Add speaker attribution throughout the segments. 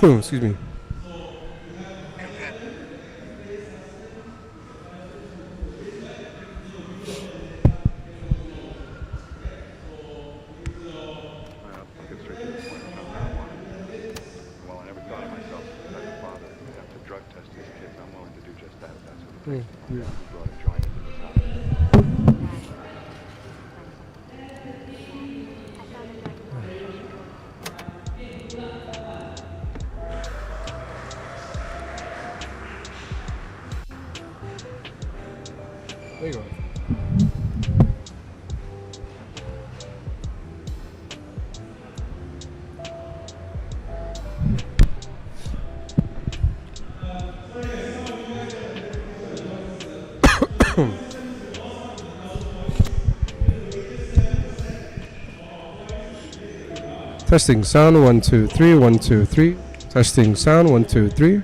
Speaker 1: Excuse me. Yeah. There you go. Testing sound 1 2 3 1 2 3. Testing sound 1 2 3.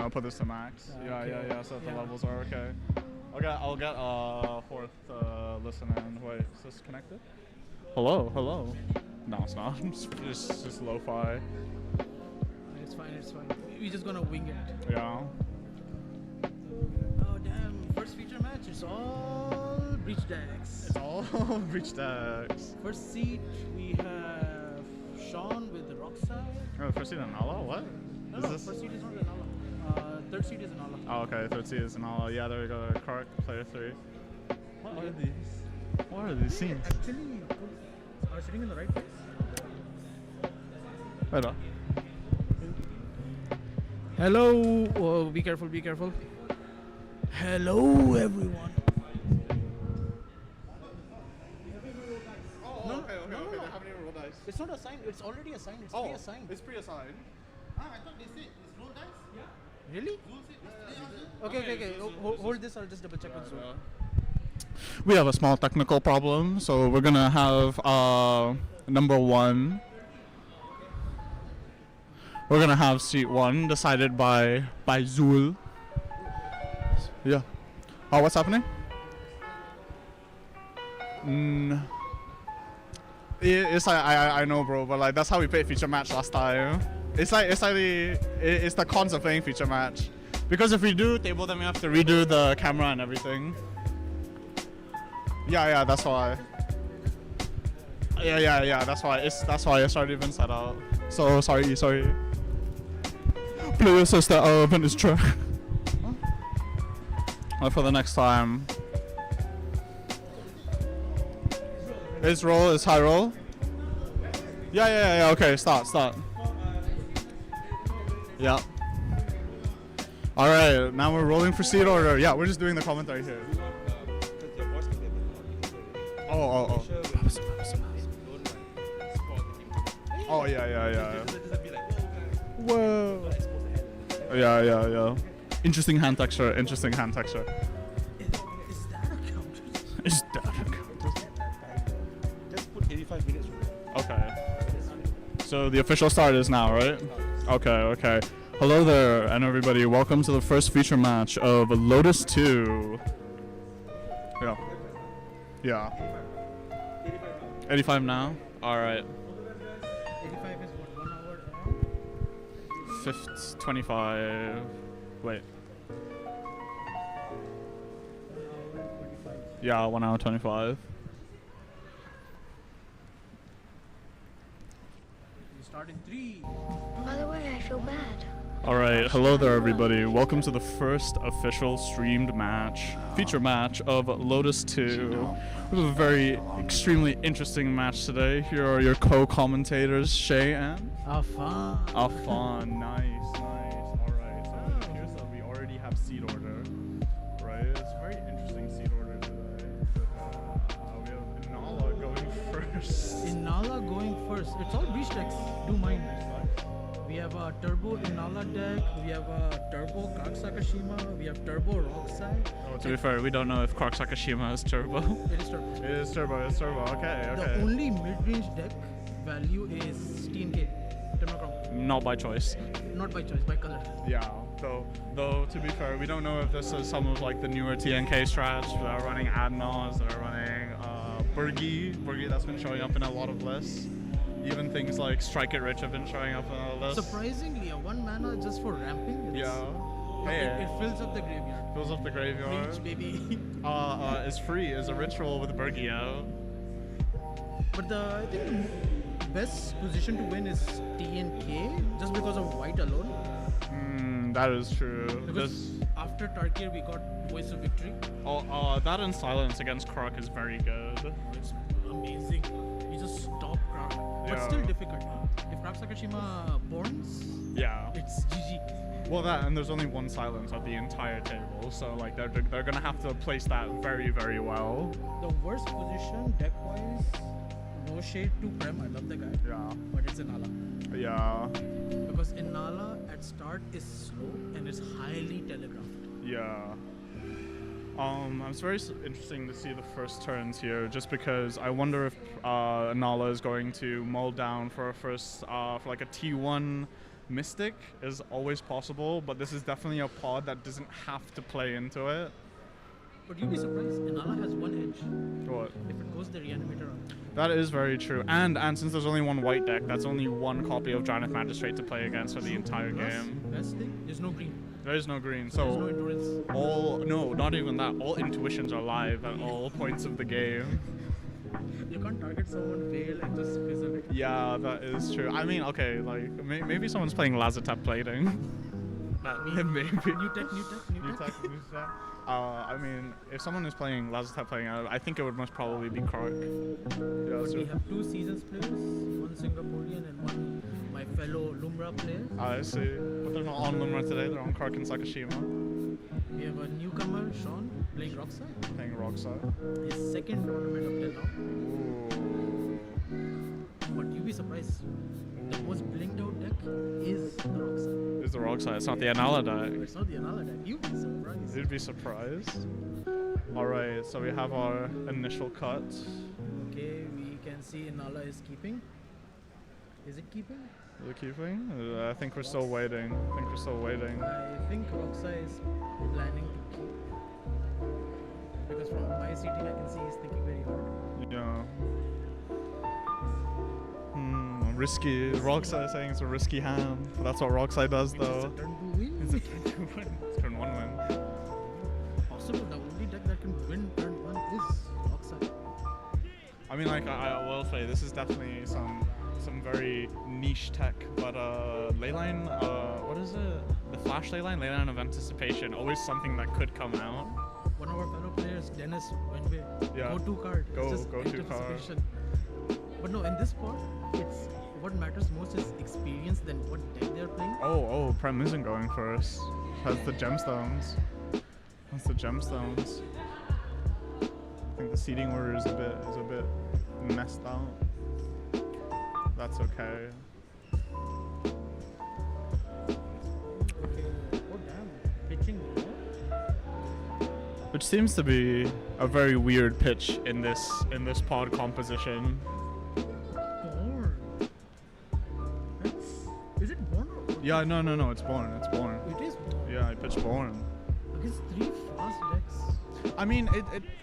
Speaker 2: gonna put this to max. Yeah. So the levels are okay. I'll get fourth listen in. Wait, is this connected? Hello. No, it's not. It's just lo-fi.
Speaker 3: It's fine. We're just gonna wing it.
Speaker 2: Yeah.
Speaker 3: Oh damn! First feature match. It's all breach decks.
Speaker 2: It's all breach decks.
Speaker 3: First seat we have Sean with the Rockside.
Speaker 2: Oh, first seat Anala? What?
Speaker 3: No, first seat is not Anala. Third seat is Anala.
Speaker 2: Oh, okay. Third seat is Anala. Yeah, there we go. Correct. Player 3. What are these? What are these scenes?
Speaker 3: Actually, are sitting in the right place.
Speaker 2: Hello.
Speaker 3: Hello. Oh, be careful. Hello, everyone.
Speaker 2: Okay. They haven't even rolled dice.
Speaker 3: It's not assigned. It's already assigned. It's pre-assigned.
Speaker 2: It's pre-assigned.
Speaker 4: I thought they said it's roll dice. Yeah.
Speaker 3: Really?
Speaker 4: Zul said it's on Zoom.
Speaker 3: Okay. Hold this. I'll just double check with Zoom.
Speaker 2: We have a small technical problem, so we're gonna have number 1. We're gonna have seat 1 decided by Zul. Yeah. Oh, what's happening? It's like I know, bro, but like that's how we played feature match last time. It's the cons of playing feature match, because if we do table, then we have to redo the camera and everything. Yeah, that's why. Yeah, that's why it's already been set up. So sorry. Player says that our event is trash. For the next time. Is high roll? Yeah, okay, start. Yeah. Alright, now we're rolling for seat order. Yeah, we're just doing the commentary here. Oh. Oh, yeah. Whoa. Yeah. Interesting hand texture.
Speaker 3: Is that a counter?
Speaker 2: Is that a counter?
Speaker 4: Just put 85 minutes.
Speaker 2: Okay. So the official start is now, right? Okay. Hello there, and everybody. Welcome to the first feature match of Lotus 2. Yeah. 85 now? Alright.
Speaker 3: 85 is what, 1 hour?
Speaker 2: 25. Wait. Yeah, 1 hour 25.
Speaker 3: We start in 3.
Speaker 5: By the way, I feel bad.
Speaker 2: Alright, hello there everybody. Welcome to the first official streamed match, feature match of Lotus 2. We have a very extremely interesting match today. Here are your co-commentators, Shay and
Speaker 3: Afan.
Speaker 2: Nice. Alright, so it appears that we already have seat order. Right? It's a very interesting seat order today. We have Inala going first.
Speaker 3: Inala going first. It's all breach decks. Do mine. We have a Turbo Inala deck, we have a Turbo Kakshakashima, we have Turbo Rockside.
Speaker 2: Oh, to be fair, we don't know if Krok Sakashima is turbo.
Speaker 3: It is Turbo.
Speaker 2: It's turbo, okay.
Speaker 3: The only mid-range deck value is TNK, Temnocrom.
Speaker 2: Not by choice.
Speaker 3: Not by choice, by color.
Speaker 2: Yeah, though to be fair, we don't know if this is some of like the newer TNK strats that are running Adnos, that are running Burgi that's been showing up in a lot of lists. Even things like Strike It Rich have been showing up on the list.
Speaker 3: Surprisingly, a 1 mana just for ramping.
Speaker 2: It
Speaker 3: fills up the graveyard.
Speaker 2: Fills up the graveyard.
Speaker 3: Reach, baby.
Speaker 2: Is free as a ritual with Burgi out.
Speaker 3: But I think the best position to win is TNK just because of white alone.
Speaker 2: That is true.
Speaker 3: Because after Tarkir we got Voice of Victory.
Speaker 2: That and Silence against Krok is very good.
Speaker 3: It's amazing. You just stop Krok. But still difficult. If Krok Sakashima burns, it's GG.
Speaker 2: Well, that and there's only 1 silence at the entire table, so like they're gonna have to place that very, very well.
Speaker 3: The worst position deck-wise, no shade to Prem. I love the guy.
Speaker 2: Yeah.
Speaker 3: But it's Inala.
Speaker 2: Yeah.
Speaker 3: Because Inala at start is slow and is highly telegraphed.
Speaker 2: Yeah. It's very interesting to see the first turns here, just because I wonder if Nala is going to mull down for a first, for like a T1 Mystic is always possible, but this is definitely a pod that doesn't have to play into it.
Speaker 3: But you'd be surprised, Inala has one edge.
Speaker 2: What?
Speaker 3: If it goes the reanimator route.
Speaker 2: That is very true. And since there's only one white deck, that's only one copy of Giant Magistrate to play against for the entire
Speaker 3: Plus,
Speaker 2: game.
Speaker 3: best thing, there's no green.
Speaker 2: There is no green,
Speaker 3: There's no
Speaker 2: so
Speaker 3: endurance.
Speaker 2: not even that. All intuitions are live at all points of the game.
Speaker 3: You can't target someone, fail, and just fizzle it.
Speaker 2: Yeah, that is true. I mean, okay, like maybe someone's playing Lazatep plating. Maybe.
Speaker 3: New tech.
Speaker 2: I mean, if someone is playing Lazatep plating, I think it would most probably be Kark. Yeah,
Speaker 3: But
Speaker 2: so
Speaker 3: we have 2 seasons players, one Singaporean and one my fellow Lumra player.
Speaker 2: I see. But they're not on Lumra today. They're on Kark and Sakashima,
Speaker 3: We have a newcomer, Sean, playing Rockside.
Speaker 2: playing Rockside.
Speaker 3: His second tournament up till now.
Speaker 2: Ooh.
Speaker 3: But you'd be surprised. The most blinked out deck is the Rockside.
Speaker 2: It's the Rockside. It's not the Anala deck.
Speaker 3: It's not the Anala deck. You'd be surprised.
Speaker 2: You'd be surprised. Alright, so we have our initial cut.
Speaker 3: Okay, we can see Inala is keeping. Is it keeping?
Speaker 2: Is it keeping? I think we're still waiting.
Speaker 3: I think Rockside is planning to keep. Because from my seating, I can see he's thinking very hard.
Speaker 2: Yeah. Risky. Rockside is saying it's a risky hand. But that's what Rockside does,
Speaker 3: It's
Speaker 2: though.
Speaker 3: a turn 2 win.
Speaker 2: It's a turn 2 win. It's turn 1 win.
Speaker 3: Possible, the only deck that can win turn 1 is Rockside.
Speaker 2: I mean, like, I will say, this is definitely some very niche tech, but Leyline, what is it? The Flash Leyline of Anticipation, always something that could come out.
Speaker 3: One of our fellow players, Dennis Wenway,
Speaker 2: Yeah.
Speaker 3: go-to card. It's
Speaker 2: Go-
Speaker 3: just
Speaker 2: go-to card.
Speaker 3: anticipation. But no, in this part, it's what matters most is experience than what deck they're playing.
Speaker 2: Oh, Prem isn't going first. Has the gemstones. I think the seating order is a bit messed out. That's okay.
Speaker 3: Okay. Oh damn, pitching more.
Speaker 2: Which seems to be a very weird pitch in this pod composition.
Speaker 3: Born. Is it born or?
Speaker 2: Yeah, no, it's Born.
Speaker 3: It is born.
Speaker 2: Yeah, I pitched Born.
Speaker 3: Against 3 fast decks.
Speaker 2: I mean,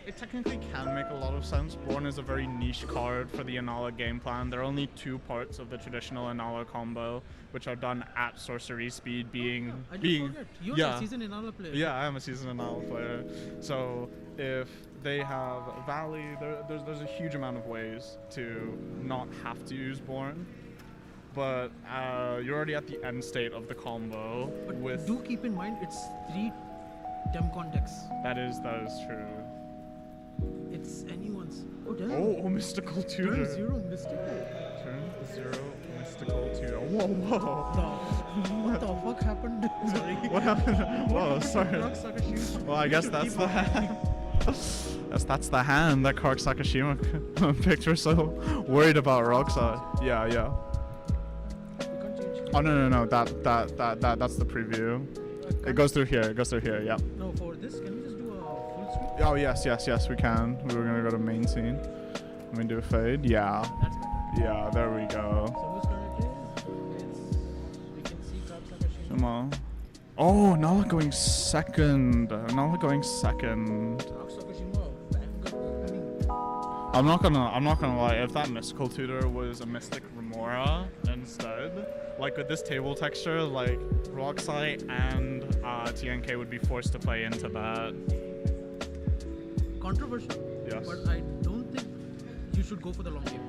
Speaker 2: it technically can make a lot of sense. Born is a very niche card for the Inala game plan. There are only 2 parts of the traditional Inala combo, which are done at sorcery speed, being
Speaker 3: I did forget. You're
Speaker 2: yeah.
Speaker 3: a seasoned Inala player.
Speaker 2: Yeah, I am a seasoned Inala player. So if they have Valley, there's a huge amount of ways to not have to use Born. But you're already at the end state of the combo.
Speaker 3: But
Speaker 2: with
Speaker 3: do keep in mind it's 3 Demcon decks.
Speaker 2: that is true.
Speaker 3: It's anyone's. Oh damn.
Speaker 2: Oh, mystical tutor.
Speaker 3: Turn 0 mystical.
Speaker 2: Turn 0 mystical tutor. Whoa.
Speaker 3: What the fuck happened? Sorry.
Speaker 2: What happened? Whoa, sorry.
Speaker 3: Rock Sakashima.
Speaker 2: Well, I guess that's the hand. That's the hand that Kark Sakashima picked. We're so worried about Roxa. Yeah.
Speaker 3: You can't change.
Speaker 2: Oh no. That's the preview. It goes through here. Yeah.
Speaker 3: No, for this, can we just do a full sweep?
Speaker 2: Oh yes, we can. We were gonna go to main scene. Let me do a fade. Yeah.
Speaker 3: That's better.
Speaker 2: Yeah. There we go.
Speaker 3: So who's currently? We can see Rock Sakashima.
Speaker 2: Come on. Oh, Nala going second.
Speaker 3: Rock Sakashima.
Speaker 2: I'm not gonna lie. If that mystical tutor was a mystic Remora instead, like with this table texture, like Rockside and TNK would be forced to play into that.
Speaker 3: Controversial.
Speaker 2: Yes.
Speaker 3: But I don't think you should go for the long game.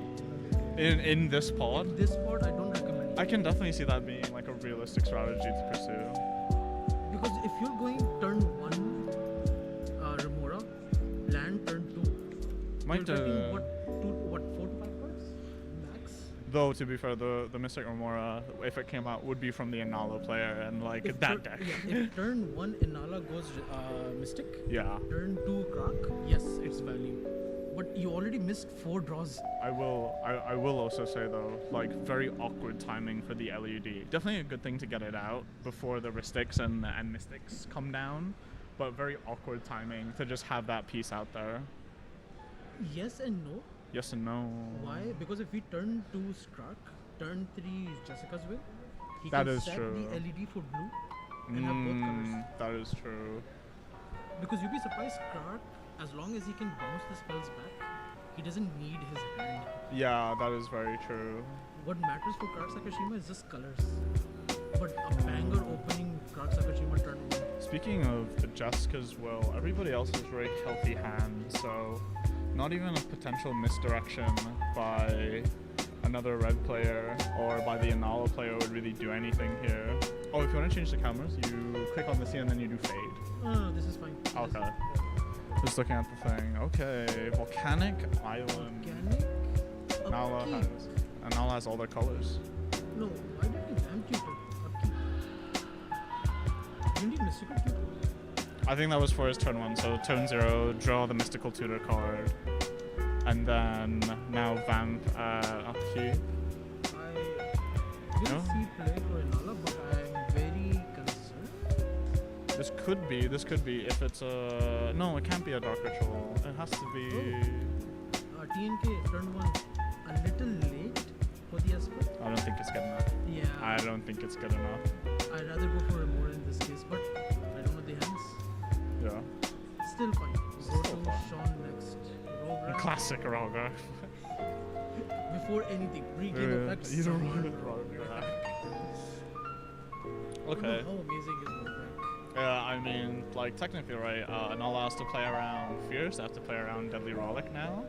Speaker 2: In this pod,
Speaker 3: This part, I don't recommend it.
Speaker 2: I can definitely see that being like a realistic strategy to pursue.
Speaker 3: Because if you're going turn 1 Remora, land turn 2.
Speaker 2: Might
Speaker 3: you're getting what 4 to 5 cards? Max?
Speaker 2: Though to be fair, the Mystic Remora, if it came out, would be from the Inala player and like
Speaker 3: If
Speaker 2: that deck.
Speaker 3: Yeah, if turn 1 Inala goes Mystic,
Speaker 2: Yeah.
Speaker 3: turn 2 Krak, yes, it's value. But you already missed 4 draws.
Speaker 2: I will also say though, like very awkward timing for the LED. Definitely a good thing to get it out before the Ristics and Mystics come down, but very awkward timing to just have that piece out there.
Speaker 3: Yes and no.
Speaker 2: Yes and no.
Speaker 3: Why? Because if we turn 2 Skrak, turn 3 is Jessica's Will. He
Speaker 2: That
Speaker 3: can
Speaker 2: is
Speaker 3: set
Speaker 2: true.
Speaker 3: the LED for blue and have both colors.
Speaker 2: That is true.
Speaker 3: Because you'd be surprised, Kark, as long as he can bounce the spells back, he doesn't need his hand.
Speaker 2: Yeah, that is very true.
Speaker 3: What matters for Kark Sakashima is just colors. But a banger opening Kark Sakashima turn 1.
Speaker 2: Speaking of the Jesk as well, everybody else has very healthy hands, so not even a potential misdirection by another red player or by the Inala player would really do anything here. Oh, if you want to change the cameras, you click on the scene and then you do fade.
Speaker 3: No, this is fine. This
Speaker 2: Okay.
Speaker 3: is-
Speaker 2: Just looking at the thing. Okay, Volcanic Island.
Speaker 3: Organic?
Speaker 2: Nala
Speaker 3: Upkeep.
Speaker 2: has, and Nala has all their colors.
Speaker 3: No, why did you jam tutor? Upkeep. You need mystical tutor.
Speaker 2: I think that was for his turn 1, so turn 0, draw the Mystical Tutor card. And then now Vamp upkeep.
Speaker 3: I will
Speaker 2: No?
Speaker 3: see play for Inala, but I'm very concerned.
Speaker 2: This could be if it's a... No, it can't be a Dark Ritual. It has to be...
Speaker 3: TNK turn 1 a little late for the Esper.
Speaker 2: I don't think it's good enough.
Speaker 3: Yeah.
Speaker 2: I don't think it's good enough.
Speaker 3: I'd rather go for a more in this case, but I don't know the hands.
Speaker 2: Yeah.
Speaker 3: Still fine. Go
Speaker 2: Still
Speaker 3: to
Speaker 2: fine.
Speaker 3: Sean next. Rogram.
Speaker 2: Classic Rogar.
Speaker 3: Before anything, pre-game effects.
Speaker 2: You don't
Speaker 3: summon.
Speaker 2: want Rogar.
Speaker 3: Oh,
Speaker 2: Okay.
Speaker 3: no, how amazing is Rogram?
Speaker 2: Yeah, I mean, like, technically, right, Nala has to play around Fierce, they have to play around Deadly Rollick now.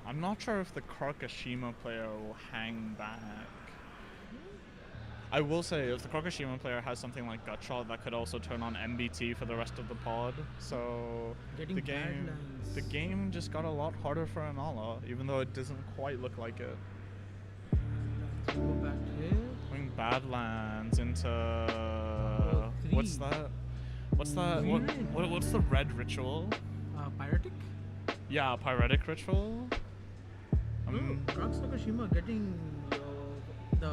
Speaker 2: I'm not sure if the Karkashima player will hang back. I will say, if the Karkashima player has something like Gutshot, that could also turn on MBT for the rest of the pod. So
Speaker 3: Getting
Speaker 2: the game,
Speaker 3: Badlands.
Speaker 2: the game just got a lot harder for Anala, even though it doesn't quite look like it.
Speaker 3: Let's go back here.
Speaker 2: Going Badlands into what's
Speaker 3: three.
Speaker 2: that? What's that? What's the red ritual?
Speaker 3: Pyretic?
Speaker 2: Yeah, Pyretic ritual.
Speaker 3: Kark Sakashima getting the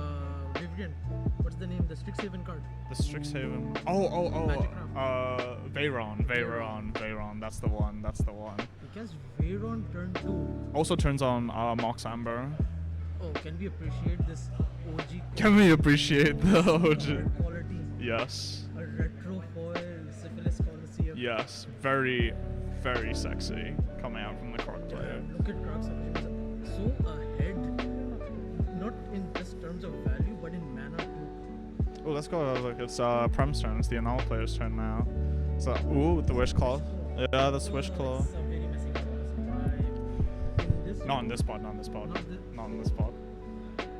Speaker 3: Vivian. What's the name? The Strixhaven card.
Speaker 2: The Strixhaven.
Speaker 3: Magic
Speaker 2: Veyron. That's the one.
Speaker 3: He casts Veyron turn 2.
Speaker 2: Also turns on Mox Amber.
Speaker 3: Oh, can we appreciate this OG
Speaker 2: Can we appreciate the OG?
Speaker 3: quality?
Speaker 2: Yes.
Speaker 3: A retro foil Syphilis Colosseum.
Speaker 2: Yes. Very, very sexy coming out from the Kark player.
Speaker 3: Look at Kark Sakashima. So ahead. Not in just terms of value, but in mana too.
Speaker 2: Oh, let's go. Look, it's Prem's turn. It's the Anal player's turn now. So, ooh, the Wish Claw. Yeah, the Wish Claw.
Speaker 3: It's a very messy card. In this
Speaker 2: Not in this pod. Not in this pod. Not in this pod.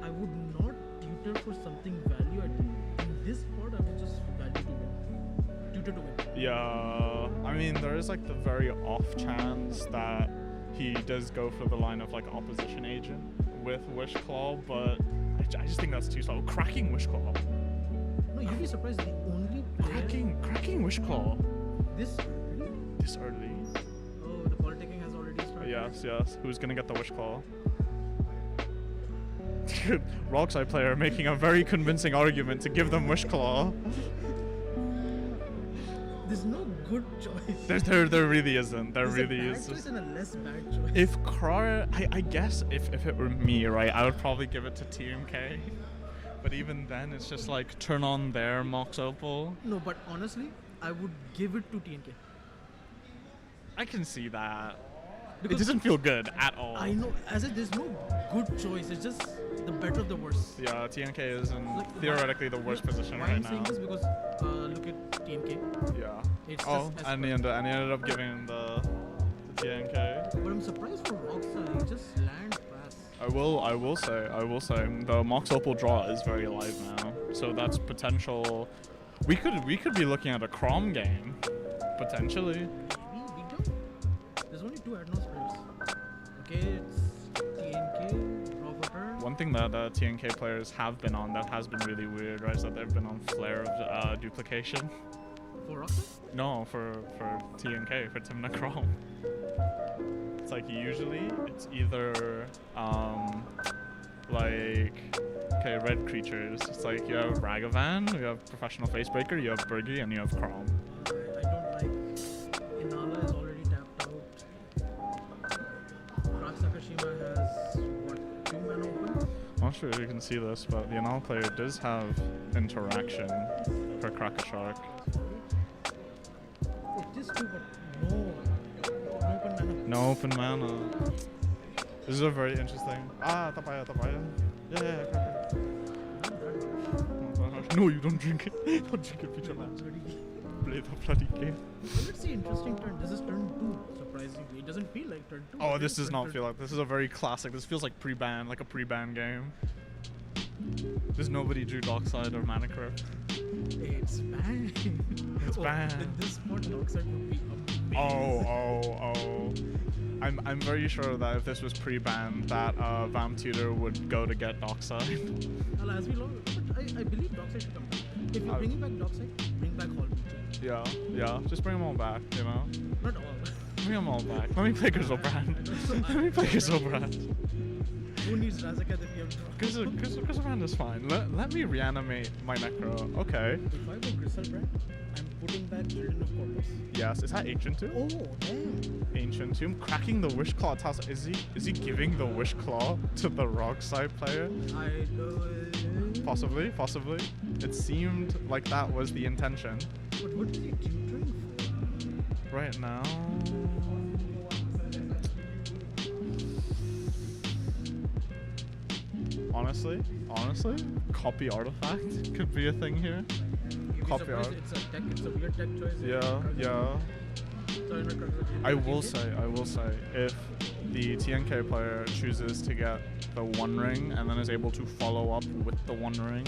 Speaker 3: I would not tutor for something value. In this pod, I would just value to win. Tutor to win.
Speaker 2: Yeah, I mean, there is like the very off chance that he does go for the line of like opposition agent with Wish Claw, but I just think that's too slow. Cracking Wish Claw.
Speaker 3: No, you'd be surprised. The only player
Speaker 2: Cracking Wish Claw.
Speaker 3: this early.
Speaker 2: This early.
Speaker 3: Oh, the politicking has already started.
Speaker 2: Yes. Who's gonna get the Wish Claw? Rockside player making a very convincing argument to give them Wish Claw.
Speaker 3: There's no good choice.
Speaker 2: There really isn't. There
Speaker 3: There's
Speaker 2: really
Speaker 3: a bad
Speaker 2: is.
Speaker 3: choice and a less bad choice.
Speaker 2: If Krar, I guess if it were me, right, I would probably give it to TMK. But even then, it's just like turn on their Mox Opal.
Speaker 3: No, but honestly, I would give it to TNK.
Speaker 2: I can see that. It
Speaker 3: Because
Speaker 2: doesn't feel good at all.
Speaker 3: I know, as if there's no good choice. It's just the better of the worst.
Speaker 2: Yeah, TNK is in
Speaker 3: Like,
Speaker 2: theoretically the worst position
Speaker 3: why
Speaker 2: right
Speaker 3: I'm saying
Speaker 2: now.
Speaker 3: this because look at TNK.
Speaker 2: Yeah.
Speaker 3: It's
Speaker 2: Oh,
Speaker 3: just
Speaker 2: and he ended up giving the TNK.
Speaker 3: But I'm surprised for Rockstar, he just land pass.
Speaker 2: I will say, the Mox Opal draw is very live now. So that's potential. We could be looking at a Crom game, potentially.
Speaker 3: Maybe we don't. There's only 2 Adnos players. Okay, it's TNK, draw for turn.
Speaker 2: One thing that TNK players have been on that has been really weird, right, is that they've been on Flare of duplication.
Speaker 3: For Rockstar?
Speaker 2: No, for TNK, for Timna Crom. It's like usually it's either like okay, red creatures. It's like you have Ragavan, you have Professional Facebreaker, you have Burgi, and you have Crom.
Speaker 3: I don't like. Inala is already tapped out. Kark Sakashima has what? 2 mana open?
Speaker 2: not sure if you can see this, but the Anal player does have interaction for Cracker Shark.
Speaker 3: It is true, but no open mana.
Speaker 2: No open mana. This is a very interesting. Ah, tapaya. Yeah, Cracker. No, you don't drink it. Don't drink it, Peter Man. Play the bloody game.
Speaker 3: Well, let's see, interesting turn. This is turn 2, surprisingly. It doesn't feel like turn 2.
Speaker 2: Oh, this does not feel like. This is a very classic. This feels like pre-ban, like a pre-ban game. There's nobody drew Dockside or Mana Crypt.
Speaker 3: It's banned.
Speaker 2: It's banned.
Speaker 3: At this point, Dockside would be amazing.
Speaker 2: Oh. I'm very sure that if this was pre-ban, that Vamp Tutor would go to get Dockside.
Speaker 3: Well, as we learn, but I believe Dockside should come back. If you're bringing back Dockside, bring back Hall Beater.
Speaker 2: Yeah. Just bring them all back, you know?
Speaker 3: Not all.
Speaker 2: Bring them all back. Let me play Grizzlebrand. Let me play Grizzlebrand.
Speaker 3: Who needs Razaka if you have
Speaker 2: Grizzlebrand is fine. Let me reanimate my Necro. Okay.
Speaker 3: If I go Grizzlebrand, I'm putting back Children of Corpus.
Speaker 2: Yes. Is that Ancient Tomb?
Speaker 3: Oh, damn.
Speaker 2: Ancient Tomb. Cracking the Wish Claw. Is he giving the Wish Claw to the Rock side player?
Speaker 3: I know.
Speaker 2: Possibly. It seemed like that was the intention.
Speaker 3: But what is he tutoring for?
Speaker 2: Right now. Honestly, copy artifact could be a thing here.
Speaker 3: You'd be
Speaker 2: Copy
Speaker 3: surprised
Speaker 2: art.
Speaker 3: It's a weird tech choice.
Speaker 2: Yeah. I will say, if the TNK player chooses to get the One Ring and then is able to follow up with the One Ring,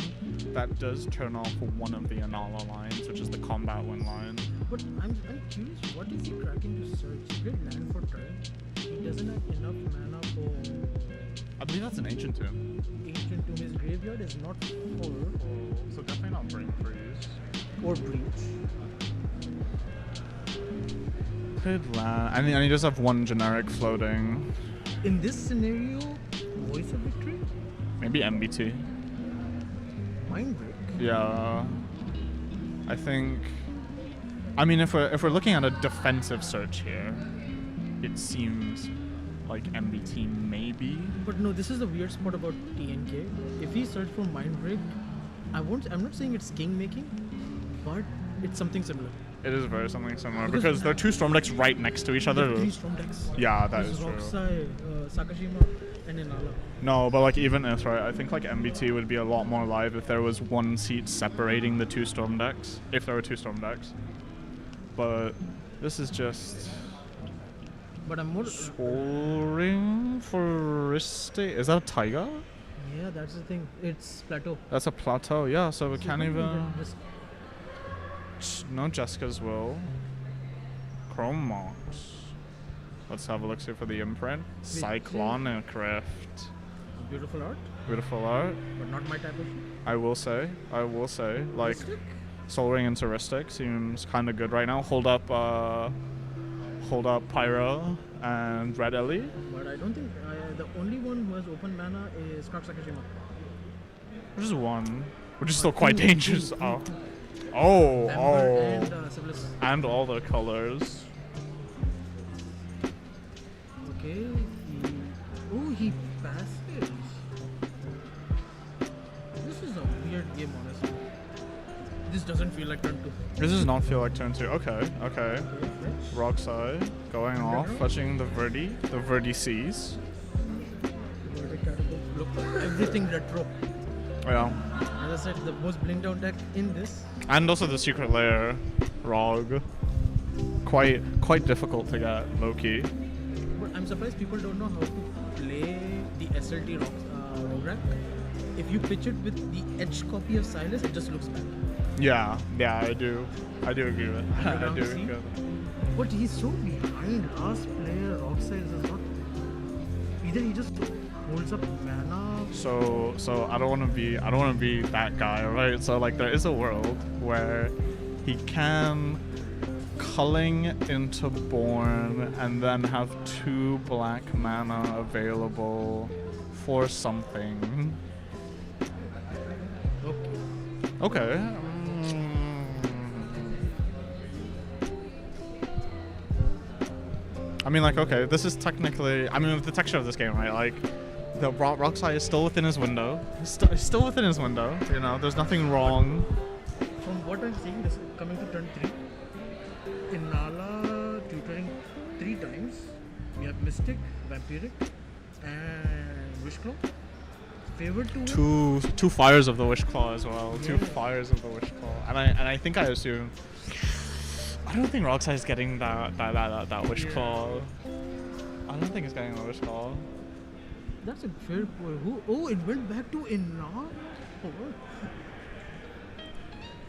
Speaker 2: that does turn off one of the Anala lines, which is the combat win line.
Speaker 3: But I'm curious, what is he cracking to search? He did land for turn. He doesn't have enough mana for
Speaker 2: I believe that's an Ancient Tomb.
Speaker 3: Ancient Tomb. His graveyard is not full.
Speaker 2: So definitely not Bring Freeze.
Speaker 3: Or Breach.
Speaker 2: Could land. And he does have one generic floating.
Speaker 3: In this scenario, Voice of Victory?
Speaker 2: Maybe MBT.
Speaker 3: Mind Break?
Speaker 2: Yeah. I think. I mean, if we're looking at a defensive search here, it seems like MBT maybe.
Speaker 3: But no, this is the weird spot about TNK. If he searched for Mind Break, I'm not saying it's king making, but it's something similar.
Speaker 2: It is very something similar because there are two Storm decks right next to each other.
Speaker 3: Three Storm decks.
Speaker 2: Yeah, that is
Speaker 3: There's
Speaker 2: true.
Speaker 3: Roxai, Sakashima, and Inala.
Speaker 2: No, but like even if right, I think like MBT would be a lot more live if there was one seat separating the two Storm decks. If there were two Storm decks. But this is just.
Speaker 3: But I'm more.
Speaker 2: Soaring Foresty. Is that a Taiga?
Speaker 3: Yeah, that's the thing. It's Plateau.
Speaker 2: That's a plateau, yeah, so we
Speaker 3: So
Speaker 2: can't
Speaker 3: you
Speaker 2: even.
Speaker 3: just-
Speaker 2: No Jessica's Will. Chrome Mox. Let's have a look see for the imprint. Cyclonic Rift.
Speaker 3: Beautiful art,
Speaker 2: Beautiful art.
Speaker 3: but not my type of.
Speaker 2: I will say. Like,
Speaker 3: Mystic?
Speaker 2: Soul Ring and Touristic seems kind of good right now. Hold up Pyro and Red Ellie.
Speaker 3: But I don't think the only one who has open mana is Sakashima.
Speaker 2: Which is one. Which is still quite
Speaker 3: Two,
Speaker 2: dangerous.
Speaker 3: two,
Speaker 2: Oh.
Speaker 3: two.
Speaker 2: Oh.
Speaker 3: And
Speaker 2: Oh.
Speaker 3: Civilis.
Speaker 2: And all the colors.
Speaker 3: Okay. He passes. This is a weird game, honestly. This doesn't feel like turn 2.
Speaker 2: This does not feel like turn 2. Okay.
Speaker 3: Okay, fetch.
Speaker 2: Rockside going off, fetching the Verdi Seas.
Speaker 3: Verdict catapult. Look, everything retro.
Speaker 2: Yeah.
Speaker 3: As I said, the most blinged out deck in this.
Speaker 2: And also the Secret Lair, Rog. Quite difficult to get, low-key.
Speaker 3: But I'm surprised people don't know how to play the SLT Rograck. If you pitch it with the edge copy of Silas, it just looks bad.
Speaker 2: Yeah, I do agree with that. I do agree with that.
Speaker 3: But he's so behind. Last player, Rockside is not. Either he just holds up mana.
Speaker 2: So I don't want to be that guy, right? So like there is a world where he can culling into Born and then have 2 black mana available for something. Okay. I mean, like, okay, this is technically, I mean, with the texture of this game, right? Like, the Roxai is still within his window. He's still within his window. You know, there's nothing wrong.
Speaker 3: From what I'm seeing, this is coming to turn 3. In Nala, tutoring 3 times. We have Mystic, Vampiric, and Wishclaw. Favorite to win?
Speaker 2: Two fires of the Wish Claw as well.
Speaker 3: Yeah.
Speaker 2: 2 fires of the Wish Claw. And I think I assume. I don't think Roxai is getting that Wish Claw. I don't think it's getting the Wish Claw.
Speaker 3: That's a fair point. Oh, it went back to Inna?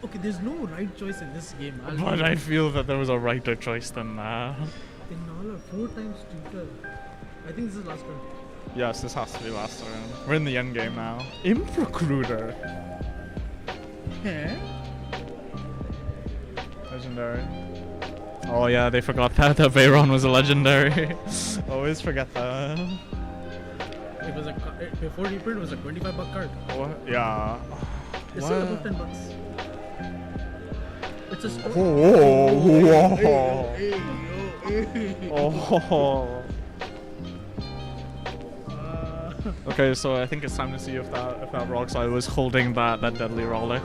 Speaker 3: Okay, there's no right choice in this game.
Speaker 2: But I feel that there was a righter choice than that.
Speaker 3: Inala, 4 times tutor. I think this is last turn.
Speaker 2: Yes, this has to be last turn. We're in the end game now. Improcruder.
Speaker 3: Yeah.
Speaker 2: Legendary. Oh yeah, they forgot that Veyron was a legendary. Always forget that.
Speaker 3: It was before reprint, it was a $25 card.
Speaker 2: What? Yeah.
Speaker 3: It's still above $10. It's a score.
Speaker 2: Whoa.
Speaker 3: Hey.
Speaker 2: Oh. Okay, so I think it's time to see if that Roxai was holding that deadly relic.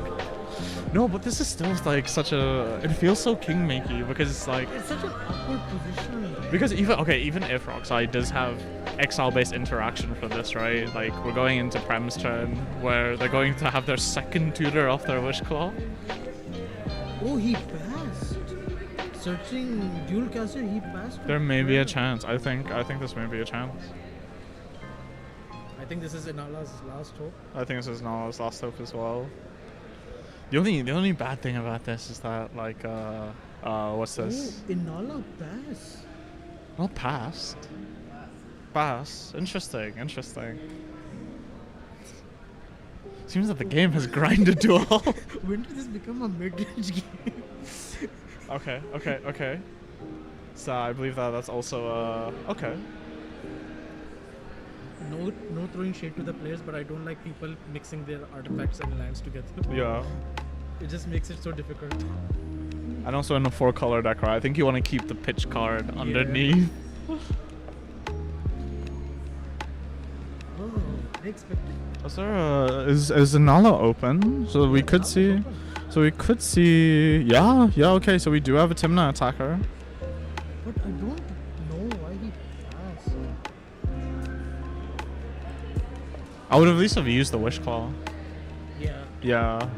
Speaker 2: No, but this is still like such a. It feels so king-makey because it's like.
Speaker 3: It's such an awkward position.
Speaker 2: Because even if Roxai does have exile-based interaction for this, right? Like we're going into Prem's turn where they're going to have their second tutor off their Wish Claw.
Speaker 3: Oh, he passed. Searching dual caster, he passed.
Speaker 2: There may be a chance. I think this may be a chance.
Speaker 3: I think this is Inala's last hope.
Speaker 2: I think this is Nala's last hope as well. The only bad thing about this is that like what's this?
Speaker 3: Oh, Inala pass.
Speaker 2: Not passed. Pass. Interesting. Seems that the game has grinded to a halt.
Speaker 3: When did this become a mid-range game?
Speaker 2: Okay. So I believe that's also okay.
Speaker 3: No throwing shade to the players, but I don't like people mixing their artifacts and lands together.
Speaker 2: Yeah.
Speaker 3: It just makes it so difficult.
Speaker 2: And also in a 4-color deck, right? I think you want to keep the pitch card underneath.
Speaker 3: Oh, unexpected.
Speaker 2: Is there is Inala open? So we could see.
Speaker 3: Open.
Speaker 2: So we could see. Yeah. Okay. So we do have a Timna attacker.
Speaker 3: But I don't know why he passed.
Speaker 2: I would at least have used the Wish Claw.
Speaker 3: Yeah.
Speaker 2: Yeah.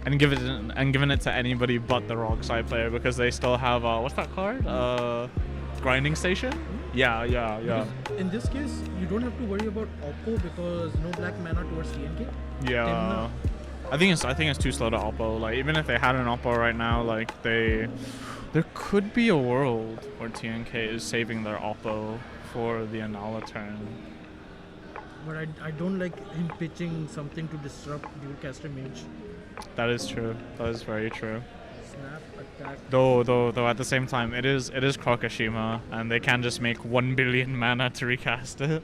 Speaker 2: And given it to anybody but the Roxai player because they still have what's that card? Grinding Station? Yeah.
Speaker 3: Because in this case, you don't have to worry about Oppo because no black mana towards TNK.
Speaker 2: Yeah. I think it's too slow to Oppo. Like even if they had an Oppo right now, like there could be a world where TNK is saving their Oppo for the Inala turn.
Speaker 3: But I don't like him pitching something to disrupt dual caster mage.
Speaker 2: That is true. That is very true.
Speaker 3: Snap, attack.
Speaker 2: Though at the same time it is Krakashima and they can just make 1 billion mana to recast it.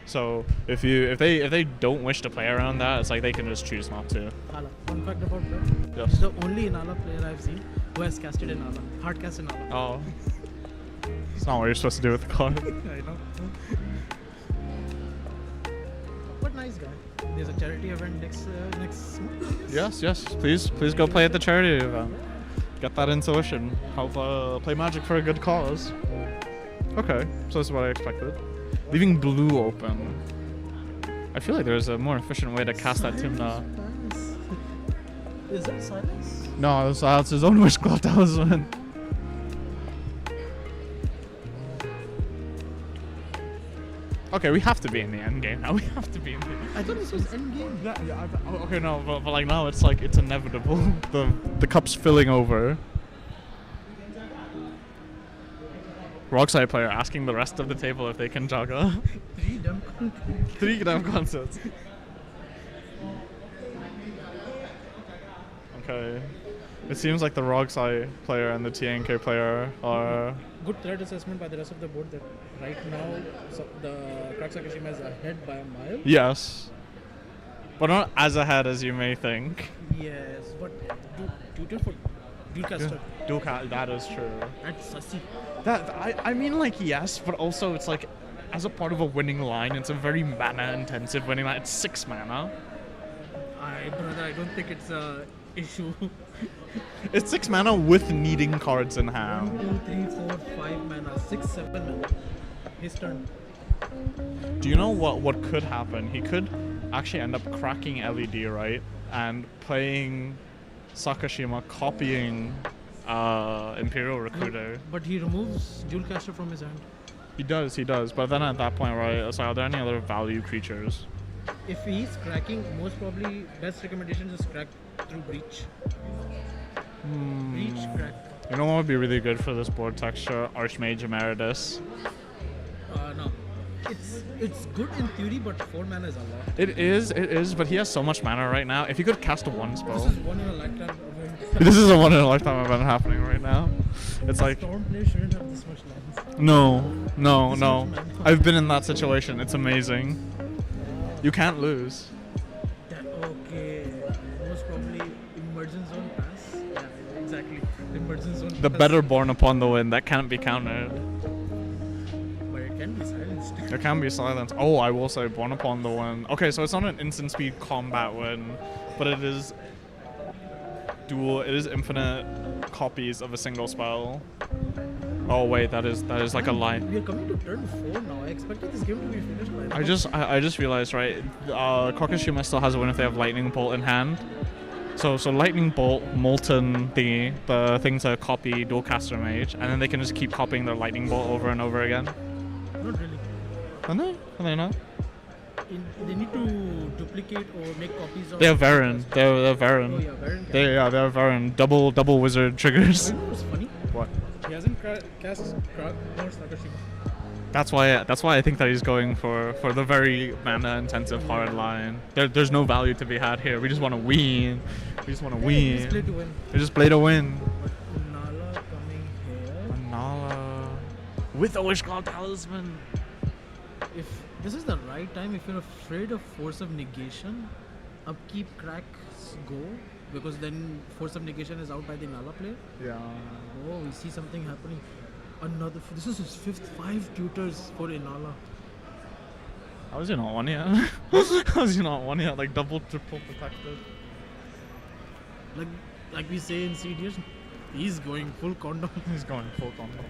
Speaker 2: So if they don't wish to play around that, it's like they can just choose not to.
Speaker 3: Ala. Fun fact about that.
Speaker 2: Yes.
Speaker 3: He's the only Inala player I've seen who has casted Inala. Hard cast Inala.
Speaker 2: Oh. It's not what you're supposed to do with the card.
Speaker 3: I know. But nice guy. There's a charity event next month.
Speaker 2: Yes. Please go play at the charity event. Get that intuition. Help play Magic for a good cause. Okay, so this is what I expected. Leaving blue open. I feel like there's a more efficient way to cast that Timna.
Speaker 3: Nice. Is that silence?
Speaker 2: No, that's his own Wish Claw Talisman. Okay, we have to be in the end game now. We have to be in the.
Speaker 3: I thought this was end game.
Speaker 2: Yeah. Okay, no, but like now it's like it's inevitable. The cup's filling over. Roxai player asking the rest of the table if they can juggle.
Speaker 3: 3 dumb content.
Speaker 2: 3 damn concerts. Okay. It seems like the Roxai player and the TNK player are.
Speaker 3: Good threat assessment by the rest of the board that right now the Sakashima is ahead by a mile.
Speaker 2: Yes. But not as ahead as you may think.
Speaker 3: Yes, but tutor for Dualcaster.
Speaker 2: That is true.
Speaker 3: That's sussy.
Speaker 2: I mean like yes, but also it's like as a part of a winning line, it's a very mana-intensive winning line. It's 6 mana.
Speaker 3: Brother, I don't think it's a issue.
Speaker 2: It's 6 mana with needing cards in
Speaker 3: 1,
Speaker 2: hand.
Speaker 3: 2, 3, 4, 5 mana, 6, 7 mana. His turn.
Speaker 2: Do you know what could happen? He could actually end up cracking LED, right? And playing Sakashima, copying Imperial Recruiter.
Speaker 3: But he removes Dual Caster from his hand.
Speaker 2: He does. But then at that point, right, so are there any other value creatures?
Speaker 3: If he's cracking, most probably best recommendation is crack through Breach. Breach, crack.
Speaker 2: You know what would be really good for this board texture? Archmage Emeritus.
Speaker 3: No. It's good in theory, but 4 mana is a lot.
Speaker 2: It is, but he has so much mana right now. If he could cast one spell.
Speaker 3: This is one in a lifetime event.
Speaker 2: This is a one in a lifetime event happening right now. It's like,
Speaker 3: Storm player shouldn't have this much lands.
Speaker 2: no. I've been in that situation. It's amazing. You can't lose.
Speaker 3: Okay. Most probably Emergent Zone pass. Yeah, exactly. Emergent Zone
Speaker 2: The
Speaker 3: pass.
Speaker 2: better Born Upon the Wind. That can't be countered.
Speaker 3: But it can be silenced.
Speaker 2: There can be silence. Oh, I will say Born Upon the Wind. Okay, so it's not an instant speed combat win, but it is dual. It is infinite copies of a single spell. Oh wait, that is like a line.
Speaker 3: We are coming to turn 4 now. I expected this game to be finished by now.
Speaker 2: I just realized, right? Kokushima still has a win if they have Lightning Bolt in hand. So Lightning Bolt, Molten thingy, the thing to copy Dualcaster Mage, and then they can just keep copying their Lightning Bolt over and over again.
Speaker 3: Not really.
Speaker 2: Can they? Can they not?
Speaker 3: They need to duplicate or make copies of.
Speaker 2: They have Varen. They're
Speaker 3: Oh
Speaker 2: Varen.
Speaker 3: yeah, Baron.
Speaker 2: They're Varen. Double wizard triggers.
Speaker 3: You know what's funny?
Speaker 2: What?
Speaker 3: He hasn't cast Krag nor Sakashima.
Speaker 2: That's why I think that he's going for the very mana intensive hard line. There's no value to be had here. We just want to win. We just want to
Speaker 3: Just play
Speaker 2: win.
Speaker 3: to win.
Speaker 2: We just play to win.
Speaker 3: But Nala coming here.
Speaker 2: Nala with a Wishclaw Talisman.
Speaker 3: If this is the right time, if you're afraid of Force of Negation, upkeep cracks go, because then Force of Negation is out by the Nala player.
Speaker 2: Yeah.
Speaker 3: Oh, we see something happening. This is his 5th tutors for Inala.
Speaker 2: How is he not one yet? How is he not one yet? Like double, triple protected.
Speaker 3: Like we say in CDS, he's going full condom.
Speaker 2: He's going full combo.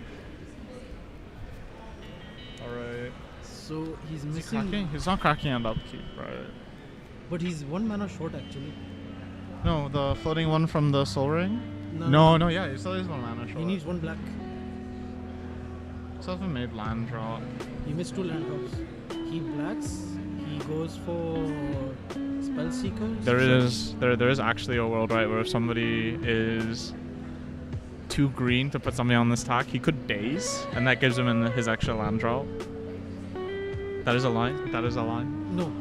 Speaker 2: Alright.
Speaker 3: So he's
Speaker 2: Is he
Speaker 3: missing.
Speaker 2: cracking? He's not cracking on upkeep, right?
Speaker 3: But he's 1 mana short actually.
Speaker 2: No, the floating one from the Soul Ring? No, yeah, he still is 1 mana short.
Speaker 3: He needs 1 black.
Speaker 2: Self-made land drop.
Speaker 3: He missed 2 land drops. He blacks. He goes for Spell Seeker.
Speaker 2: There is actually a world, right, where if somebody is too green to put something on this tack, he could daze, and that gives him his extra land drop. That is a line. That is a line.
Speaker 3: No,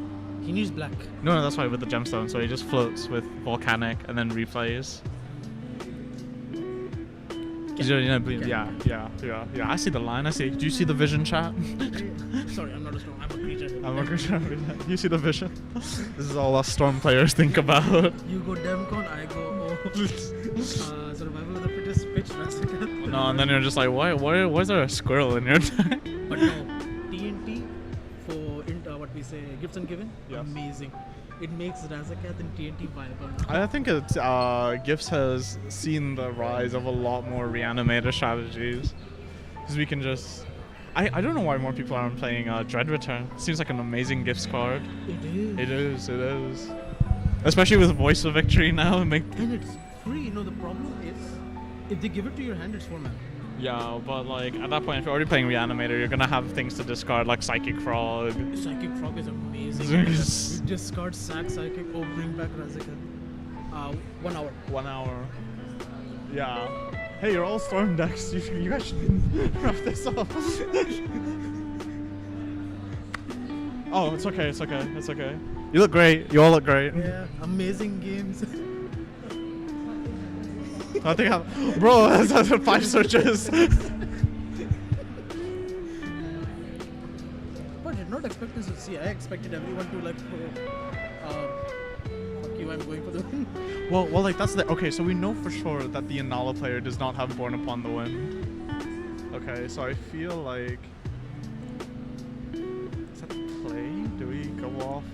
Speaker 3: he needs black.
Speaker 2: No, that's why with the gemstone. So he just floats with volcanic and then replays. Yeah. I see the line. I see. Do you see the vision, chat?
Speaker 3: Sorry, I'm not a storm. I'm a creature.
Speaker 2: I'm a Christian. You see the vision? This is all us storm players think about.
Speaker 3: You go Demcon, I go Survival of the Fittest pitch massacre.
Speaker 2: No, and then you're just like, why is there a squirrel in your deck?
Speaker 3: But no, TNT for what we say, gifts and given,
Speaker 2: Yes.
Speaker 3: amazing. It makes Razakath and TNT viable.
Speaker 2: I think Gifts has seen the rise of a lot more reanimator strategies. Because we can just... I don't know why more people aren't playing Dread Return. Seems like an amazing Gifts card.
Speaker 3: It is.
Speaker 2: It is. Especially with Voice of Victory now.
Speaker 3: And it's free. No, the problem is, if they give it to your hand, it's 4 mana.
Speaker 2: Yeah, but like at that point, if you're already playing Reanimator, you're gonna have things to discard like Psychic Frog.
Speaker 3: Psychic Frog is amazing.
Speaker 2: Yes.
Speaker 3: You discard sack Psychic or bring back Razakath. 1 hour.
Speaker 2: 1 hour. Yeah. Hey, you're all Storm decks. You guys should wrap this up. Oh, it's okay. It's okay. It's okay. You look great. You all look great.
Speaker 3: Yeah, amazing games.
Speaker 2: I think bro, that's 5 searches.
Speaker 3: But I did not expect this to see. I expected everyone to like, fuck you, I'm going for the win.
Speaker 2: Well, like that's the okay. So we know for sure that the Inala player does not have Born Upon the Wind. Okay, so I feel like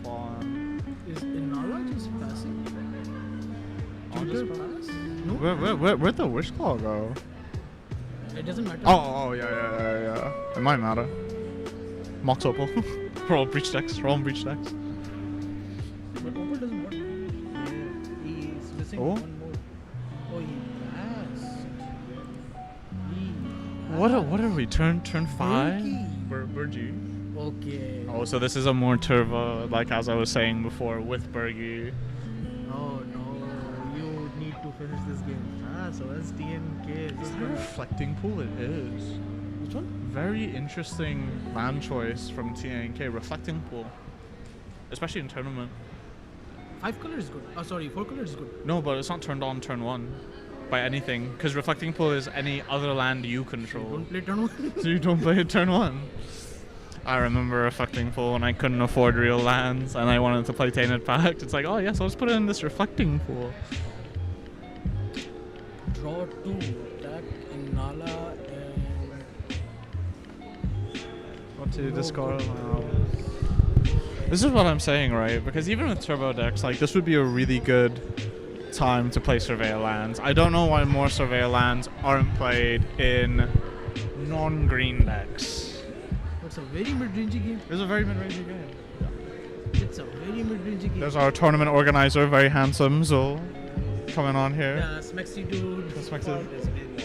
Speaker 2: how fun.
Speaker 3: Is Inala just passing?
Speaker 2: I'll
Speaker 3: Tutor
Speaker 2: just-
Speaker 3: pass? No?
Speaker 2: Where'd the wish claw go?
Speaker 3: It doesn't matter.
Speaker 2: Oh, yeah. It might matter. Mox Opal. We're all breach decks. We're all breach decks.
Speaker 3: But Opal doesn't work. Yeah, he's missing
Speaker 2: Oh?
Speaker 3: one more. Oh, he passed.
Speaker 2: What are we? Turn 5?
Speaker 3: Berkey.
Speaker 2: Burgi.
Speaker 3: Okay.
Speaker 2: Oh, so this is a more Turva, like as I was saying before, with Burgi.
Speaker 3: Oh no, you need to finish this game. So that's TNK.
Speaker 2: Is that a reflecting pool? It is.
Speaker 3: Which one?
Speaker 2: Very interesting land choice from TNK. Reflecting pool. Especially in tournament.
Speaker 3: 5 color is good. Oh, sorry, 4 color is good.
Speaker 2: No, but it's not turned on turn 1 by anything. Because reflecting pool is any other land you control.
Speaker 3: Don't play turn 1.
Speaker 2: So you don't play it turn 1. I remember reflecting pool when I couldn't afford real lands and I wanted to play Tainted Pact. It's like, oh yes, I'll just put it in this reflecting pool.
Speaker 3: Draw 2. Attack in Nala and.
Speaker 2: What to discard now? This is what I'm saying, right? Because even with turbo decks, like this would be a really good time to play Surveyor lands. I don't know why more Surveyor lands aren't played in non-green decks.
Speaker 3: It's a very mid-rangey game.
Speaker 2: It's a very mid-rangey game.
Speaker 3: It's a very mid-rangey game.
Speaker 2: There's our tournament organizer, very handsome Zul, coming on here.
Speaker 3: Yeah, Smexy dude.
Speaker 2: Smexy.
Speaker 4: There's been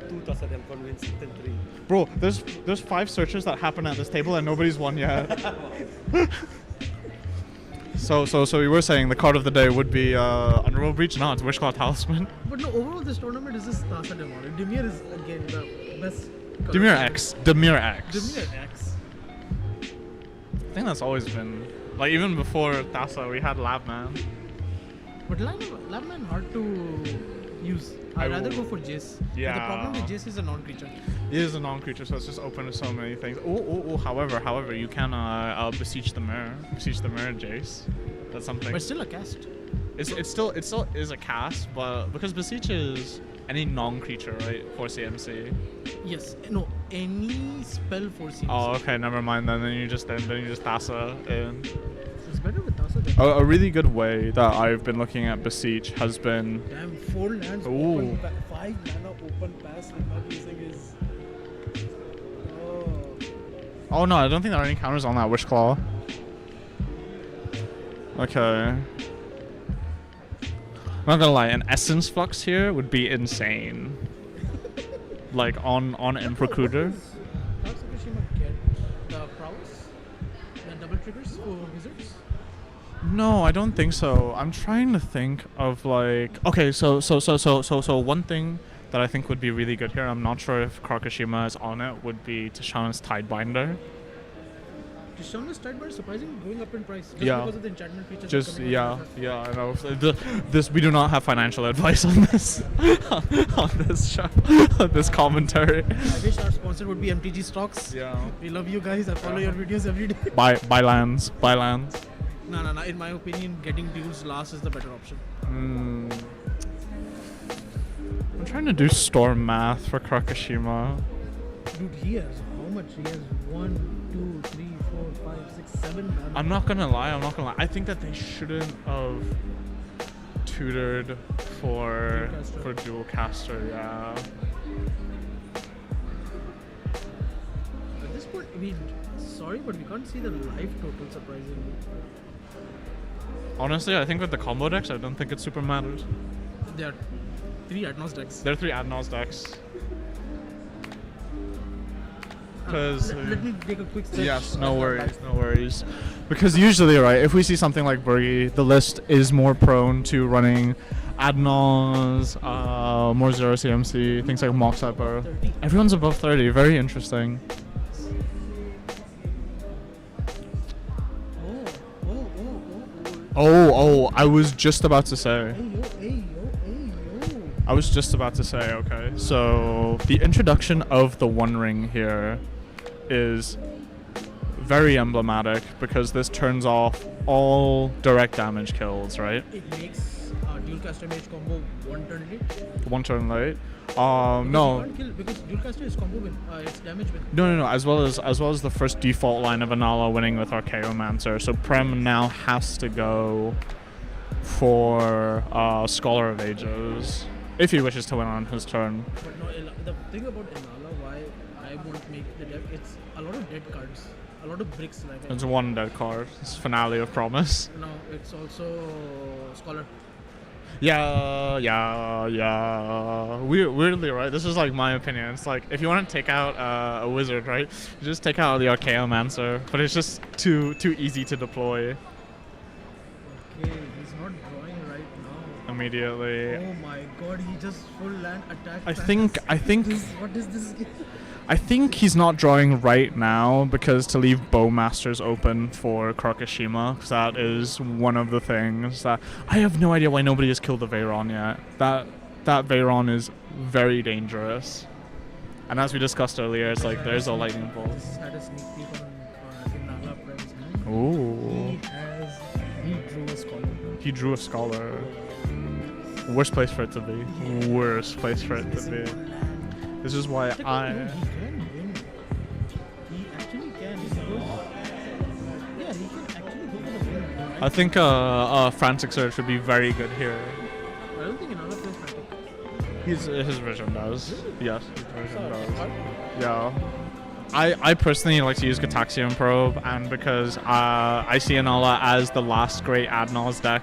Speaker 4: 2,000 and convinced and 3.
Speaker 2: Bro, there's 5 searches that happen at this table and nobody's won yet. So we were saying the card of the day would be Underworld Breach. No, it's Wishclaw Talisman.
Speaker 3: But no, overall this tournament is just Tasa Demon. Dimir is again the best. color.
Speaker 2: Demir X. Demir X.
Speaker 3: Dimir X.
Speaker 2: I think that's always been, like even before Thassa, we had Labman.
Speaker 3: But Labman hard to use. I'd rather go for Jace. But the
Speaker 2: Yeah.
Speaker 3: problem with Jace is a non-creature.
Speaker 2: It is a non-creature, so it's just open to so many things. However, you can beseech the mirror, Jace. That's something.
Speaker 3: But still a cast.
Speaker 2: It still is a cast, but because beseech is any non-creature, right? For CMC.
Speaker 3: Yes. No, any spell for CMC.
Speaker 2: Oh, okay, never mind then. Then you just Thassa in.
Speaker 3: It's better with Tasa than.
Speaker 2: A really good way that I've been looking at beseech has been.
Speaker 3: Damn, 4 lands
Speaker 2: Ooh.
Speaker 3: open 5 mana open pass with not using his. Oh.
Speaker 2: Oh no, I don't think there are any counters on that Wishclaw. Okay. I'm not gonna lie, an Essence Flux here would be insane. Like on Emperor Cruder.
Speaker 3: How does Fukushima get the prowess? The double triggers for wizards?
Speaker 2: No, I don't think so. I'm trying to think of like okay, so one thing that I think would be really good here, I'm not sure if Krakashima is on it, would be Tishana's Tidebinder.
Speaker 3: Tishana's Tidebinder is surprisingly going up in price. Just
Speaker 2: Yeah.
Speaker 3: because of the enchantment features.
Speaker 2: Just
Speaker 3: coming out of
Speaker 2: yeah, I know. This we do not have financial advice on this on this show, on this commentary.
Speaker 3: it. I wish our sponsor would be MTG Stocks.
Speaker 2: Yeah.
Speaker 3: We love you guys. I follow your videos every day.
Speaker 2: Buy lands.
Speaker 3: No. In my opinion, getting duels last is the better option.
Speaker 2: I'm trying to do storm math for Krakashima.
Speaker 3: Dude, he has how much? He has 1, 2, 3, 4, 5, 6, 7 mana.
Speaker 2: I'm not gonna lie. I think that they shouldn't have tutored for dual caster. Yeah.
Speaker 3: At this point, sorry, but we can't see the life total surprisingly.
Speaker 2: Honestly, I think with the combo decks, I don't think it super matters.
Speaker 3: There are 3 Atnos decks.
Speaker 2: There are 3 Adnos decks. Because
Speaker 3: Let me take a quick search.
Speaker 2: yes, no
Speaker 3: of the
Speaker 2: worries,
Speaker 3: life.
Speaker 2: no worries. Because usually, right, if we see something like Burgi, the list is more prone to running Adnos, more 0 CMC, things like Mox Hyper.
Speaker 3: 30.
Speaker 2: Everyone's above 30. Very interesting. Oh, I was just about to say.
Speaker 3: Hey yo.
Speaker 2: I was just about to say, okay. So the introduction of the One Ring here is very emblematic because this turns off all direct damage kills, right?
Speaker 3: It makes dual dual caster mage combo one turn late?
Speaker 2: One turn late.
Speaker 3: You
Speaker 2: No.
Speaker 3: can't kill because dual caster is combo win. It's damage win.
Speaker 2: No. As well as the first default line of Anala winning with Archaeomancer. So Prem now has to go for Scholar of Ages if he wishes to win on his turn.
Speaker 3: But no, the thing about Inala, why I wouldn't make the deck, it's a lot of dead cards, a lot of bricks. Like
Speaker 2: It's one dead card. It's Finale of Promise.
Speaker 3: no, it's also Scholar.
Speaker 2: Yeah. Weirdly, right? This is like my opinion. It's like if you want to take out a wizard, right? You just take out the Archaeomancer, but it's just too easy to deploy
Speaker 3: Okay, he's not drawing right now.
Speaker 2: immediately.
Speaker 3: Oh my god, he just full land attack.
Speaker 2: I think
Speaker 3: What is this game?
Speaker 2: I think he's not drawing right now because to leave Bowmasters open for Krakashima, 'cause that is one of the things that I have no idea why nobody has killed the Veyron yet. That Veyron is very dangerous. And as we discussed earlier, it's like there's a lightning bolt.
Speaker 3: Just had a sneak peek on Inala Prem's hand.
Speaker 2: Ooh.
Speaker 3: He drew a Scholar.
Speaker 2: He drew a Scholar. Worst place for it to be. Worst place for it to be. This is why
Speaker 3: He can win. He actually can. He can actually go for the win.
Speaker 2: I think Frantic Surge would be very good here.
Speaker 3: I don't think Inala plays Frantic.
Speaker 2: His vision does. Yes, his vision does.
Speaker 3: Card?
Speaker 2: Yeah. I personally like to use Gataxian Probe, and because I see Anala as the last great Adnals deck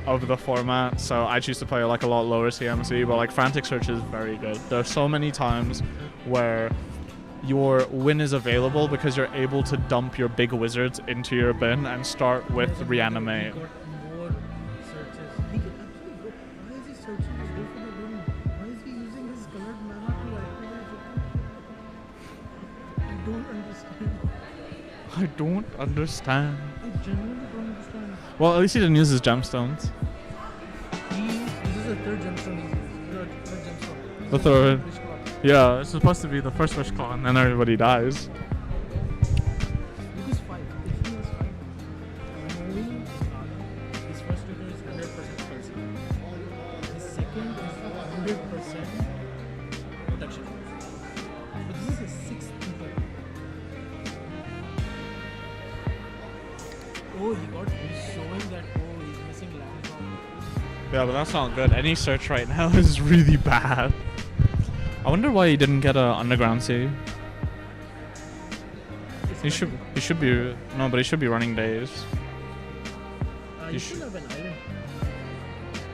Speaker 2: of the format, so I choose to play like a lot lower CMC, but like Frantic Search is very good. There are so many times where your win is available because you're able to dump your big wizards into your bin and start with Reanimate.
Speaker 3: He got more searches. He can actually go. Why is he searching to go for the win? Why is he using his colored mana to activate it? I don't understand.
Speaker 2: I don't understand.
Speaker 3: I genuinely don't understand.
Speaker 2: Well, at least he didn't use his gemstones.
Speaker 3: This is the third gemstone he's used. Third gemstone.
Speaker 2: The third.
Speaker 3: Wish Claw.
Speaker 2: Yeah, it's supposed to be the first wish call and then everybody dies.
Speaker 3: It is 5. If he has 5, knowing his first tutor is 100% spell. His second is 100% protection. But this is his 6th tutor. Oh, he's showing that, he's missing land from.
Speaker 2: Yeah, but that's not good. Any search right now is really bad. I wonder why he didn't get a Underground Sea. He should be no, but he should be running days.
Speaker 3: You should have an island.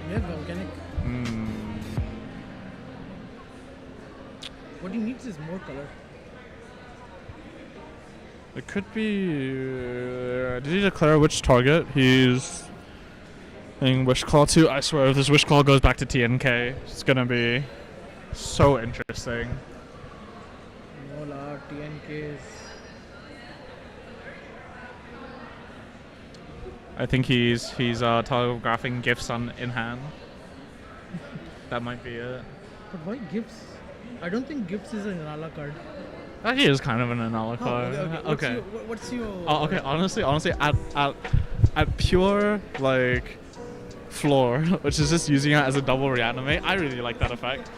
Speaker 3: You have volcanic. What he needs is more color.
Speaker 2: It could be. Did he declare which target he's playing Wish Claw to? I swear, if this Wish Claw goes back to TNK, it's gonna be so interesting.
Speaker 3: No la, TNKs.
Speaker 2: I think he's telegraphing gifts in hand. That might be it.
Speaker 3: But why gifts? I don't think gifts is an Inala card.
Speaker 2: Actually, is kind of an Anala card.
Speaker 3: Okay. What's your?
Speaker 2: Oh, okay. Honestly, at pure like floor, which is just using it as a double reanimate, I really like that effect.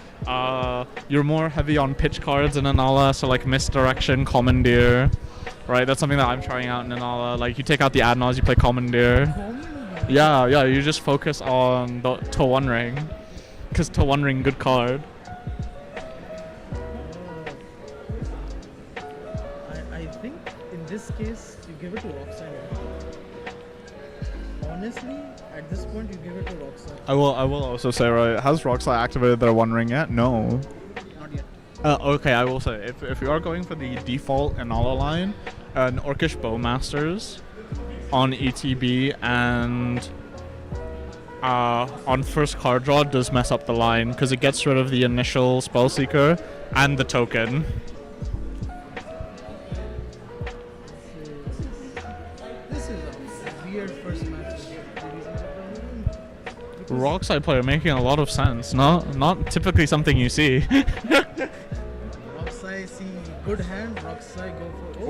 Speaker 2: You're more heavy on pitch cards in Anala, so like Misdirection, Commandeer, right? That's something that I'm trying out in Anala. Like you take out the Adnals, you play Commandeer. Yeah, you just focus on the to One Ring, because to One Ring good card.
Speaker 3: I think in this case you give it to Roxanne. Honestly, at this point you give it to Roxanne.
Speaker 2: I will also say, right, has Roxai activated their One Ring yet? No.
Speaker 3: Not yet.
Speaker 2: Okay, I will say, if you are going for the default Inala line, an Orcish Bowmasters on ETB and on first card draw does mess up the line because it gets rid of the initial Spellseeker and the token.
Speaker 3: This is a weird first match.
Speaker 2: Rockside player making a lot of sense. Not typically something you see.
Speaker 3: Roxai see good hand, Roxai go for.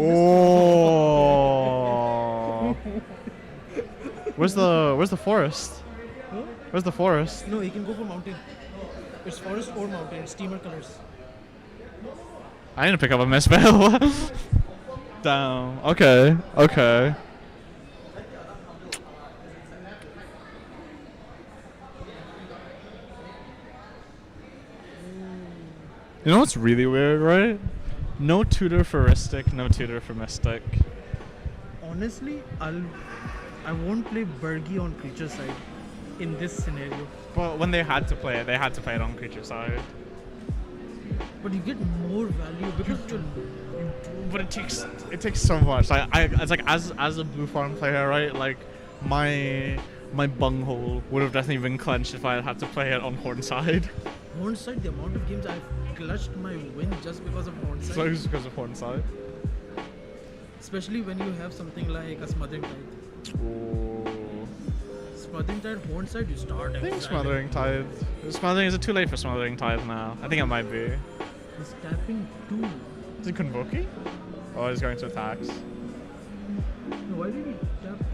Speaker 2: Oh. Where's the forest?
Speaker 3: Huh?
Speaker 2: Where's the forest?
Speaker 3: No, he can go for mountain. It's forest or mountain. Steamer colors.
Speaker 2: I need to pick up a misspell. Damn. Okay. Okay. You know what's really weird, right? No tutor for Ristic, no tutor for Mystic.
Speaker 3: Honestly, I won't play Bergie on creature side in this scenario.
Speaker 2: But when they had to play it on creature side.
Speaker 3: But you get more value because you're
Speaker 2: But it takes so much. It's like as a blue farm player, right? Like my bunghole would have definitely been clenched if I had to play it on horn side.
Speaker 3: horn side. The amount of games I've clutched my win just because of horn side.
Speaker 2: So it's because of horn side.
Speaker 3: Especially when you have something like a smothering tide.
Speaker 2: Ooh.
Speaker 3: Smothering tide, horn side, you start.
Speaker 2: I think Smothering Tithe. Smothering, is it too late for Smothering Tithe now? I think it might be.
Speaker 3: He's tapping 2.
Speaker 2: Is it Convoking? Oh, he's going to attacks.
Speaker 3: No, why did he tap 2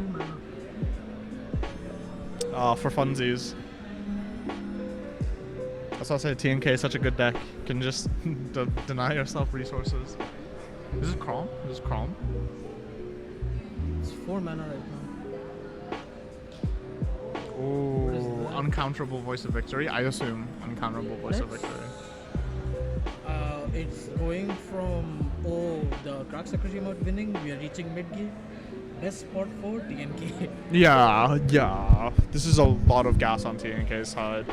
Speaker 3: mana?
Speaker 2: For funsies. That's why I say TNK is such a good deck. You can just deny yourself resources. Is it Crom? Is it Crom?
Speaker 3: It's 4 mana right now.
Speaker 2: Ooh, uncounterable Voice of Victory. I assume uncounterable Voice of
Speaker 3: Next.
Speaker 2: Victory.
Speaker 3: It's going from the Cracksucker team out winning. We are reaching mid game. Best spot for TNK.
Speaker 2: Yeah. This is a lot of gas on TNK's side.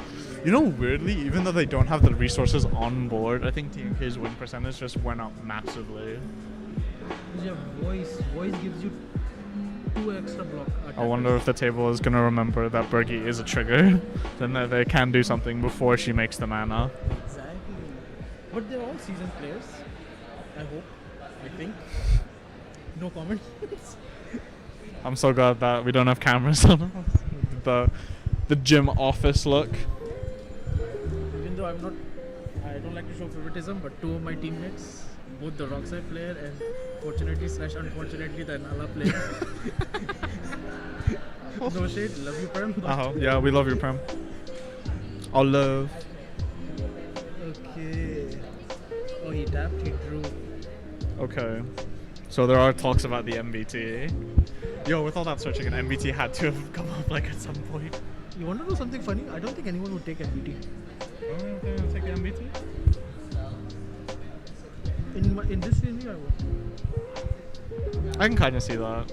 Speaker 2: You know, weirdly, even though they don't have the resources on board, I think TNK's win percentage just went up massively.
Speaker 3: Your voice gives you 2 extra block.
Speaker 2: I wonder if the table is gonna remember that Bergie is a trigger, then that they can do something before she makes the mana.
Speaker 3: Exactly. But they're all seasoned players. I hope. I think. No comment.
Speaker 2: I'm so glad that we don't have cameras on us. The gym office look.
Speaker 3: Even though I don't like to show favoritism, but 2 of my teammates, both the Rockside player and fortunately/unfortunately the Nala player. No shade, love you, Prem.
Speaker 2: Yeah, we love your Prem. All love.
Speaker 3: Okay. Oh, he tapped, he drew.
Speaker 2: Okay. So there are talks about the MBT. Yo, with all that searching, an MBT had to have come up like at some point.
Speaker 3: You want to know something funny? I don't think anyone would take MBT.
Speaker 2: Oh, you think I'll take the MBT?
Speaker 3: In this scenario, I would.
Speaker 2: I can kind of see that.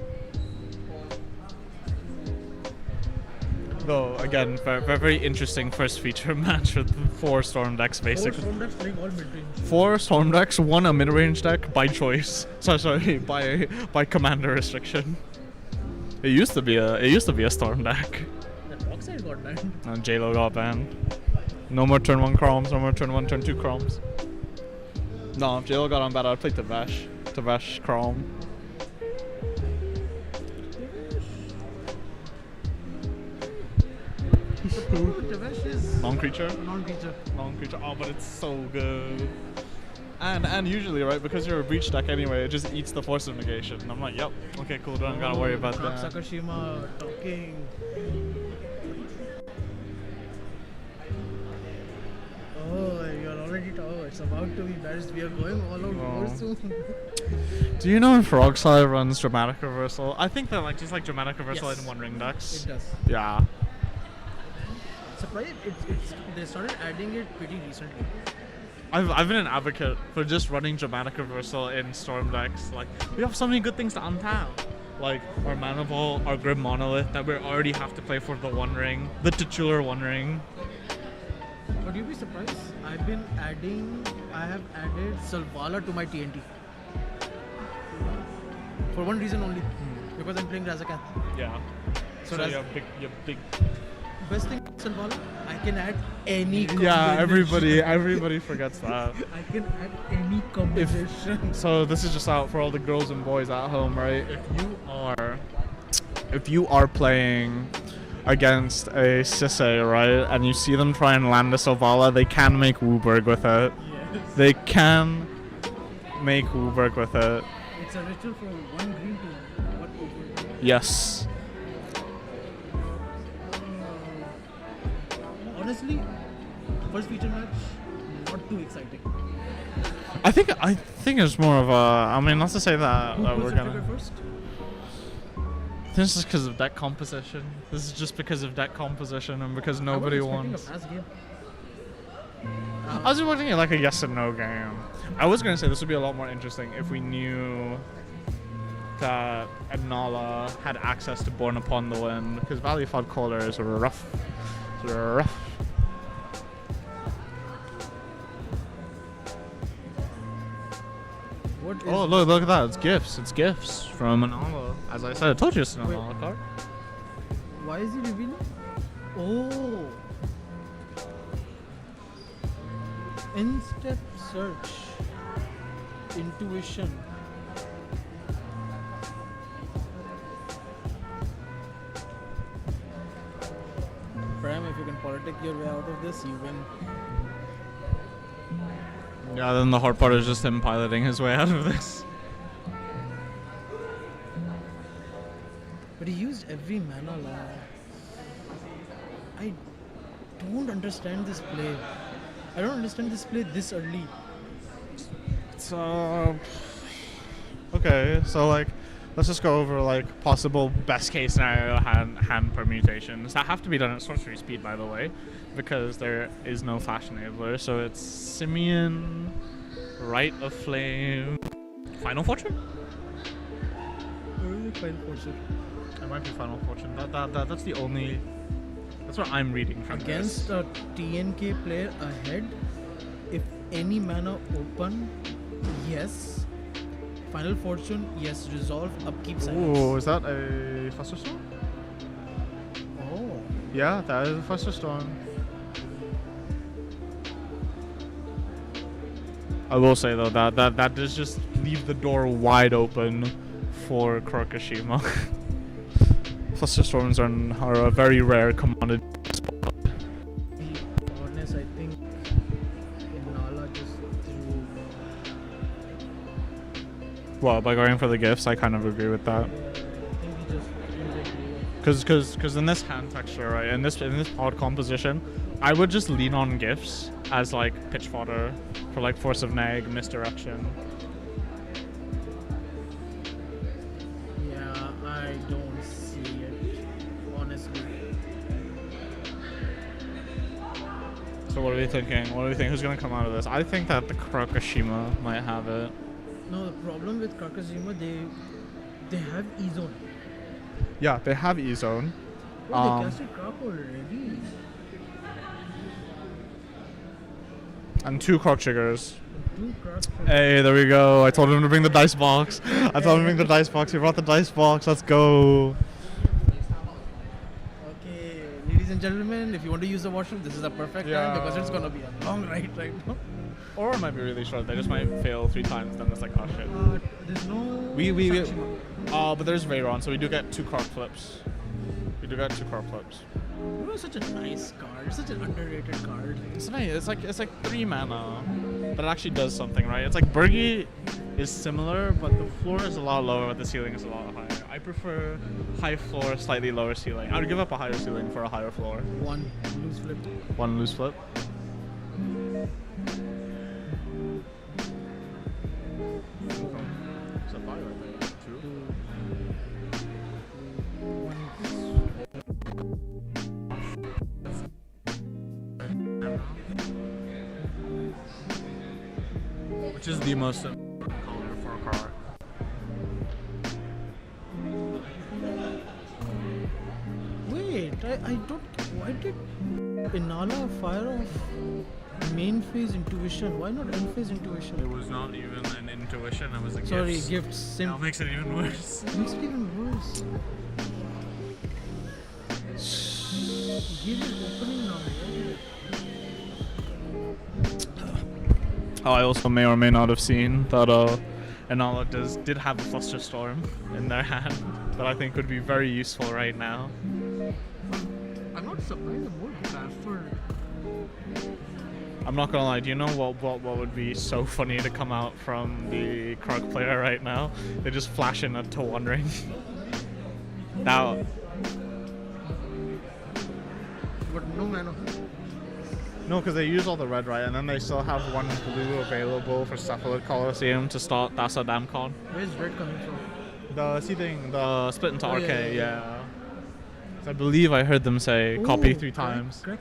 Speaker 2: Though, again, very interesting first feature match with 4 Storm decks,
Speaker 3: 4
Speaker 2: basically.
Speaker 3: Storm decks playing all mid-range.
Speaker 2: 4 Storm decks, 1 a mid-range deck by choice. Sorry, by commander restriction. It used to be a Storm deck.
Speaker 3: That Rockside got banned.
Speaker 2: And JLo got banned. No more turn 1 Chroms, no more turn 1, turn 2 Chroms. No, if JLo got on bad, I'd play Tavesh. Tavesh Chrom.
Speaker 3: Tavesh is
Speaker 2: Non-creature?
Speaker 3: non-creature.
Speaker 2: Non-creature. Oh, but it's so good. And usually, right, because you're a breach deck anyway, it just eats the force of negation. And I'm like, yep, okay, cool, don't gotta worry about that.
Speaker 3: Sakashima talking. Oh, you're already it's about to be embarrassed. We are going all out more soon.
Speaker 2: Do you know if Rogsai runs Dramatic Reversal? I think they're like just like Dramatic Reversal
Speaker 3: Yes.
Speaker 2: in One Ring decks.
Speaker 3: It does.
Speaker 2: Yeah.
Speaker 3: Surprised they started adding it pretty recently.
Speaker 2: I've been an advocate for just running Dramatic Reversal in Storm decks. Like, we have so many good things to untap. Like our Mana Ball, our Grim Monolith that we already have to play for the One Ring, the titular One Ring.
Speaker 3: But you'd be surprised. I have added Salvala to my TNT. For one reason only. Because I'm playing Razakhan.
Speaker 2: Yeah.
Speaker 3: So
Speaker 2: So
Speaker 3: that's-
Speaker 2: you're big.
Speaker 3: Best thing Salvala, I can add any combination.
Speaker 2: Yeah, everybody forgets that.
Speaker 3: I can add any combination.
Speaker 2: So this is just out for all the girls and boys at home, right? If you are playing against a Sisei, right, and you see them try and land a Sovala, they can make Wooburg with it.
Speaker 3: Yes.
Speaker 2: They can make Wooburg with it.
Speaker 3: It's a ritual for 1 green to 1 over.
Speaker 2: Yes.
Speaker 3: honestly, first feature match, not too exciting.
Speaker 2: I think it's more of a. I mean, not to say that
Speaker 3: Who
Speaker 2: we're
Speaker 3: was the
Speaker 2: gonna.
Speaker 3: trigger first?
Speaker 2: This is because of deck composition. This is just because of deck composition and because nobody
Speaker 3: I was
Speaker 2: wants.
Speaker 3: expecting a fast game.
Speaker 2: I was expecting it like a yes and no game. I was gonna say this would be a lot more interesting if we knew that Nala had access to Born Upon the Wind, because Valley Fod Caller is rough. It's rough.
Speaker 3: What is
Speaker 2: Oh, look at that. It's gifts. It's gifts from Nala. As I said, I told you it's an
Speaker 3: Wait.
Speaker 2: Nala card.
Speaker 3: Why is he revealing? Oh. In-step search. Intuition. Prem, if you can politic your way out of this, you win.
Speaker 2: Yeah, then the hard part is just him piloting his way out of this.
Speaker 3: But he used every mana line. I don't understand this play. I don't understand this play this early.
Speaker 2: So, okay, so like, let's just go over like possible best case scenario hand permutations that have to be done at sorcery speed, by the way, because there is no flash enabler. So it's Simeon, Rite of Flame, Final Fortune.
Speaker 3: Really Final Fortune.
Speaker 2: It might be Final Fortune. That's the only. That's what I'm reading from
Speaker 3: Against
Speaker 2: this.
Speaker 3: a TNK player ahead, if any mana open, yes. Final Fortune, yes. Resolve, upkeep, silence.
Speaker 2: Ooh, is that a Fluster Storm?
Speaker 3: Oh.
Speaker 2: Yeah, that is a Fluster Storm. I will say though that does just leave the door wide open for Korokushima. Fluster Storms are a very rare commodity.
Speaker 3: To be honest, I think Nala just threw.
Speaker 2: Well, by going for the gifts, I kind of agree with that.
Speaker 3: I think he just threw it.
Speaker 2: Because in this hand texture, right, in this odd composition, I would just lean on gifts as like pitch fodder for like Force of Neg, Misdirection.
Speaker 3: Yeah, I don't see it, honestly.
Speaker 2: So what are we thinking? What do we think? Who's gonna come out of this? I think that the Korokushima might have it.
Speaker 3: No, the problem with Kakazuima, they have E-Zone.
Speaker 2: Yeah, they have E-Zone.
Speaker 3: Oh, they casted Krak already.
Speaker 2: And 2 Krok triggers.
Speaker 3: 2 Krak.
Speaker 2: Hey, there we go. I told him to bring the dice box. I told him to bring the dice box. He brought the dice box. Let's go.
Speaker 3: Okay, ladies and gentlemen, if you want to use the washroom, this is the perfect time because it's gonna be a long ride right now.
Speaker 2: Or it might be really short. They just might fail 3 times. Then it's like, oh shit.
Speaker 3: There's no.
Speaker 2: We
Speaker 3: Sakshima.
Speaker 2: but there's Veyron, so we do get 2 Krok flips. We do get 2 Krok flips.
Speaker 3: You know, such a nice card, such an underrated card.
Speaker 2: It's nice. It's like 3 mana, but it actually does something, right? It's like Burgi is similar, but the floor is a lot lower, but the ceiling is a lot higher. I prefer high floor, slightly lower ceiling. I would give up a higher ceiling for a higher floor.
Speaker 3: 1 loose flip.
Speaker 2: 1 loose flip. Is that 5 right there? 2.
Speaker 3: 1.
Speaker 2: Which is the most important color for a car?
Speaker 3: Wait, I don't. Why did Inala fire off main phase intuition? Why not end phase
Speaker 2: It
Speaker 3: intuition?
Speaker 2: was not even an intuition, it was a
Speaker 3: Sorry,
Speaker 2: gifts.
Speaker 3: gifts.
Speaker 2: That makes it even worse.
Speaker 3: Makes it even worse. Give it opening now.
Speaker 2: Oh, I also may or may not have seen that Inala did have a Fluster Storm in their hand that I think would be very useful right now.
Speaker 3: I'm not surprised. I'm more Bradford.
Speaker 2: I'm not gonna lie, do you know what would be so funny to come out from the Krug player right now? They just flash in to One Ring. Now,
Speaker 3: But no mana.
Speaker 2: No, because they use all the red, right? And then they still have one blue available for Cephalid Coliseum to start Tasa Damcon.
Speaker 3: Where's red coming from?
Speaker 2: The seating, the split into
Speaker 3: Oh,
Speaker 2: RK,
Speaker 3: yeah, yeah,
Speaker 2: yeah. So I believe I heard them say copy
Speaker 3: Ooh,
Speaker 2: 3 times.
Speaker 3: Crack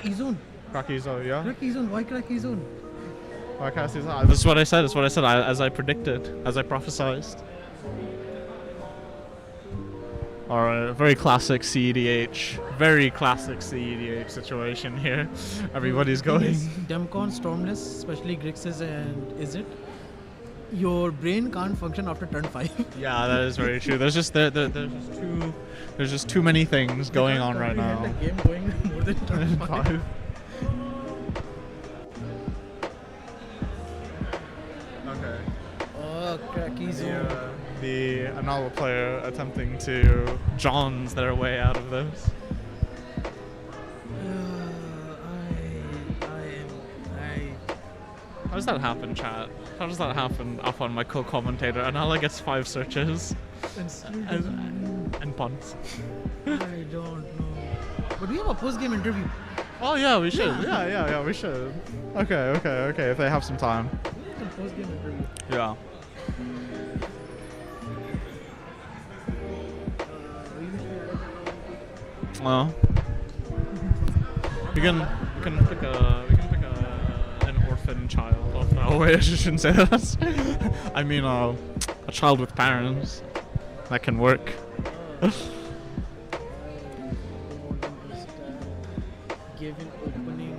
Speaker 3: E-zone.
Speaker 2: Cracky, yeah.
Speaker 3: Crack E-zone. Why crack E-zone?
Speaker 2: I can't see that. This is what I said. That's what I said. As I predicted, as I prophesized. Alright, very classic CEDH. Very classic CEDH situation here. Everybody's going.
Speaker 3: Demcon, Stormless, especially Grixis and Izzet. Your brain can't function after turn 5.
Speaker 2: Yeah, that is very true. There's just there's just too many things going on right now.
Speaker 3: The game going more than turn 5.
Speaker 2: Okay.
Speaker 3: Oh, cracky zone.
Speaker 2: The Anala player attempting to Johns their way out of this. How does that happen, chat? How does that happen up on my co-commentator? Anala gets 5 searches and punts.
Speaker 3: I don't know. But we have a post-game interview.
Speaker 2: Oh yeah, we should. Yeah, we should. Okay. If they have some time.
Speaker 3: We have a post-game interview.
Speaker 2: Yeah. Well, we can pick an orphan child. Oh wait, I shouldn't say that. I mean, a child with parents. That can work.
Speaker 3: Giving opening.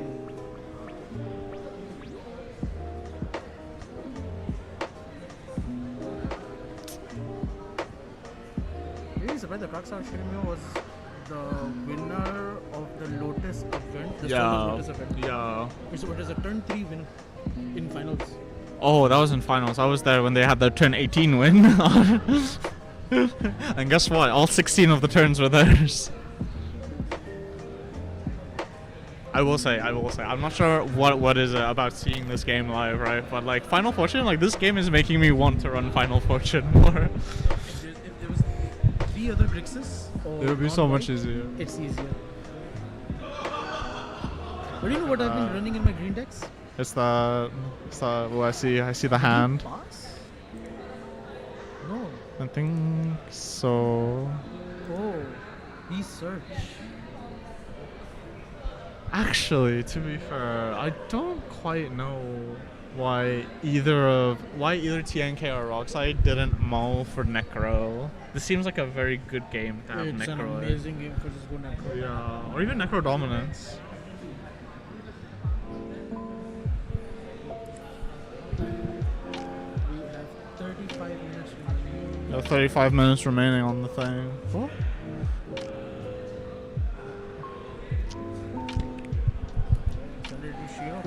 Speaker 3: Really surprised the Kaksar Shirmio was the winner of the Lotus event. The Lotus event.
Speaker 2: Yeah.
Speaker 3: So it was a turn 3 win in finals.
Speaker 2: Oh, that was in finals. I was there when they had their turn 18 win. And guess what? All 16 of the turns were theirs. I will say, I'm not sure what is about seeing this game live, right? But like Final Fortune, like this game is making me want to run Final Fortune more.
Speaker 3: If there was 3 other Grixis,
Speaker 2: It would be so much easier.
Speaker 3: It's easier. But you know what I've been running in my green decks?
Speaker 2: It's the well, I see the hand.
Speaker 3: Pass? No.
Speaker 2: I think so.
Speaker 3: Oh, research.
Speaker 2: Actually, to be fair, I don't quite know why either TNK or Rockside didn't mull for Necro. This seems like a very good game to have
Speaker 3: It's
Speaker 2: Necro.
Speaker 3: an amazing game for just go Necro.
Speaker 2: Yeah, or even Necro Dominance.
Speaker 3: We have 35 minutes remaining.
Speaker 2: 35 minutes remaining on the thing. What?
Speaker 3: Send it to Shiro.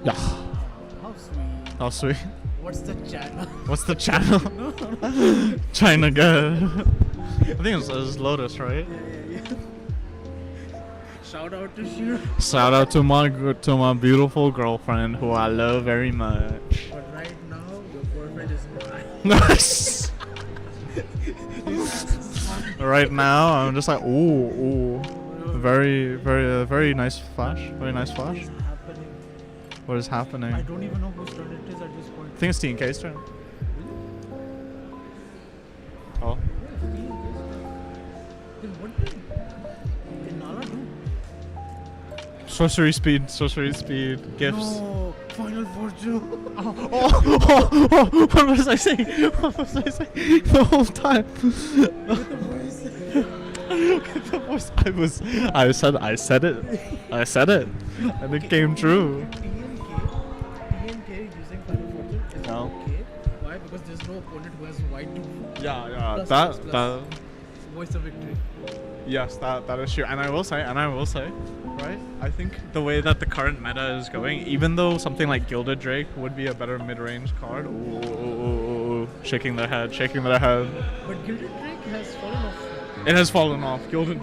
Speaker 2: Yeah.
Speaker 3: How sweet.
Speaker 2: How sweet.
Speaker 3: What's the channel?
Speaker 2: What's the channel? China good. I think it's Lotus, right?
Speaker 3: Yeah. Shout out to Shiro.
Speaker 2: Shout out to my beautiful girlfriend who I love very much.
Speaker 3: But right now, your boyfriend is mine.
Speaker 2: Nice. Right now, I'm just like, ooh. Very nice flash. Very nice flash.
Speaker 3: What's happening?
Speaker 2: What is happening?
Speaker 3: I don't even know whose turn it is at this point.
Speaker 2: I think it's TNK's turn. Oh.
Speaker 3: Then what did Nala do?
Speaker 2: Sorcery speed, gifts.
Speaker 3: No, Final Fortune.
Speaker 2: What was I saying? The whole time?
Speaker 3: With the voice.
Speaker 2: The voice. I said it, and it came true.
Speaker 3: TNK using Final Fortune is
Speaker 2: No.
Speaker 3: okay. Why? Because there's no opponent who has white to
Speaker 2: Yeah,
Speaker 3: Plus.
Speaker 2: that.
Speaker 3: voice of victory.
Speaker 2: Yes, that is true. And I will say, right? I think the way that the current meta is going, even though something like Gilded Drake would be a better mid-range card, ooh, shaking their head.
Speaker 3: But Gilded Drake has fallen off.
Speaker 2: It has fallen off. Gilded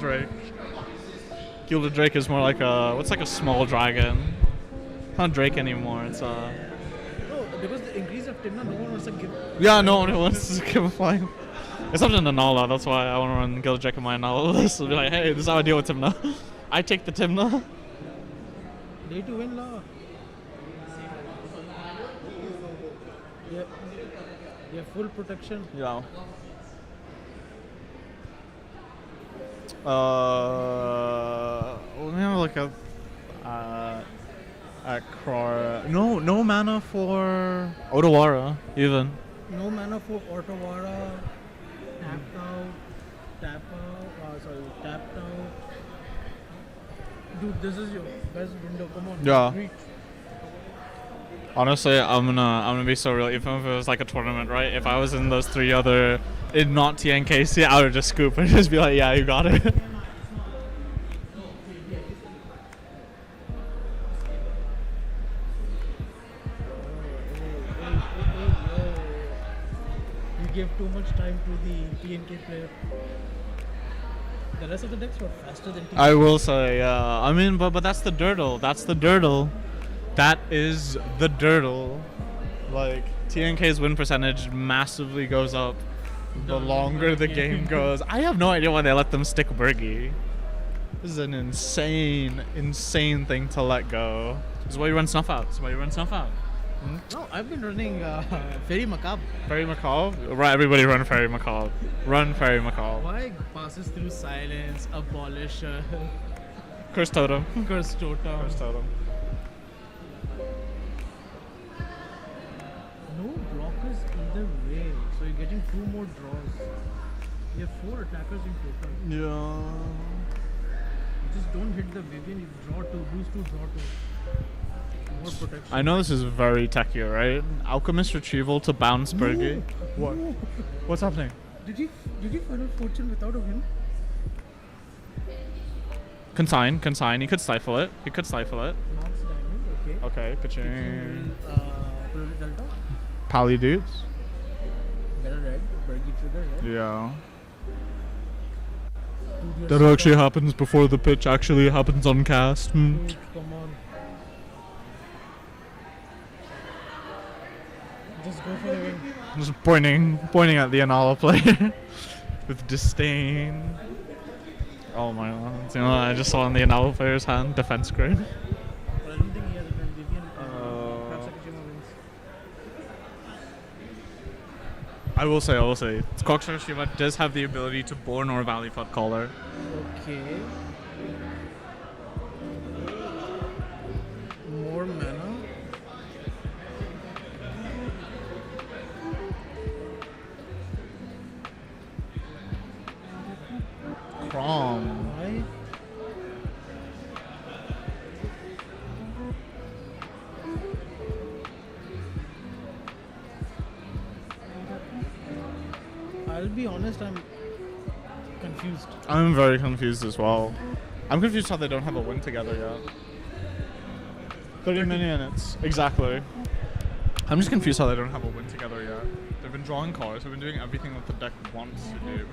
Speaker 2: Drake is more like a small dragon. It's not Drake anymore. It's
Speaker 3: No, because the increase of Timna, no one wants to give.
Speaker 2: yeah, no one wants to give a flying. Except in the Nala, that's why I want to run Gilded Drake in my Nala list. I'll be like, hey, this is how I deal with Timna. I take the Timna.
Speaker 3: Day to win, la. Yeah. You have full protection.
Speaker 2: Yeah. Let me have a look at Crora. No mana for Otawara even.
Speaker 3: No mana for Otawara. Tapped out. Tap out. Tapped out. Dude, this is your best window. Come on.
Speaker 2: Yeah.
Speaker 3: Reach.
Speaker 2: Honestly, I'm gonna be so real. Even if it was like a tournament, right? If I was in those three other, in not TNKC, I would just scoop and just be like, yeah, you got it.
Speaker 3: You gave too much time to the TNK player. The rest of the decks were faster than TNK.
Speaker 2: I will say, I mean, but that's the Durdle. That's the Durdle. That is the Durdle. Like, TNK's win percentage massively goes up the longer the game goes. I have no idea why they let them stick Bergie. This is an insane thing to let go. This is why you run Snuff Out. This is why you run Snuff Out.
Speaker 3: No, I've been running Fairy Macabre.
Speaker 2: Fairy Macabre? Right, everybody run Fairy Macabre. Run Fairy Macabre.
Speaker 3: Why passes through silence, abolish,
Speaker 2: Curse Totem.
Speaker 3: curse totem.
Speaker 2: Curse Totem.
Speaker 3: No blockers either way, so you're getting 2 more draws. You have 4 attackers in total.
Speaker 2: Yeah.
Speaker 3: Just don't hit the Vivian, you draw 2, lose 2, draw 2. More protection.
Speaker 2: I know this is very techy, right? Alchemist Retrieval to bounce Bergie. What?
Speaker 3: No.
Speaker 2: What's happening?
Speaker 3: Did you Final Fortune without a win?
Speaker 2: Consign. He could stifle it.
Speaker 3: Max Diamond, okay.
Speaker 2: Okay, pitching.
Speaker 3: Priority Delta,
Speaker 2: Pally dudes.
Speaker 3: better red, Bergie trigger, red.
Speaker 2: Yeah.
Speaker 3: Dude,
Speaker 2: That
Speaker 3: you're so
Speaker 2: actually happens before the pitch actually happens on cast.
Speaker 3: Dude, come on. Just go for the win.
Speaker 2: Just pointing at the Anala player with disdain. Oh my god. You know what I just saw in the Anala player's hand? Defense grid.
Speaker 3: But I don't think he has a win. Vivian, perhaps Akishima wins.
Speaker 2: I will say, Cockstar Shiva does have the ability to Born or Valley Flood Caller.
Speaker 3: Okay. More mana.
Speaker 2: Crom.
Speaker 3: Why? I'll be honest, I'm confused.
Speaker 2: I'm very confused as well. I'm confused how they don't have a win together yet. 30 minutes. Exactly. I'm just confused how they don't have a win together yet. They've been drawing cards. They've been doing everything that the deck wants to do.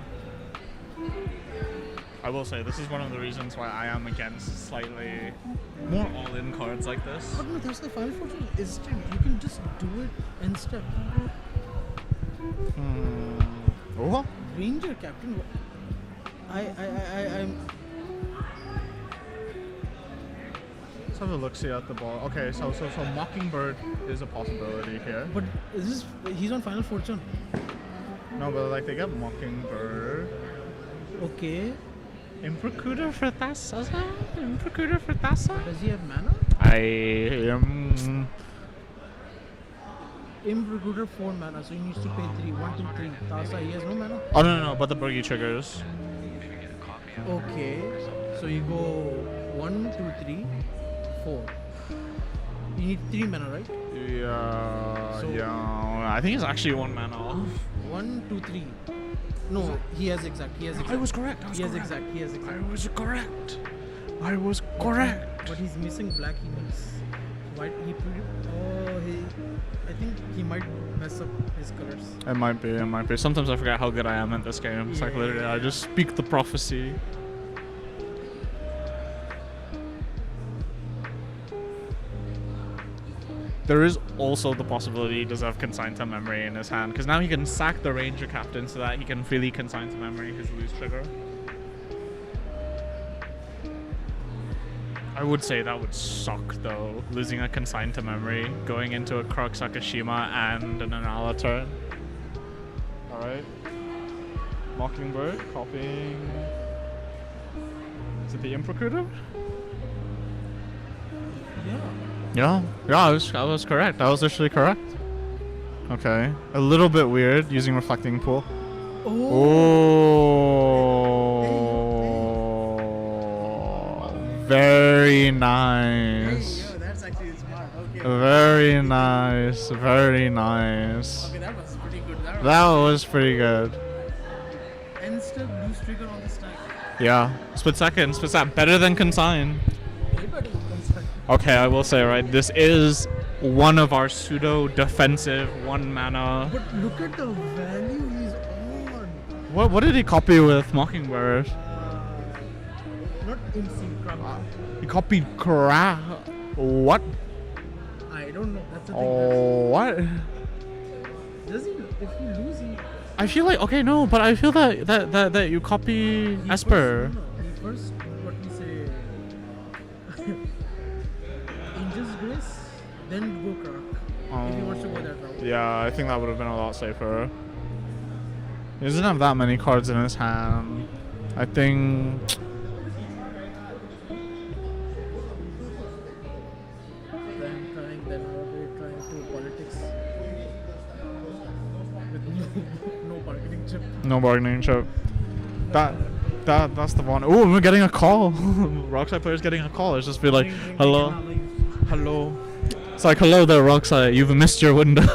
Speaker 2: I will say, this is one of the reasons why I am against slightly more all-in cards like this.
Speaker 3: But no, that's the Final Fortune instant. You can just do it instant.
Speaker 2: Oh?
Speaker 3: Ranger Captain. I'm.
Speaker 2: Let's have a look-see at the ball. Okay, so Mockingbird is a possibility here.
Speaker 3: But is this? He's on Final Fortune.
Speaker 2: No, but like they get Mockingbird.
Speaker 3: Okay.
Speaker 2: Imprecutor for Thassa? Imprecutor for Thassa?
Speaker 3: Does he have mana?
Speaker 2: I am.
Speaker 3: Imprecutor 4 mana, so he needs to pay 3. 1, 2, 3. Thassa, he has no mana.
Speaker 2: Oh no, but the Bergie triggers.
Speaker 3: Okay. So you go 1, 2, 3, 4. You need 3 mana, right?
Speaker 2: Yeah,
Speaker 3: So-
Speaker 2: yeah. I think it's actually 1 mana off.
Speaker 3: 1, 2, 3. No, he has exact. He has exact.
Speaker 2: I was correct.
Speaker 3: He has exact. He has exact.
Speaker 2: I was correct.
Speaker 3: But he's missing black. He needs white. He I think he might mess up his colors.
Speaker 2: It might be. Sometimes I forget how good I am at this game. It's like literally, I just speak the prophecy. There is also the possibility he does have Consign to Memory in his hand, because now he can sack the Ranger Captain so that he can freely Consign to Memory his lose trigger. I would say that would suck though, losing a consign to memory, going into a Krug Sakashima and an Anala turn. Alright. Mockingbird, copying. Is it the Improcutor?
Speaker 3: Yeah.
Speaker 2: Yeah, I was correct. I was literally correct. Okay. A little bit weird using Reflecting Pool. Oh. Very nice.
Speaker 3: Yo, that's actually smart. Okay.
Speaker 2: Very nice. Very nice.
Speaker 3: Okay, that was pretty good.
Speaker 2: That was pretty good.
Speaker 3: Instead, loose trigger on the stack.
Speaker 2: Yeah. Split second. Better than consign.
Speaker 3: Way better than consign.
Speaker 2: Okay, I will say, right, this is one of our pseudo defensive 1 mana.
Speaker 3: But look at the value he's on.
Speaker 2: What did he copy with Mockingbird?
Speaker 3: Not insane crap.
Speaker 2: He copied crap. What?
Speaker 3: I don't know. That's the thing.
Speaker 2: Oh, what?
Speaker 3: Does he? If he lose, he.
Speaker 2: I feel like okay, no, but I feel that you copy
Speaker 3: he
Speaker 2: Esper.
Speaker 3: He first, what we say, Angel's Grace, then go Krug. If he wants to go that route.
Speaker 2: Yeah, I think that would have been a lot safer. He doesn't have that many cards in his hand. I think.
Speaker 3: Then trying to politics with no bargaining chip.
Speaker 2: No bargaining chip. That's the one. Oh, we're getting a call. Rockside player's getting a call. It's just be like, hello. Hello. It's like, hello there, Rockside. You've missed your window.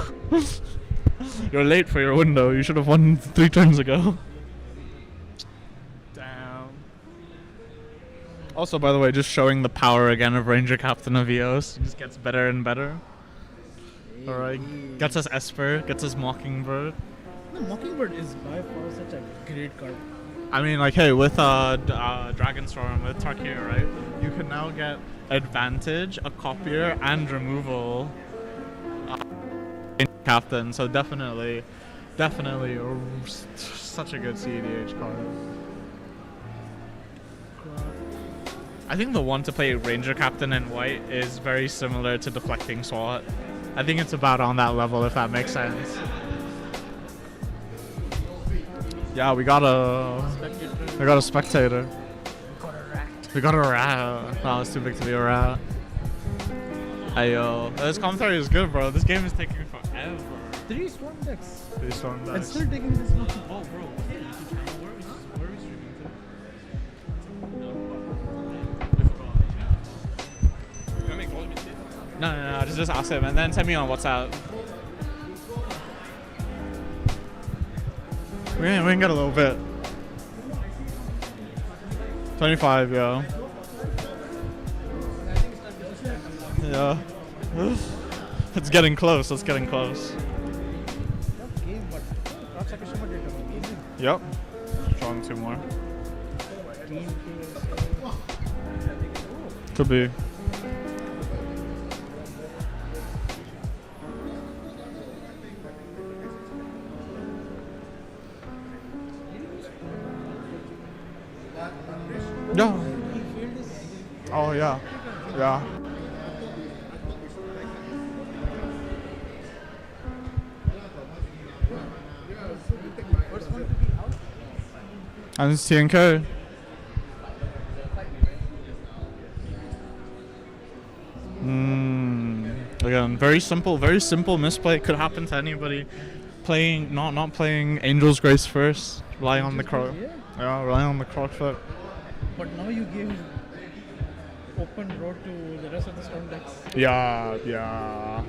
Speaker 2: You're late for your window. You should have won 3 turns ago. Damn. Also, by the way, just showing the power again of Ranger Captain of Eos. It just gets better and better. Alright. Gets us Esper. Gets us Mockingbird.
Speaker 3: The Mockingbird is by far such a great card.
Speaker 2: I mean, like, hey, with Dragonstorm, with Tarkir, right? You can now get advantage, a copier, and removal. Captain, so definitely such a good CEDH card. I think the one to play Ranger Captain in white is very similar to Deflecting SWAT. I think it's about on that level, if that makes sense. Yeah, we got a spectator. We got a rat. No, it's too big to be a rat. Ayo. This commentary is good, bro. This game is taking forever.
Speaker 3: 3 storm decks.
Speaker 2: 3 storm decks.
Speaker 3: It's still taking this long.
Speaker 2: Oh, bro. What's the YouTube channel? Where are we streaming to? No, just ask him and then send me on WhatsApp. We can get a little bit. 25, yo. Yeah. It's getting close. It's getting close. Yep. Drawing 2 more. Could be. Yeah. Oh yeah. Yeah. And it's TNK. Again, very simple misplay. Could happen to anybody. Playing, not playing Angel's Grace first. Relying on the croc. Yeah, relying on the croc foot.
Speaker 3: But now you give open road to the rest of the storm decks.
Speaker 2: Yeah.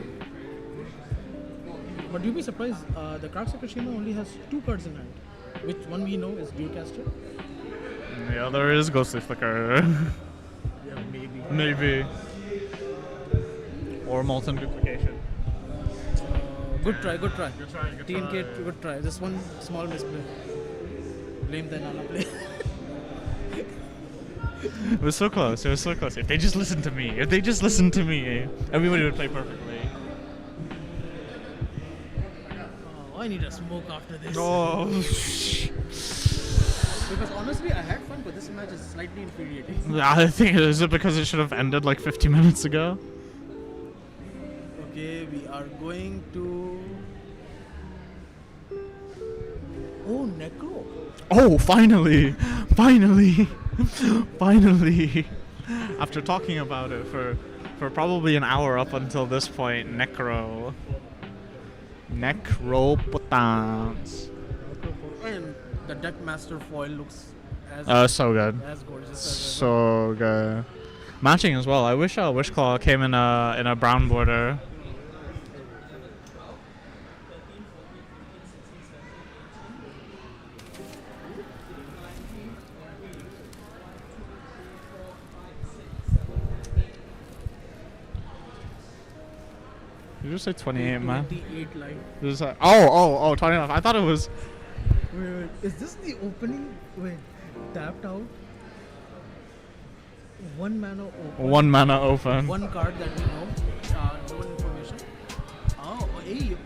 Speaker 3: But you'd be surprised, the Krug Sakashima only has 2 cards in hand. Which one we know is Dualcaster.
Speaker 2: The other is Ghostly Flicker.
Speaker 3: Yeah,
Speaker 2: Maybe. Or Molten Duplication.
Speaker 3: Good try.
Speaker 2: Good try.
Speaker 3: TNK, good try. Just one small misplay. Blame the Nana play.
Speaker 2: It was so close. If they just listened to me, everybody would play perfectly.
Speaker 3: Oh, I need a smoke after this.
Speaker 2: Oh.
Speaker 3: Because honestly, I had fun, but this match is slightly infuriating.
Speaker 2: I think is it because it should have ended like 50 minutes ago.
Speaker 3: Okay, we are going to. Oh, Necro.
Speaker 2: Oh, finally, finally, finally! After talking about it for probably an hour up until this point, Necro Potans.
Speaker 3: And the deck master foil looks as
Speaker 2: So good.
Speaker 3: as gorgeous as
Speaker 2: So good. Matching as well. I wish Wishclaw came in a brown border. Did you just say 28, man?
Speaker 3: 28 line.
Speaker 2: Did you say, oh, 29. I thought it was.
Speaker 3: Wait, is this the opening? Wait, tapped out. One mana open.
Speaker 2: One mana open.
Speaker 3: One card that we know. No information. Oh, hey,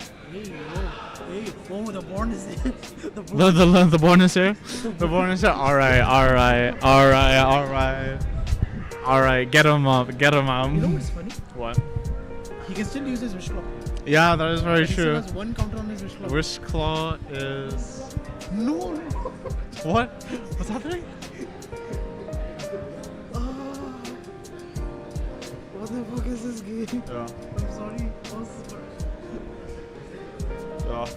Speaker 3: oh, the born is here. the born.
Speaker 2: The bonus here? The bonus here? Alright. Get him up.
Speaker 3: You know what's funny?
Speaker 2: What?
Speaker 3: He can still use his wish claw.
Speaker 2: Yeah, that is very
Speaker 3: He still
Speaker 2: true.
Speaker 3: has one counter on his wish claw.
Speaker 2: Wishclaw is.
Speaker 3: No.
Speaker 2: What? What's happening?
Speaker 3: What the fuck is this game?
Speaker 2: Yeah.
Speaker 3: I'm sorry.
Speaker 2: Yeah.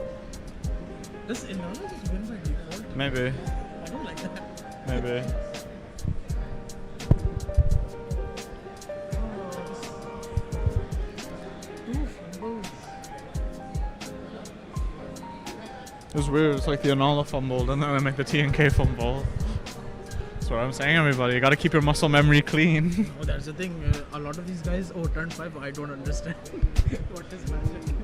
Speaker 3: Does Inanna just win by default?
Speaker 2: Maybe.
Speaker 3: I don't like that.
Speaker 2: Maybe.
Speaker 3: Two fumbles.
Speaker 2: It was weird. It's like the Anala fumbled and then they make the TNK fumble. That's what I'm saying, everybody. You gotta keep your muscle memory clean.
Speaker 3: Oh, that's the thing. A lot of these guys, turn 5, I don't understand. What is magic?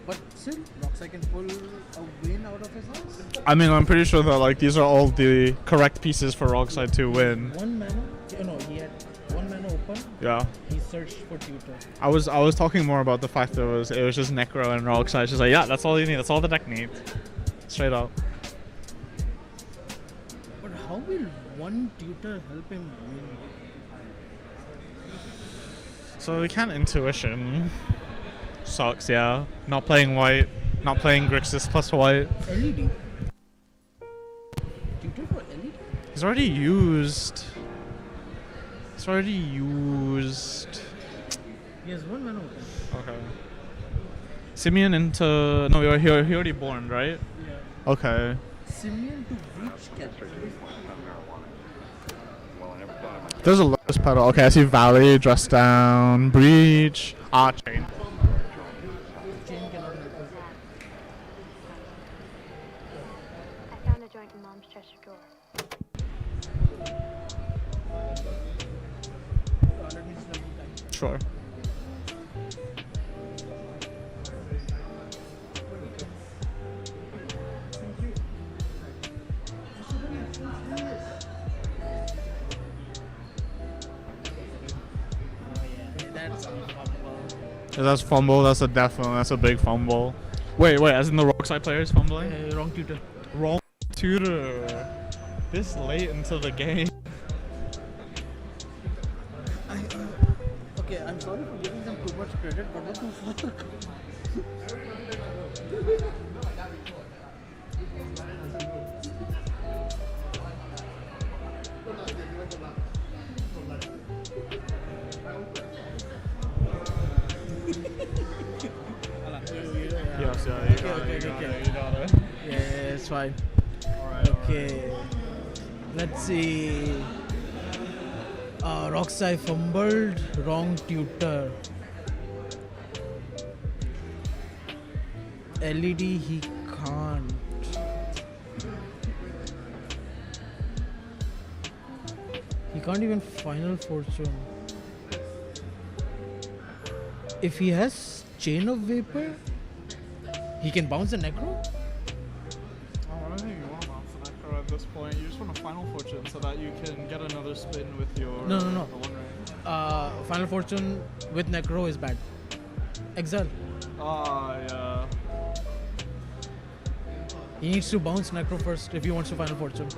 Speaker 3: But still, Roxai can pull a win out of his house.
Speaker 2: I mean, I'm pretty sure that like these are all the correct pieces for Rockside to win.
Speaker 3: One mana? No, he had one mana open.
Speaker 2: Yeah.
Speaker 3: He searched for tutor.
Speaker 2: I was talking more about the fact that it was just Necro and Rockside. She's like, yeah, that's all you need. That's all the deck needs. Straight up.
Speaker 3: But how will one tutor help him win?
Speaker 2: So we can't intuition. Sucks, yeah. Not playing white. Not playing Grixis plus white.
Speaker 3: LED. Tutor for LED?
Speaker 2: He's already used.
Speaker 3: He has one mana open.
Speaker 2: Okay. Simeon into no, he already born, right?
Speaker 3: Yeah.
Speaker 2: Okay.
Speaker 3: Simeon to breach capture.
Speaker 2: There's a Lotus Petal. Okay, I see Valley, Dress Down, Breach, Chain.
Speaker 3: Chain cannot help us.
Speaker 5: I found a joint in Mom's dresser drawer.
Speaker 3: Let me just double time.
Speaker 2: Sure.
Speaker 3: That's a fumble.
Speaker 2: If that's fumble, that's a big fumble. Wait, as in the Rockside players fumbling?
Speaker 3: Wrong tutor.
Speaker 2: Wrong tutor. This late into the game.
Speaker 3: Okay, I'm sorry for giving them too much credit, but what the fuck?
Speaker 2: Yes, yeah,
Speaker 3: Okay.
Speaker 2: you got it.
Speaker 3: Yeah, it's fine.
Speaker 2: Alright,
Speaker 3: Okay. Let's see. Roxai fumbled, wrong tutor. LED he can't. He can't even Final Fortune. If he has Chain of Vapor, he can bounce the Necro?
Speaker 2: I don't think you want to bounce the Necro at this point. You just want a Final Fortune so that you can get another spin with your
Speaker 3: No.
Speaker 2: the one ring.
Speaker 3: Final Fortune with Necro is bad. Exile.
Speaker 2: Yeah.
Speaker 3: He needs to bounce Necro first if he wants to Final Fortune.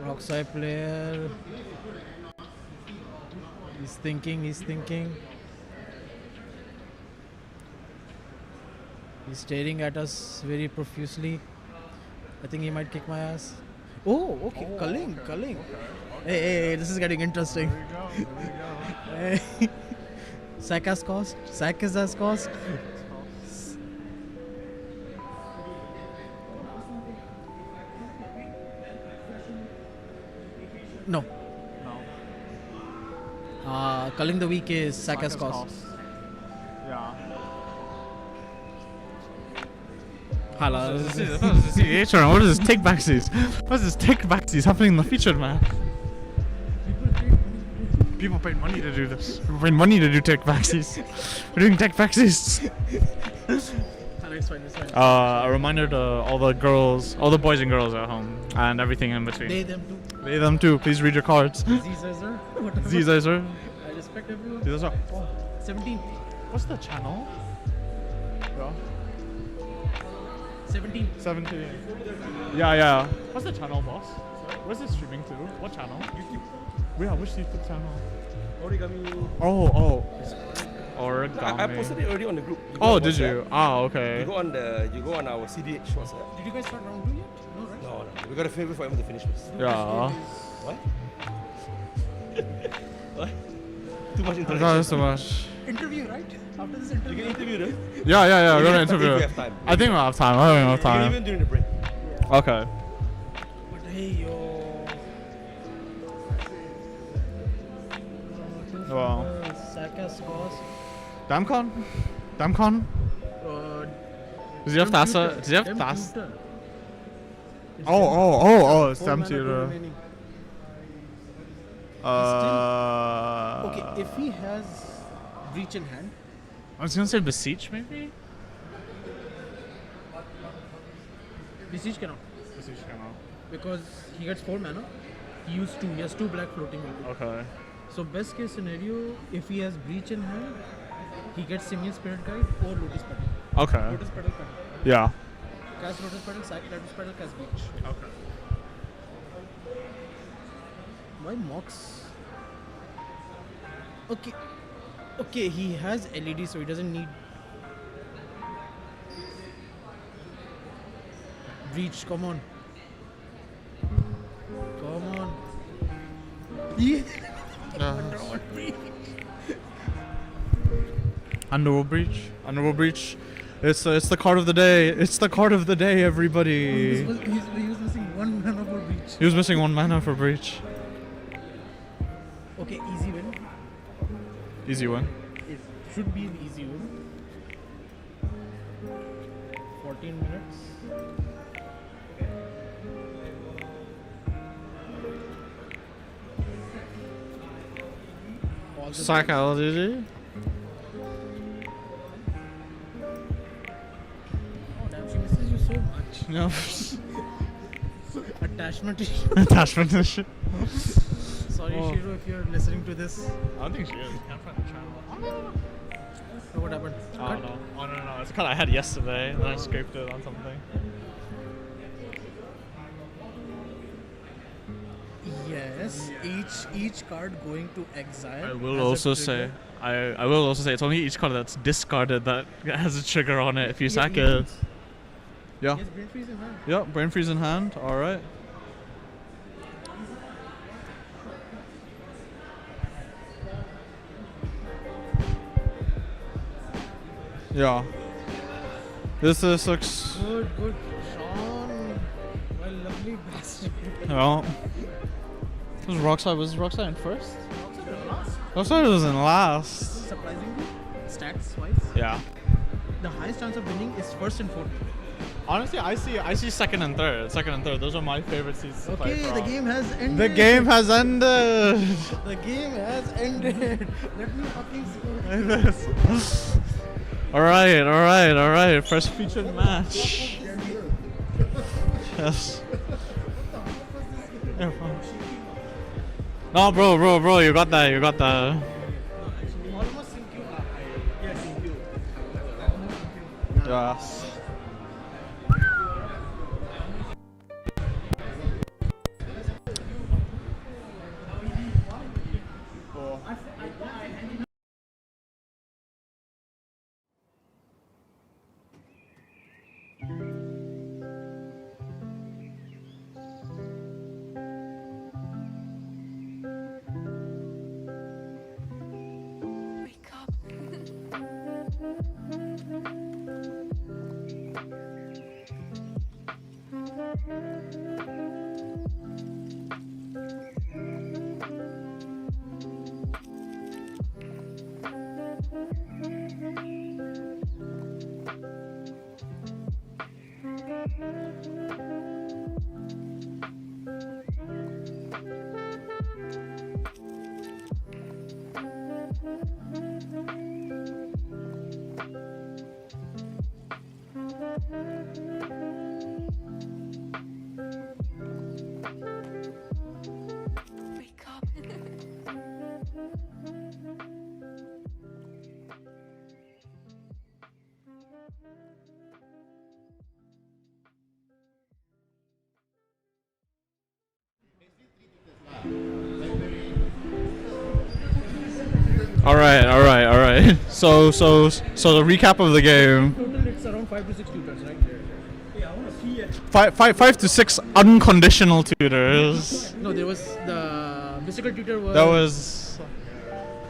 Speaker 3: Rockside player. He's thinking. He's staring at us very profusely. I think he might kick my ass. Oh, okay. Culling. Hey, this is getting interesting. Hey. Sack as cost. Sack is as cost. No. Culling the week is sack as cost.
Speaker 2: Yeah.
Speaker 6: Hello.
Speaker 2: This is CH run. What is this take backsies? What is this take backsies happening in the featured match? People paid money to do this. People paid money to do take backsies. We're doing take backsies.
Speaker 3: It's fine.
Speaker 2: A reminder to all the girls, all the boys and girls at home, and everything in between.
Speaker 3: They, them too.
Speaker 2: They, them too. Please read your cards.
Speaker 3: Zizer.
Speaker 2: Zizer.
Speaker 3: I respect everyone.
Speaker 2: Zizer.
Speaker 3: Oh, 17.
Speaker 2: What's the channel? Yeah.
Speaker 3: 17.
Speaker 2: 17. Yeah. What's the channel, boss? Where's this streaming to? What channel? YouTube. Yeah, which YouTube channel?
Speaker 4: Origami.
Speaker 2: Oh. Origami.
Speaker 4: I posted it already on the group.
Speaker 2: Oh, did you? Ah, okay.
Speaker 4: You go on our CDH WhatsApp.
Speaker 3: Did you guys start round 2 yet? No, right?
Speaker 4: No. We got a favor for him to finish first.
Speaker 2: Yeah.
Speaker 4: What? What? Too much interaction.
Speaker 2: Not so much.
Speaker 3: Interview, right? After this
Speaker 4: You
Speaker 3: interview.
Speaker 4: can interview them.
Speaker 2: Yeah.
Speaker 4: We
Speaker 2: We're gonna
Speaker 4: have time if
Speaker 2: interview.
Speaker 4: we have time.
Speaker 2: I think we'll have time. I think we'll have
Speaker 4: You can
Speaker 2: time.
Speaker 4: even during the break.
Speaker 2: Okay.
Speaker 3: But hey, yo.
Speaker 2: Wow.
Speaker 3: Sack as cost.
Speaker 2: Damcon? Does he have Thassa? Does he have Thassa? Oh, Stem Tutor.
Speaker 3: Okay, if he has Breach in hand,
Speaker 2: I was gonna say Beseech, maybe?
Speaker 3: Besiege cannot.
Speaker 2: Beseech cannot.
Speaker 3: Because he gets 4 mana. He used 2. He has 2 black floating only.
Speaker 2: Okay.
Speaker 3: So best case scenario, if he has Breach in hand, he gets Simian Spirit Guide or Lotus Petal.
Speaker 2: Okay.
Speaker 3: Lotus Petal can.
Speaker 2: Yeah.
Speaker 3: Cast Lotus Petal, sack Lotus Petal, cast Breach.
Speaker 2: Okay.
Speaker 3: Why Mox? Okay, he has LED, so he doesn't need Breach. Come on. Yeah.
Speaker 2: Underworld Breach. It's the card of the day. Everybody.
Speaker 3: He was missing 1 mana for Breach.
Speaker 2: He was missing 1 mana for Breach.
Speaker 3: Okay, easy win.
Speaker 2: Easy win.
Speaker 3: It should be an easy win. 14 minutes.
Speaker 2: Psychology.
Speaker 3: Oh damn, she misses you so much.
Speaker 2: No.
Speaker 3: Attachment issue.
Speaker 2: Attachment issue.
Speaker 3: Sorry,
Speaker 2: Oh.
Speaker 3: Shiro, if you're listening to this.
Speaker 2: I don't think she is. Can't find the channel.
Speaker 3: So what happened?
Speaker 2: Oh no. It's a card I had yesterday, and then I scraped it on something.
Speaker 3: Yes, each card going to exile.
Speaker 2: I will
Speaker 3: has a
Speaker 2: also
Speaker 3: trigger.
Speaker 2: say, I will also say, it's only each card that's discarded that has a trigger on it if you sack
Speaker 3: he
Speaker 2: it.
Speaker 3: does.
Speaker 2: Yeah.
Speaker 3: Yes, Brain Freeze in hand.
Speaker 2: Yeah, Brain Freeze in hand. All right. Yeah. This looks.
Speaker 3: Good. Sean, my lovely bastard.
Speaker 2: Well. Was Rockside in first? Rockside was in last.
Speaker 3: Surprisingly, stats wise,
Speaker 2: Yeah.
Speaker 3: the highest chance of winning is first and fourth.
Speaker 2: Honestly, I see second and third. Those are my favorite seats to play
Speaker 3: Okay,
Speaker 2: from.
Speaker 3: the game has ended.
Speaker 2: The game has ended.
Speaker 3: The game has ended. Let me fucking see.
Speaker 2: All right. First featured match. Yes. No, bro, you got that,
Speaker 3: Almost sync you up. Yeah, sync you.
Speaker 2: Yes.
Speaker 5: Wake up. Wake up.
Speaker 2: All right. So the recap of the game:
Speaker 3: Total, it's around 5 to 6 tutors, right? Yeah, I want to see it.
Speaker 2: five to six unconditional tutors.
Speaker 3: No, there was the mystical tutor was.
Speaker 2: That was,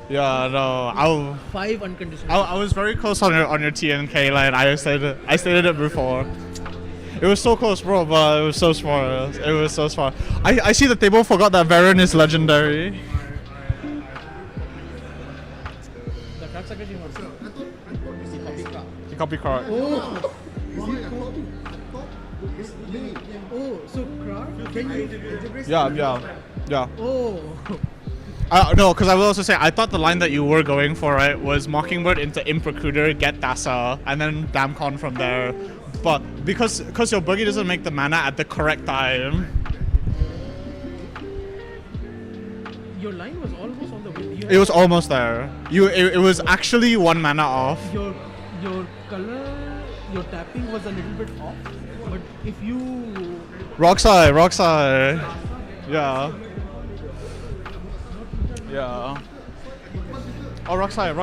Speaker 2: yeah, no,
Speaker 3: 5 unconditional.
Speaker 2: I was very close on your TNK line. I stated it before. It was so close, bro, but it was so smart. It was so smart. I see that they both forgot that Baron is legendary.
Speaker 3: The Crack Sakashi was.
Speaker 2: He copy card.
Speaker 3: Oh, so Crack? Can you?
Speaker 2: Yeah.
Speaker 3: Oh.
Speaker 2: No, because I will also say I thought the line that you were going for, right, was Mockingbird into Imp-Recruiter, get Dasa, and then Damcon from there. But because your boogie doesn't make the mana at the correct time.
Speaker 3: Your line was almost on the way.
Speaker 2: It was almost there. It was actually 1 mana off.
Speaker 3: Your color, your tapping was a little bit off. But if you.
Speaker 2: Roxai. Yeah. Oh, Roxai.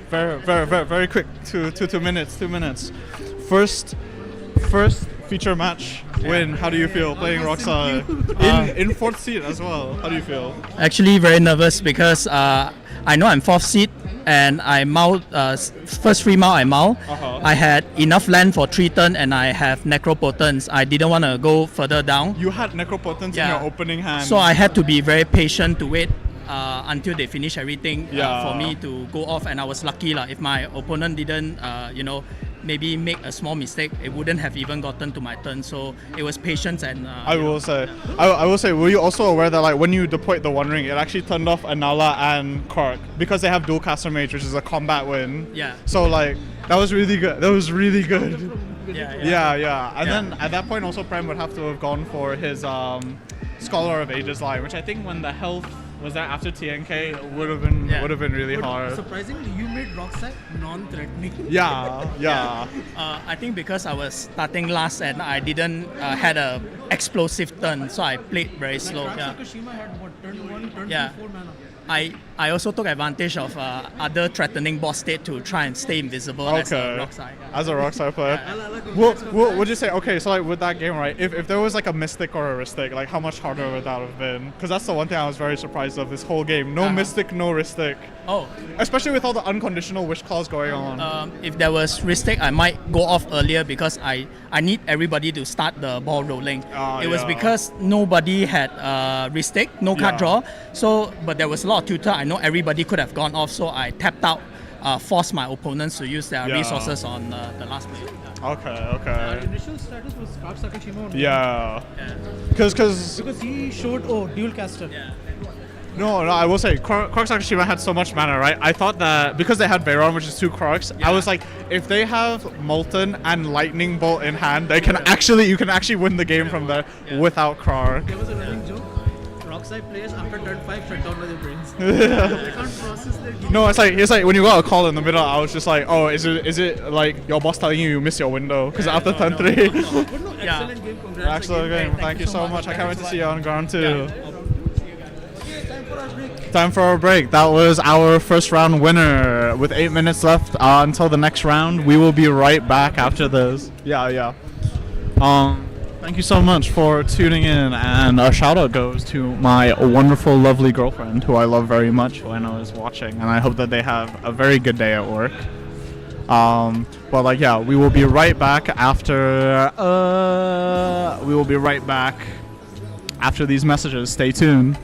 Speaker 2: Very quick. 2 minutes. First feature match win. How do you feel playing Roxai in 4th seed as well? How do you feel?
Speaker 7: Actually, very nervous because I know I'm 4th seed and I mount first free mount I mount.
Speaker 2: Uh-huh.
Speaker 7: I had enough land for 3 turn and I have Necropotence. I didn't want to go further down.
Speaker 2: You had Necropotence in your opening hand.
Speaker 7: So I had to be very patient to wait until they finish everything
Speaker 2: Yeah.
Speaker 7: for me to go off, and I was lucky lah. If my opponent didn't, maybe make a small mistake, it wouldn't have even gotten to my turn. So it was patience and.
Speaker 2: I will say, were you also aware that like when you deployed the One Ring, it actually turned off Anala and Kark because they have dual caster mage, which is a combat win.
Speaker 7: Yeah.
Speaker 2: So like that was really good.
Speaker 7: Yeah.
Speaker 2: And then at that point, also Prem would have to have gone for his Scholar of Ages line, which I think when the health was there after TNK, it would have been really
Speaker 3: But
Speaker 2: hard.
Speaker 3: surprisingly, you made Roxai non-threatening.
Speaker 2: Yeah.
Speaker 7: I think because I was starting last and I didn't had a explosive turn, so I played very slow.
Speaker 3: Crack
Speaker 7: Yeah.
Speaker 3: Sakashima had what, turn 1, turn
Speaker 7: Yeah.
Speaker 3: 2, 4 mana.
Speaker 7: I also took advantage of other threatening boss state to try and stay invisible as a
Speaker 2: Okay.
Speaker 7: Roxai. Yeah.
Speaker 2: As a Roxai player.
Speaker 3: I like
Speaker 2: Would you say, okay, so like with that game, right, if there was like a Mystic or a Ristic, like how much harder would that have been? Because that's the one thing I was very surprised of this whole game. No Mystic, no Ristic.
Speaker 7: Oh,
Speaker 2: Especially with all the unconditional wish calls going on.
Speaker 7: if there was Ristic, I might go off earlier because I need everybody to start the ball rolling. It was
Speaker 2: yeah.
Speaker 7: because nobody had Ristic, no card
Speaker 2: Yeah.
Speaker 7: draw. So, but there was a lot of tutor. I know everybody could have gone off, so I tapped out, forced my opponents to use their
Speaker 2: Yeah.
Speaker 7: resources on the last play.
Speaker 2: Okay.
Speaker 3: Our initial status was Crack Sakashima.
Speaker 2: Yeah.
Speaker 7: Yeah.
Speaker 2: Because
Speaker 3: Because he showed, dual caster.
Speaker 7: Yeah.
Speaker 2: No, I will say, Crocs Akashima had so much mana, right? I thought that because they had Veyron, which is 2 Crocs, I was like, if they have Molten and Lightning Bolt in hand, they can you can actually win the game from there without Croc.
Speaker 3: There was a running joke. Rockside players after turn 5 shut down by their brains. They can't process their game.
Speaker 2: No, it's like when you got a call in the middle, I was just like, oh, is it like your boss telling you miss your window? Because after turn 3.
Speaker 3: But no, excellent game. Congrats
Speaker 2: Excellent
Speaker 3: again.
Speaker 2: game. Thank you so much. I can't wait to see you on ground too.
Speaker 3: Okay, time for our break.
Speaker 2: Time for a break. That was our first round winner. With 8 minutes left until the next round, we will be right back after this. Yeah. Thank you so much for tuning in, and a shout out goes to my wonderful, lovely girlfriend, who I love very much, who I know is watching, and I hope that they have a very good day at work. But like, yeah, we will be right back after. We will be right back after these messages. Stay tuned.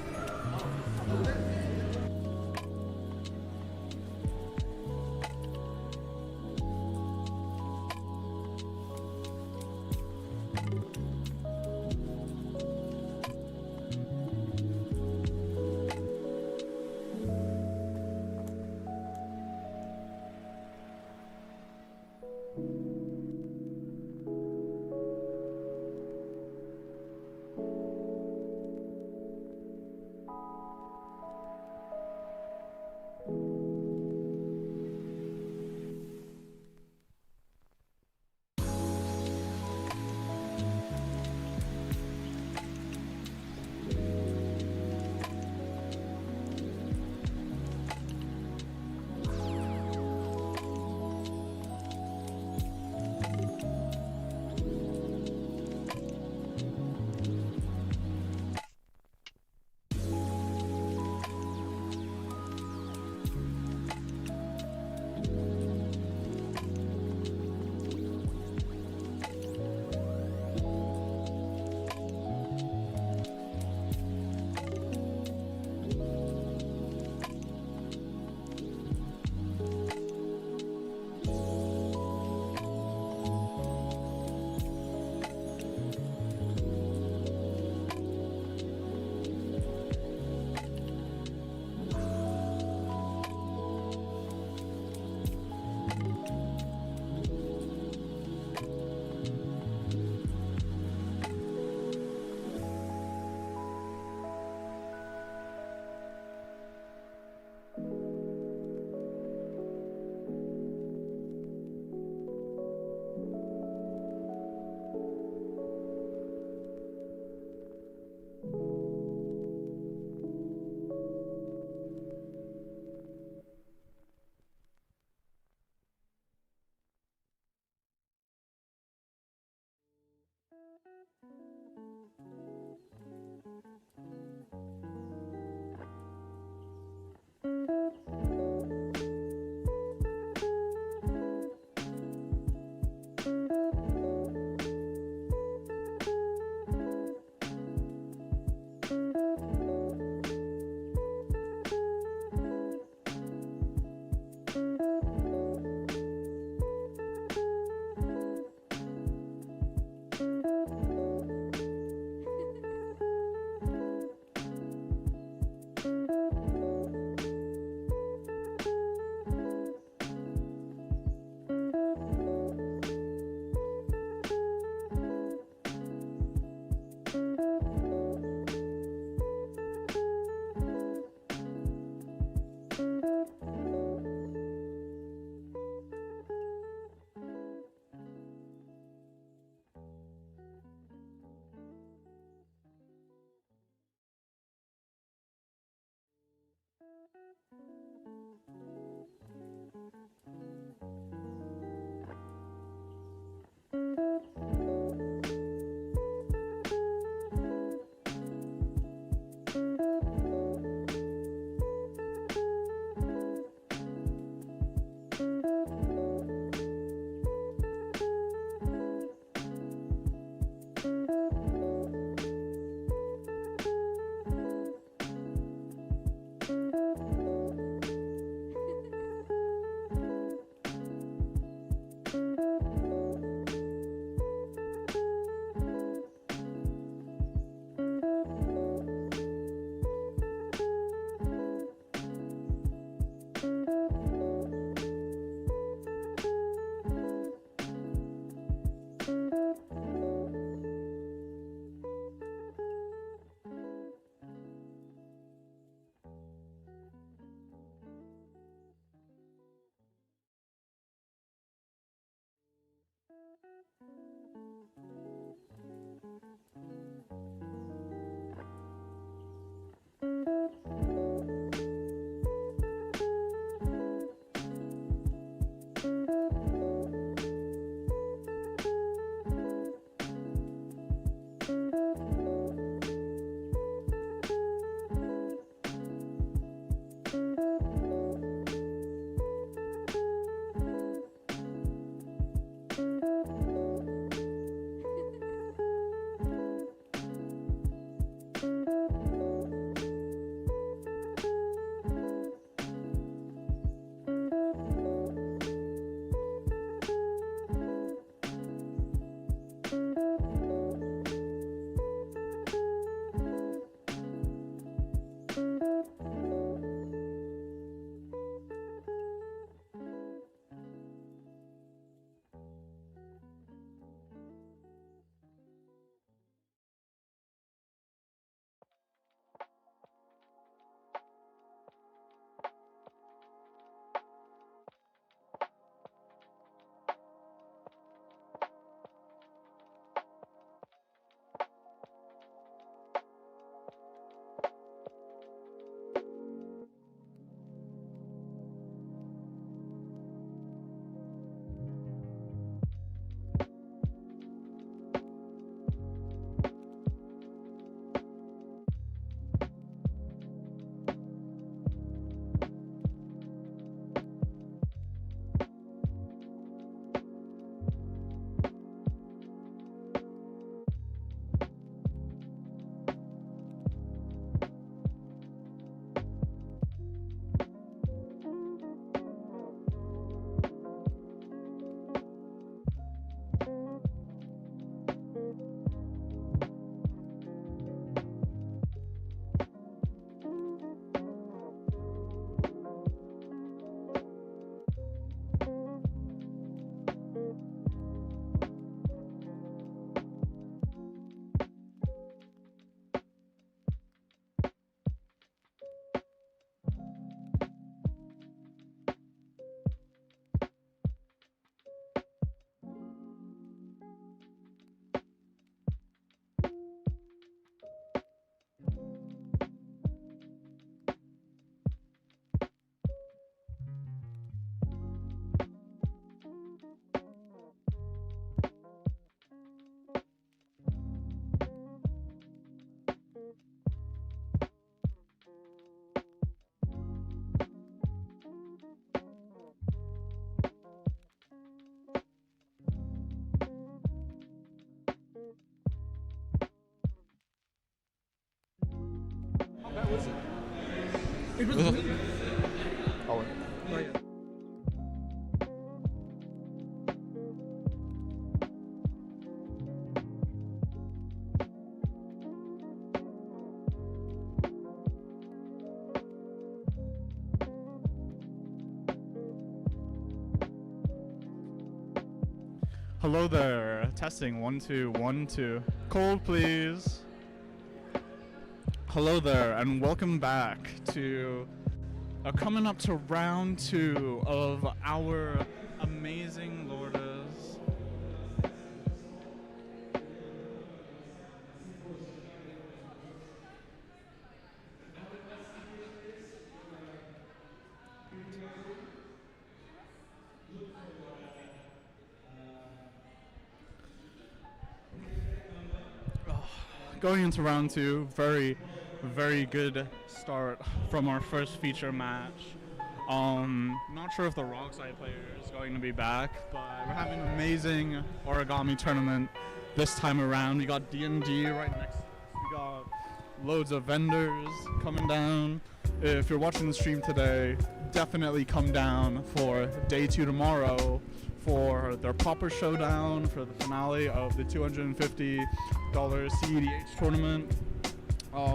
Speaker 3: It was good.
Speaker 4: Oh,
Speaker 2: Hello there. Testing 1 2 1 2. Cold, please. Hello there, and welcome back to coming up to round 2 of our amazing Lourdes. Going into round 2, very good start from our first feature match. Not sure if the Rockside player is going to be back, but we're having an amazing origami tournament this time around. We got D&D right next to us. We got loads of vendors coming down. If you're watching the stream today, definitely come down for day 2 tomorrow for their proper showdown for the finale of the $250 CEDH tournament.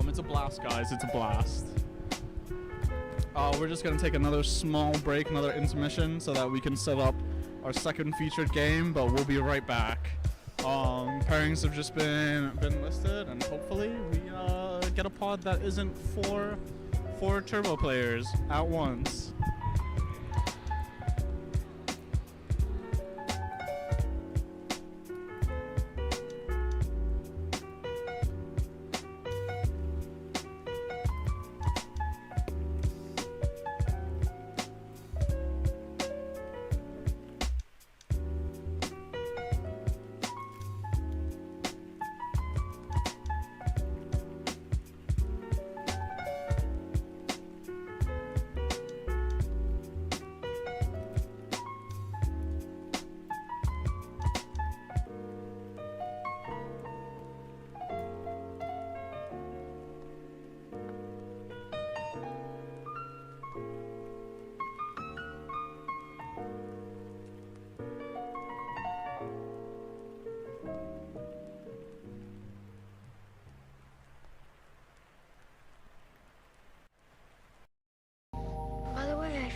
Speaker 2: It's a blast, guys. It's a blast. We're just going to take another small break, another intermission, so that we can set up our second featured game, but we'll be right back. Pairings have just been listed, and hopefully we get a pod that isn't four turbo players at once.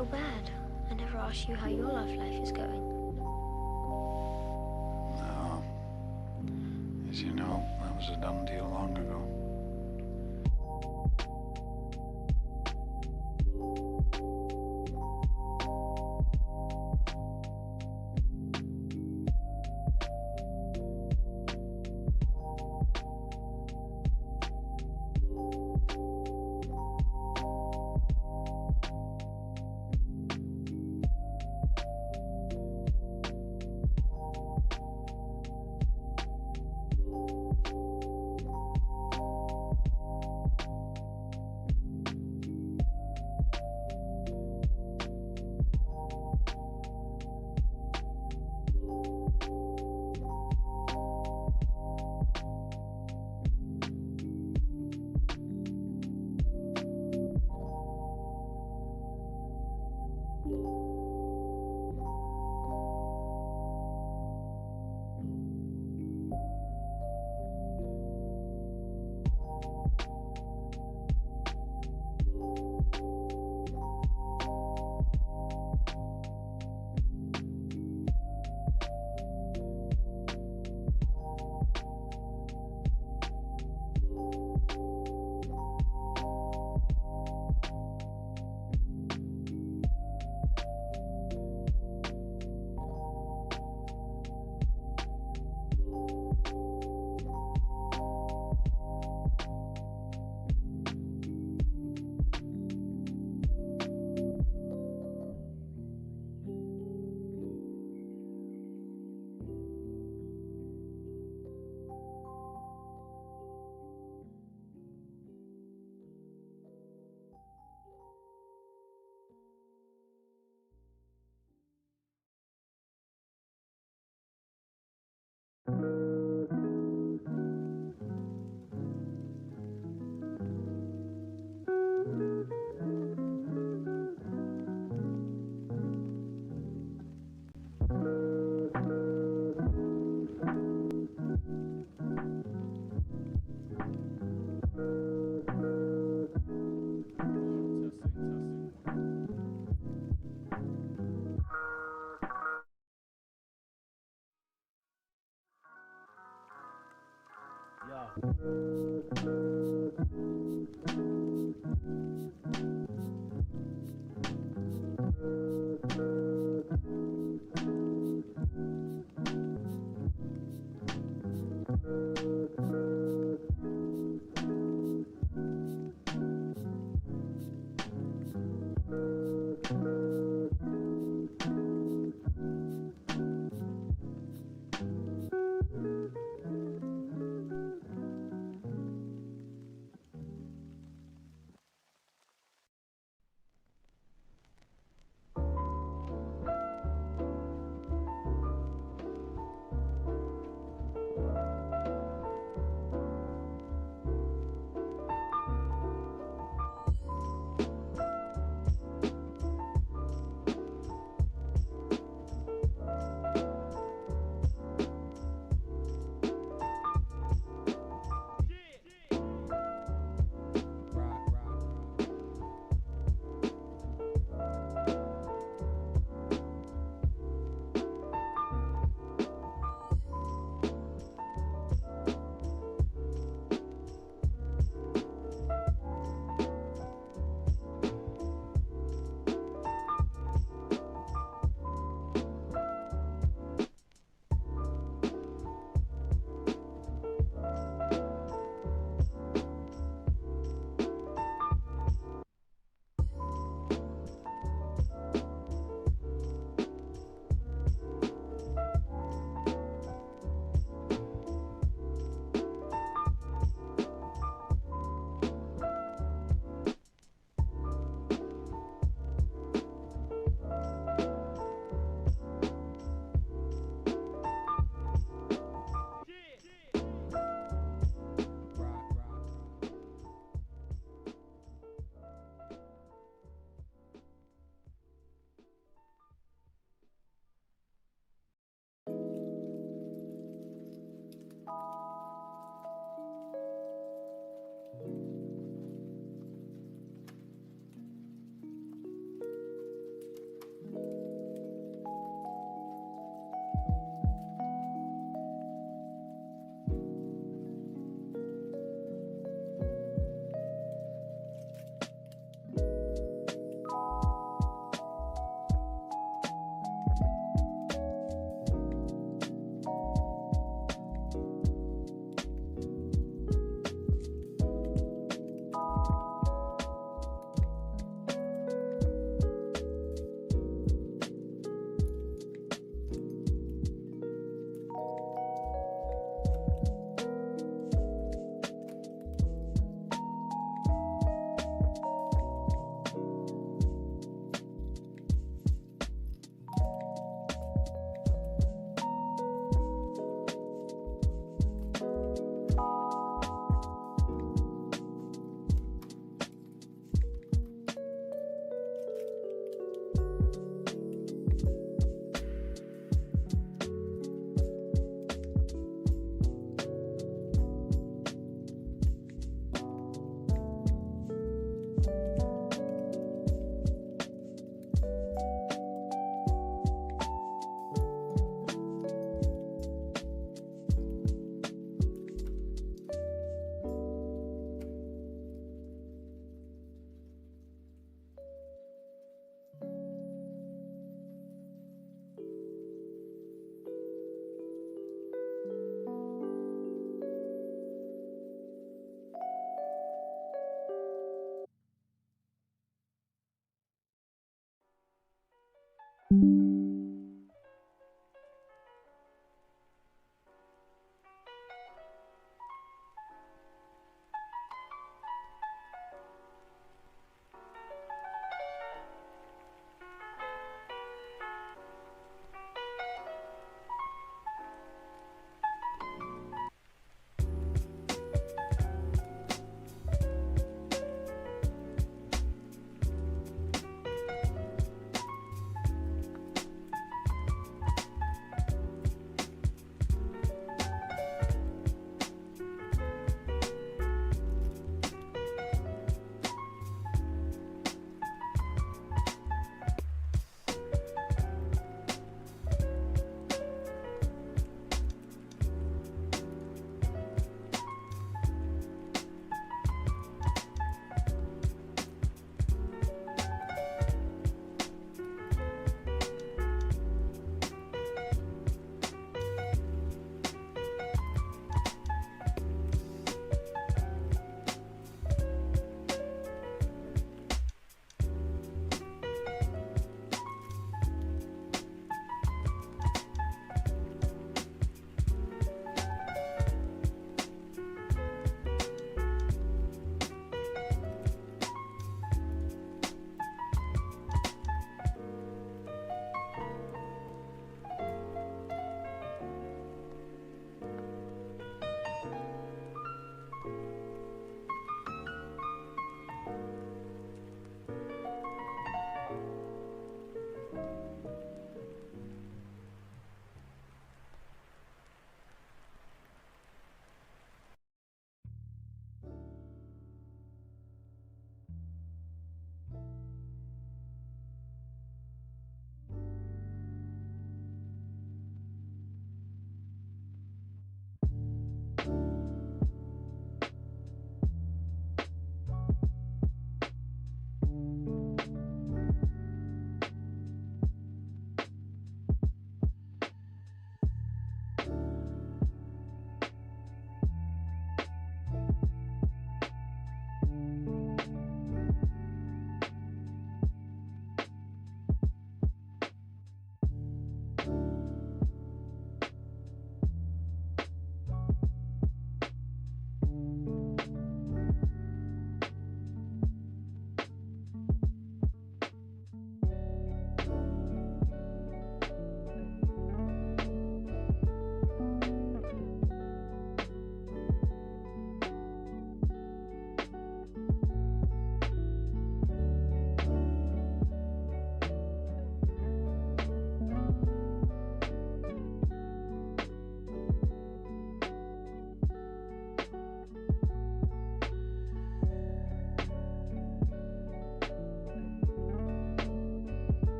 Speaker 8: feel bad. I never asked you how your love life is going.
Speaker 9: No. As you know, that was a done deal long ago.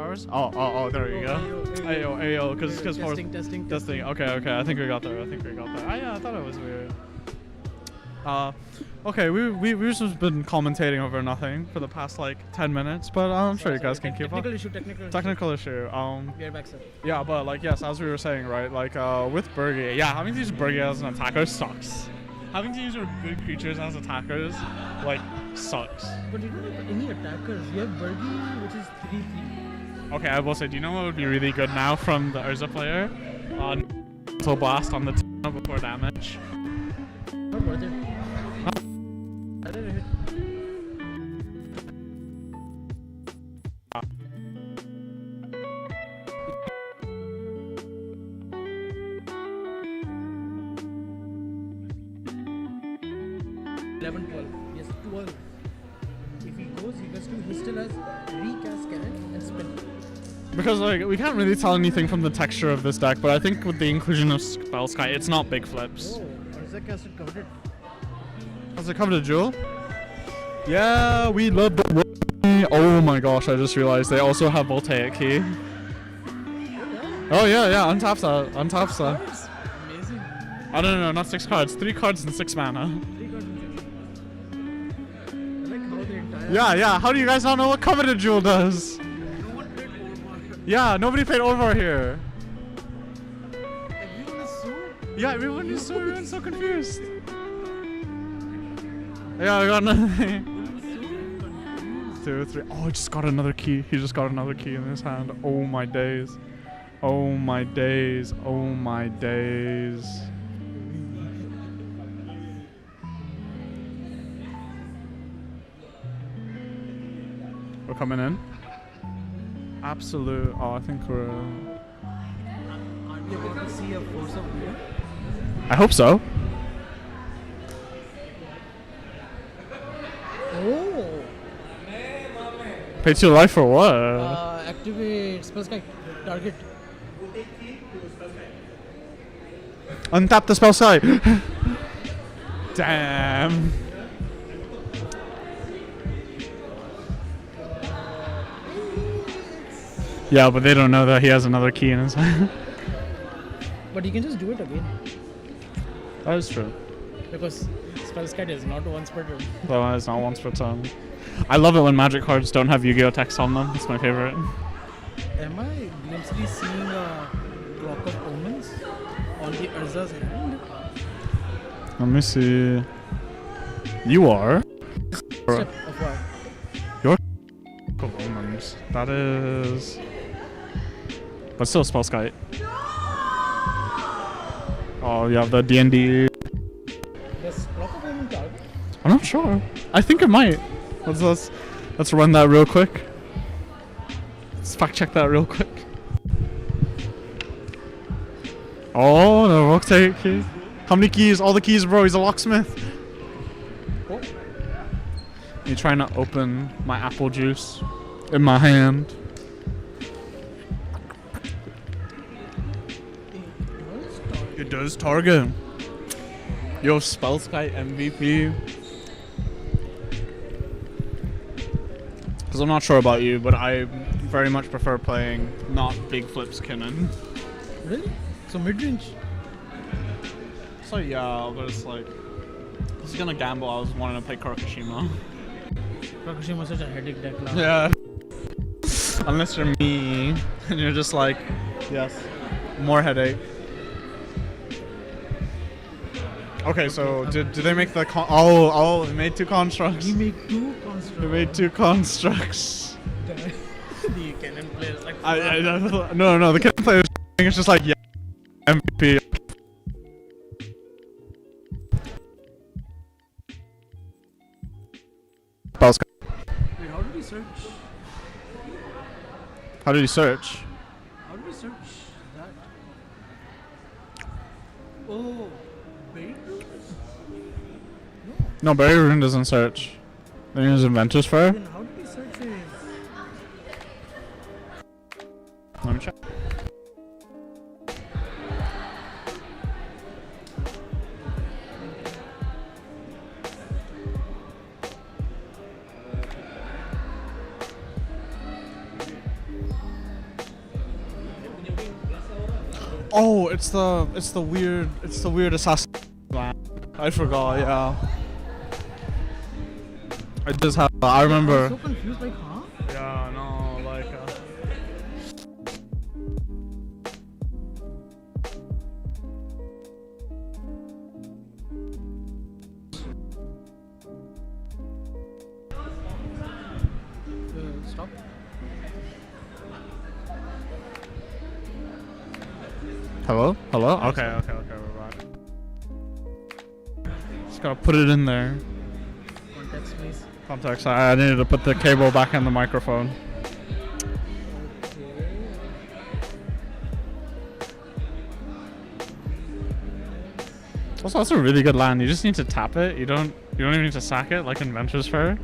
Speaker 2: ours? Oh, there you go. Ayo, because testing. Okay. I think we got there. I thought it was weird. Okay, we've just been commentating over nothing for the past like 10 minutes, but I'm sure you guys can keep up. Technical issue.
Speaker 3: We are back, sir.
Speaker 2: Yeah, but like yes, as we were saying, right? Like with Bergie, yeah, having to use Bergie as an attacker sucks. Having to use your good creatures as attackers, like, sucks.
Speaker 3: But you don't have any attackers. You have Bergie, which is 3/3.
Speaker 2: Okay, I will say, do you know what would be really good now from the Urza player? Mental Blast on the before damage.
Speaker 3: Not worth it. I didn't hit. Yes, 12. If he goes, he gets to. He still has recast cannon and spin.
Speaker 2: Because like we can't really tell anything from the texture of this deck, but I think with the inclusion of Spellskite, it's not big flips.
Speaker 3: Oh, or is that casted covered?
Speaker 2: Has it covered a jewel? Yeah, we love the. Oh my gosh! I just realized they also have Voltaic Key. Oh yeah, untaps that.
Speaker 3: Amazing.
Speaker 2: Oh no, not 6 cards. 3 cards and 6 mana.
Speaker 3: 3 cards and 6. I like how the entire.
Speaker 2: Yeah. How do you guys not know what Coveted Jewel does?
Speaker 3: No one played Overwatch.
Speaker 2: Yeah, nobody played Over here.
Speaker 3: Everyone is so.
Speaker 2: Yeah, everyone's so confused. Yeah, I got nothing. 2, 3. Oh, I just got another key. He just got another key in his hand. Oh my days. We're coming in. Absolute. Oh, I think we're.
Speaker 3: Aren't we about to see a force of war?
Speaker 2: I hope so.
Speaker 3: Oh!
Speaker 2: Pay 2 life for what?
Speaker 3: Activate Spellskite. Target.
Speaker 2: Untap the spell side. Damn. Yeah, but they don't know that he has another key in his hand.
Speaker 3: But you can just do it again.
Speaker 2: That is true.
Speaker 3: Because Spellskite is not once per turn.
Speaker 2: Though it's not once per turn. I love it when magic cards don't have Yu-Gi-Oh text on them. It's my favorite.
Speaker 3: Am I glimpsely seeing a Clock of Omens on the Urza's hand?
Speaker 2: Let me see. You are.
Speaker 3: Step of what?
Speaker 2: Your of Omens. That is. But still Spellskite. Oh, you have the D&D.
Speaker 3: Does Clock of Omens target?
Speaker 2: I'm not sure. I think it might. Let's run that real quick. Let's fact check that real quick. Oh, the Voltaic key. How many keys? All the keys, bro. He's a locksmith. Oh. You trying to open my apple juice in my hand? It does target. Yo, Spellskite MVP. Because I'm not sure about you, but I very much prefer playing not big flips Kinnan.
Speaker 3: Really? So mid-range?
Speaker 2: So yeah, but it's like, I was gonna gamble. I was wanting to play Karakushima.
Speaker 3: Karakushima is such a headache deck.
Speaker 2: Yeah. Unless you're me, and you're just like, yes, more headache. Okay, so did they make the they made 2 constructs.
Speaker 3: We made 2 constructs.
Speaker 2: They made 2 constructs.
Speaker 3: The cannon player is like.
Speaker 2: No, the cannon player is just like, yeah, MVP.
Speaker 3: Wait, how did he search?
Speaker 2: How did he search?
Speaker 3: How did he search that? Oh, bait?
Speaker 2: No, Barry Rune doesn't search. Then use Inventor's Fire.
Speaker 3: Then how did he search it?
Speaker 2: Let me check. Oh, it's the weird assassin land. I forgot. Yeah. I just have. I remember.
Speaker 3: I'm so confused, like, huh?
Speaker 2: Yeah. No. Like.
Speaker 3: Stop.
Speaker 2: Hello? Hello? Okay, we're back. Just gotta put it in there.
Speaker 3: Context, please.
Speaker 2: Context. I needed to put the cable back in the microphone. Also, that's a really good land. You just need to tap it. You don't even need to sack it like in Ventures Fair.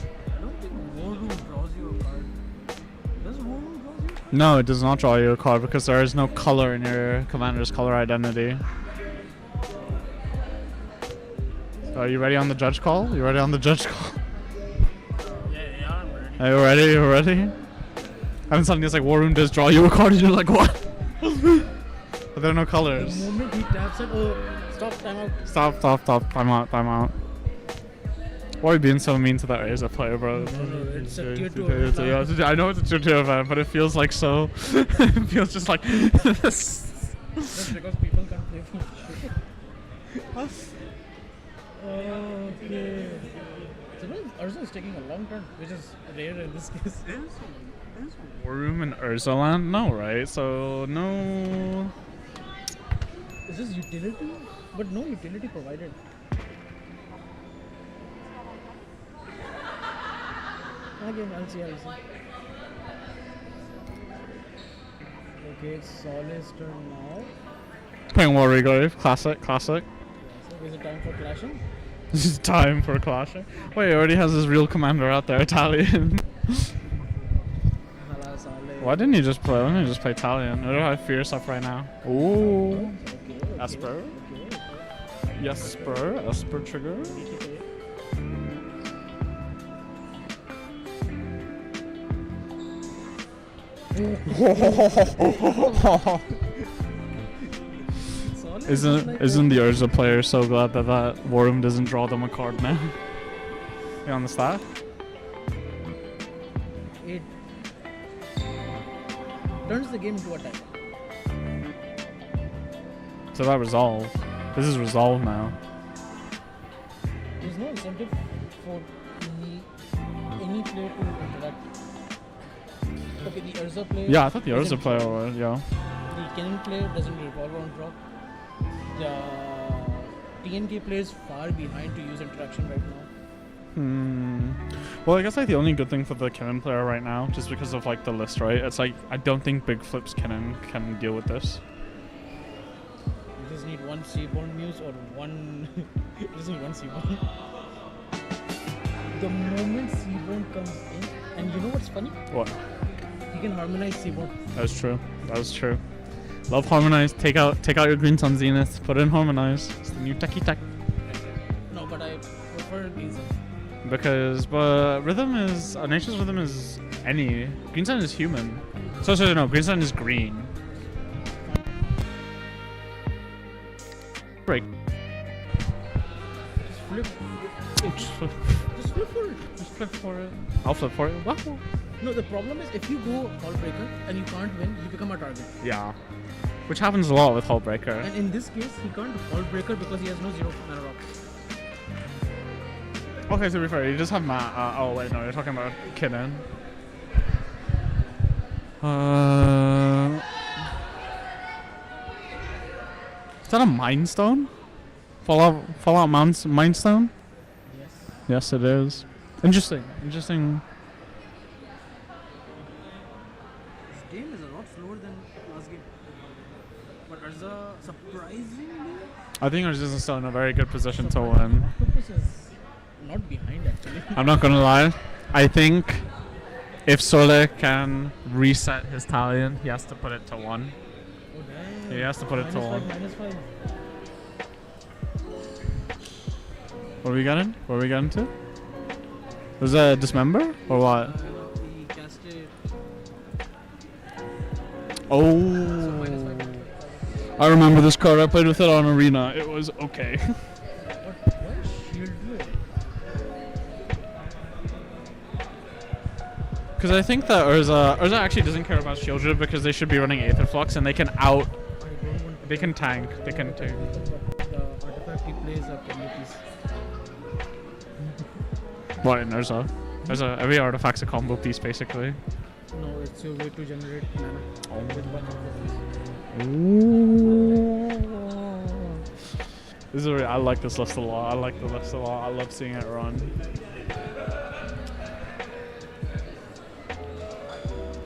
Speaker 3: I don't think War Room draws you a card. Does War Room draw you a card?
Speaker 2: No, it does not draw you a card because there is no color in your commander's color identity. Are you ready on the judge call? You ready on the judge call?
Speaker 3: Yeah, I'm ready.
Speaker 2: Are you ready? You ready? And then suddenly it's like War Room does draw you a card and you're like, what? But there are no colors.
Speaker 3: The moment he taps it, oh, stop, time out.
Speaker 2: Stop. Time out. Why are you being so mean to that Asia player, bro?
Speaker 3: No, it's a tier 2
Speaker 2: event. I know it's a tier 2 event, but it feels like so. It feels just like.
Speaker 3: That's because people can't play for shit. Okay. So no, Urza is taking a long turn, which is rare in this case.
Speaker 2: Is War Room in Urzaland? No, right? So, no.
Speaker 3: Is this utility? But no utility provided. Again, I'll see. Okay, it's Solid's turn now.
Speaker 2: Playing War Regrave. Classic.
Speaker 3: So is it time for clashing?
Speaker 2: This is time for clashing. Wait, he already has his real commander out there, Italian. Why didn't he just play Italian? I don't have fierce up right now. Ooh.
Speaker 3: Okay.
Speaker 2: Esper. Esper trigger. Isn't the Urza player so glad that War Room doesn't draw them a card now? You on the staff?
Speaker 3: It turns the game into a tie.
Speaker 2: So that resolve. This is resolved now.
Speaker 3: There's no incentive for any player to interact. Okay, the Urza player.
Speaker 2: Yeah, I thought the Urza player would, yeah.
Speaker 3: The Kennen player doesn't revolve on drop. The TNK player is far behind to use interaction right now.
Speaker 2: Well, I guess like the only good thing for the Kennen player right now, just because of like the list, right? It's like I don't think Big Flip's Kennen can deal with this.
Speaker 3: You just need one Seaborn Muse or one. You just need one Seaborn. The moment Seaborn comes in, and you know what's funny?
Speaker 2: What?
Speaker 3: He can harmonize Seaborn.
Speaker 2: That's true. Love Harmonize. Take out your Green Sun Zenith. Put in Harmonize. It's the new techie tech.
Speaker 3: No, but I prefer Green Sun.
Speaker 2: But Rhythm is Nature's Rhythm is any. Green Sun is human. So no. Green Sun is green. Break.
Speaker 3: Just flip. Just flip for it.
Speaker 2: Just flip for it. I'll flip for it. Wow.
Speaker 3: No, the problem is if you go Hullbreaker and you can't win, you become a target.
Speaker 2: Yeah. Which happens a lot with Hullbreaker.
Speaker 3: And in this case, he can't Hullbreaker because he has no 0 mana rock.
Speaker 2: Okay, to be fair, you just have oh wait, no, you're talking about Kennen. Is that a Mind Stone? Fallout Mind Stone?
Speaker 3: Yes.
Speaker 2: Yes, it is. Interesting.
Speaker 3: This game is a lot slower than last game. But Urza, surprisingly...
Speaker 2: I think Urza is still in a very good position to win.
Speaker 3: Octopus is not behind actually.
Speaker 2: I'm not gonna lie. I think if Sole can reset his Talion, he has to put it to 1.
Speaker 3: Oh damn.
Speaker 2: He has to put it to 1.
Speaker 3: -5.
Speaker 2: What are we getting to? Was that a Dismember? Or what?
Speaker 3: He casted...
Speaker 6: Oh. I remember this card. I played with it on Arena. It was okay.
Speaker 3: But why shield red?
Speaker 6: Because I think that Urza actually doesn't care about shield Red because they should be running Aether Flux and they can
Speaker 3: I don't want
Speaker 6: They can tank. They can tank.
Speaker 3: but the artifact he plays are communities.
Speaker 6: What in Urza? Every artifact's a combo piece basically.
Speaker 3: No, it's your way to generate mana.
Speaker 6: Oh.
Speaker 3: With one of
Speaker 6: This is I like this list a lot. I like the list a lot. I love seeing it run.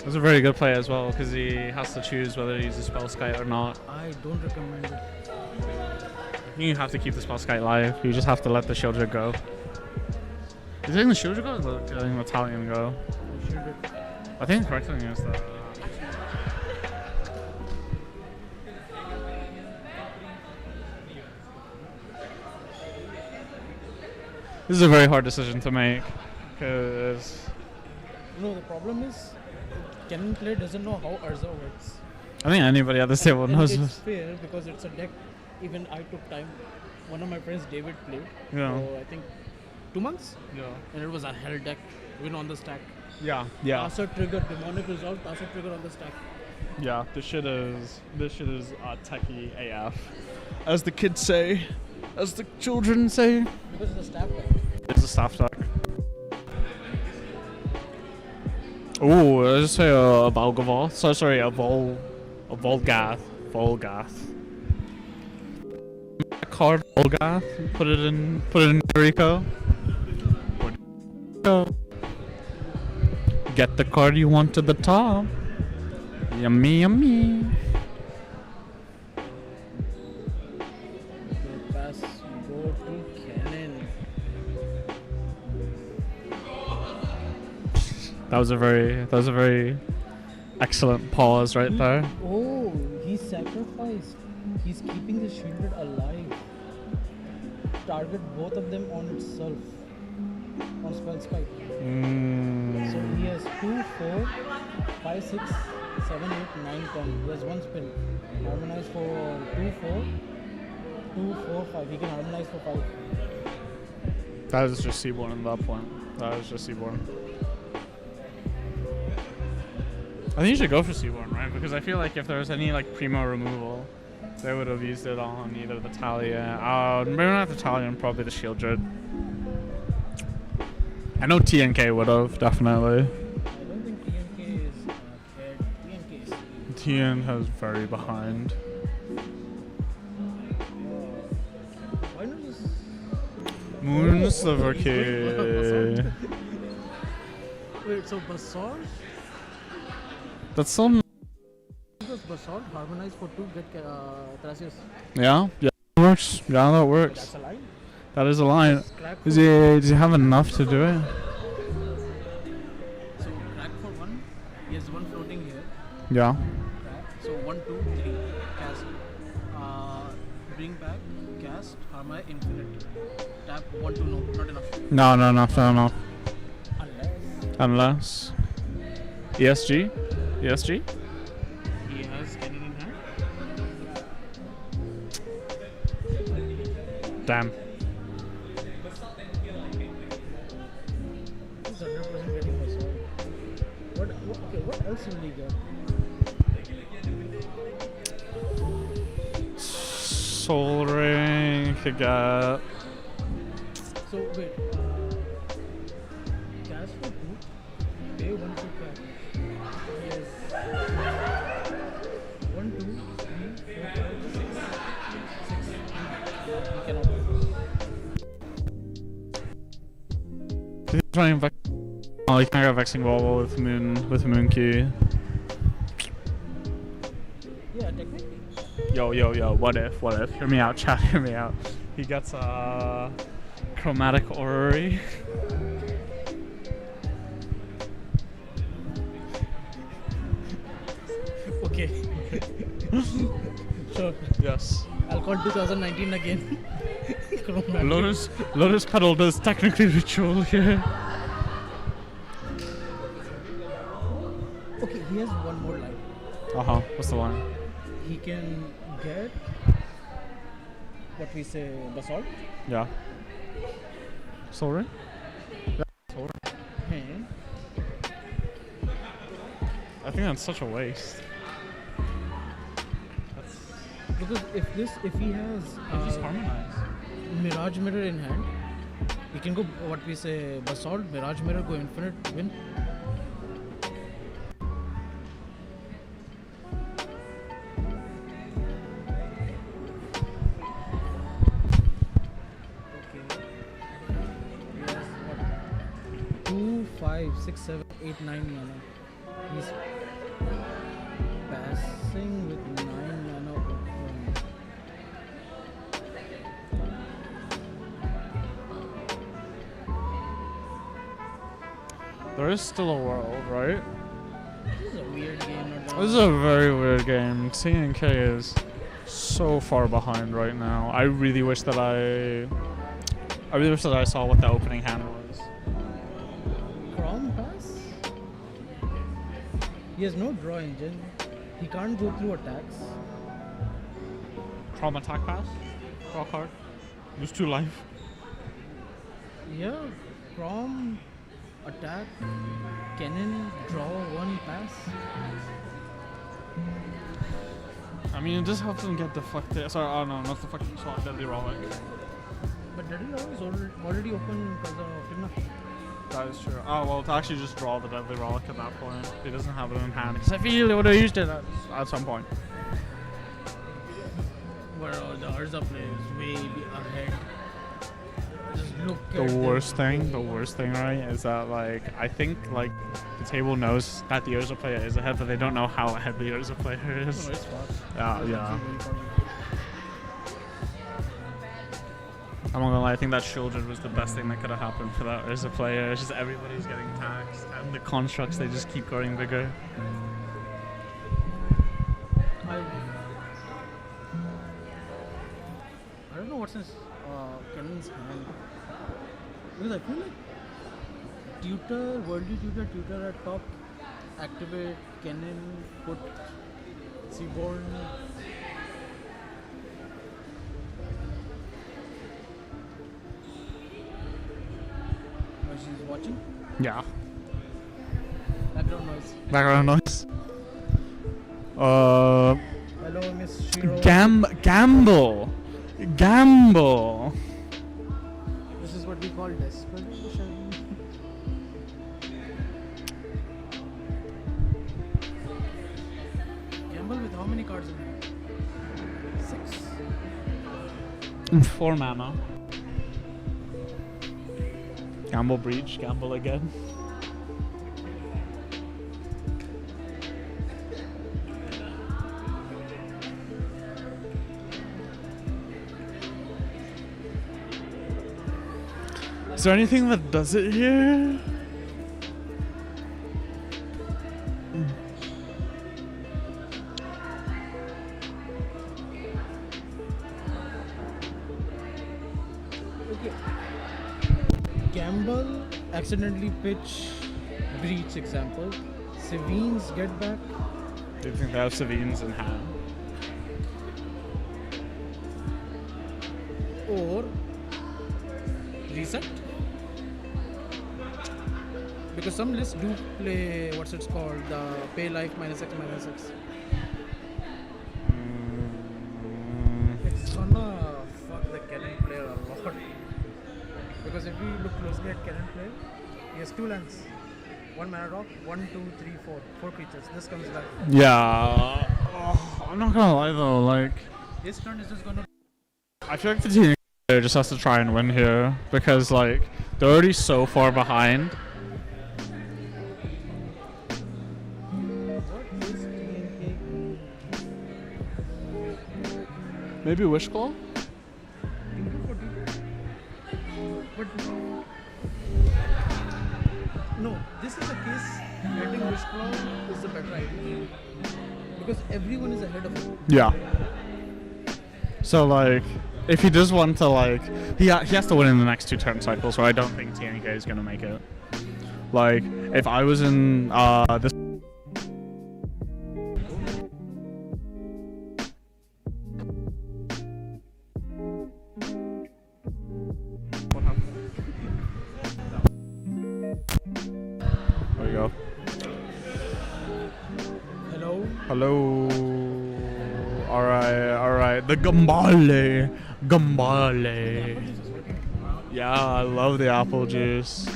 Speaker 6: It's a very good play as well because he has to choose whether to use the spell skite or not.
Speaker 3: I don't recommend it.
Speaker 6: You have to keep the spell skite live. You just have to let the Shieldred go. Is letting the Shieldred go or letting the Battalion go?
Speaker 3: I shield it.
Speaker 6: I think the correct thing is that. This is a very hard decision to make because
Speaker 3: No, the problem is Cannon player doesn't know how Urza works.
Speaker 6: I think anybody at this table
Speaker 3: And
Speaker 6: knows.
Speaker 3: it's fair because it's a deck. Even I took time. One of my friends, David, played.
Speaker 6: Yeah.
Speaker 3: For, I think 2 months.
Speaker 6: Yeah.
Speaker 3: And it was a hell deck. Win on the stack.
Speaker 6: Yeah.
Speaker 3: Tassa trigger, demonic resolve, Tassa trigger on the stack.
Speaker 6: Yeah. This shit is techie AF, as the kids say, as the children say.
Speaker 3: Because it's a staff deck.
Speaker 6: It's a staff deck. Oh, I just say a Valgavoth. Sorry, a Volgath. Card Volgath. Put it in Rico. Get the card you want to the top. Yummy, yummy.
Speaker 3: Okay, pass. Go to Cannon.
Speaker 6: That was a very excellent pause right there.
Speaker 3: Oh, he sacrificed. He's keeping the shielded alive. Target both of them on itself. On spell spike. So he has 2, 4, 5, 6, 7, 8, 9, 10. He has one spell. Harmonize for 2, 4. 2, 4, 5. He can harmonize for 5.
Speaker 6: That is just Seaborn at that point. That is just Seaborn. I think you should go for Seaborn, right? Because I feel like if there was any like primo removal, they would have used it on either the Talia. Maybe not the Talia, probably the Shieldred. I know TNK would have, definitely.
Speaker 3: I don't think TNK is cared. TNK is.
Speaker 6: TN has very behind.
Speaker 3: Why not just.
Speaker 6: Moon Sliver Key.
Speaker 3: Wait, so Basalt?
Speaker 6: That's so.
Speaker 3: Because Basalt harmonize for 2 get Thrasius.
Speaker 6: Yeah, that works. Yeah, that works.
Speaker 3: That's a line.
Speaker 6: That is a line.
Speaker 3: Crack
Speaker 6: Does
Speaker 3: for
Speaker 6: he have enough to do it?
Speaker 3: So crack for 1. He has 1 floating here.
Speaker 6: Yeah.
Speaker 3: Crack. So 1, 2, 3. Cast. Bring back. Cast. Harmonize infinite. Tap 1, 2. No, not enough.
Speaker 6: No, enough.
Speaker 3: Unless
Speaker 6: Unless. ESG? ESG?
Speaker 3: he has cannon in hand.
Speaker 6: Damn.
Speaker 3: He's 100% getting Basalt. What else will he get?
Speaker 6: Soul Ring could get.
Speaker 3: So wait. Cast for 2. Pay 1 to crack. Yes. 1, 2, 3, 4, 5, 6. 6. He cannot.
Speaker 6: He's trying Vex. Oh, he can't get Vexing Wobble with Moon Key.
Speaker 3: Yeah, technically.
Speaker 6: Yo, what if? Hear me out, chat, hear me out. He gets Chromatic Orrery.
Speaker 3: Okay. Sure.
Speaker 6: Yes.
Speaker 3: I'll call 2019 again. Chromatic.
Speaker 6: Lotus Petal does technically ritual here.
Speaker 3: Okay, he has one more line.
Speaker 6: What's the line?
Speaker 3: He can get what we say basalt.
Speaker 6: Yeah. Sorry?
Speaker 3: And
Speaker 6: I think that's such a waste.
Speaker 3: because if he has
Speaker 6: Just harmonize.
Speaker 3: Mirage Mirror in hand, he can go what we say basalt, Mirage Mirror, go infinite, win. Okay. Yes, what? 2, 5, 6, 7, 8, 9 mana. He's passing with 9 mana.
Speaker 6: There is still a world, right?
Speaker 3: This is a weird game.
Speaker 6: This is a very weird game. TNK is so far behind right now. I really wish that I saw what the opening hand was.
Speaker 3: Crom pass? He has no draw engine. He can't go through attacks.
Speaker 6: Crom attack pass? Draw card. Lose 2 life.
Speaker 3: Yeah, Crom attack, cannon, draw 1 pass.
Speaker 6: I mean, it just helps him get deflected. Sorry, oh no, not deflected. Sorry, deadly relic.
Speaker 3: But Deadly Relic is already open because of Timna.
Speaker 6: That is true. Oh well, to actually just draw the deadly relic at that point, he doesn't have it in hand. Because I feel he would have used it at some point.
Speaker 3: Where the Urza play is way ahead. Just look
Speaker 6: The
Speaker 3: at
Speaker 6: worst thing, right, is that like I think like the table knows that the Urza player is ahead, but they don't know how ahead the Urza player is.
Speaker 3: No, it's fast.
Speaker 6: Yeah. I'm not gonna lie, I think that Shieldred was the best thing that could have happened for that Urza player. It's just everybody's getting taxed, and the constructs they just keep growing bigger.
Speaker 3: I don't know what's his Kennan's hand. Because I feel like Tutor, Worldly Tutor at top, activate Kennan, put Seaborn. She's watching.
Speaker 6: Yeah.
Speaker 3: Background noise.
Speaker 6: Background noise.
Speaker 3: Hello, Miss Shiro.
Speaker 6: Gamble.
Speaker 3: This is what we call desperation. Gamble with how many cards in hand? 6.
Speaker 6: 4 mana. Gamble breach, gamble again. Is there anything that does it here?
Speaker 3: Okay. Gamble, accidentally pitch, breach example. Savines get back.
Speaker 6: Do you think they have Savines in hand?
Speaker 3: Or reset. Because some lists do play what's it's called, the pay life -X/-X. It's gonna fuck the Cannon player a lot. Because if we look closely at Cannon player, he has 2 lands. 1 mana drop, 1, 2, 3, 4. 4 creatures. This comes back.
Speaker 6: Yeah. Oh, I'm not gonna lie though, like
Speaker 3: His turn is just gonna.
Speaker 6: I feel like the team just has to try and win here because like they're already so far behind.
Speaker 3: What is TNK?
Speaker 6: Maybe Wishclaw?
Speaker 3: But no, this is a case getting Wishclaw is the better idea because everyone is ahead of him.
Speaker 6: Yeah. So like, if he does want to like, he has to win in the next 2 turn cycles. So I don't think TNK is gonna make it. Like, if I was in this. What happened? There we go.
Speaker 3: Hello.
Speaker 6: Hello. Alright. The Gambale. Yeah, I love the apple juice.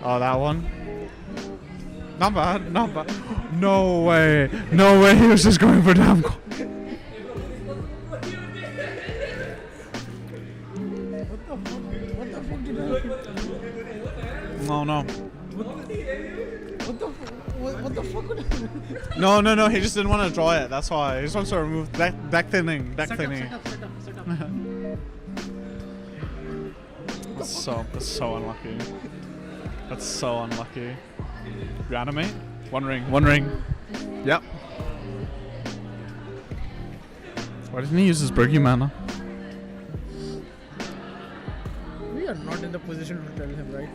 Speaker 6: Oh, that one? Not bad. No way. He was just going for damn. No.
Speaker 3: What the fuck?
Speaker 6: No. He just didn't want to draw it. That's why. He just wants to remove deck thinning.
Speaker 3: Set up.
Speaker 6: That's so unlucky. That's so unlucky. Reanimate? One ring. Yep. Why didn't he use his Bergie mana?
Speaker 3: We are not in the position to tell him, right?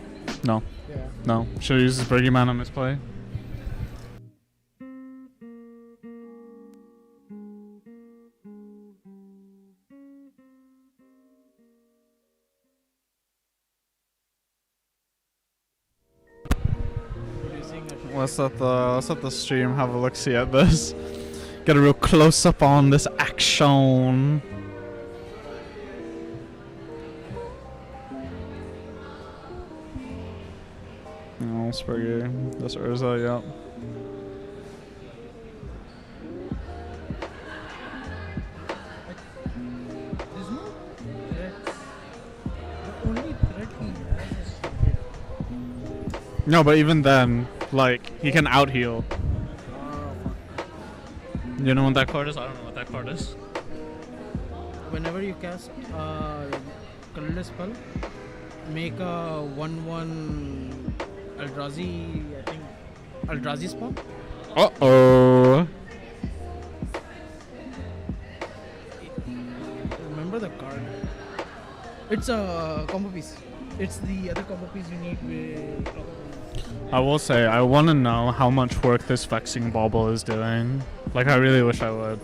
Speaker 6: No.
Speaker 3: Yeah.
Speaker 6: No. Should have used his Bergie mana misplay. Let's let the stream have a look see at this. Get a real close up on this action. Oh, Spurgy. That's Urza, yep.
Speaker 3: There's no threats. The only threat he has is hit.
Speaker 6: No, but even then, like, he can out heal. You know what that card is? I don't know what that card is.
Speaker 3: Whenever you cast colorless spell, make a 1/1 Eldrazi, I think Eldrazi spawn.
Speaker 6: Uh-oh.
Speaker 3: Remember the card. It's a combo piece. It's the other combo piece you need with.
Speaker 6: I will say, I want to know how much work this Vexing Bauble is doing. Like, I really wish I would.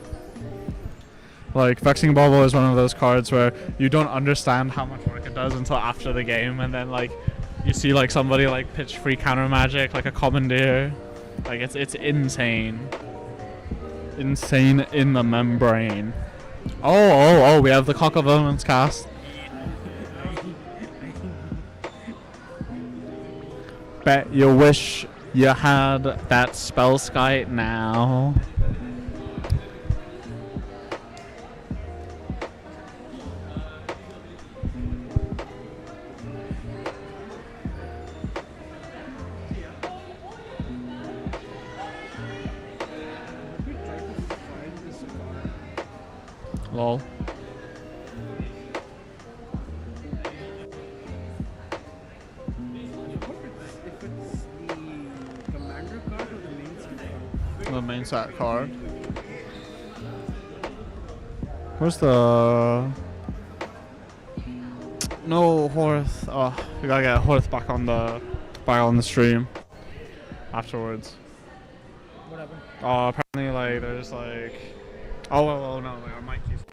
Speaker 6: Like, Vexing Bauble is one of those cards where you don't understand how much work it does until after the game, and then, like, you see, like, somebody, like, pitch free counter magic, like a Commandeer. Like, it's insane. Insane in the membrane. Oh, we have the Cock of Omens cast. Bet you wish you had that Spellskite now. Lol. The main set card. Where's the no Horth? Oh, we gotta get Horth back on the stream afterwards.
Speaker 3: What happened?
Speaker 6: Oh, apparently like there's like well no, like our mic keeps.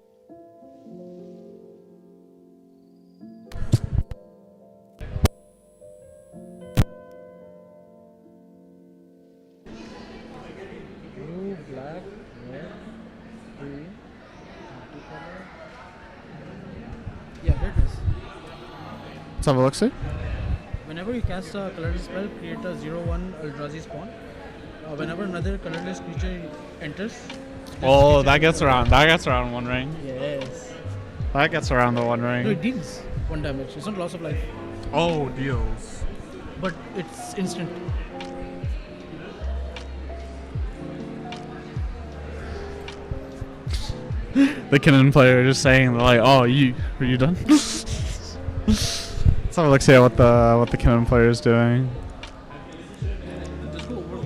Speaker 3: Blue, black, red, green, multicolor. Yeah, there it is.
Speaker 6: Let's have a look, see.
Speaker 3: Whenever you cast a colorless spell, create a 0/1 Eldrazi spawn. Whenever another colorless creature enters.
Speaker 6: Oh, that gets around one ring.
Speaker 3: Yes.
Speaker 6: That gets around the one
Speaker 3: No,
Speaker 6: ring.
Speaker 3: it deals 1 damage. It's not loss of life,
Speaker 6: Oh, deals.
Speaker 3: but it's instant.
Speaker 6: The Kinnan player just saying like, "Oh, are you done?" Let's have a look see at what the Kinnan player is doing.
Speaker 3: Just go over.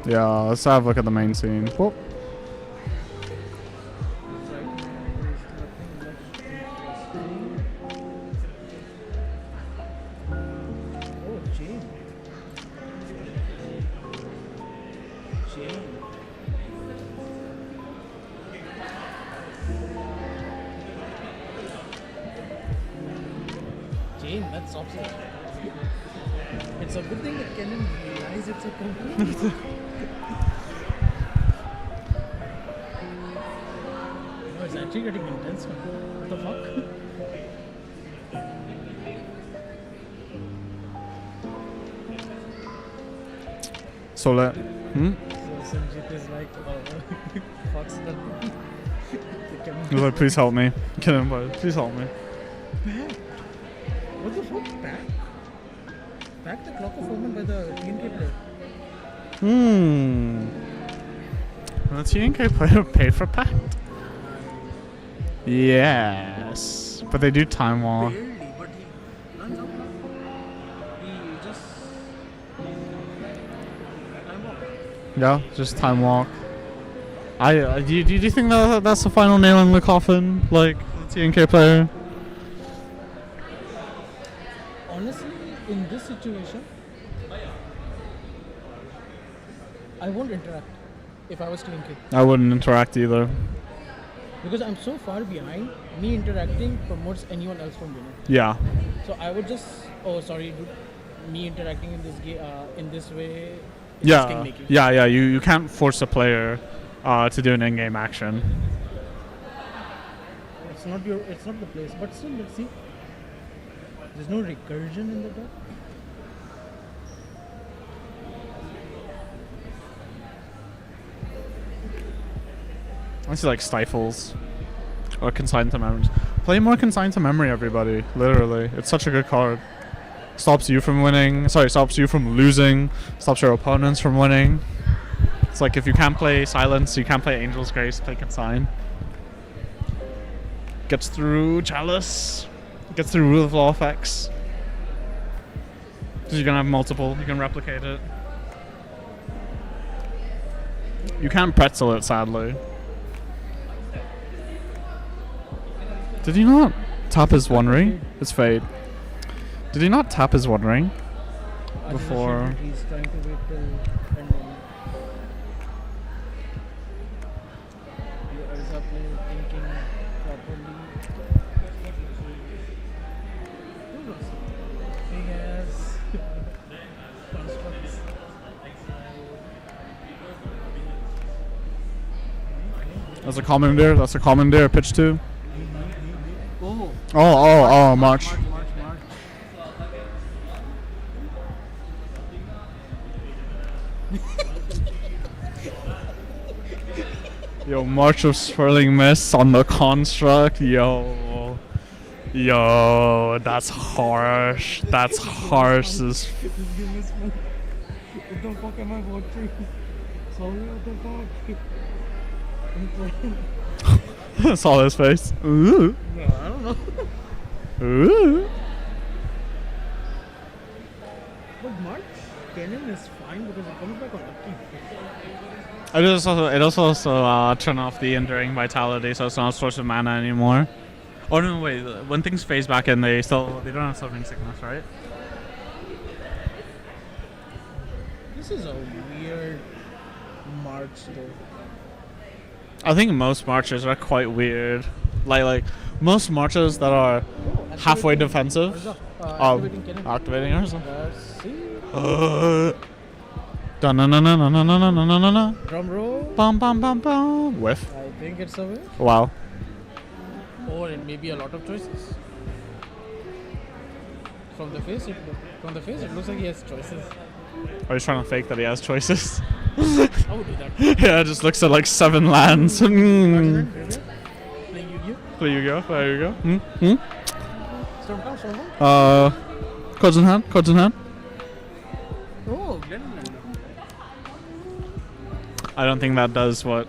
Speaker 6: Yeah. Let's have a look at the main scene. Whoop.
Speaker 3: Oh, chain. Chain. pain that stops it. It's a good thing that Canon realized it's a company. No, it's actually getting intense. What the fuck?
Speaker 6: Solar. Hmm?
Speaker 3: So Sanjit is like, fuck's done.
Speaker 6: He's like, please help me. Get him, bud. Please help me.
Speaker 3: Pack? What the fuck? Pack? Pack the Clock of Horsemen by the TNK player.
Speaker 6: The TNK player paid for Pact. Yes. But they do time walk.
Speaker 3: Barely, but he runs out. He just... time walk.
Speaker 6: Yeah, just time walk. Do you think that that's the final nail in the coffin, like the TNK player?
Speaker 3: Honestly, in this situation, I won't interact if I was TNK.
Speaker 6: I wouldn't interact either.
Speaker 3: Because I'm so far behind, me interacting promotes anyone else from winning.
Speaker 6: Yeah.
Speaker 3: So I would just, oh sorry, dude, me interacting in this in this way is
Speaker 6: Yeah.
Speaker 3: king-making.
Speaker 6: Yeah. You can't force a player to do an in-game action.
Speaker 3: It's not the place, but still, let's see. There's no recursion in the back.
Speaker 6: I see like stifles or consign to memories. Play more consign to memory, everybody. Literally, it's such a good card. Stops you from winning. Sorry, stops you from losing. Stops your opponents from winning. It's like if you can't play Silence, you can't play Angel's Grace, play Consign. Gets through Chalice. Gets through Rule of Law effects. Because you're gonna have multiple, you can replicate it. You can't pretzel it, sadly. Did he not tap his One Ring? It's Fade. Did he not tap his One Ring? Before.
Speaker 3: He's trying to wait till end moment. Your eyes are playing, thinking properly. Big ass constructs.
Speaker 6: That's a commandeer. That's a commandeer. Pitch 2.
Speaker 3: Oh.
Speaker 6: Oh, March.
Speaker 3: March.
Speaker 6: Yo, March of Swirling Mist on the construct. Yo, that's harsh. That's harsh as
Speaker 3: What the fuck am I watching? Sorry, what the fuck?
Speaker 6: saw his face. Ooh.
Speaker 3: No, I don't know.
Speaker 6: Ooh.
Speaker 3: But March Cannon is fine because it comes back on lucky.
Speaker 6: It also turn off the Enduring Vitality, so it's not a source of mana anymore. Oh no, wait. When things phase back in, they don't have Suffering Sickness, right?
Speaker 3: This is a weird March though.
Speaker 6: I think most marches are quite weird. Like most marches that are halfway defensive.
Speaker 3: Activating Cannon.
Speaker 6: Activating Urza.
Speaker 3: Let's see.
Speaker 6: Da-na-na-na-na-na-na-na-na-na.
Speaker 3: Drum roll.
Speaker 6: Bum bum bum bum. Whiff.
Speaker 3: I think it's a win.
Speaker 6: Wow.
Speaker 3: Or it may be a lot of choices. From the face, it looks like he has choices.
Speaker 6: Are you trying to fake that he has choices?
Speaker 3: I would do that.
Speaker 6: Yeah, it just looks at like 7 lands.
Speaker 3: Playing Yu-Gi-Oh.
Speaker 6: Play Yu-Gi-Oh. There you go.
Speaker 3: Stormtown.
Speaker 6: Cards in hand. Cards in hand.
Speaker 3: Oh, Glenn.
Speaker 6: I don't think that does what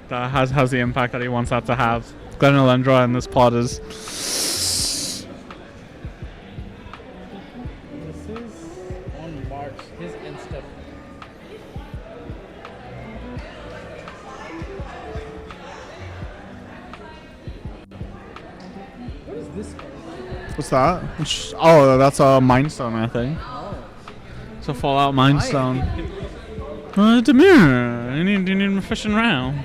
Speaker 6: that has the impact that he wants that to have. Glenn Elendra in this plot is.
Speaker 3: This is on March, his end step. What is this called?
Speaker 6: What's that? Oh, that's a Mind Stone, I think.
Speaker 3: Oh.
Speaker 6: It's a Fallout Mind Stone. Demir, you need an efficient round.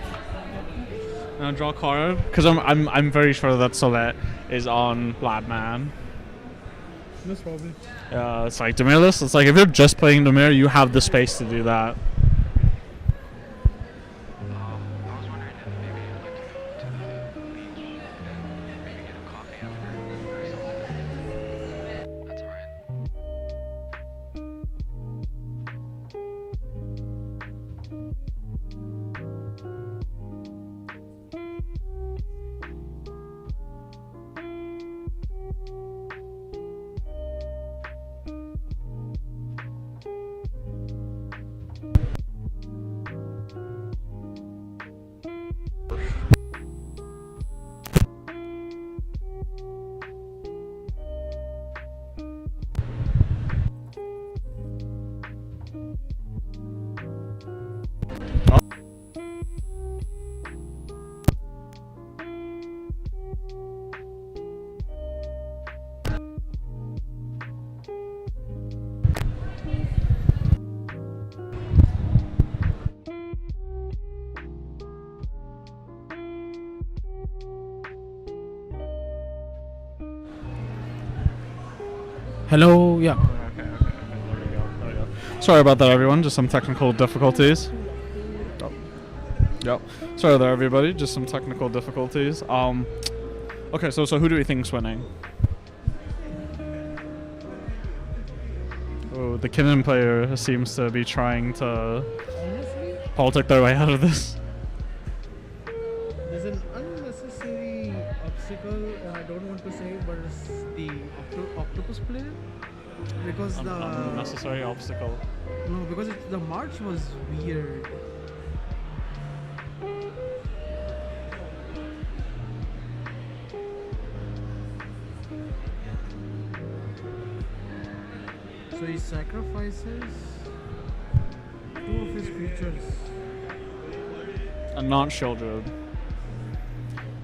Speaker 6: Draw a card because I'm very sure that Solette is on Bladman.
Speaker 3: Most probably.
Speaker 6: Yeah, it's like Demirless. It's like if you're just playing Demir, you have the space to do that. Hello, yeah. Okay. There we go. Sorry about that, everyone. Just some technical difficulties. Oh. Yep. Sorry there, everybody. Just some technical difficulties. Okay, so who do we think's winning? Oh, the Kinnan player seems to be trying to
Speaker 3: Honestly,
Speaker 6: politic their way out of this.
Speaker 3: there's an unnecessary obstacle, I don't want to say, but it's the octopus player. Because the
Speaker 6: Unnecessary obstacle.
Speaker 3: no, because the march was weird. So he sacrifices two of his creatures.
Speaker 6: And not Shieldred.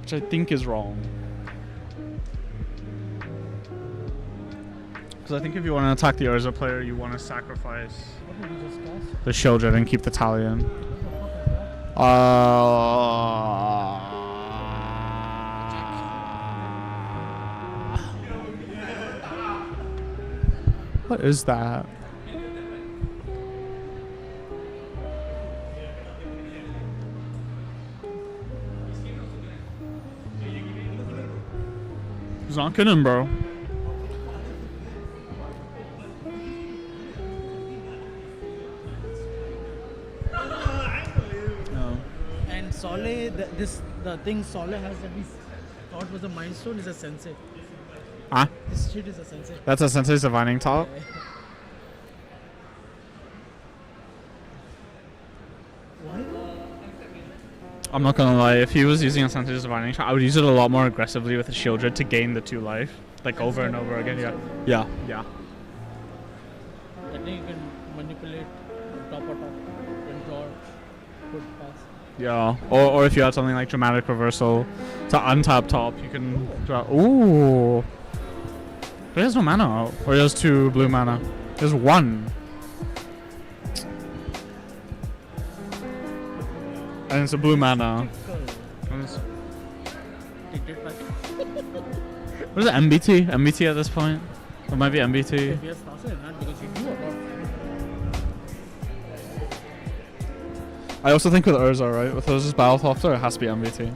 Speaker 6: Which I think is wrong. Because I think if you want to attack the Urza player, you want to sacrifice
Speaker 3: What did he just cast?
Speaker 6: the Shieldred and keep the tally in.
Speaker 3: What the fuck is that?
Speaker 6: What is that? He's not kidding, bro. No.
Speaker 3: And Soleh, the thing Soleh has that we thought was a milestone is a sensei.
Speaker 6: Huh?
Speaker 3: This shit is a sensei.
Speaker 6: That's a Sensei's Divining Top?
Speaker 3: Why?
Speaker 6: I'm not gonna lie, if he was using a Sensei's Divining Top, I would use it a lot more aggressively with a Shieldred to gain the 2 life. Like over and over again, yeah. Yeah.
Speaker 3: I think you can manipulate top or top and draw good pass.
Speaker 6: Yeah. Or if you had something like Dramatic Reversal to untap top, you can draw. Ooh. But he has no mana out. Or he has 2 blue mana. He has 1. And it's a blue mana. And it's- What is it, MBT? MBT at this point? It might be MBT.
Speaker 3: If he has Tasa in hand, because you do a lot.
Speaker 6: I also think with Urza, right? With Urza's Battle Thopter, it has to be MBT.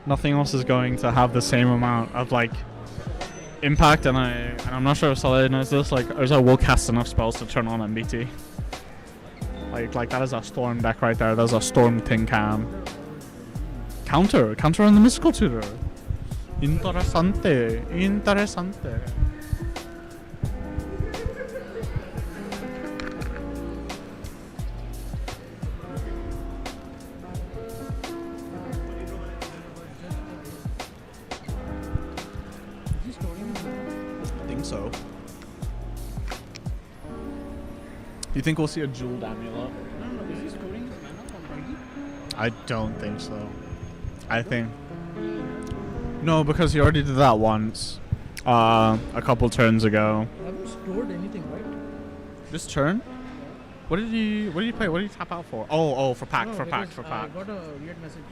Speaker 6: Nothing else is going to have the same amount of like impact, and I'm not sure if Saleh knows this. Like Urza will cast enough spells to turn on MBT. Like that is a storm deck right there. That's a storm tin can. Counter on the mystical tutor. Interesante. I think so. You think we'll see a jeweled amulet?
Speaker 3: No, is he storing his mana on Brady?
Speaker 6: I don't think so. I think no, because he already did that once, a couple turns ago.
Speaker 3: I haven't stored anything, right?
Speaker 6: This turn? What did he play? What did he tap out for? Oh, for pack,
Speaker 3: No,
Speaker 6: for pack,
Speaker 3: because
Speaker 6: for pack.
Speaker 3: I got a weird message.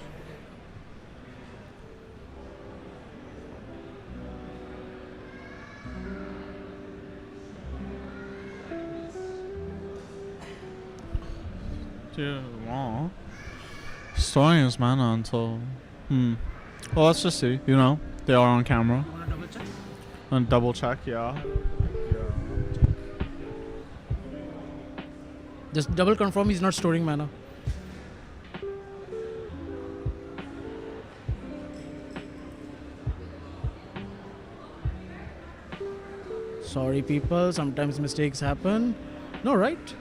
Speaker 6: Dude, wow. Storing his mana until. Well, let's just see. You know, they are on camera.
Speaker 3: You wanna double check?
Speaker 6: And double check, yeah.
Speaker 3: Just double confirm he's not storing mana. Sorry people, sometimes mistakes happen. No, right?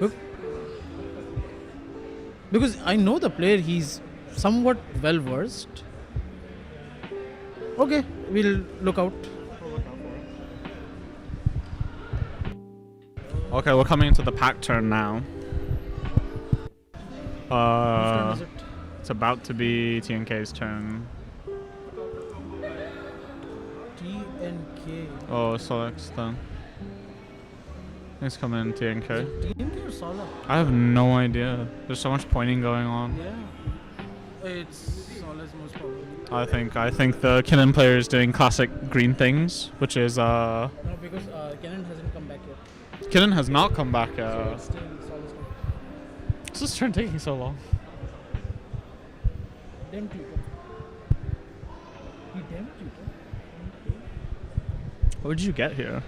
Speaker 3: Look. Because I know the player, he's somewhat well versed. Okay, we'll look out.
Speaker 6: Okay, we're coming into the pack turn now.
Speaker 3: Whose turn is it?
Speaker 6: It's about to be TNK's turn.
Speaker 3: TNK.
Speaker 6: Oh, Solek's done. He's coming in TNK.
Speaker 3: TNK or Sola?
Speaker 6: I have no idea. There's so much pointing going on.
Speaker 3: Yeah. It's Sola's most probably.
Speaker 6: I think the Kinnan player is doing classic green things, which is
Speaker 3: No, because Kenan hasn't come back yet.
Speaker 6: Kinnan has not come back yet.
Speaker 3: So it's still Sola's turn.
Speaker 6: What's this turn taking so long?
Speaker 3: Dem tutor. He dem tutor.
Speaker 6: What did you get here?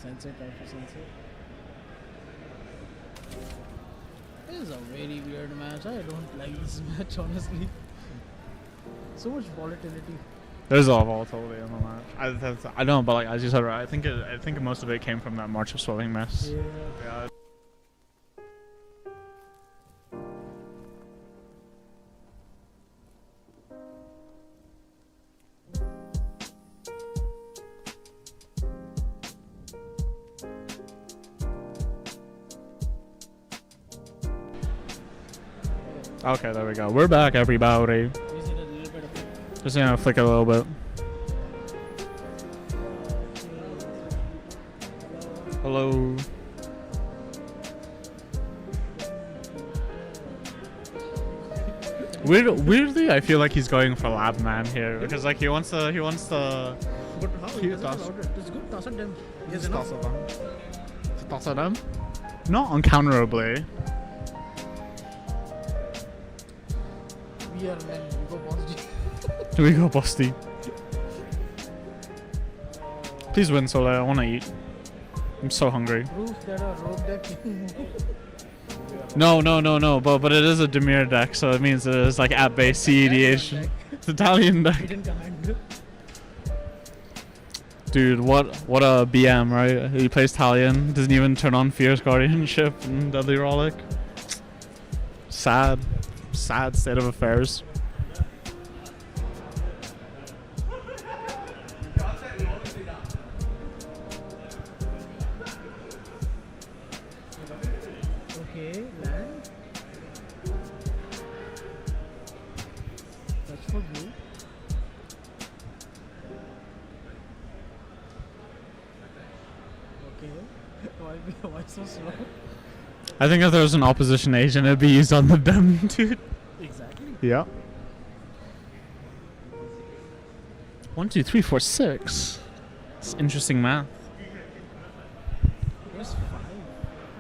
Speaker 3: Sunset after sunset. This is a very weird match. I don't like this match honestly. So much volatility.
Speaker 6: There's a lot of volatility in the match. I don't know, but like as you said, right? I think most of it came from that March of Swelling mess. Yeah. Okay, there we go. We're back, everybody.
Speaker 3: Is it a little bit of
Speaker 6: Just gonna flick it a little bit. Hello. Weirdly, I feel like he's going for Lab Man here because like he wants to.
Speaker 3: But how?
Speaker 6: He
Speaker 3: It doesn't
Speaker 6: does.
Speaker 3: allow it. It's good. Toss at them. He has
Speaker 6: Toss
Speaker 3: enough.
Speaker 6: it them. Toss it them. Not uncounterably.
Speaker 3: We are men. We go boss.
Speaker 6: Do we go Busty? Please win, Soleil. I want to eat. I'm so hungry.
Speaker 3: Proof that a rogue deck can move.
Speaker 6: No. But it is a Demir deck, so it means it is like app based CEDH. It's Italian deck.
Speaker 3: Hidden command.
Speaker 6: Dude, what a BM, right? He plays Italian, doesn't even turn on Fierce Guardianship and Deadly Relic. Sad state of affairs.
Speaker 3: Okay, land. Touch for blue. Okay. Why so slow?
Speaker 6: I think if there was an opposition agent, it'd be used on the Dem, dude.
Speaker 3: Exactly.
Speaker 6: Yeah. 1, 2, 3, 4, 6. It's interesting math.
Speaker 3: There's 5.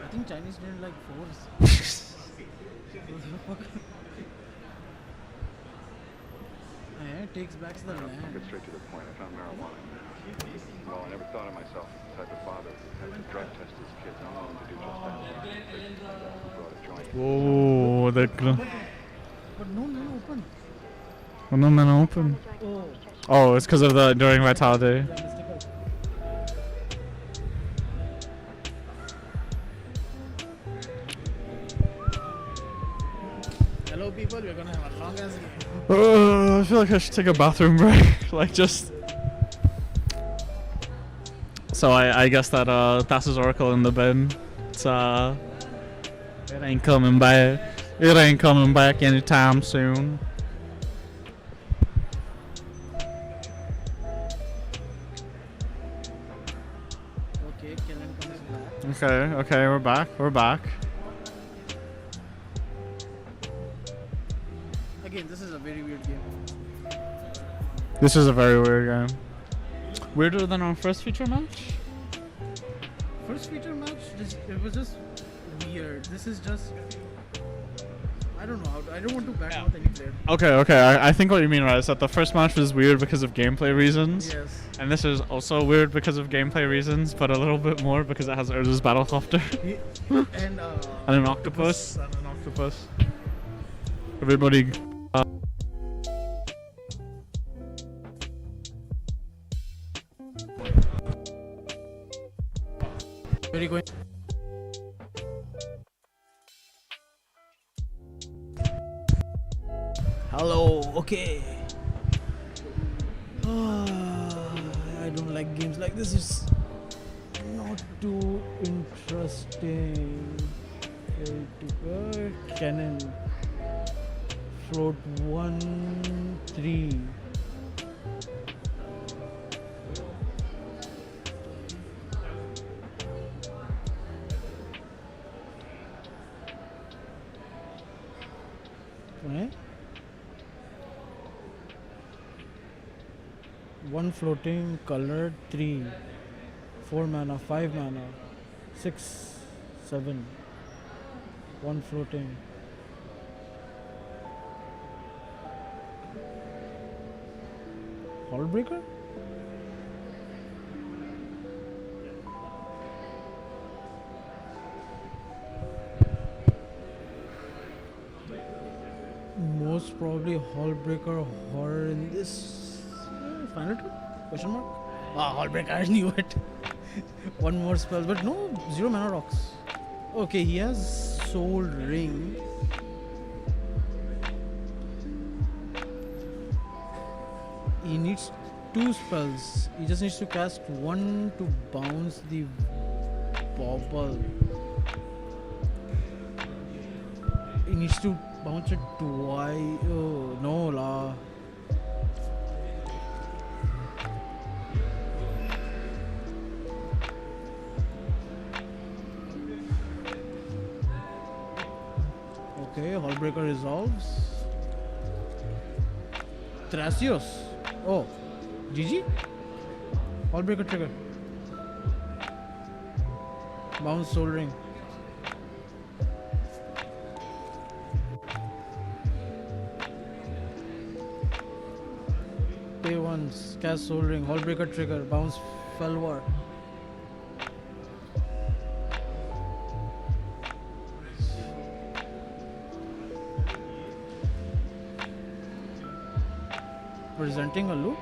Speaker 3: I think Chinese didn't like 4s. And takes back the land.
Speaker 9: Get straight to the point. I found marijuana. Well, I never thought of myself as the type of father who had to drug test his kids. I'm willing to do just that. Brought a joint.
Speaker 6: Whoa,
Speaker 3: But no man open.
Speaker 6: no man open.
Speaker 3: Oh,
Speaker 6: Oh, it's because of the Enduring Vitality.
Speaker 3: yeah, mystical. Hello people, we're gonna have a long ass
Speaker 6: I feel like I should take a bathroom break. Like just. So I guess that that's his Oracle in the bin. It's it ain't coming back. It ain't coming back anytime soon.
Speaker 3: Okay, Killen comes back.
Speaker 6: Okay, we're back.
Speaker 3: Again, this is a very weird game.
Speaker 6: This is a very weird game. Weirder than our first feature match?
Speaker 3: First feature match, it was just weird. This is just, I don't know. I don't want to badmouth any player.
Speaker 6: Okay. I think what you mean, right, is that the first match was weird because of gameplay reasons.
Speaker 3: Yes.
Speaker 6: And this is also weird because of gameplay reasons, but a little bit more because it has Urza's battlecopter.
Speaker 3: And
Speaker 6: and an octopus. Everybody.
Speaker 3: Very going. Hello. Okay. I don't like games like this. It's not too interesting. Cannon. Float 1, 3. Okay. 1 floating, colored, 3. 4 mana, 5 mana, 6, 7. 1 floating. Hullbreaker? Most probably Hullbreaker horror in this final turn? Question mark? Hullbreaker, I knew it. One more spell, but no, 0 mana rocks. Okay, he has Soul Ring. He needs 2 spells. He just needs to cast 1 to bounce the bauble. He needs to bounce it twice. Oh, no la. Okay, Hullbreaker resolves. Thrasios. Oh, GG. Hullbreaker trigger. Bounce Soul Ring. Pay once, cast Soul Ring, Hullbreaker trigger, bounce Felwar. Presenting a loop.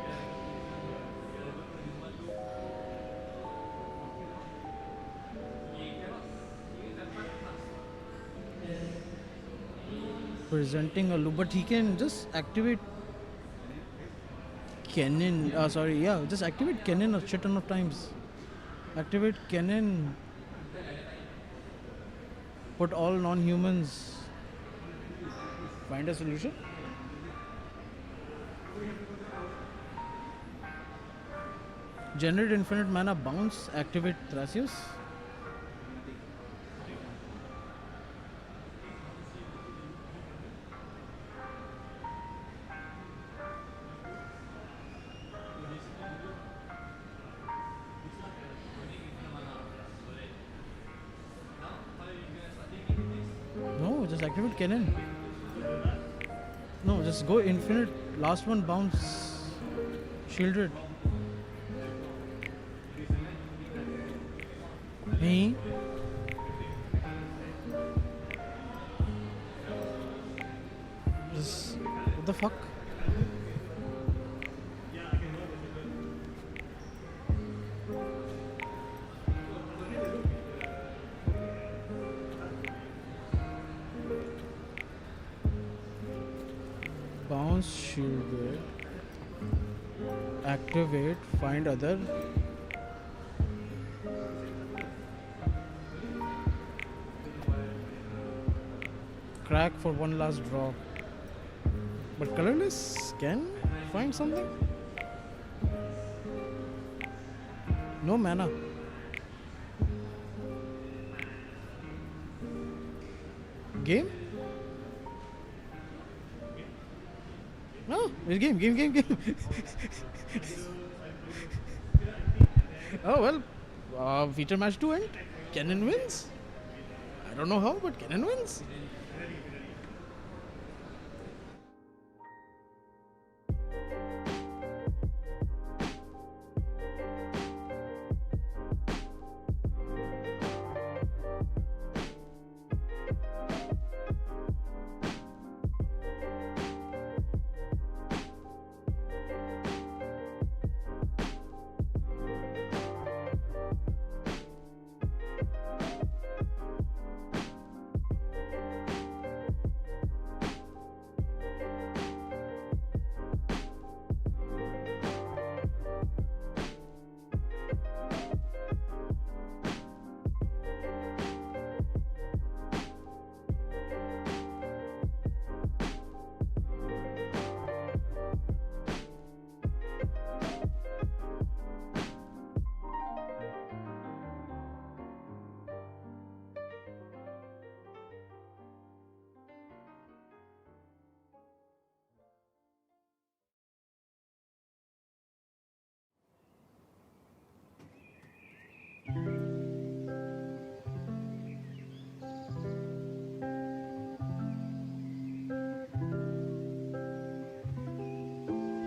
Speaker 3: Presenting a loop, but he can just activate Cannon. Just activate Cannon a shit ton of times. Activate Cannon. Put all non-humans. Find a solution. Generate infinite mana, bounce, activate Thrasios. No, just activate Cannon. No, just go infinite. Last one, bounce. Shielded. Hey. Just, what the fuck? Bounce, shielded. Activate, find other. Crack for one last draw. But colorless can find something? No mana. Game? No, it's game. Oh well, feature match to end. Kenan wins. I don't know how, but Kenan wins.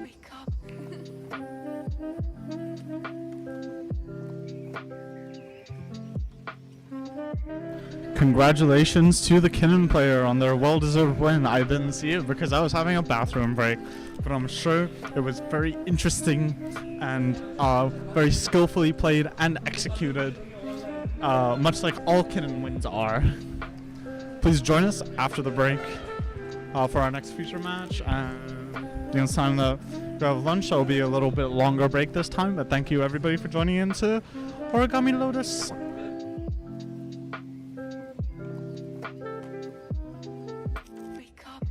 Speaker 5: Wake up.
Speaker 6: Congratulations to the Kinnan player on their well-deserved win. I didn't see it because I was having a bathroom break, but I'm sure it was very interesting and very skillfully played and executed, much like all Kinnan wins are. Please join us after the break for our next feature match, and it's time to go have lunch. So it'll be a little bit longer break this time, but thank you everybody for joining in to Origami Lotus.
Speaker 5: Wake up.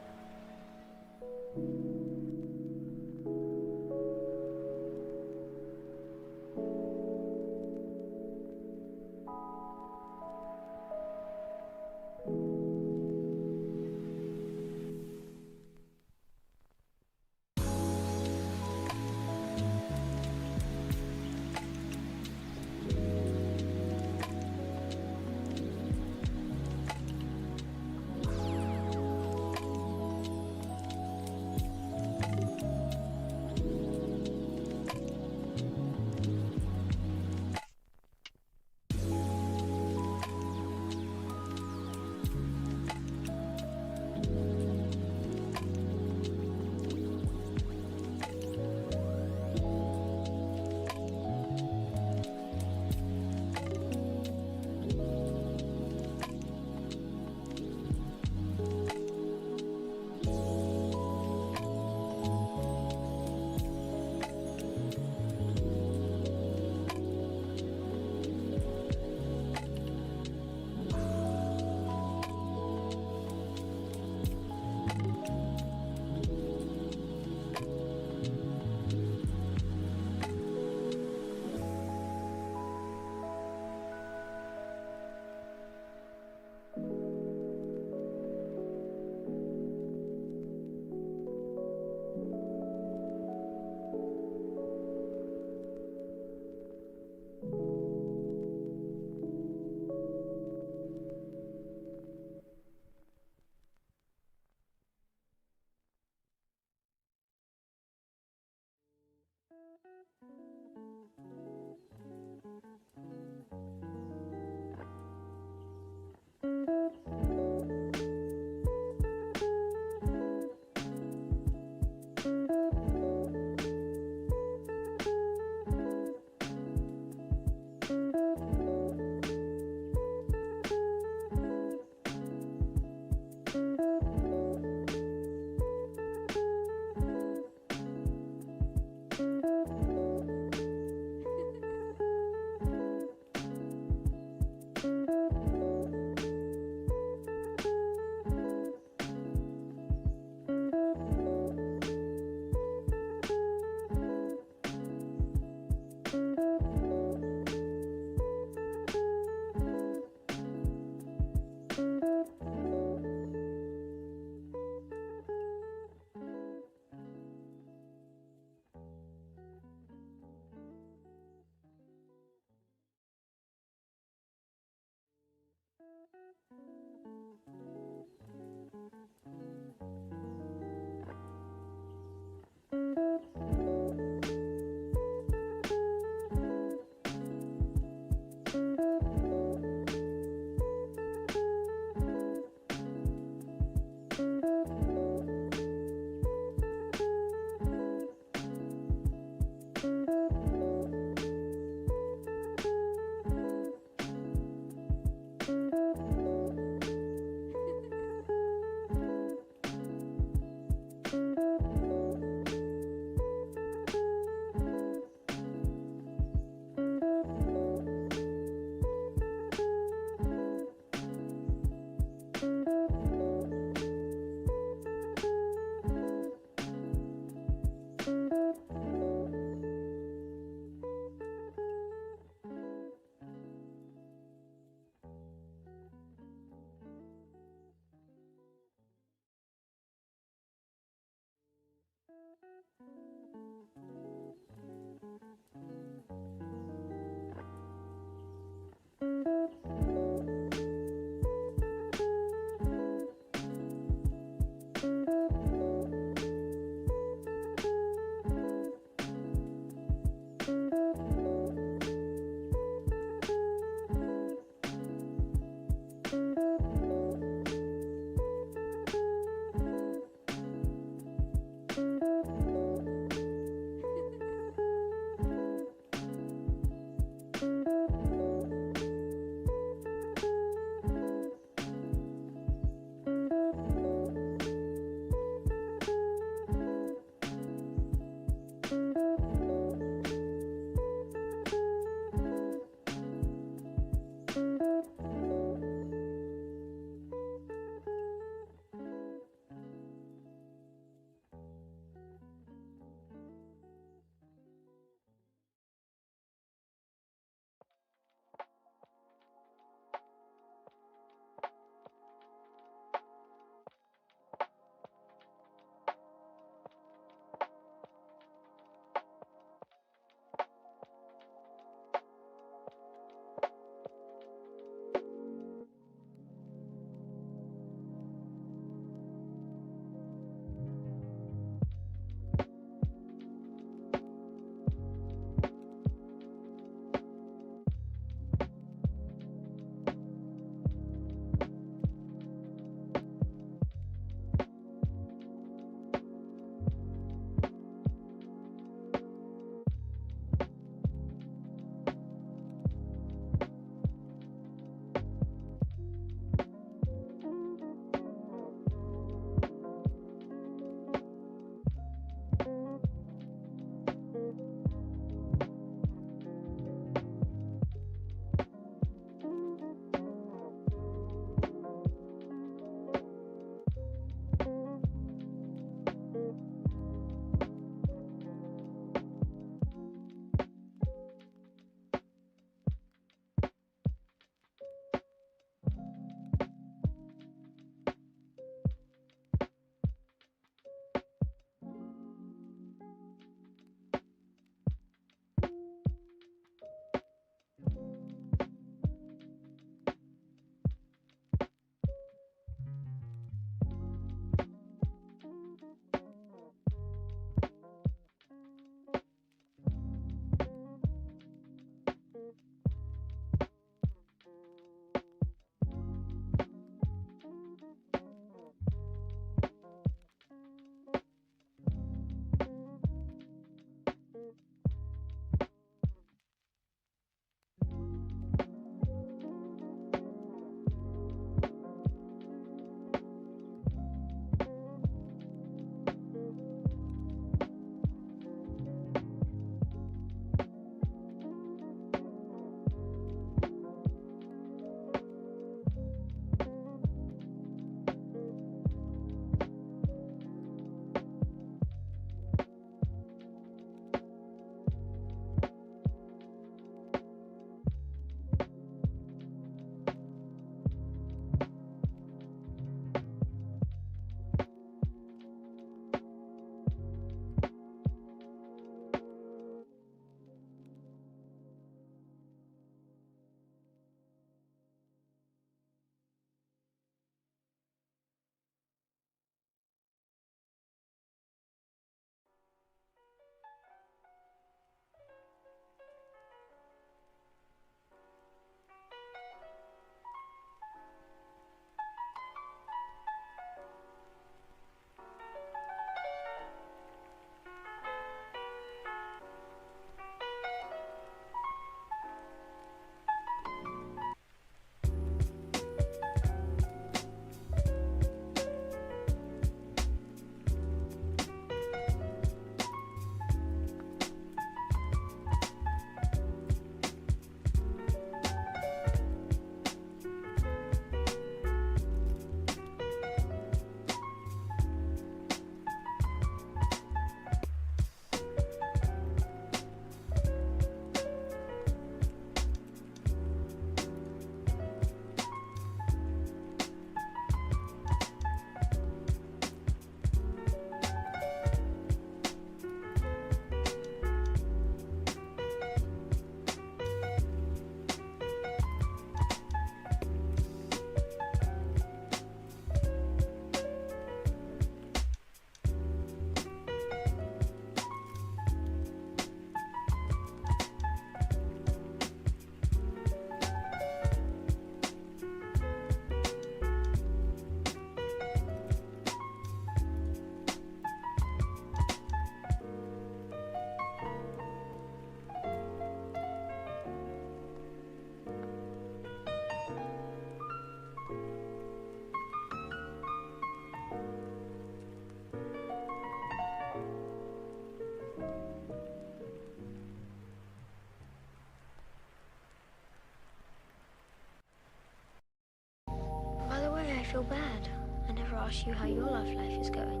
Speaker 8: feel bad. I never asked you how your love life is going.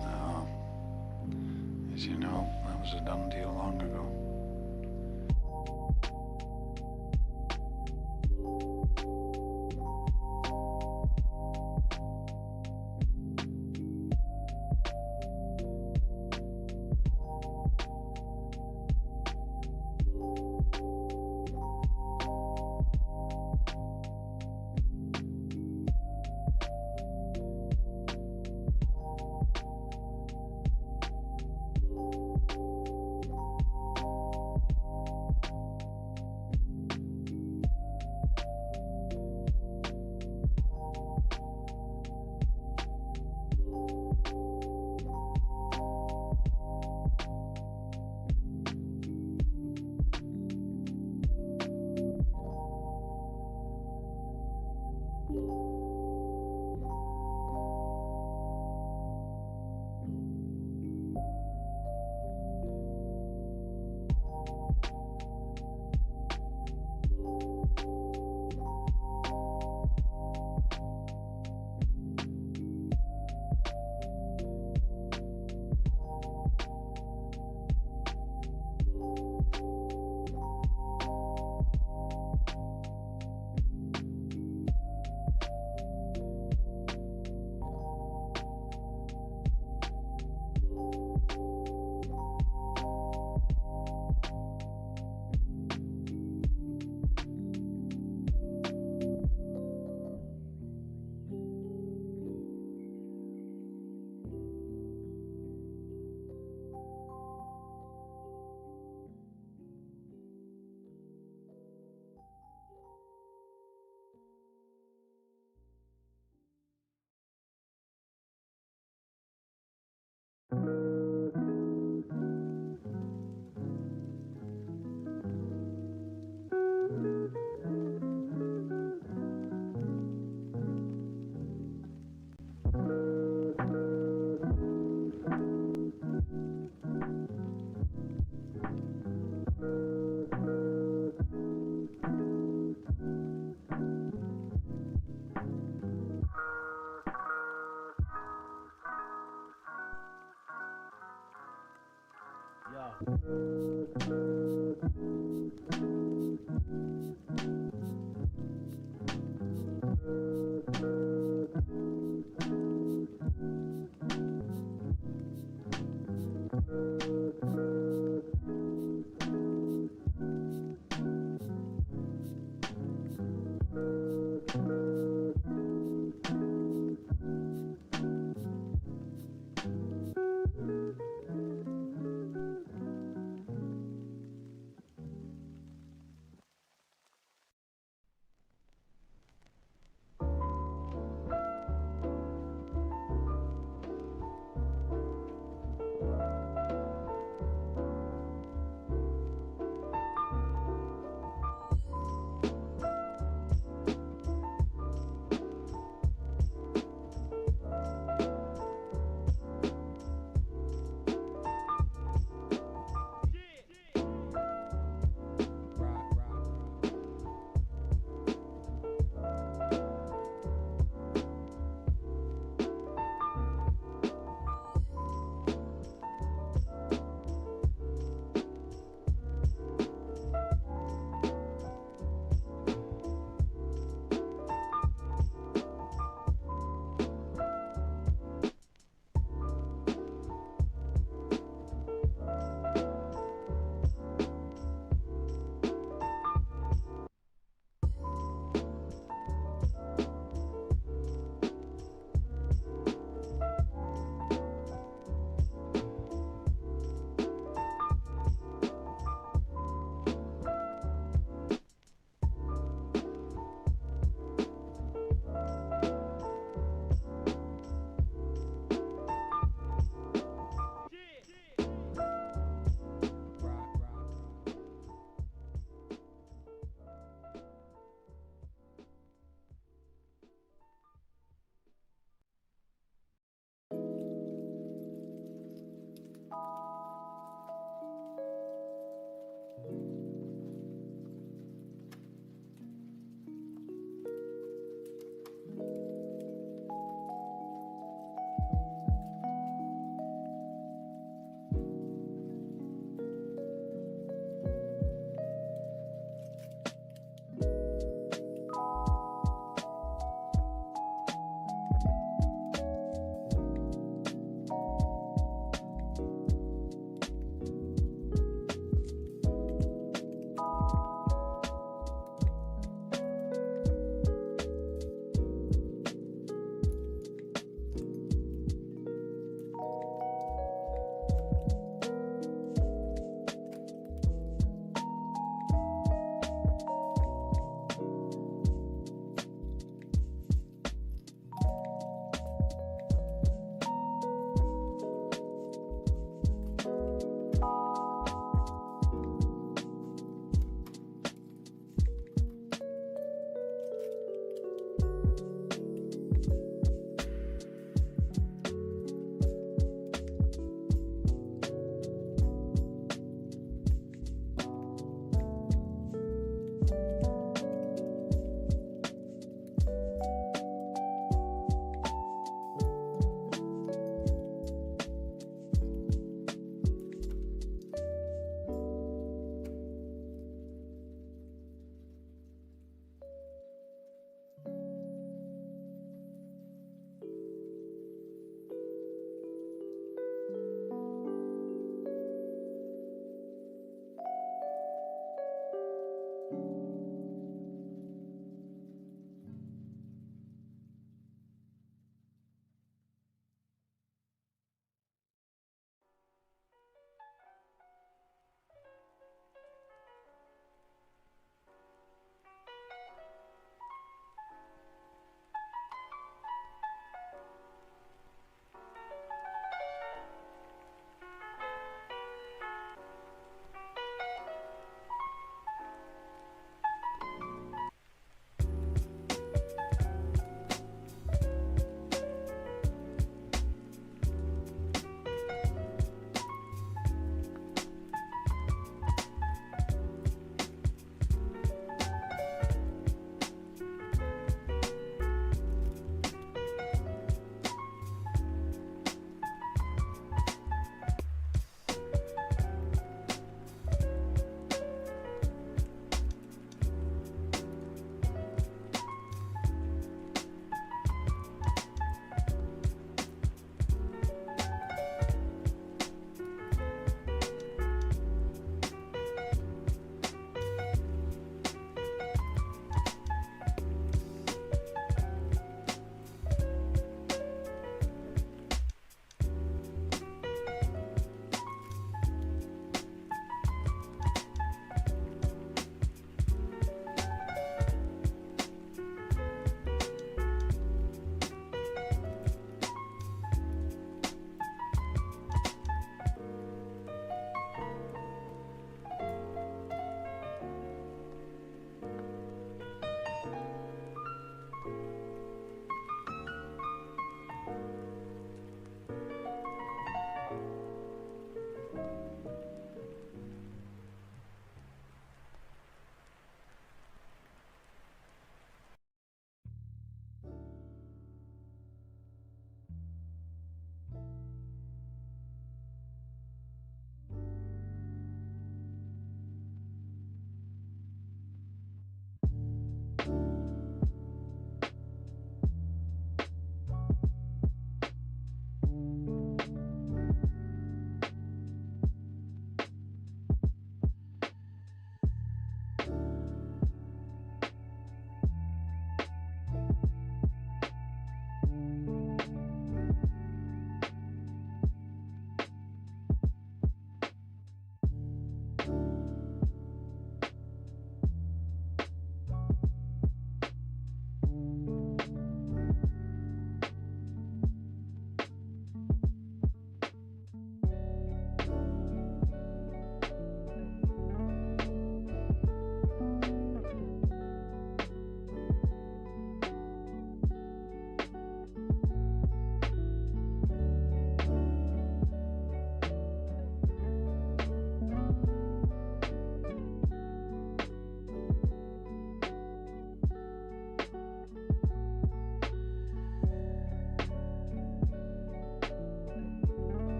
Speaker 9: No. As you know, that was a done deal long ago.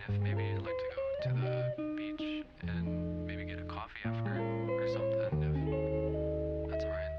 Speaker 10: if maybe you'd like to go to the beach and maybe get a coffee after or something, if that's alright.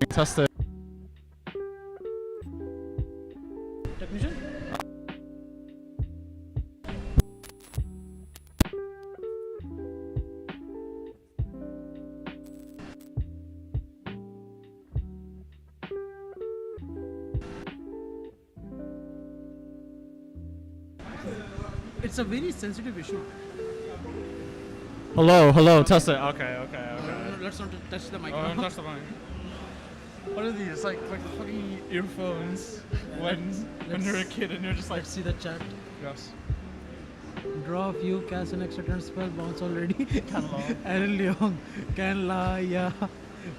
Speaker 6: Test it.
Speaker 3: Technician? It's a very sensitive issue.
Speaker 6: Hello, test it. Okay.
Speaker 3: No, let's not touch the mic.
Speaker 6: Oh,
Speaker 3: now.
Speaker 6: don't touch the mic. What are these? Like the fucking earphones when you're a kid and you're just like,
Speaker 3: Let's see the chat.
Speaker 6: yes.
Speaker 3: Draw a few, cast an extra turn spell, bounce already.
Speaker 6: Hello.
Speaker 3: Aaron Leong, can la, yeah.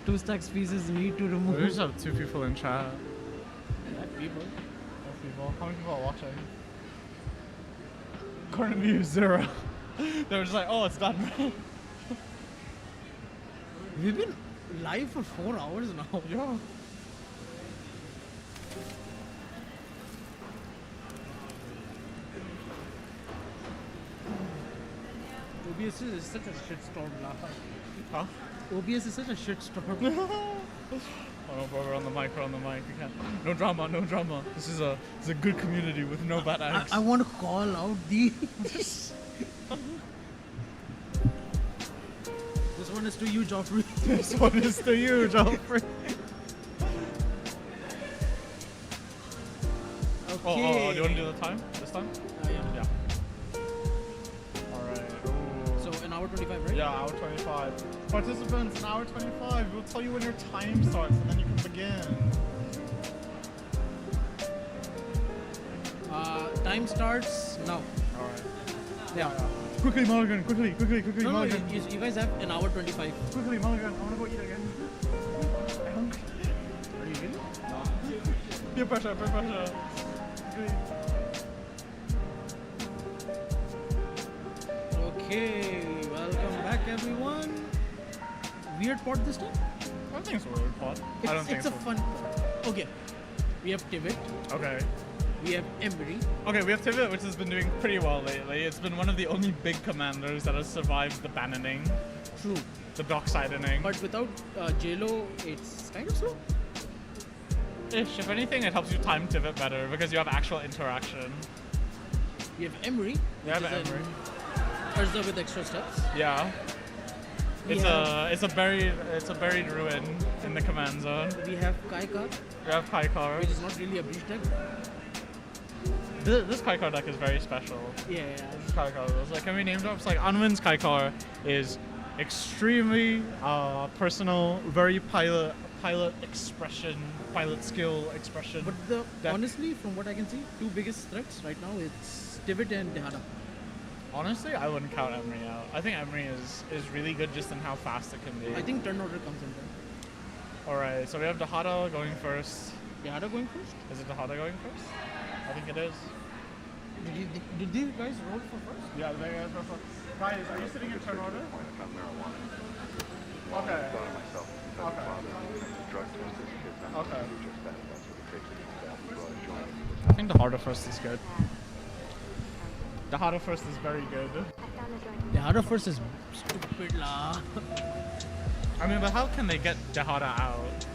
Speaker 3: 2 stacks pieces need to remove.
Speaker 6: We just have 2 people in chat.
Speaker 3: People.
Speaker 6: How many people are watching? Current view 0. They were just like, oh, it's done.
Speaker 3: We've been live for 4 hours now.
Speaker 6: Yeah.
Speaker 3: OBS is such a shitstorm.
Speaker 6: Huh?
Speaker 3: OBS is such a shitstorm.
Speaker 6: Oh no, bro, we're on the mic. We can't. No drama. This is a good community with no bad acts.
Speaker 3: I want to call out the. This one is to you, Joffrey.
Speaker 6: This one is to you, Joffrey.
Speaker 3: Okay.
Speaker 6: Oh, do you want to do the time? This time?
Speaker 3: Yeah.
Speaker 6: Alright.
Speaker 3: So an hour 25, right?
Speaker 6: Yeah, hour 25. Participants, an hour 25. We'll tell you when your time starts and then you can begin.
Speaker 3: Time starts now.
Speaker 6: Alright.
Speaker 3: Yeah.
Speaker 6: Quickly, Mulligan. Quickly,
Speaker 3: No,
Speaker 6: Mulligan.
Speaker 3: you guys have an hour 25.
Speaker 6: Quickly, Mulligan. I want to go eat again. I'm hungry.
Speaker 3: Are you really?
Speaker 6: No. Peer pressure. Quickly.
Speaker 3: Okay, welcome back everyone. Weird pod this time?
Speaker 6: I don't think it's a weird pod. I don't think
Speaker 3: it's a fun pod. Okay, we have Tivit,
Speaker 6: Okay.
Speaker 3: we have Emery,
Speaker 6: Okay, we have Tivit, which has been doing pretty well lately. It's been one of the only big commanders that has survived the banning,
Speaker 3: true,
Speaker 6: the docksidening.
Speaker 3: but without JLo, it's kind of slow.
Speaker 6: Ish, if anything, it helps you time Tivit better because you have actual interaction.
Speaker 3: We have Emery,
Speaker 6: You have
Speaker 3: which is
Speaker 6: Emery.
Speaker 3: an Urza with extra steps.
Speaker 6: Yeah. It's a buried ruin in the command zone.
Speaker 3: We have Kaikar,
Speaker 6: We have Kaikar.
Speaker 3: which is not really a breach deck.
Speaker 6: This Kaikar deck is very special.
Speaker 3: Yeah.
Speaker 6: This Kaikar is like, can we name drops? Like Unwin's Kaikar is extremely personal, very pilot expression, pilot skill expression.
Speaker 3: But
Speaker 6: deck.
Speaker 3: honestly, from what I can see, 2 biggest threats right now it's Tivit and Dehada.
Speaker 6: Honestly, I wouldn't count Emery out. I think Emery is really good just in how fast it can be.
Speaker 3: I think turn order comes in there.
Speaker 6: Alright, so we have Dehada going first.
Speaker 3: Dehada going first?
Speaker 6: Is it Dehada going first? I think it is.
Speaker 3: Did these guys roll for first?
Speaker 6: Yeah, they guys go first. Guys, are you sitting in turn order?
Speaker 9: I found marijuana.
Speaker 6: Okay.
Speaker 9: I thought of myself as a
Speaker 6: Okay.
Speaker 9: father who had to drug test his kids. I'm not
Speaker 6: Okay.
Speaker 9: going to do just that. That's what it takes to do that. He brought a joint into this
Speaker 6: I think Dehada first is good. Dehada first is very good.
Speaker 3: Dehada first is stupid lah.
Speaker 6: I mean, but how can they get Dehada out?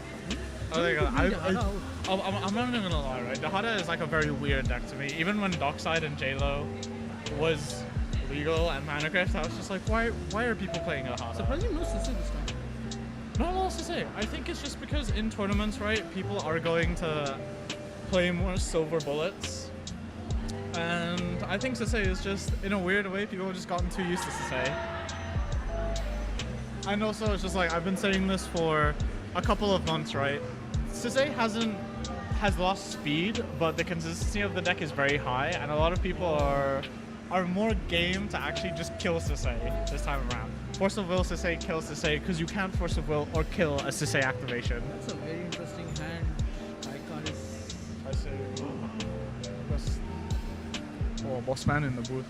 Speaker 6: Oh, they go.
Speaker 3: Dehada out.
Speaker 6: I'm not even gonna lie, right? Dehada is like a very weird deck to me. Even when Dockside and JLo was legal and Manacraft, I was just like, why are people playing Dehada?
Speaker 3: Surprisingly, no Sissy this time.
Speaker 6: Not a lot to say. I think it's just because in tournaments, right, people are going to play more silver bullets. And I think Sisei is just, in a weird way, people have just gotten too used to Sisei. And also, it's just like, I've been saying this for a couple of months, right? Sisei has lost speed, but the consistency of the deck is very high, and a lot of people are more game to actually just kill Sisei this time around. Force of Will Sisei kills Sisei, because you can't Force of Will or kill a Sisei activation.
Speaker 3: That's a very interesting hand. Kaikar is.
Speaker 6: I see. Oh, boss man in the booth.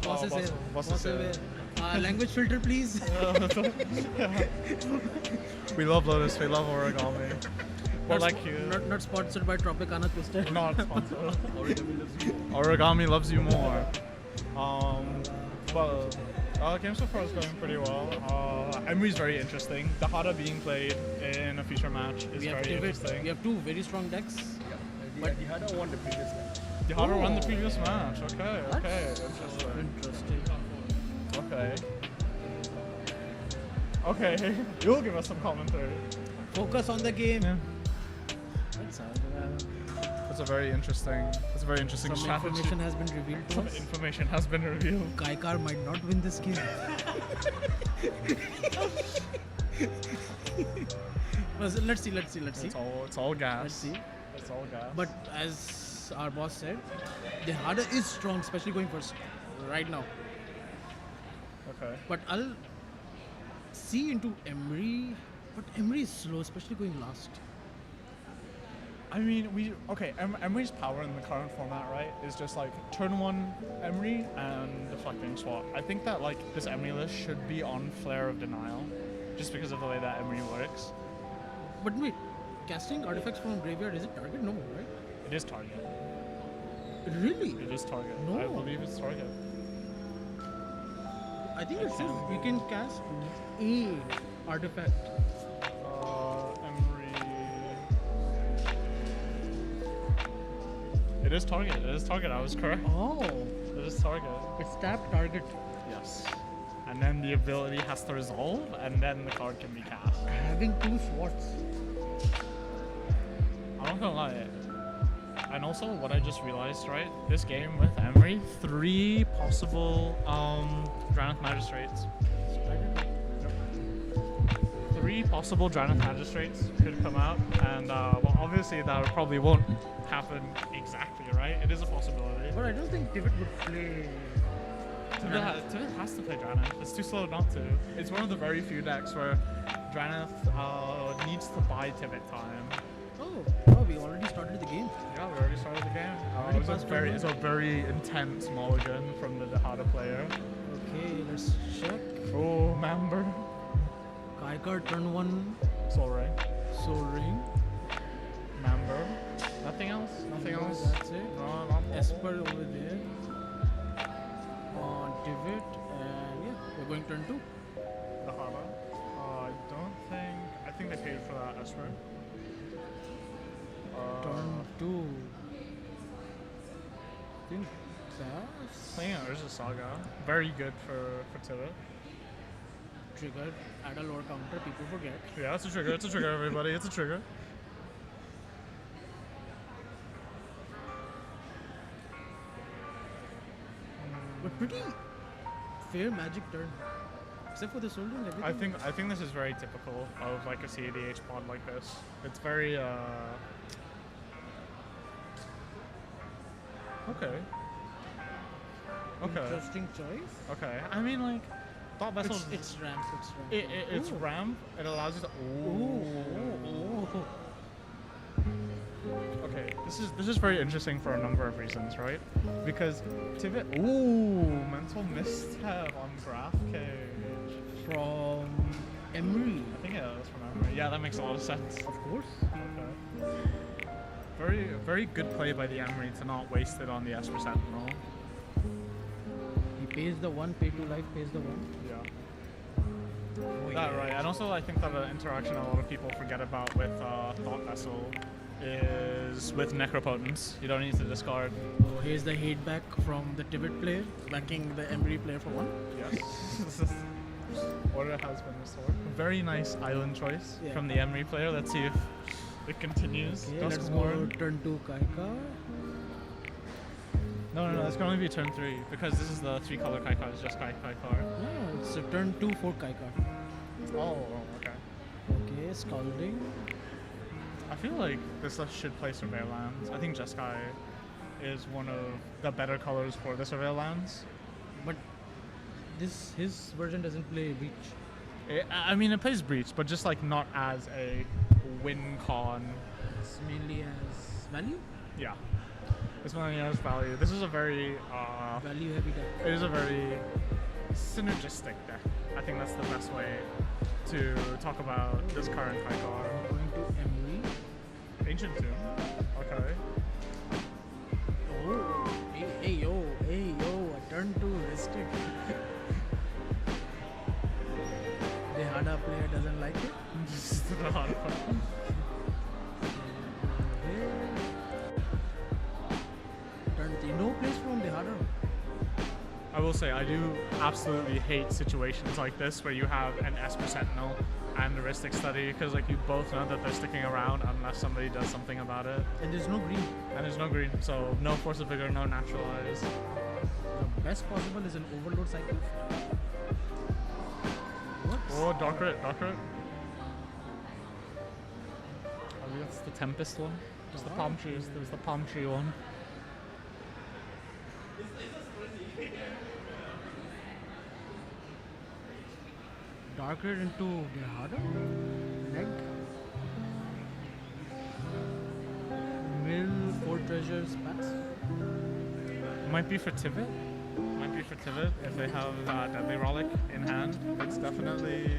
Speaker 3: Boss is here.
Speaker 6: Boss is here.
Speaker 3: Language filter, please.
Speaker 6: We love Lotus, we love Origami. But like you.
Speaker 3: Not sponsored by Tropicana Twister.
Speaker 6: Not sponsored. Origami loves you more. But
Speaker 2: Game so far is going pretty well. Emery's very interesting. The Hada being played in a future match is
Speaker 3: We have
Speaker 2: very
Speaker 3: Tibet.
Speaker 2: interesting.
Speaker 3: We have two very strong decks.
Speaker 4: But the Hada won the previous match.
Speaker 2: The Hada won the previous match. Okay,
Speaker 3: That's
Speaker 2: okay, interesting.
Speaker 3: Interesting.
Speaker 2: Okay. Okay, you'll give us some commentary.
Speaker 3: Focus on the game.
Speaker 2: Yeah.
Speaker 3: That's
Speaker 2: That's a very interesting. That's a very interesting
Speaker 3: some
Speaker 2: strategy.
Speaker 3: information has been revealed to
Speaker 2: Some
Speaker 3: us.
Speaker 2: information has been revealed.
Speaker 3: Kaikar might not win this game. But let's see.
Speaker 2: It's all gas.
Speaker 3: Let's see.
Speaker 2: It's all gas.
Speaker 3: But as our boss said, the Hada is strong, especially going first right now.
Speaker 2: okay.
Speaker 3: But I'll see into Emery. But Emery is slow, especially going last.
Speaker 2: I mean, Emery's power in the current format, right, is just like turn one Emery and deflecting swap. I think that like this Emery list should be on Flare of Denial, just because of the way that Emery works.
Speaker 3: But wait, casting artifacts from graveyard, is it target? No, right?
Speaker 2: It is target.
Speaker 3: Really?
Speaker 2: It is target.
Speaker 3: No.
Speaker 2: I believe it's target.
Speaker 3: I think it's true. You can cast a artifact.
Speaker 2: Emery. It is target. It is target. I was correct.
Speaker 3: Oh,
Speaker 2: It is target.
Speaker 3: it's tap target.
Speaker 2: Yes. And then the ability has to resolve, and then the card can be cast.
Speaker 3: Having two swots.
Speaker 2: I'm not gonna lie. And also, what I just realized, right? This game with Emery, 3 possible Drannith Magistrates. 3 possible Drannith Magistrates could come out, and well, obviously that probably won't happen exactly, right? It is a possibility.
Speaker 3: But I don't think Tibet would play.
Speaker 2: Tibet has to play Drannith. It's too slow not to. It's one of the very few decks where Drannith needs to buy Tibet time.
Speaker 3: Oh, we already started the game.
Speaker 2: Yeah, we already started the game.
Speaker 3: Already
Speaker 2: It was
Speaker 3: passed
Speaker 2: it's a very intense mulligan from the Dahada player.
Speaker 3: Okay, let's check.
Speaker 2: Oh, member.
Speaker 3: Kaikar turn 1,
Speaker 2: Soul Ring.
Speaker 3: Soul Ring.
Speaker 2: Member. Nothing else? Nothing
Speaker 3: No,
Speaker 2: else?
Speaker 3: That's it.
Speaker 2: No, not
Speaker 3: Esper over there. Divot, and yeah, we're going turn 2.
Speaker 2: Dahada. I think they paid for that Esper.
Speaker 3: Turn 2. I think that's
Speaker 2: Playing an Urza Saga. Very good for Tibet.
Speaker 3: trigger. Add a lower counter, people forget.
Speaker 2: Yeah, it's a trigger. It's a trigger, everybody. It's a trigger.
Speaker 3: But pretty fair magic turn. Except for the soul ring, everything.
Speaker 2: I think this is very typical of like a CADH pod like this. It's very okay. Okay.
Speaker 3: Interesting choice.
Speaker 2: Okay. I mean like Thought Vessel
Speaker 3: It's ramp.
Speaker 2: it's
Speaker 3: Ooh.
Speaker 2: ramp. It allows you to
Speaker 3: Ooh.
Speaker 2: Okay, this is very interesting for a number of reasons, right? Because Tibet mental misstep on Graph Cage.
Speaker 3: From Emery.
Speaker 2: I think it was from Emery. Yeah, that makes a lot of sense.
Speaker 3: Of course.
Speaker 2: Okay. Very good play by the Emery to not waste it on the Esper Sentinel.
Speaker 3: He pays the 1, pay 2 life, pays the 1.
Speaker 2: Yeah. That right. And also I think that an interaction a lot of people forget about with Thought Vessel is with Necropotence. You don't need to discard.
Speaker 3: Oh, here's the hate back from the Tibet player, backing the Emery player for 1.
Speaker 2: Yes. Order has been restored. Very nice island choice
Speaker 3: Yeah.
Speaker 2: from the Emery player. Let's see if it continues.
Speaker 3: Okay,
Speaker 2: Dusk
Speaker 3: let's
Speaker 2: Lord.
Speaker 3: go turn 2 Kaikar.
Speaker 2: No, it's going to be turn 3 because this is the 3 color Kaikar. It's just Kaikar.
Speaker 3: No, it's a turn 2 for Kaikar.
Speaker 2: Oh, okay.
Speaker 3: Okay, Scalding.
Speaker 2: I feel like this should play Surveil lands. I think Jeskai is one of the better colors for the Surveil lands.
Speaker 3: But his version doesn't play Reach.
Speaker 2: I mean, it plays Breach, but just like not as a win con.
Speaker 3: It's mainly as value.
Speaker 2: Yeah. This one has value. This is a very
Speaker 3: Value heavy deck.
Speaker 2: it is a very synergistic deck. I think that's the best way to talk about this current Kaikar.
Speaker 3: Going to Emery.
Speaker 2: Ancient Tomb. Okay.
Speaker 3: Oh, hey yo, a turn 2 listed.
Speaker 6: Dahada player.
Speaker 3: Turn 3. No place from Dehada.
Speaker 6: I will say I do absolutely hate situations like this where you have an Esper Sentinel and a Ristic Study because like you both know that they're sticking around unless somebody does something about it.
Speaker 3: And there's no green.
Speaker 6: And there's no green, so no Force of Vigor, no Naturalize.
Speaker 3: The best possible is an Overload cycle. Whoops.
Speaker 6: Oh, Dark Rit, Dark Rit. Oh, that's the Tempest one. It's the palm trees. There's the palm tree one.
Speaker 3: Dark Red into Dehada. Leg. Mill 4 treasures pass.
Speaker 6: Might be for Tivit. Might be for Tivit if they have Deadly Relic in hand. It's definitely.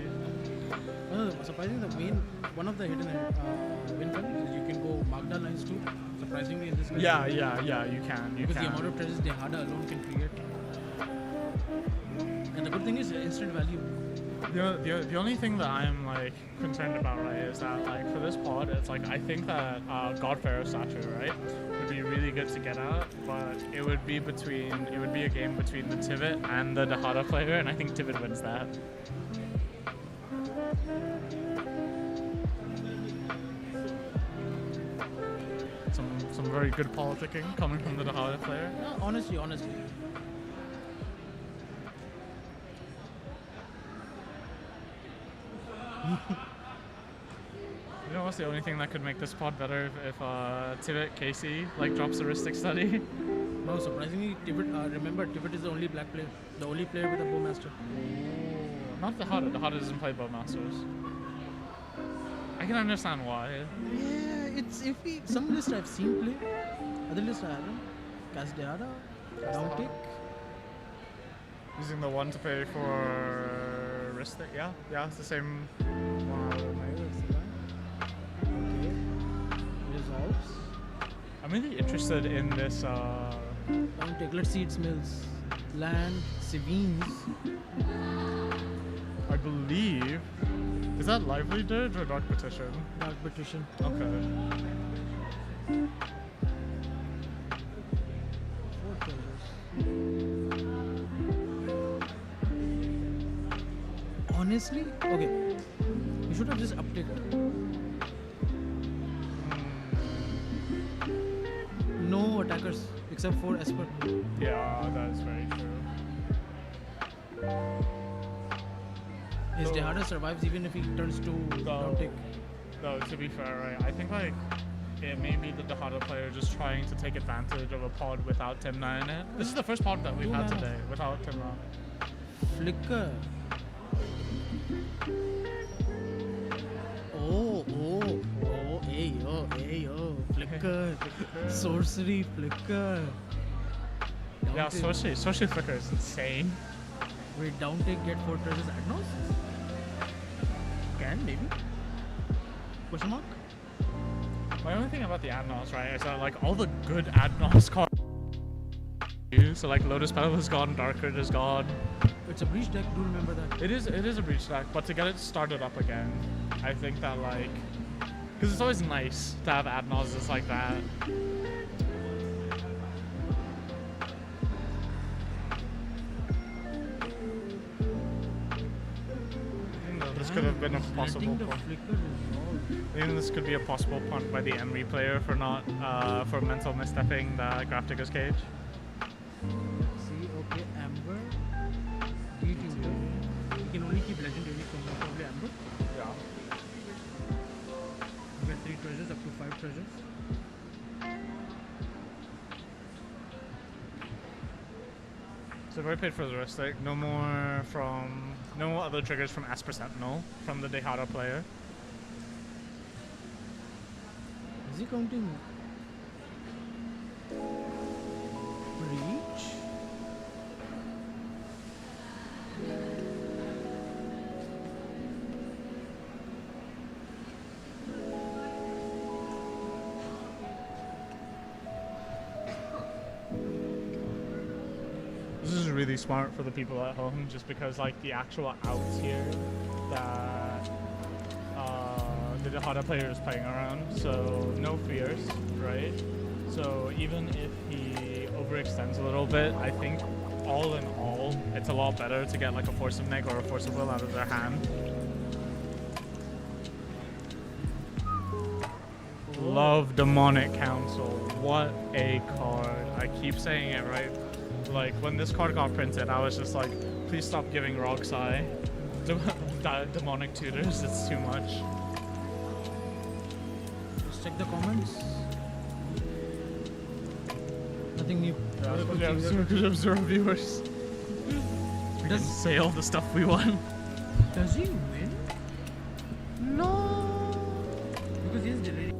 Speaker 3: Surprisingly, the main one of the hidden win is you can go Magda lines too. Surprisingly, in this case.
Speaker 6: Yeah, you can. You
Speaker 3: because
Speaker 6: can.
Speaker 3: the amount of treasures Dehada alone can create. And the good thing is instant value.
Speaker 6: The only thing that I'm like concerned about, right, is that like for this pod, it's like I think that Godfarer statue, right, would be really good to get at, but it would be a game between the Tivit and the Dahada player, and I think Tivit wins that. Some very good politicking coming from the Dahada player.
Speaker 3: No, honestly.
Speaker 6: You know what's the only thing that could make this pod better if Tivit Casey like drops a Ristic Study?
Speaker 3: No, surprisingly, Tivit. Remember, Tivit is the only black player, the only player with a Bowmaster.
Speaker 6: Not Dahada. Dahada doesn't play Bowmasters. I can understand why.
Speaker 3: Yeah, it's iffy. Some lists I've seen play, other lists I haven't. Cast Dehada, down tick.
Speaker 6: Using the one to pay for Ristic, yeah, it's the same.
Speaker 3: Okay. Resolves.
Speaker 6: I'm really interested in this.
Speaker 3: Down tick. Let's see its mills. Land, Savines.
Speaker 6: I believe. Is that Lively Dirge or Dark Petition?
Speaker 3: Dark Petition.
Speaker 6: Okay.
Speaker 3: 4 treasures. Honestly, okay. You should have just updated. No attackers except for Esper.
Speaker 6: Yeah, that's very true.
Speaker 3: His Dehada survives even if he turns to down tick.
Speaker 6: Though, to be fair, right, I think like it may be the Dahada player just trying to take advantage of a pod without Timna in it. This is the first pod that we've had today without Timna.
Speaker 3: Flicker. Oh, Flicker. Sorcery, Flicker.
Speaker 6: Yeah, Sorcery Flicker is insane.
Speaker 3: Wait, down take, get 4 treasures Adnos? Can, maybe? Question mark?
Speaker 6: My only thing about the Adnos, right, is that like all the good Adnos cards. So like Lotus Petal is gone, Darker is gone.
Speaker 3: It's a breach deck, do remember that.
Speaker 6: It is a breach deck, but to get it started up again, I think that like, because it's always nice to have Adnoses like that. This could have been a possible punt. Even this could be a possible punt by the Emery player for not for mental misstepping the Graftica's Cage.
Speaker 3: See, okay, Amber. D-Tutor. You can only keep legendary from probably Amber.
Speaker 6: Yeah.
Speaker 3: You get 3 treasures, up to 5 treasures.
Speaker 6: So if I paid for the Ristic, no more other triggers from Esper Sentinel from the Dehada player.
Speaker 3: Is he counting breach?
Speaker 6: This is really smart for the people at home, just because like the actual outs here that the Hada player is playing around, so no fears, right? So even if he overextends a little bit, I think all in all, it's a lot better to get like a Force of Neg or a Force of Will out of their hand. Love Demonic Council. What a card. I keep saying it, right? Like, when this card got printed, I was just like, please stop giving Roxai demonic tutors. It's too much.
Speaker 3: Let's check the comments. Nothing new.
Speaker 6: Because we have 0 viewers. We didn't say all the stuff we won.
Speaker 3: Does he win? No. Because he is delayed.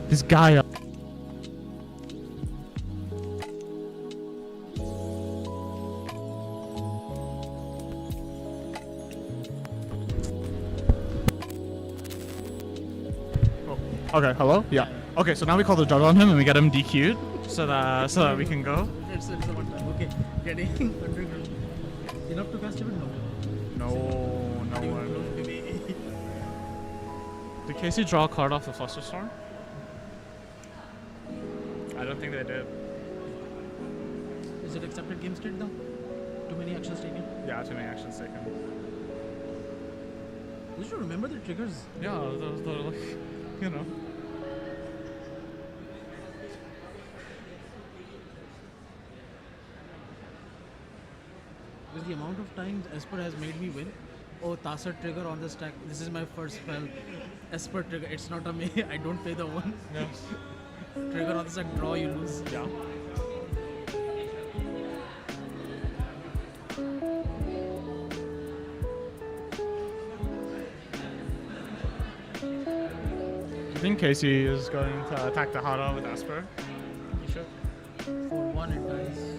Speaker 6: This guy. Okay, hello? Yeah. Okay, so now we call the judge on him and we get him DQ'd so that we can go.
Speaker 3: It's a one time. Okay. Getting 100 enough to cast even? No.
Speaker 6: No one. Did Casey draw a card off the Flusterstorm? I don't think they did.
Speaker 3: Is it accepted game state though? Too many actions taken?
Speaker 6: Yeah, too many actions taken.
Speaker 3: You should remember the triggers.
Speaker 6: Yeah, those like, you know.
Speaker 3: Because the amount of times Esper has made me win. Oh, Tasa trigger on the stack. This is my first spell. Esper trigger. It's not a me. I don't pay the one.
Speaker 6: Yes.
Speaker 3: Trigger on the stack. Draw. You lose.
Speaker 6: Yeah. I think Casey is going to attack the Hada with Esper. He should.
Speaker 3: For one, it dies.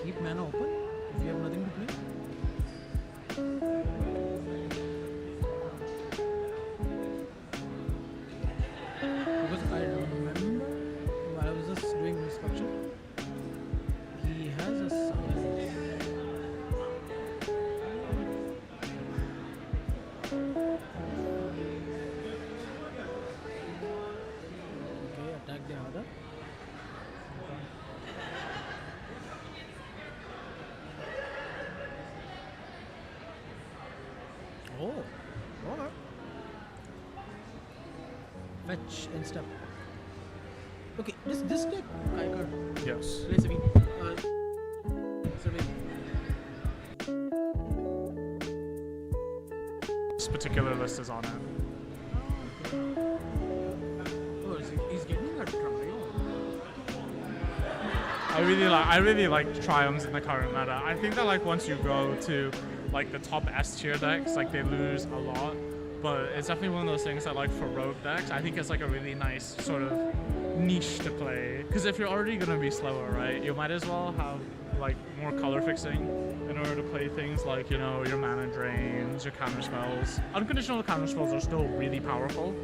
Speaker 3: Keep mana open if you have nothing to play. Because I remember while I was just doing inspection, he has a summon. Okay, attack the other. Oh, okay. Fetch and step. Okay, this deck I got.
Speaker 6: Yes.
Speaker 3: Play Savine. Savine.
Speaker 6: This particular list is on it.
Speaker 3: Oh, he's getting a triumph.
Speaker 6: I really like triumphs in the current meta. I think that like once you go to like the top S tier decks, like they lose a lot. But it's definitely one of those things that like for rogue decks, I think it's like a really nice sort of niche to play. Because if you're already gonna be slower, right, you might as well have like more color fixing in order to play things like, you know, your mana drains, your counter spells. Unconditional counter spells are still really powerful.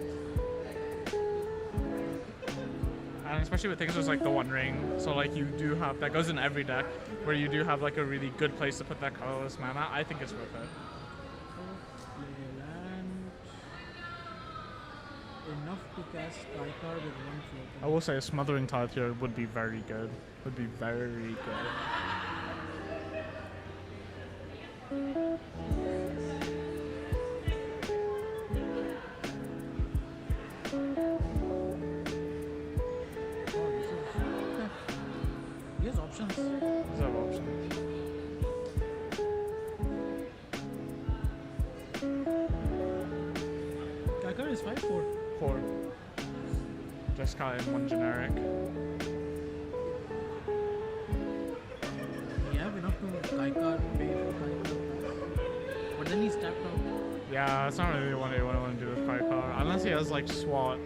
Speaker 6: And especially with things just like the One Ring. So like you do have, that goes in every deck, where you do have like a really good place to put that colorless mana. I think it's worth it.
Speaker 3: Land. Enough to cast Kaikar with one floater.
Speaker 6: I will say a Smothering Tithe here would be very good. Would be very good.
Speaker 3: He has options.
Speaker 6: These are options.
Speaker 3: Kaikar is 5/4.
Speaker 6: 4. Jeskai and 1 generic.
Speaker 3: We have enough to Kaikar, pay for Kaikar. But then he's tapped out.
Speaker 6: Yeah, it's not really what I want to do with Kaikar. Unless he has like SWAT,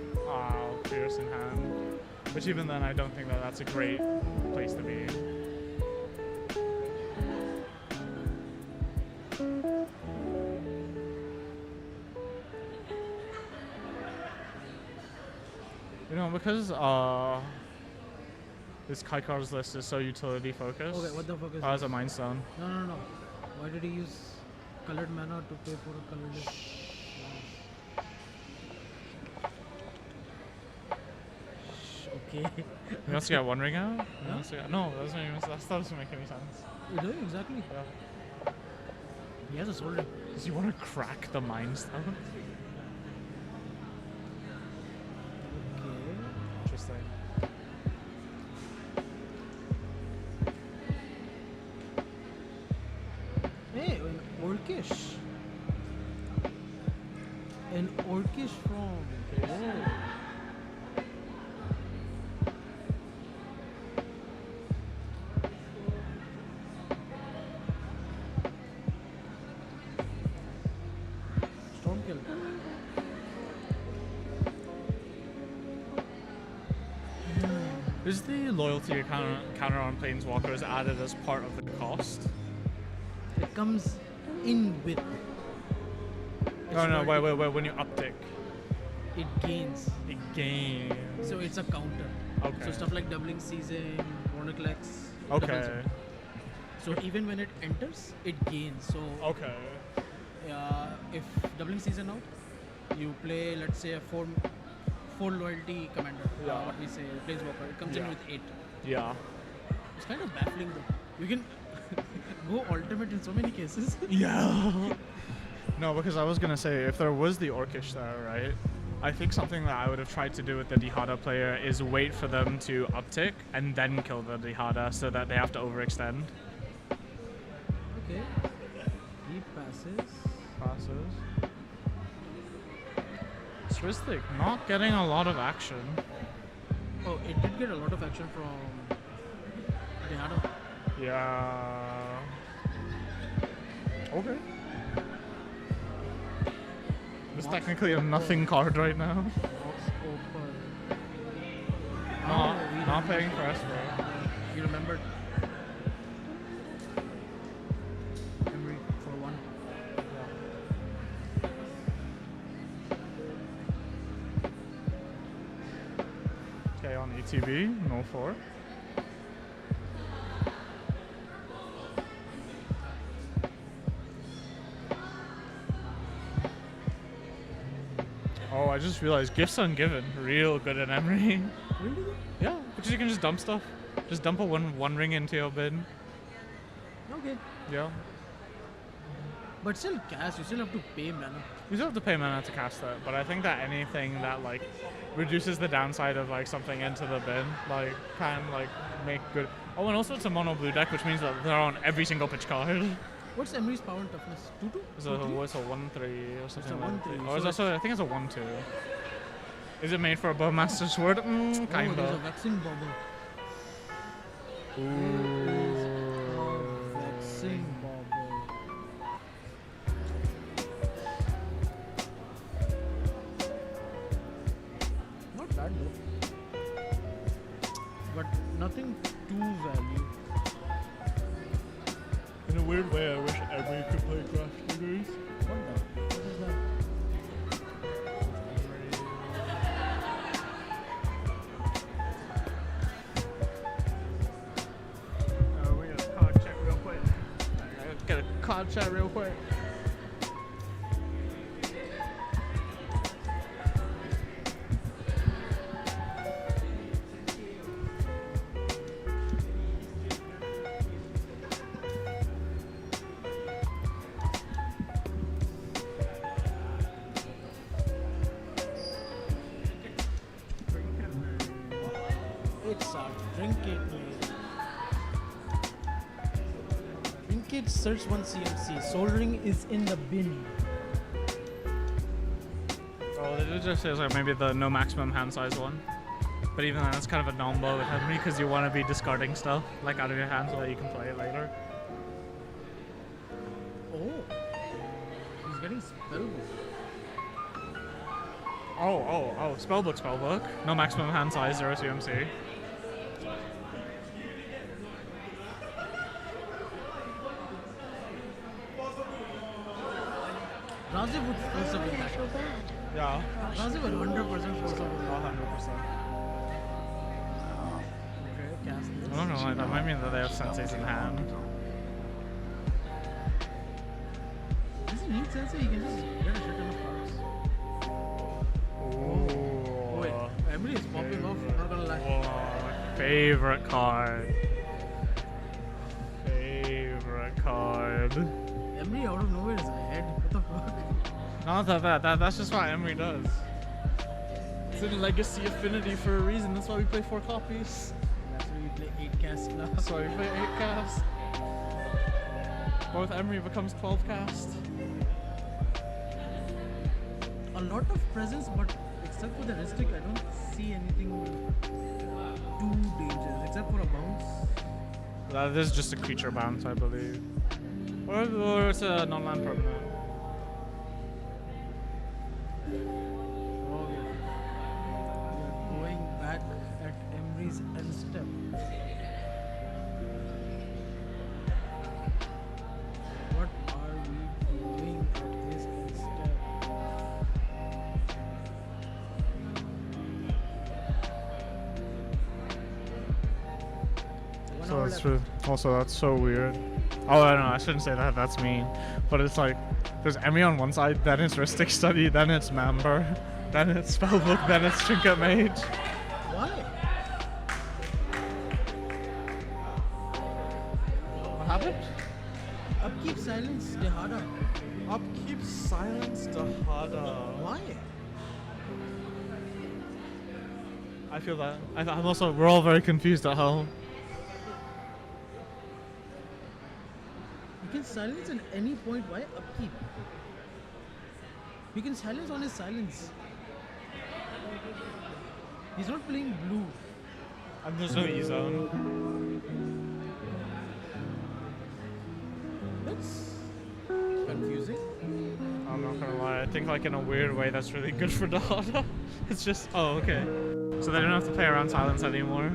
Speaker 6: Fierce in hand. Which even then I don't think that that's a great place to be. You know, because this Kaikar's list is so utility focused.
Speaker 3: Okay, what the fuck is
Speaker 6: As a
Speaker 3: this?
Speaker 6: Mind Stone.
Speaker 3: No. Why did he use colored mana to pay for a colorless? Okay.
Speaker 6: He wants to get One Ring out? He
Speaker 3: Yeah.
Speaker 6: wants to get, no, that doesn't make any sense.
Speaker 3: You do exactly.
Speaker 6: Yeah.
Speaker 3: He has a soul ring.
Speaker 6: Does he want to crack the Mind Stone?
Speaker 3: Okay.
Speaker 6: Interesting.
Speaker 3: Hey, an Orcish. An Orcish from. Oh. Stormkill.
Speaker 6: Is the loyalty counter on Planeswalkers added as part of the cost?
Speaker 3: It comes in with.
Speaker 6: No, wait. When you uptick,
Speaker 3: It gains.
Speaker 6: it gains.
Speaker 3: So it's a counter.
Speaker 6: Okay.
Speaker 3: So stuff like doubling season, Chroniclex.
Speaker 6: Okay.
Speaker 3: doubles it. So even when it enters, it gains. So
Speaker 6: Okay.
Speaker 3: if doubling season out, you play, let's say, a four loyalty commander.
Speaker 6: Yeah.
Speaker 3: What we say, Planeswalker. It comes in
Speaker 6: Yeah.
Speaker 3: with 8.
Speaker 6: Yeah.
Speaker 3: It's kind of baffling though. You can go ultimate in so many cases.
Speaker 6: Yeah. No, because I was gonna say if there was the Orcish there, right? I think something that I would have tried to do with the Dihada player is wait for them to uptick and then kill the Dihada so that they have to overextend.
Speaker 3: Okay. He passes.
Speaker 6: Passes. Swistic not getting a lot of action.
Speaker 3: Oh, it did get a lot of action from Dehada.
Speaker 6: Yeah. Okay. It's
Speaker 3: Box
Speaker 6: technically a nothing card right now.
Speaker 3: Box open.
Speaker 6: Not paying for Esper.
Speaker 3: You remembered Emery for 1.
Speaker 6: Okay, on ETB, no 4. Oh, I just realized Gifts Ungiven, real good at Emery.
Speaker 3: Really?
Speaker 6: Yeah, because you can just dump stuff. Just dump a one ring into your bin.
Speaker 3: Okay.
Speaker 6: Yeah.
Speaker 3: But still cast, you still have to pay mana.
Speaker 6: You still have to pay mana to cast it, but I think that anything that like reduces the downside of like something into the bin, like can like make good. Oh, and also it's a mono blue deck, which means that they're on every single pitch card.
Speaker 3: What's Emery's power and toughness? 2-2?
Speaker 6: It's a 1-3 or something.
Speaker 3: a
Speaker 6: like
Speaker 3: 1-3,
Speaker 6: that. Or
Speaker 3: so
Speaker 6: it's also I think it's a 1-2. Is it made for a Bowmaster Sword?
Speaker 3: Oh, there's a
Speaker 6: Kinda.
Speaker 3: vexing bubble. Vexing bubble. Not bad though. nothing too value.
Speaker 6: In a weird way, I wish everyone could play Craft Figures.
Speaker 3: What is that?
Speaker 6: We got a card check real quick. Get a card chat real quick.
Speaker 3: It's a drink it. Drink it, search 1 CMC. Soldering is in the bin.
Speaker 6: Oh, it just says like maybe the no maximum hand size one. But even then, it's kind of a non-bow with Henry because you want to be discarding stuff like out of your hand so that you can play it later.
Speaker 3: Oh. He's getting spellbook.
Speaker 6: Oh, spellbook. No maximum hand size, 0 CMC.
Speaker 3: Raziv would force up in
Speaker 8: I
Speaker 3: that.
Speaker 8: feel bad.
Speaker 6: Yeah.
Speaker 3: Raziv would 100% force up in that.
Speaker 6: 100%.
Speaker 3: Okay, cast this.
Speaker 6: I don't know, like that might mean that they have senseis in hand.
Speaker 3: Does he need sensei? He can just get a shit ton of cards. Oh wait, Emily is popping off, I'm not gonna lie.
Speaker 6: Whoa, favorite card.
Speaker 3: Emily out of nowhere is ahead. What the fuck?
Speaker 6: Not that's just what Emery does. It's in Legacy Affinity for a reason, that's why we play 4 copies.
Speaker 3: That's why we play 8 cast now.
Speaker 6: That's why we play 8 cast. Both Emery becomes 12 cast.
Speaker 3: A lot of presence, but except for the Ristic, I don't see anything too dangerous, except for a bounce.
Speaker 6: That is just a creature bounce, I believe. Or it's a non-land permanent.
Speaker 3: Oh, yeah. We are going back at Emery's end step. What are we doing at his end step?
Speaker 6: So that's true. Also, that's so weird. Oh, I don't know. I shouldn't say that. That's mean. But it's like, there's Emmy on one side, then it's Ristic Study, then it's Member, then it's Spellbook, then it's Trinket Mage.
Speaker 3: Why?
Speaker 6: What happened?
Speaker 3: Upkeep silence, Dehada.
Speaker 6: Upkeep Silence Dahada.
Speaker 3: Why?
Speaker 6: I feel that. I'm also, we're all very confused at how.
Speaker 3: You can silence at any point. Why upkeep? You can silence on his silence. He's not playing blue.
Speaker 6: And there's no E-Zone.
Speaker 3: That's confusing.
Speaker 6: I'm not gonna lie, I think like in a weird way that's really good for Dahada. It's just, oh, okay. So they don't have to play around silence anymore.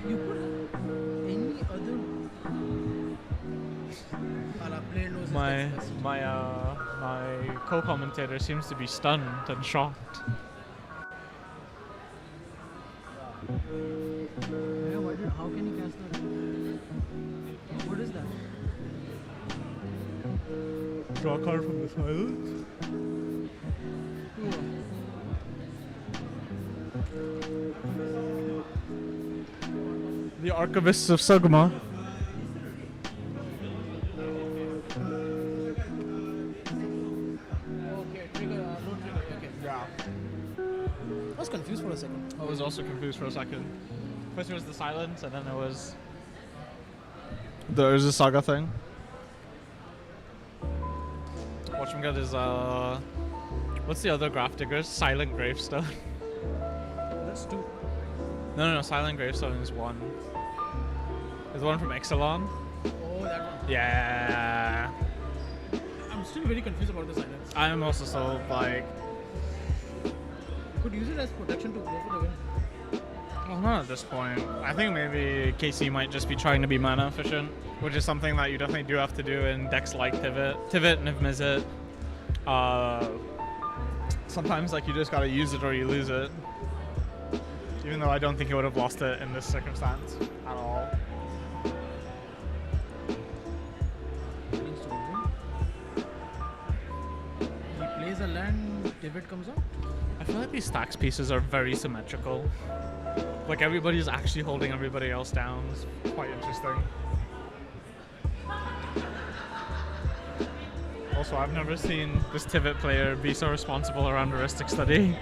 Speaker 3: You put any other.
Speaker 6: My co-commentator seems to be stunned and shocked.
Speaker 3: Yeah, how can he cast that? What is that?
Speaker 6: Draw a card from the silence. The Archivists of Sugma.
Speaker 3: Okay, trigger, no trigger, okay.
Speaker 6: Yeah.
Speaker 3: I was confused for a second.
Speaker 6: I was also confused for a second. First it was the silence, and then it was there's a saga thing. Watchmagood is what's the other graph diggers? Silent Gravestone.
Speaker 3: That's two.
Speaker 6: No, Silent Gravestone is one. Is the one from Exelon?
Speaker 3: Oh, that one.
Speaker 6: Yeah.
Speaker 3: I'm still very confused about the silence.
Speaker 6: I'm also so like
Speaker 3: Could use it as protection to go for the win.
Speaker 6: Well, not at this point. I think maybe KC might just be trying to be mana efficient, which is something that you definitely do have to do in decks like Tivit, Niv Mizzet. Sometimes like you just gotta use it or you lose it. Even though I don't think he would have lost it in this circumstance at all.
Speaker 3: He plays a land, David comes out.
Speaker 6: I feel like these stacks pieces are very symmetrical. Like everybody's actually holding everybody else down. It's quite interesting. Also, I've never seen this Tivit player be so responsible around heuristic study.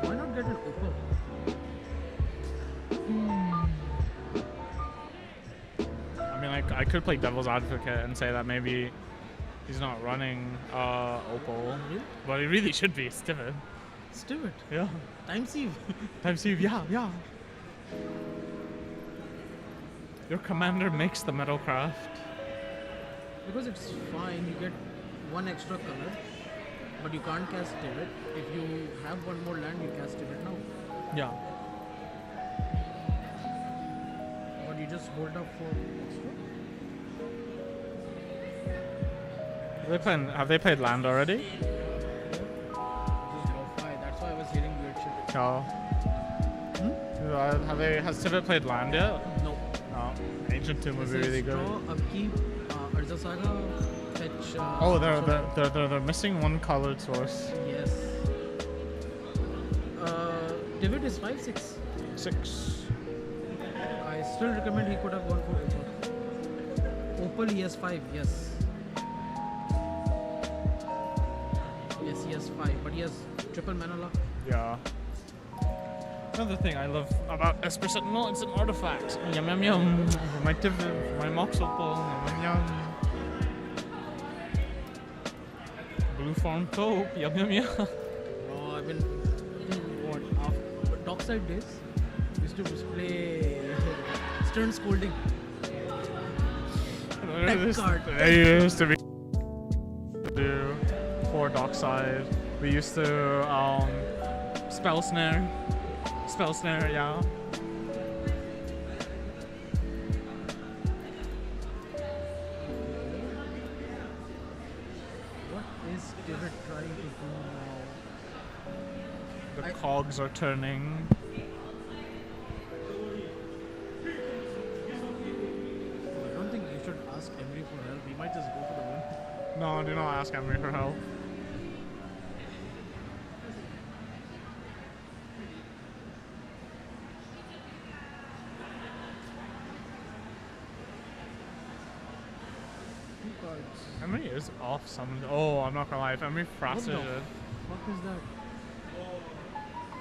Speaker 3: Why not get an Opal?
Speaker 6: I mean, I could play devil's advocate and say that maybe he's not running Opal, but he really should be. It's Tivit.
Speaker 3: Let's do it.
Speaker 6: Yeah.
Speaker 3: Time sieve.
Speaker 6: Time Steve, yeah. Your commander makes the metalcraft.
Speaker 3: Because it's fine, you get one extra color, but you can't cast David. If you have one more land, you cast David now.
Speaker 6: Yeah.
Speaker 3: But you just hold up for extra.
Speaker 6: Have they played land already?
Speaker 3: Just draw 5. That's why I was hearing weird shit.
Speaker 6: No. Has Tivit played land yet?
Speaker 3: No.
Speaker 6: No. Ancient Tomb would
Speaker 3: This
Speaker 6: be
Speaker 3: is
Speaker 6: really good.
Speaker 3: draw, upkeep, Urza Saga, fetch.
Speaker 6: Oh,
Speaker 3: so-
Speaker 6: they're missing one colored source.
Speaker 3: Yes. David is 5/6.
Speaker 6: 6.
Speaker 3: I still recommend he could have gone for Opal. Opal, he has 5, yes. Yes, he has 5, but he has triple mana lock.
Speaker 6: Yeah. Another thing I love about Esper Sentinel, it's an artifact. Yum yum yum. For my Tivit, for my Mox Opal, yum yum yum. Blue Farm Taupe, yum yum yum.
Speaker 3: Oh, I've been what after Dockside days used to play Stern Scolding. Tech card.
Speaker 6: They used to be do for Dockside. We used to Spell Snare, yeah.
Speaker 3: What is David trying to do now?
Speaker 6: The cogs are turning.
Speaker 3: I don't think you should ask Emery for help. He might just go for the win.
Speaker 6: No, do not ask Emery for help.
Speaker 3: Two cards.
Speaker 6: Emery is off summoned. Oh, I'm not gonna lie. If Emery frosted
Speaker 3: What the
Speaker 6: it.
Speaker 3: fuck is that?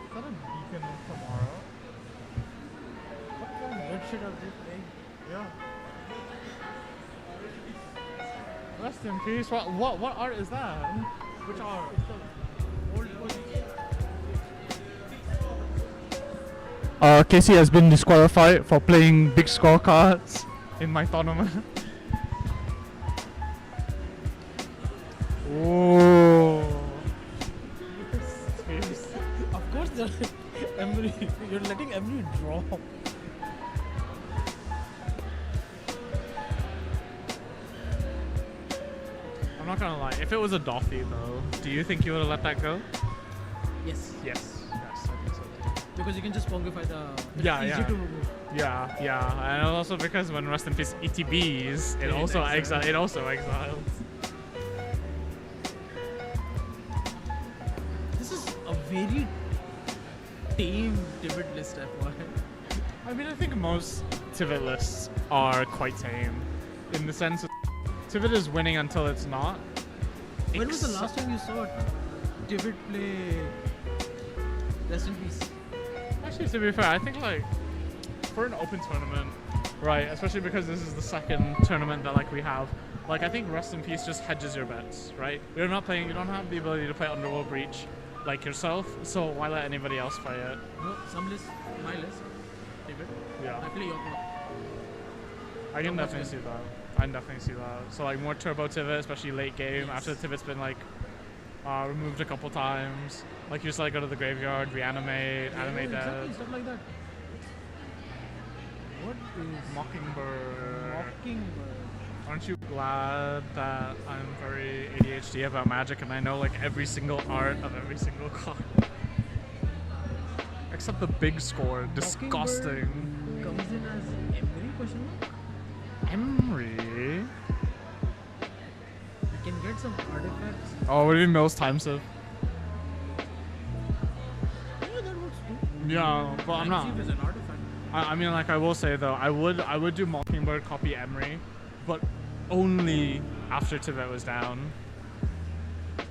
Speaker 6: Is that a beacon of tomorrow?
Speaker 3: What kind of weird shit are they playing?
Speaker 6: Yeah. Rest in peace. What art is that? Which art? Casey has been disqualified for playing big scorecards in my tournament. Oh.
Speaker 3: Of course, Emery. You're letting Emery draw.
Speaker 6: I'm not gonna lie. If it was a Dothy though, do you think you would have let that go?
Speaker 3: Yes.
Speaker 6: Yes. Yes, I think so too.
Speaker 3: Because you can just pongify the. It's
Speaker 6: Yeah,
Speaker 3: easy
Speaker 6: yeah.
Speaker 3: to remove.
Speaker 6: Yeah, and also because when Rest in Peace ETBs, it also exiles. It also exiles.
Speaker 3: This is a very tame David list, FYI.
Speaker 6: I mean, I think most Tivit lists are quite tame, in the sense that Tivit is winning until it's not.
Speaker 3: When was the last time you saw David play Rest in Peace?
Speaker 6: Actually, to be fair, I think like for an open tournament, right? Especially because this is the second tournament that like we have. Like I think Rest in Peace just hedges your bets, right? You're not playing. You don't have the ability to play Underworld Breach like yourself, so why let anybody else play it?
Speaker 3: No, some list, my list, David.
Speaker 6: Yeah.
Speaker 3: I play York.
Speaker 6: I can
Speaker 3: Not much
Speaker 6: definitely see that. I can definitely see that. So like more turbo Tivit, especially late game, after the Tivit's been like removed a couple times. Like you just like go to the graveyard, reanimate, animate
Speaker 3: exactly,
Speaker 6: dead.
Speaker 3: stuff like that. What is
Speaker 6: Mockingbird.
Speaker 3: Mockingbird?
Speaker 6: Aren't you glad that I'm very ADHD about Magic and I know like every single art of every single card? Except the big score, disgusting.
Speaker 3: Comes in as Emery question mark?
Speaker 6: Emery?
Speaker 3: You can get some artifacts.
Speaker 6: Oh, what do you mean Mills time sieve?
Speaker 3: Yeah, that works too.
Speaker 6: Yeah, but I'm not.
Speaker 3: Time sieve is an artifact.
Speaker 6: I mean, like I will say though, I would do Mockingbird copy Emery, but only after Tivit was down.
Speaker 3: I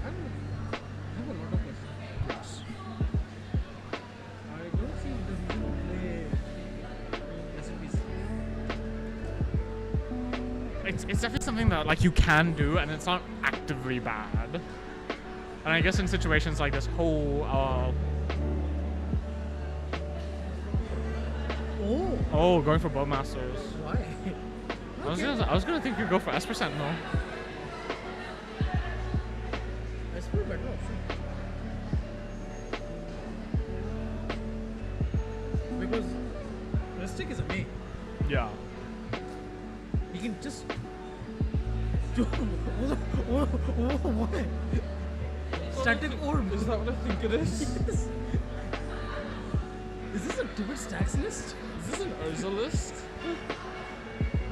Speaker 3: have a lot of questions.
Speaker 6: Yes.
Speaker 3: I don't see the reason to play SNPC.
Speaker 6: It's definitely something that like you can do, and it's not actively bad. And I guess in situations like this whole oh, going for Bowmasters.
Speaker 3: Why?
Speaker 6: I was gonna think you'd go for Esper Sentinel.
Speaker 3: Esper better option. Because Mystic is a main.
Speaker 6: Yeah.
Speaker 3: You can just. Why? Static orb.
Speaker 6: Is that what I think it is?
Speaker 3: Yes. Is this a Tibet stacks list?
Speaker 6: Is this an Urza list?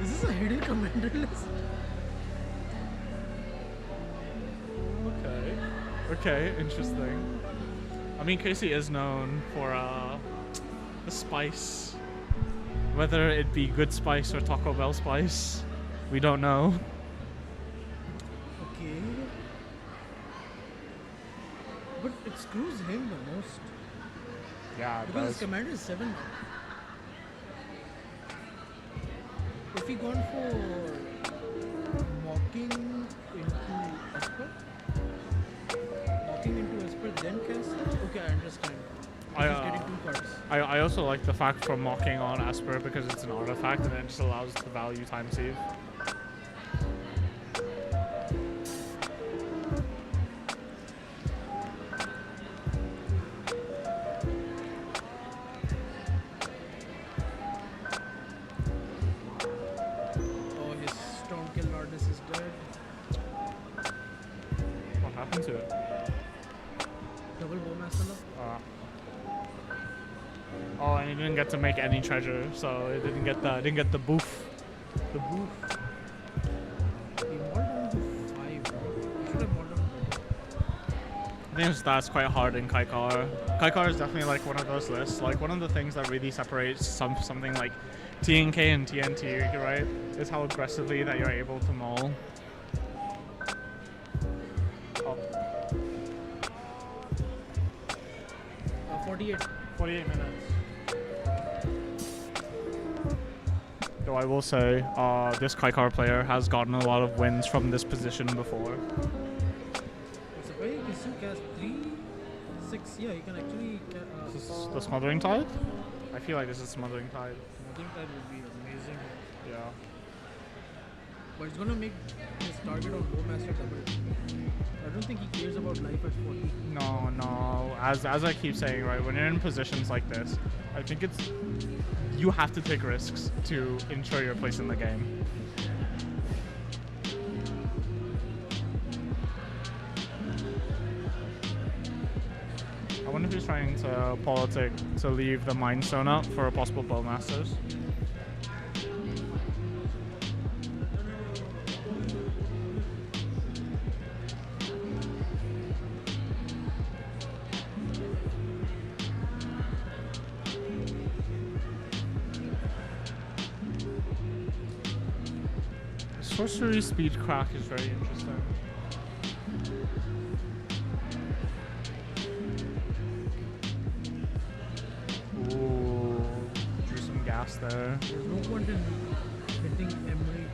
Speaker 3: Is this a hidden commander list?
Speaker 6: Okay, interesting. I mean, Casey is known for the spice. Whether it be good spice or Taco Bell spice, we don't know.
Speaker 3: Okay. But it screws him the most.
Speaker 6: Yeah, it
Speaker 3: Because his
Speaker 6: does.
Speaker 3: commander is 7 now. If he gone for mocking into Esper, then cast. Okay, I understand. He's getting 2 cards.
Speaker 6: I also like the fact from mocking on Esper because it's an artifact and it just allows the value time save.
Speaker 3: Oh, his Stormkill Nardis is dead.
Speaker 6: What happened to it?
Speaker 3: Double Bowmaster now.
Speaker 6: Oh, and he didn't get to make any treasure, so it didn't get the boof. The boof.
Speaker 3: He mauled down to 5, bro. He should have mauled down to 2.
Speaker 6: I think that's quite hard in Kaikar. Kaikar is definitely like one of those lists. Like one of the things that really separates something like TNK and TNT, right, is how aggressively that you're able to maul. Oh. 48 minutes. Though I will say, this Kaikar player has gotten a lot of wins from this position before.
Speaker 3: It's a way you can still cast 3, 6. Yeah, you can actually.
Speaker 6: Is this the Smothering Tide? I feel like this is Smothering Tide.
Speaker 3: Smothering Tide would be amazing.
Speaker 6: Yeah.
Speaker 3: But it's gonna make his target on Bowmaster double. I don't think he cares about life at 40.
Speaker 6: No. As I keep saying, right, when you're in positions like this, I think it's you have to take risks to ensure your place in the game. I wonder if he's trying to politic to leave the Mind Stone up for a possible Bowmasters. Sorcery speed crack is very interesting. Ooh, drew some gas there.
Speaker 3: There's no point in hitting Emery.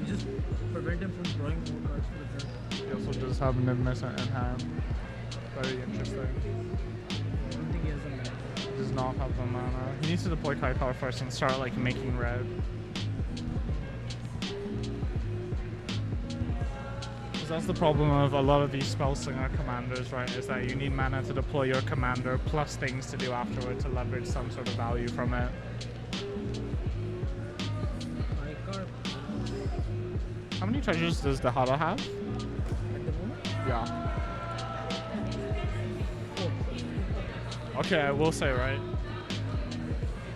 Speaker 3: You just prevent him from drawing more cards for the turn.
Speaker 6: He also does have Nimbus in hand. Very interesting.
Speaker 3: I don't think he has a mana.
Speaker 6: Does not have the mana. He needs to deploy Kaikar first and start like making red. Because that's the problem of a lot of these Spellslinger commanders, right? Is that you need mana to deploy your commander plus things to do afterward to leverage some sort of value from it. How many treasures does the Hada have?
Speaker 3: At the moment?
Speaker 6: Yeah. Okay, I will say, right?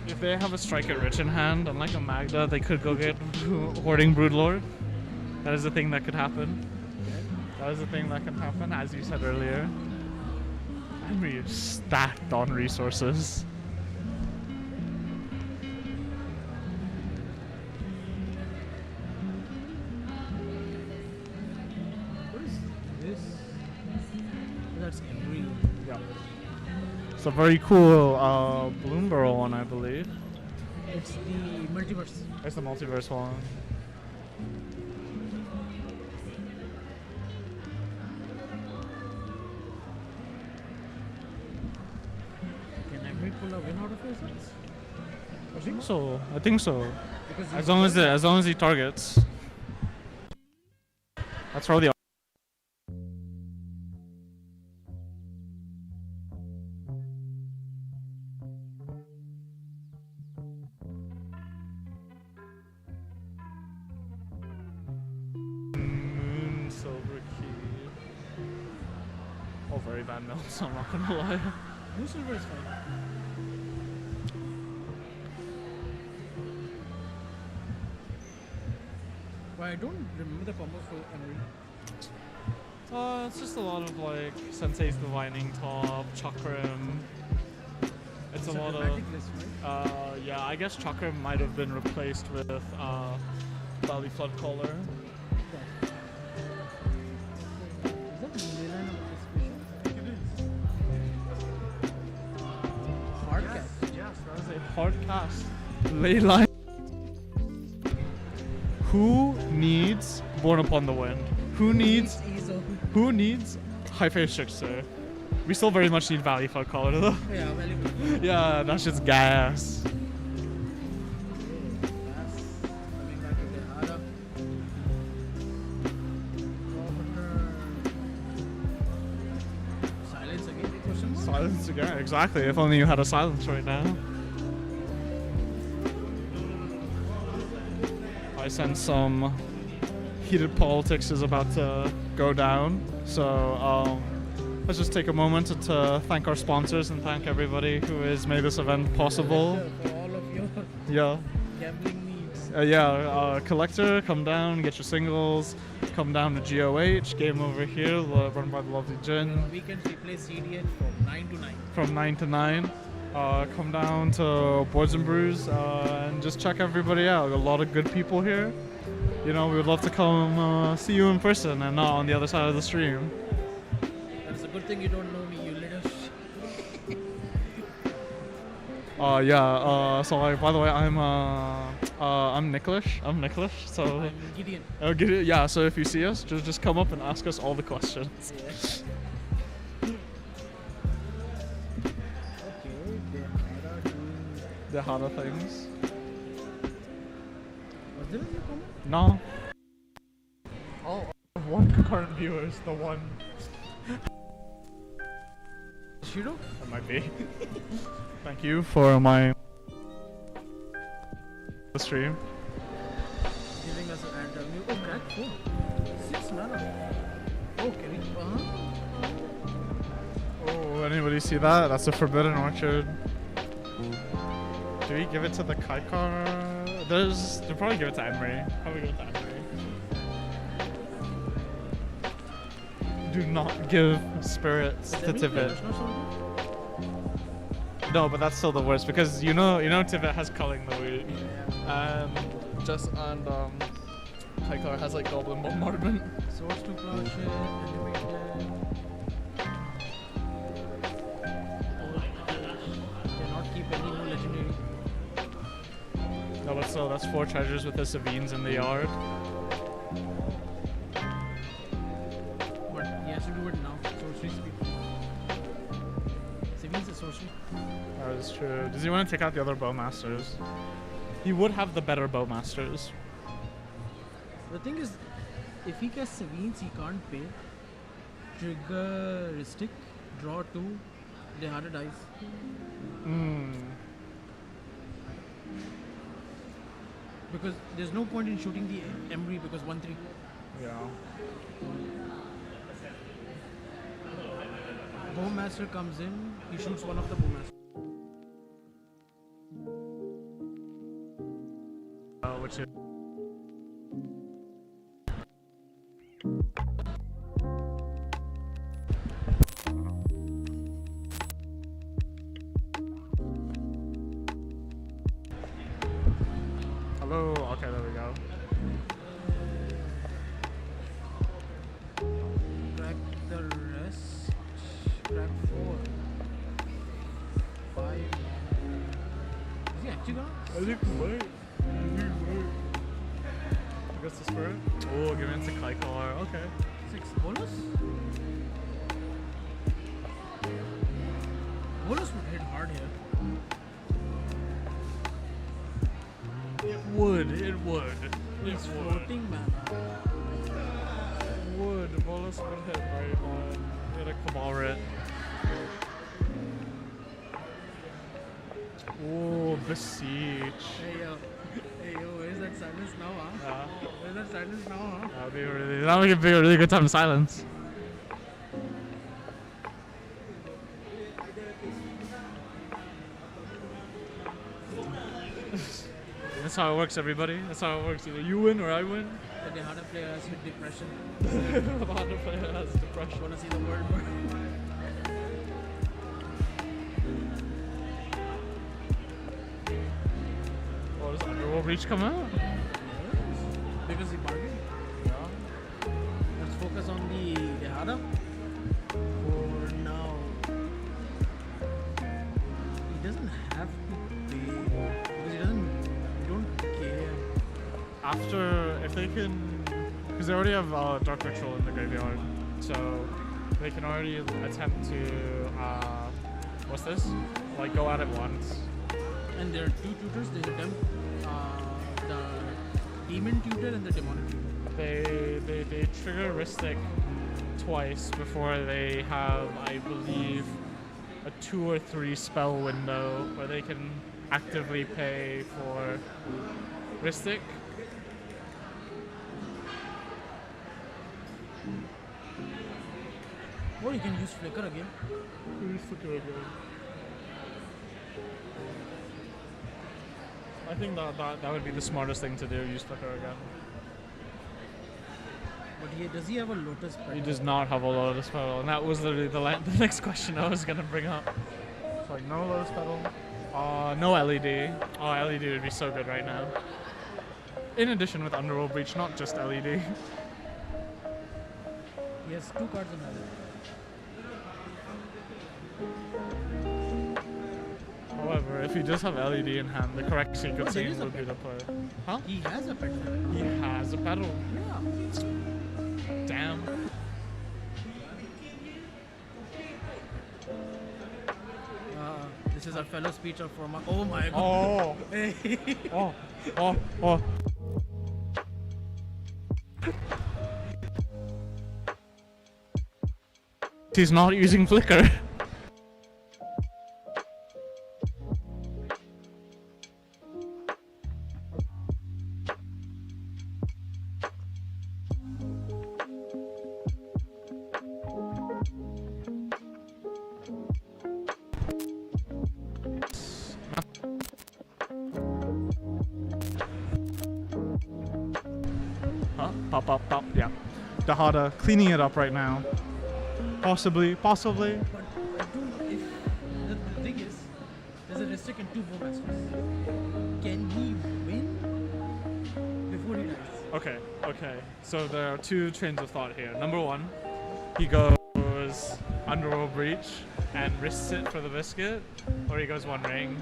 Speaker 6: If they have a Strike It Rich in hand, unlike a Magda, they could go get Hoarding Broodlord. That is a thing that could happen. That is a thing that can happen, as you said earlier. Emery is stacked on resources.
Speaker 3: What is this? That's Emery.
Speaker 6: Yeah. It's a very cool Bloomburrow one, I believe.
Speaker 3: It's the multiverse.
Speaker 6: It's the multiverse one.
Speaker 3: Can Emery pull a win out of his hands?
Speaker 6: I think so. I think so.
Speaker 3: Because
Speaker 6: As long as he targets. That's probably. Moon Silver Key. Oh, very bad notes. I'm not gonna lie.
Speaker 3: Blue silver is fine. But I don't remember the combos for Emery.
Speaker 6: It's just a lot of like Sensei's Divining Top, Chakram. It's a lot of.
Speaker 3: dramatic list, right?
Speaker 6: Yeah, I guess Chakram might have been replaced with Valley Flood Caller.
Speaker 3: Is that Leyline of Anticipation? Hard cast.
Speaker 6: Yes, that is a hard cast. Leyline. Who needs Born Upon the Wind? Who needs
Speaker 3: Ezo.
Speaker 6: Who needs High Face Trickster? We still very much need Valley Flood Caller though.
Speaker 3: Yeah, very good.
Speaker 6: Yeah, that's just gas.
Speaker 3: Coming back to the Hada. Silence again? Question mark?
Speaker 6: Silence again, exactly. If only you had a silence right now. I sense some heated politics is about to go down. So let's just take a moment to thank our sponsors and thank everybody who has made this event possible.
Speaker 3: For all of your
Speaker 6: Yeah.
Speaker 3: gambling needs.
Speaker 6: Collector, come down, get your singles. Come down to GOH, game over here, run by the lovely Jin.
Speaker 3: Weekends we play CDH from 9 to 9.
Speaker 6: From 9 to 9. Come down to Boards and Brews and just check everybody out. A lot of good people here. You know, we would love to come see you in person and not on the other side of the stream.
Speaker 3: That's a good thing you don't know me, you little
Speaker 6: So by the way, I'm Nicholas. So
Speaker 3: I'm Gideon.
Speaker 6: Gideon. Yeah, so if you see us, just come up and ask us all the questions.
Speaker 3: Yeah.
Speaker 6: The harder things.
Speaker 3: Was there a new comment?
Speaker 6: No. Oh, one current viewers, the one.
Speaker 3: Shiro?
Speaker 6: That might be. Thank you for my stream.
Speaker 3: Giving us a new. Oh, crack 4. 6 mana. Oh, can we?
Speaker 6: Oh, anybody see that? That's a Forbidden Orchard. Do we give it to the Kaikar? They'll probably give it to Emery. Probably give it to Emery. Do not give spirits to Tivit. No, but that's still the worst because you know Tivit has culling the week, and Kaikar has like Goblin Bombardment.
Speaker 3: Swords to Plowshare, Animated. Cannot keep any more legendary.
Speaker 6: No, but still, that's 4 treasures with the Savines in the yard.
Speaker 3: But he has to do it now. So it's risky. Savings is sorcery.
Speaker 6: That is true. Does he want to take out the other bowmasters? He would have the better bowmasters.
Speaker 3: The thing is, if he casts Savines, he can't pay. Trigger Ristic, draw 2, they harder dice. Because there's no point in shooting the Emery because 1-3.
Speaker 6: Yeah.
Speaker 3: Bowmaster comes in, he shoots one of the bowmasters.
Speaker 6: Which is. Hello. Okay, there we go.
Speaker 3: Crack the rest. Crack 4. 5. Is he actually gonna?
Speaker 6: I think we might. I guess the spirit. Oh, give it to Kaikar. Okay.
Speaker 3: 6 bonus? Bonus would hit hard here.
Speaker 6: It would. It would.
Speaker 3: He's floating mana.
Speaker 6: Would. Bolus would hit very hard. Hit a Cabal Writ. Oh, Besiege.
Speaker 3: Hey yo, where's that silence now, huh? Where's that silence now, huh?
Speaker 6: That would be a really good time to silence. That's how it works, everybody. That's how it works. Either you win or I win.
Speaker 3: The harder player has hit depression.
Speaker 6: The harder player has depression.
Speaker 3: Wanna see the world burn?
Speaker 6: Oh, does Underworld Reach come out?
Speaker 3: Because he bargained.
Speaker 6: Yeah.
Speaker 3: Let's focus on the Dehada. For now, he doesn't have to pay because he don't care.
Speaker 6: After, if they can, because they already have Dark Ritual in the graveyard, so they can already attempt to, what's this? Like go at it once.
Speaker 3: And there are 2 tutors. They attempt the demon tutor and the demonic tutor.
Speaker 6: They trigger Ristic twice before they have, I believe, a 2 or 3 spell window where they can actively pay for Ristic.
Speaker 3: Or you can use Flicker again.
Speaker 6: Use Flicker again. I think that would be the smartest thing to do, use Flicker again.
Speaker 3: But does he have a Lotus Petal?
Speaker 6: He does not have a Lotus Petal, and that was literally the next question I was gonna bring up. It's like, no Lotus Petal. No LED. Oh, LED would be so good right now. In addition with Underworld Breach, not just LED.
Speaker 3: He has 2 cards in hand.
Speaker 6: However, if he does have LED in hand, the correct sequencing would be the play. Huh?
Speaker 3: He has a petal.
Speaker 6: He has a pedal.
Speaker 3: Yeah.
Speaker 6: Damn.
Speaker 3: This is our fellow speaker from. Oh my
Speaker 6: Oh.
Speaker 3: god.
Speaker 6: Oh. He's not using Flicker. Pop, yeah. Dahada cleaning it up right now. Possibly.
Speaker 3: But I don't know if the thing is, there's a Ristic and 2 Bowmasters. Can he win before he dies?
Speaker 6: Okay. So there are 2 trains of thought here. Number 1, he goes Underworld Breach and risks it for the biscuit, or he goes One Ring.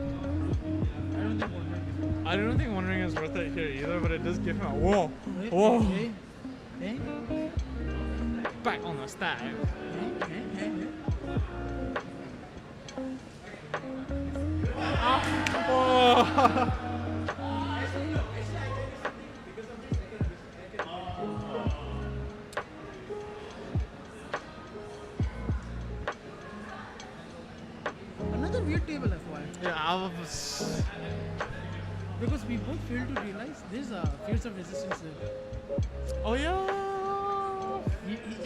Speaker 6: I don't think One Ring is worth it here either, but it does give him a whoa.
Speaker 3: Hey.
Speaker 6: Back on the stack. Oh.
Speaker 3: Another weird table, FY.
Speaker 2: Yeah, I was.
Speaker 3: Because we both failed to realize there's a Fears of Resistance there.
Speaker 2: Oh yeah.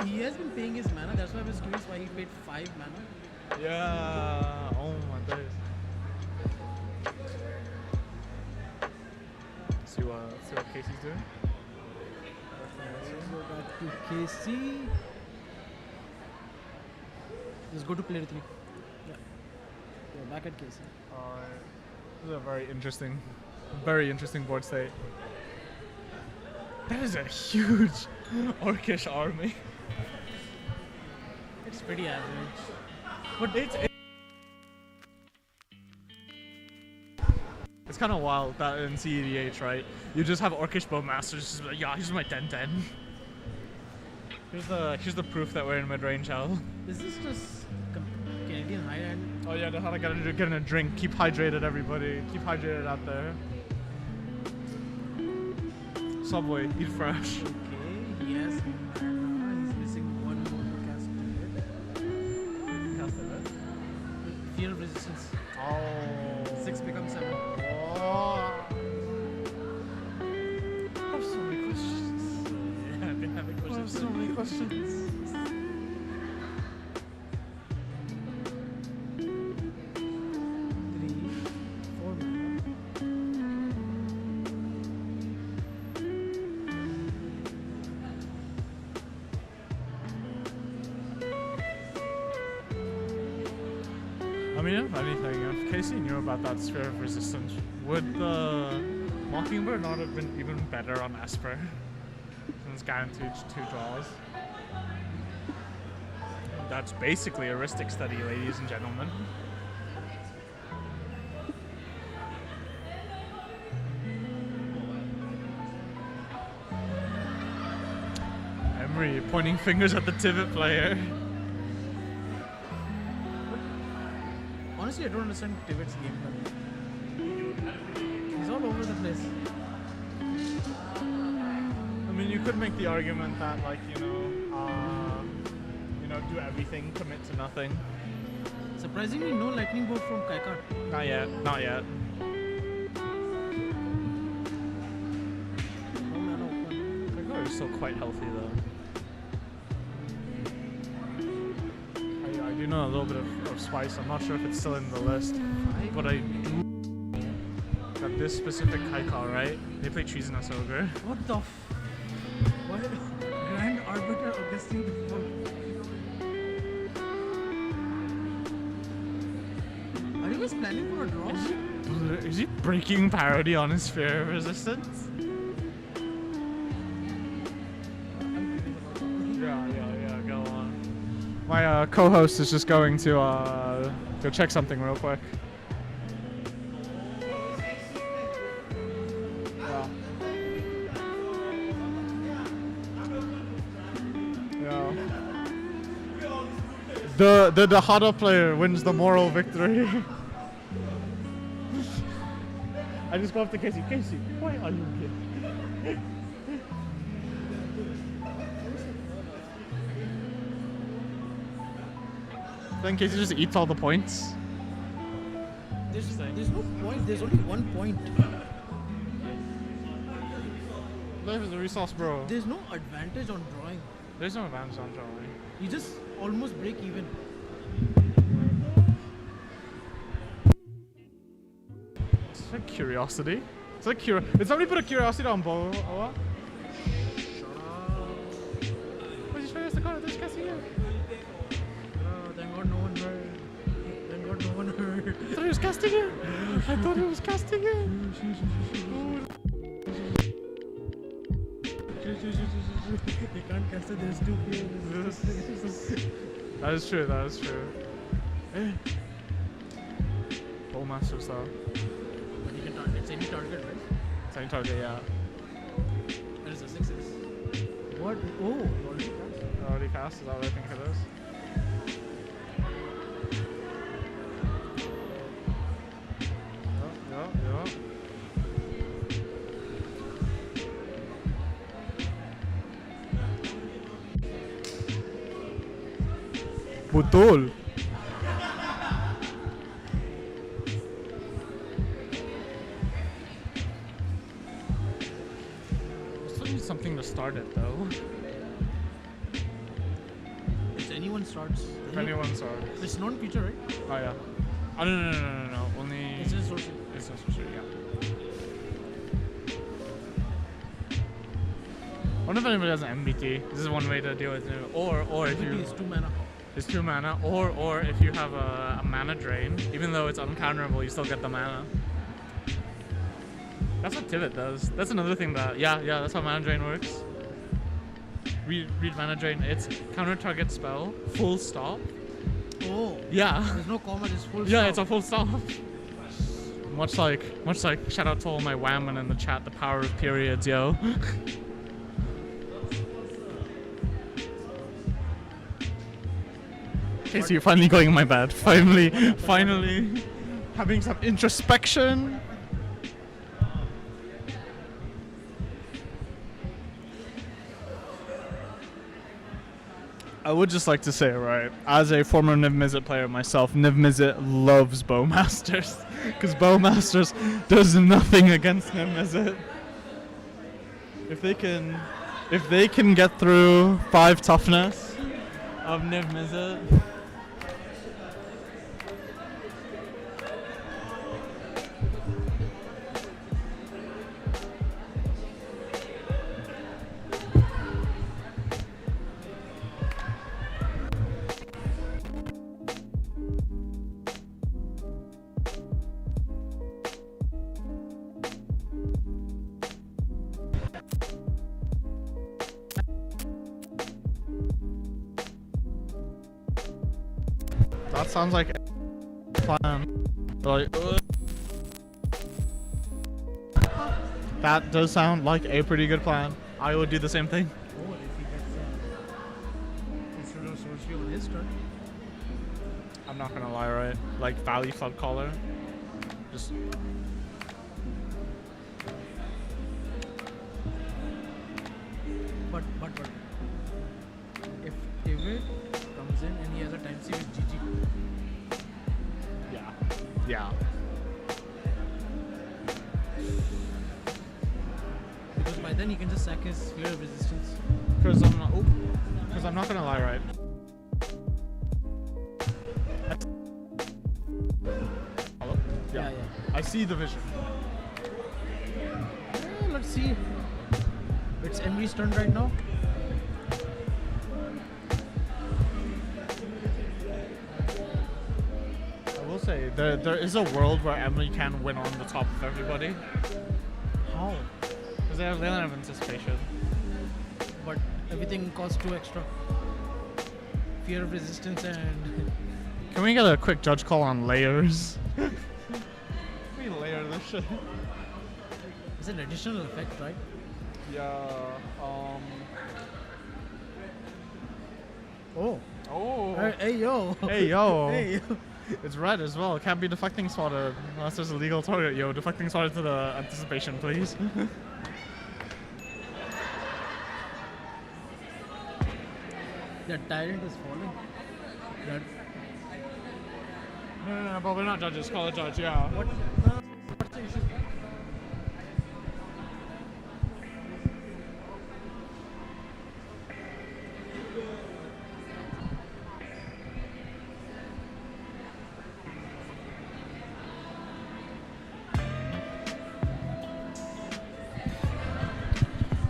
Speaker 3: He has been paying his mana, that's why I was curious why he paid 5 mana.
Speaker 2: Yeah. Oh my days. See what Casey's doing.
Speaker 3: Let's go back to KC. Let's go to player 3. Yeah. We're back at KC.
Speaker 2: This is a very interesting board state. That is a huge orcish army.
Speaker 3: It's pretty average.
Speaker 2: But it's kind of wild that in CEDH, right? You just have orcish bowmasters. Just like, yeah, here's my 10-10. Here's the proof that we're in mid-range hell.
Speaker 3: Is this just Canadian high end?
Speaker 2: Oh yeah, that's how I gotta do. Get in a drink. Keep hydrated, everybody. Keep hydrated out there. Subway, eat fresh.
Speaker 3: Okay, he has mana. He's missing one more to cast it. Fear of Resistance.
Speaker 2: Oh.
Speaker 3: 6 becomes 7.
Speaker 2: Oh. I have so many questions.
Speaker 3: Yeah, I've been having
Speaker 2: I have
Speaker 3: questions.
Speaker 2: so many questions.
Speaker 3: 3, 4 mana.
Speaker 2: I mean, if anything, if Casey knew about that Sphere of Resistance, would the Mockingbird not have been even better on Esper? Since it's guaranteed 2 draws. That's basically a heuristic study, ladies and gentlemen. Emery pointing fingers at the Tivit player.
Speaker 3: Honestly, I don't understand Tivet's game plan. He's all over the place.
Speaker 2: I mean, you could make the argument that, like, do everything, commit to nothing.
Speaker 3: Surprisingly, no lightning bolt from Kaikar.
Speaker 2: Not yet, not yet.
Speaker 3: No mana open.
Speaker 2: Kaikar is still quite healthy, though. I do know a little bit of Spice. I'm not sure if it's still in the list, but I do know that this specific Kaikar, right? They play Treasonous Ogre.
Speaker 3: What the What? Grand Arbiter Augustine the Full. Are you guys planning for a draw?
Speaker 2: Is he breaking parody on his Sphere of Resistance? Yeah, go on. My co-host is just going to go check something real quick. The Dahada player wins the moral victory. I just go up to Casey. Casey, why are you here? Then Casey just eats all the points.
Speaker 3: There's no point. There's only 1 point.
Speaker 2: There's the resource, bro.
Speaker 3: There's no advantage on drawing.
Speaker 2: There's no advantage on drawing.
Speaker 3: You just almost break even.
Speaker 2: It's like curiosity. It's like Did somebody put a curiosity on Bo? Or what? Where's your Sphere? The card? There's Cassie here.
Speaker 3: Thank God no one heard. Thank God no one heard.
Speaker 2: I thought he was casting it. I thought he was casting it.
Speaker 3: They can't cast it, there's 2 players.
Speaker 2: That is true, that is true. Bowmaster style.
Speaker 3: But you can target, it's any target, right?
Speaker 2: Same target, yeah.
Speaker 3: That is a 6s. What? Oh, you already cast?
Speaker 2: Already cast, is that what I think it is?
Speaker 6: Betul. Still need something to start it though.
Speaker 3: If anyone starts,
Speaker 6: If anyone starts.
Speaker 3: it's non-feature, right?
Speaker 6: Oh yeah. Oh no. Only.
Speaker 3: It's just social.
Speaker 6: It's just social, yeah. I wonder if anybody has an MBT. This is one way to deal with it. Or if you.
Speaker 3: It's 2 mana.
Speaker 6: It's 2 mana. Or if you have a mana drain, even though it's uncounterable, you still get the mana. That's what Tivit does. That's another thing that that's how mana drain works. Read mana drain. It's counter target spell, full stop.
Speaker 3: Oh.
Speaker 6: Yeah.
Speaker 3: There's no comma, just full
Speaker 6: Yeah,
Speaker 3: stop.
Speaker 6: it's a full stop. Much like shout out to all my whammon in the chat, the power of periods, yo. Okay, so you're finally going in my bed. Finally having some introspection. I would just like to say, right, as a former Niv Mizzet player myself, Niv Mizzet loves Bowmasters. Because Bowmasters does nothing against Niv Mizzet. If they can get through 5 toughness of Niv Mizzet. That sounds like a plan. Like, that does sound like a pretty good plan. I would do the same thing.
Speaker 3: Oh, if he gets Instrumental Sorcery on his turn.
Speaker 6: I'm not gonna lie, right? Like Valley Flood Caller. Just
Speaker 3: But if David comes in and he has a time save with GG,
Speaker 6: yeah.
Speaker 3: because by then he can just sack his Sphere of Resistance.
Speaker 6: Because I'm not gonna lie, right? Hello?
Speaker 3: Yeah.
Speaker 6: I see the vision.
Speaker 3: Let's see. It's Envy's turn right now.
Speaker 6: I will say there is a world where Emily can win on the top of everybody.
Speaker 3: How?
Speaker 6: Because they don't have anticipation.
Speaker 3: But everything costs 2 extra. Fear of Resistance and
Speaker 6: Can we get a quick judge call on layers? We layer this shit.
Speaker 3: it's an additional effect, right?
Speaker 6: Yeah.
Speaker 3: Oh.
Speaker 6: Oh.
Speaker 3: Hey yo.
Speaker 6: Hey yo.
Speaker 3: Hey yo.
Speaker 6: It's red as well. It can't be deflecting spotted unless there's a legal target. Yo, deflecting spotted to the anticipation, please.
Speaker 3: That tyrant is falling. That
Speaker 6: No, but we're not judges. Call a judge, yeah.
Speaker 3: what's the issue?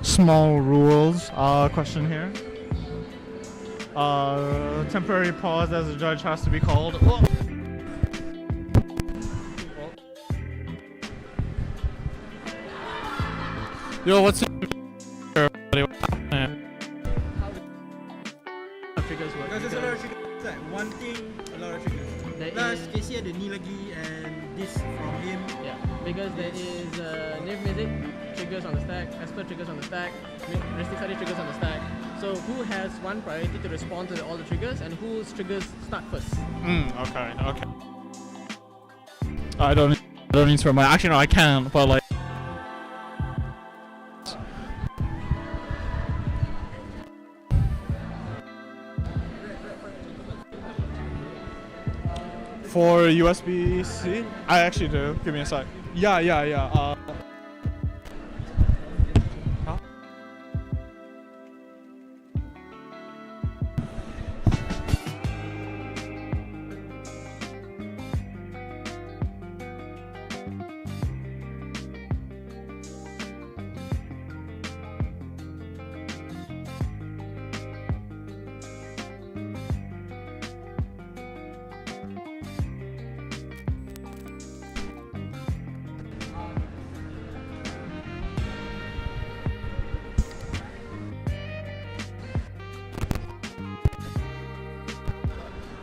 Speaker 6: Small rules question here. Temporary pause as a judge has to be called. Whoa. Yo, what's your
Speaker 3: Triggers work.
Speaker 11: Because there's a lot of triggers. Like one thing, a lot of triggers. Plus, Casey ada ni lagi and this from him.
Speaker 12: Yeah, because there is Niv Mizzet triggers on the stack, Esper triggers on the stack, Mystic Study triggers on the stack. So who has one priority to respond to all the triggers and whose triggers start first?
Speaker 6: Okay. I don't need to remind. Actually, no, I can, but like. For USB-C? I actually do. Give me a sec. Yeah. Huh?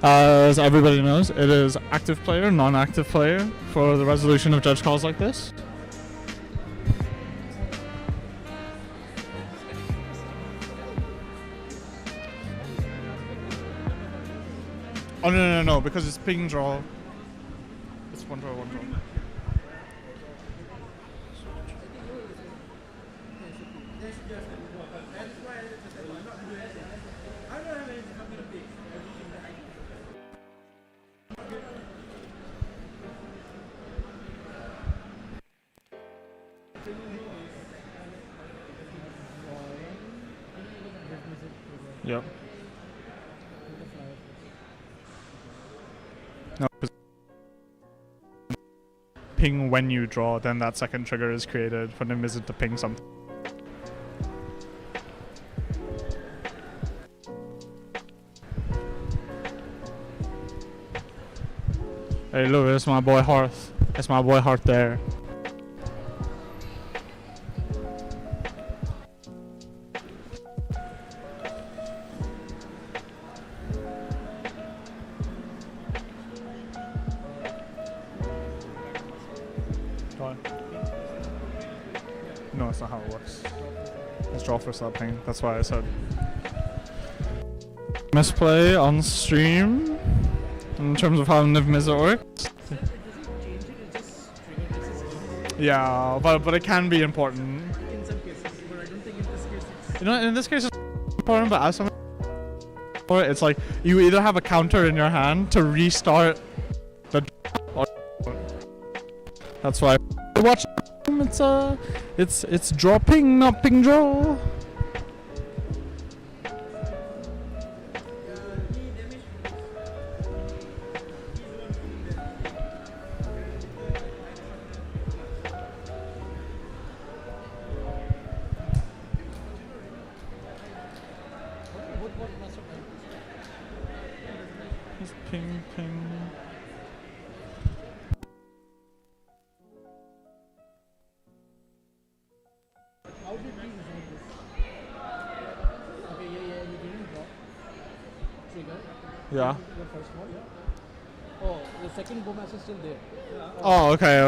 Speaker 6: As everybody knows, it is active player, non-active player for the resolution of judge calls like this. Oh no, because it's ping draw. It's one draw. Yep. No, 'cause ping when you draw, then that second trigger is created for Nim Mizzet to ping something. Hey look, it's my boy Hearth. It's my boy Hearth there. No, that's not how it works. It's draw for start ping. That's why I said misplay on stream in terms of how Niv Mizzet works. Yeah, but it can be important.
Speaker 3: In some cases, but I don't think in this case it's...
Speaker 6: You know, in this case it's important, but as something for it, it's like you either have a counter in your hand to restart the or that's why watch it's dropping, not ping draw. Just ping.
Speaker 12: How did we resolve this? Okay, yeah, you didn't drop. Trigger.
Speaker 6: Yeah.
Speaker 12: The first one, yeah. Oh, the second bow match is still there.
Speaker 6: Oh, okay. Yeah.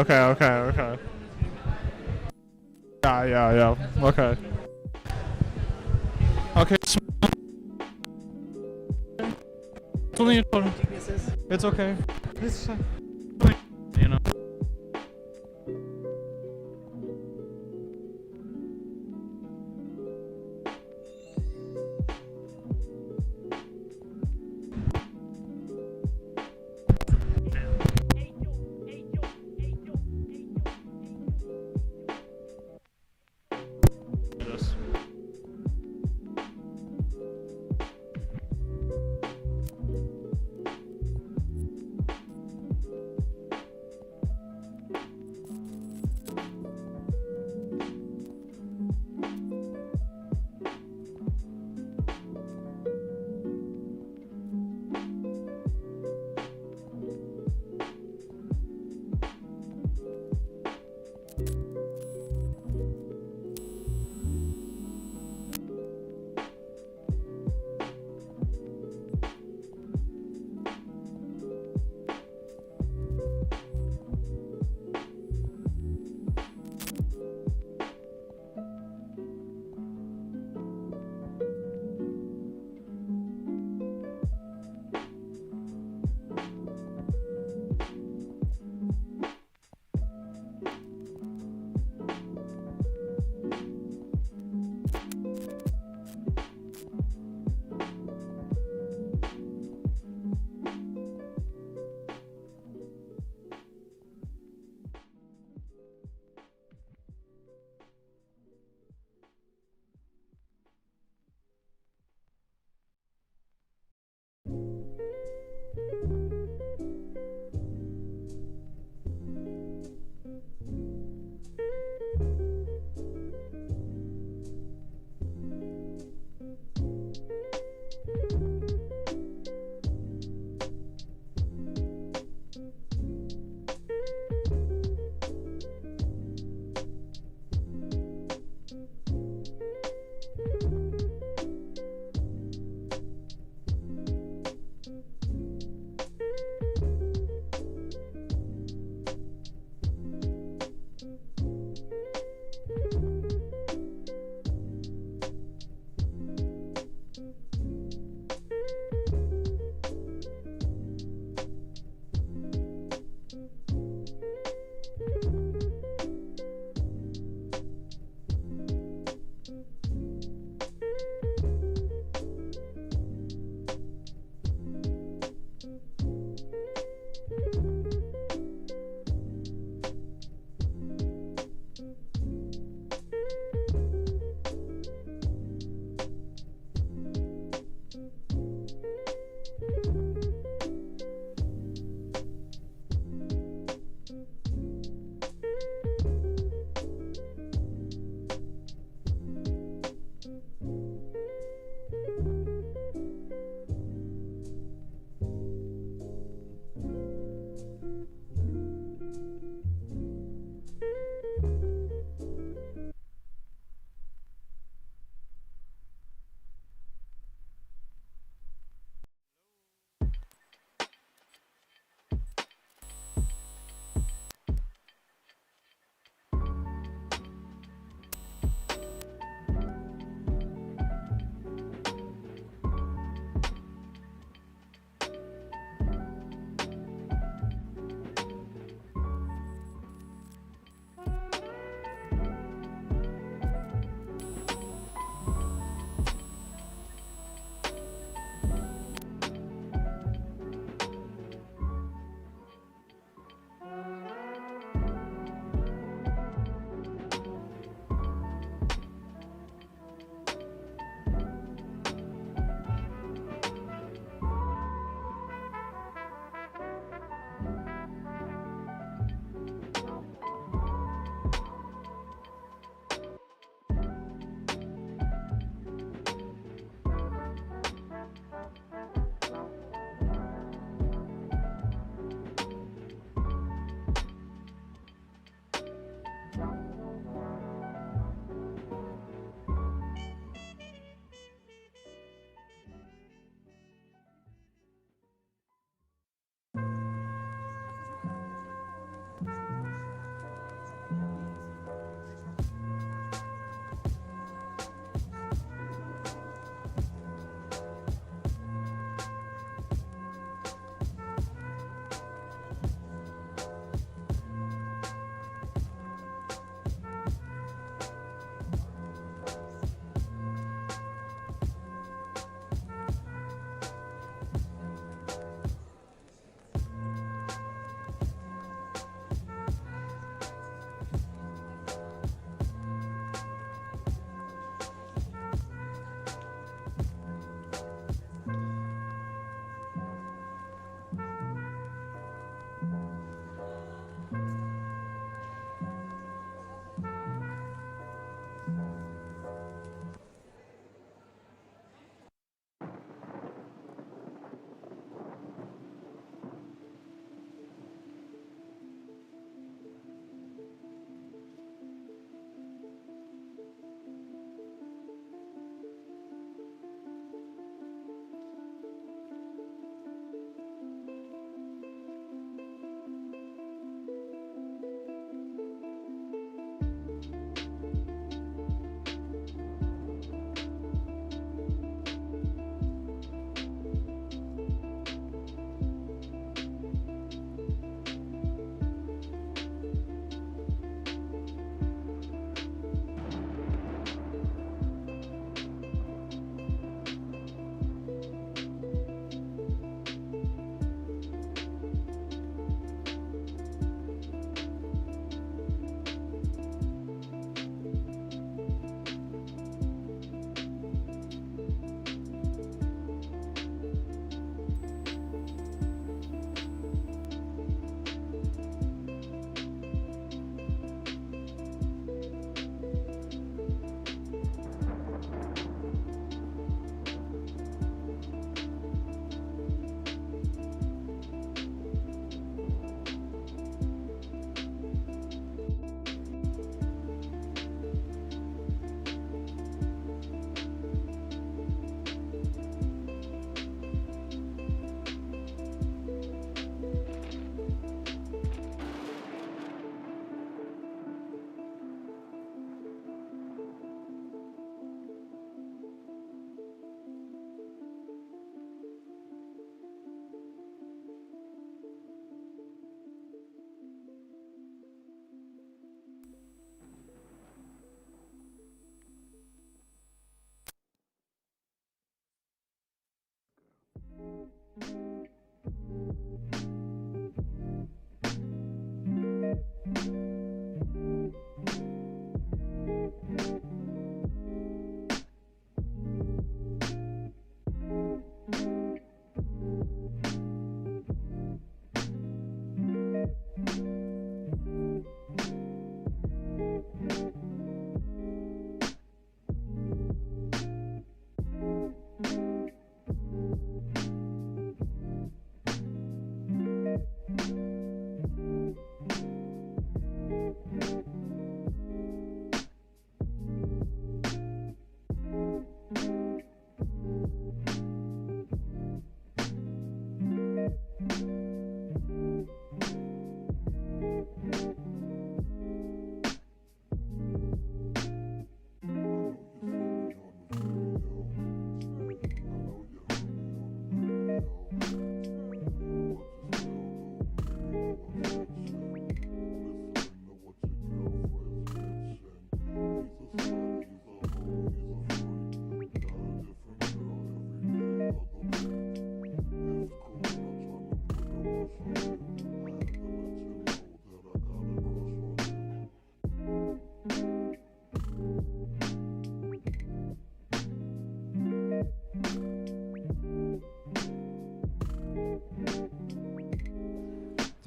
Speaker 6: Okay. Okay. It's only your turn. It's okay. It's you know.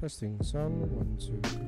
Speaker 1: Testing sound 1 2 3.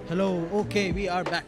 Speaker 11: Hello, okay, we are back.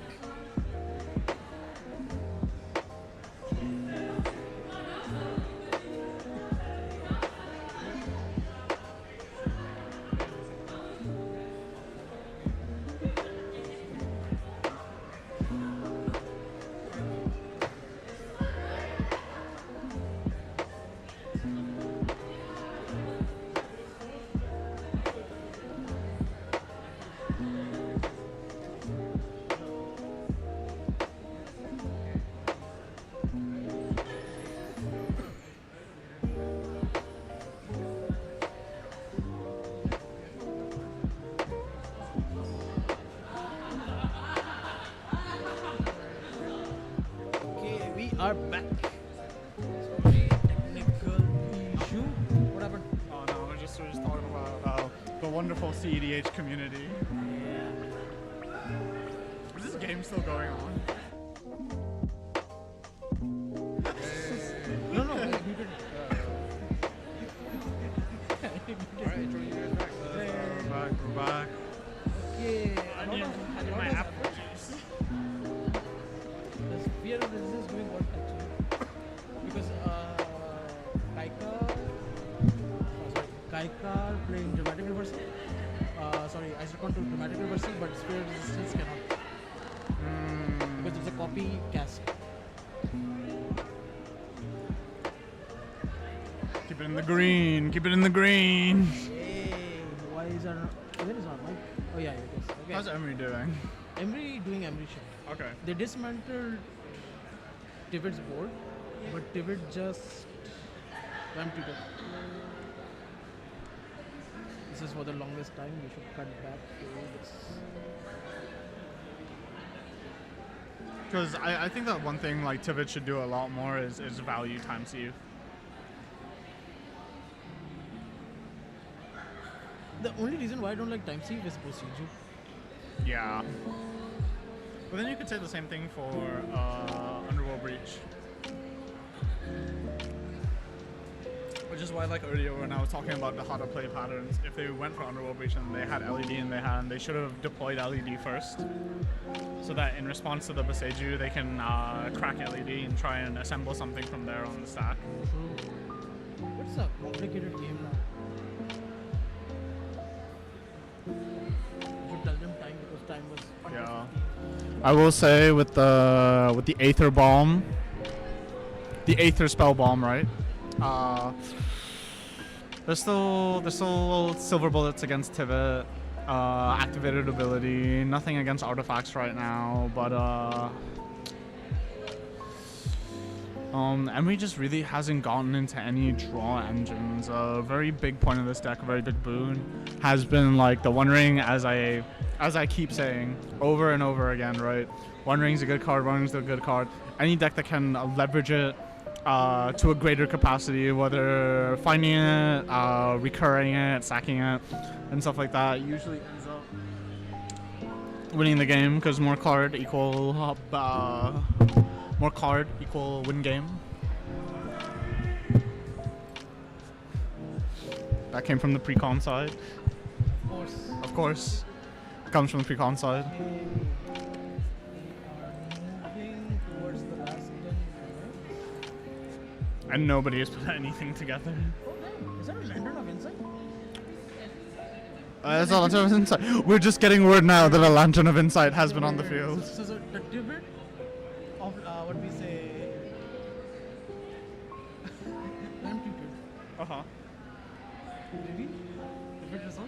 Speaker 11: Okay, we are back. Sorry, technical issue. What happened?
Speaker 2: Oh no, we're just talking about the wonderful CEDH community. Is this game still going on?
Speaker 3: No, no, we did.
Speaker 2: Alright, join you guys back. We're back.
Speaker 3: Okay,
Speaker 2: I need my apple juice.
Speaker 3: The sphere of resistance doing what actually? Because Kaikar playing dramatic reversal. Sorry, Isocon to dramatic reversal, but sphere of resistance cannot. Because it's a copy cast.
Speaker 2: Keep it in the green. Keep it in the green.
Speaker 3: Hey, why is our when is our mic? Oh yeah, it is. Okay.
Speaker 2: How's Emery doing?
Speaker 3: Emery doing Emery shit.
Speaker 2: Okay.
Speaker 3: They dismantled Tivet's board, but Tivet just ramped it up. This is for the longest time. We should cut back to this.
Speaker 2: Because I think that one thing like Tivit should do a lot more is value times Eve.
Speaker 3: The only reason why I don't like time save is procedure.
Speaker 2: Yeah. But then you could say the same thing for Underworld Breach. Which is why, like earlier when I was talking about the how to play patterns, if they went for Underworld Breach and they had LED in their hand, they should have deployed LED first. So that in response to the Beseju, they can crack LED and try and assemble something from there on the stack.
Speaker 3: What's a complicated game now? You should tell them time because time was.
Speaker 2: Yeah. I will say with the Aether Bomb, the Aether Spell Bomb, right? There's still silver bullets against Tivit, activated ability, nothing against artifacts right now, but Emery just really hasn't gotten into any draw engines. A very big point of this deck, a very big boon, has been like the One Ring, as I keep saying over and over again, right? One Ring's a good card, One Ring's a good card. Any deck that can leverage it
Speaker 6: to a greater capacity, whether finding it, recurring it, sacking it, and stuff like that, usually ends up winning the game because more card equal win game. That came from the pre-con side.
Speaker 3: Of course.
Speaker 6: Of course, it comes from the pre-con side.
Speaker 3: Moving towards the last 10 minutes.
Speaker 6: And nobody has put anything together.
Speaker 3: Oh, damn. Is that a lantern of insight?
Speaker 6: That's a lantern of insight. We're just getting word now that a lantern of insight has been on the field.
Speaker 3: So the divot of what we say. Empty divot.
Speaker 6: Uh-huh.
Speaker 3: Maybe? Divot result?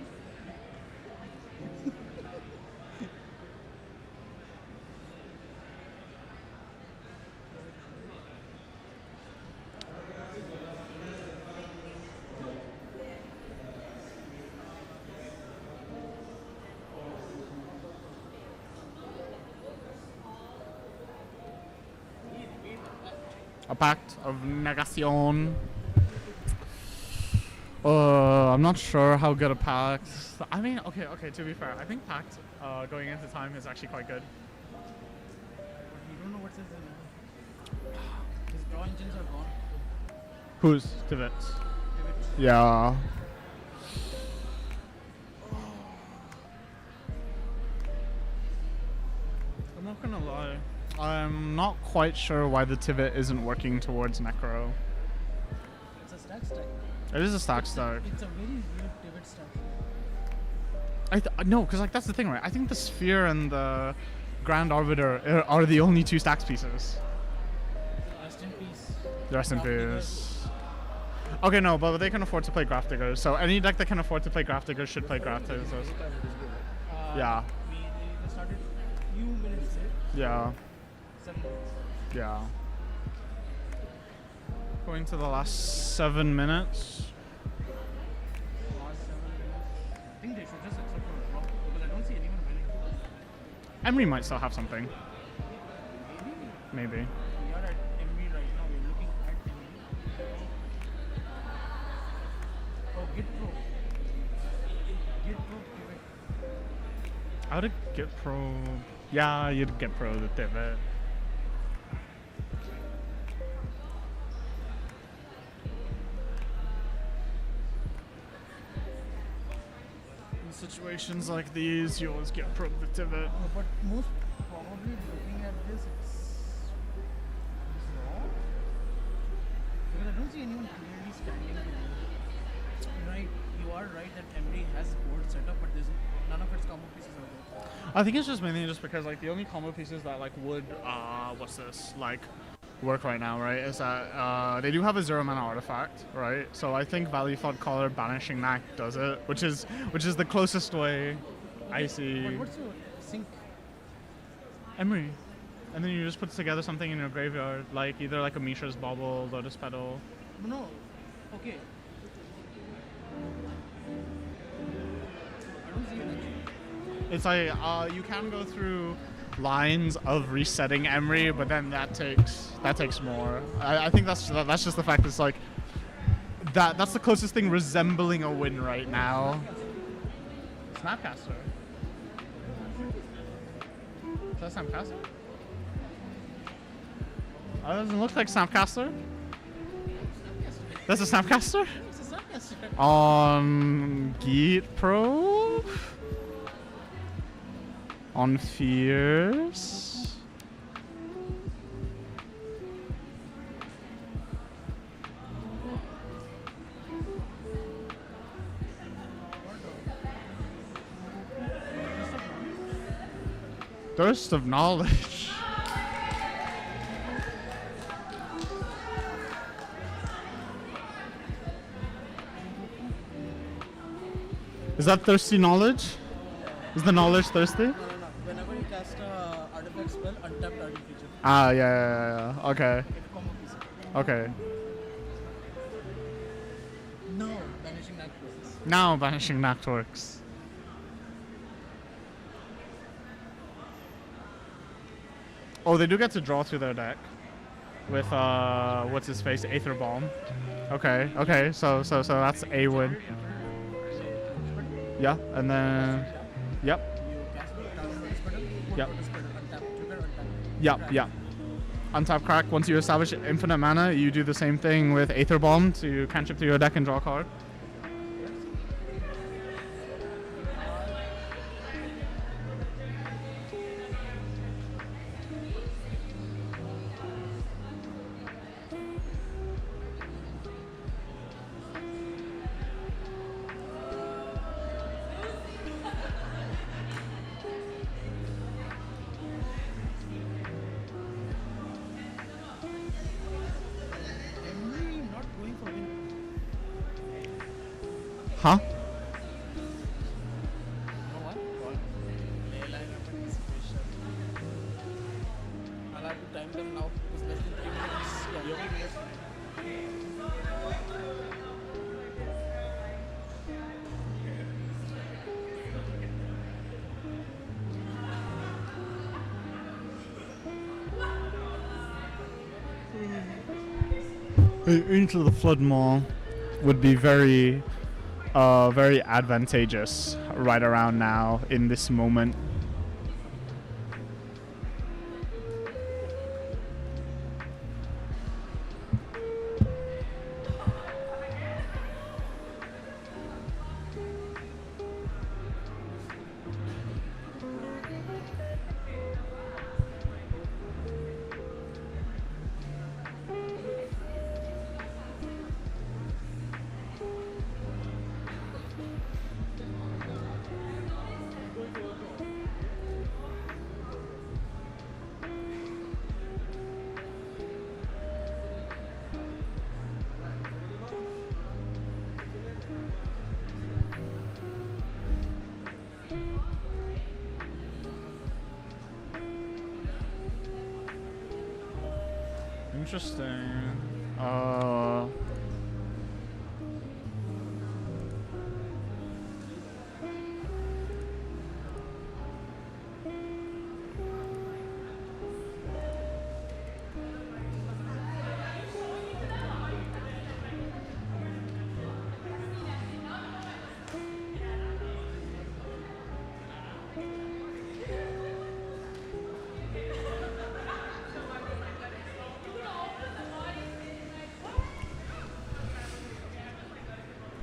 Speaker 6: A pact of negation. I'm not sure how good a pact. I mean, okay. To be fair, I think pact going into time is actually quite good.
Speaker 3: You don't know what's his His draw engines are gone.
Speaker 6: Who's Tivets? Yeah. I'm not gonna lie. I'm not quite sure why the Tivit isn't working towards Necro.
Speaker 3: It's a stack stack.
Speaker 6: It is a stack stack.
Speaker 3: It's a very weird divot stack.
Speaker 6: No, because like that's the thing, right? I think the Sphere and the Grand Arbiter are the only two stacks pieces.
Speaker 3: Rest in peace.
Speaker 6: Rest in peace. Okay, no, but they can afford to play Graph Diggers, so any deck that can afford to play Graph Diggers should play Graph Diggers. Yeah.
Speaker 3: We started few minutes late.
Speaker 6: Yeah.
Speaker 3: 7 minutes.
Speaker 6: Yeah. Going to the last 7 minutes.
Speaker 3: Last 7 minutes. I think they should just accept a drop because I don't see anyone winning.
Speaker 6: Emery might still have something. Maybe.
Speaker 3: We are at Emery right now. We're looking at Emery. Oh, Git Pro. Git Pro pivot.
Speaker 6: I would get pro. Yeah, you'd get pro the Divot. In situations like these, you always get pro the Divot.
Speaker 3: But most probably looking at this, it's wrong. Because I don't see anyone clearly standing to win. Right, you are right that Emery has board setup, but there's none of its combo pieces are there.
Speaker 6: I think it's just mainly just because like the only combo pieces that like would work right now, right, is that they do have a 0 mana artifact, right? So I think Valley Thought Caller Banishing Knack does it, which is the closest way I see.
Speaker 3: But what's your sync?
Speaker 6: Emery. And then you just put together something in your graveyard, like either like a Mishra's Bauble, Lotus Petal.
Speaker 3: No, okay. I don't see it actually.
Speaker 6: It's like you can go through lines of resetting Emery, but then that takes more. I think that's just the fact it's like that's the closest thing resembling a win right now. Snapcaster. Is that Snapcaster? That doesn't look like Snapcaster. That's a Snapcaster?
Speaker 3: It's a Snapcaster.
Speaker 6: On Geet Pro? On Fierce? Thirst of Knowledge. Is that thirsty knowledge? Is the knowledge thirsty?
Speaker 3: No. Whenever you cast a artifact spell, untap target creature.
Speaker 6: Ah, yeah. Okay.
Speaker 3: If combo piece.
Speaker 6: Okay.
Speaker 3: No, Banishing Knack process.
Speaker 6: Now Banishing Knack works. Oh, they do get to draw through their deck. with what's his face, Aether Bomb. Okay, okay, so that's a win. Yeah, and then yep. Yep. Yep, yep. Untap crack. Once you establish infinite mana, you do the same thing with Aether Bomb to cantrip to your deck and draw a card. Huh?
Speaker 12: I'll have to time them now. It's less than 3 minutes. Yeah, 3 minutes.
Speaker 6: Into the Flood Maw would be very advantageous right around now in this moment. Interesting.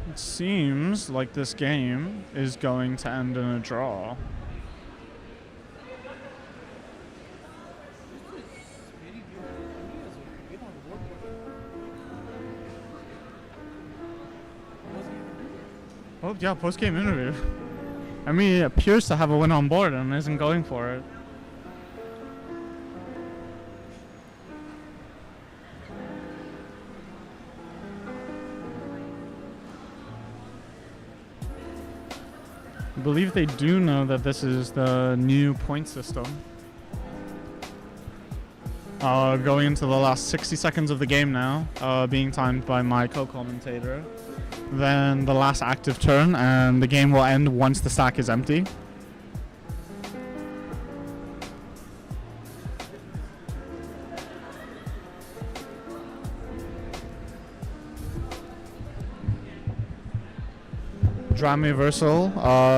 Speaker 6: It seems like this game is going to end in a draw. Oh yeah, post-game interview. I mean, he appears to have a win on board and isn't going for it. I believe they do know that this is the new point system. Going into the last 60 seconds of the game now, being timed by my co-commentator. Then the last active turn, and the game will end once the stack is empty. Dram reversal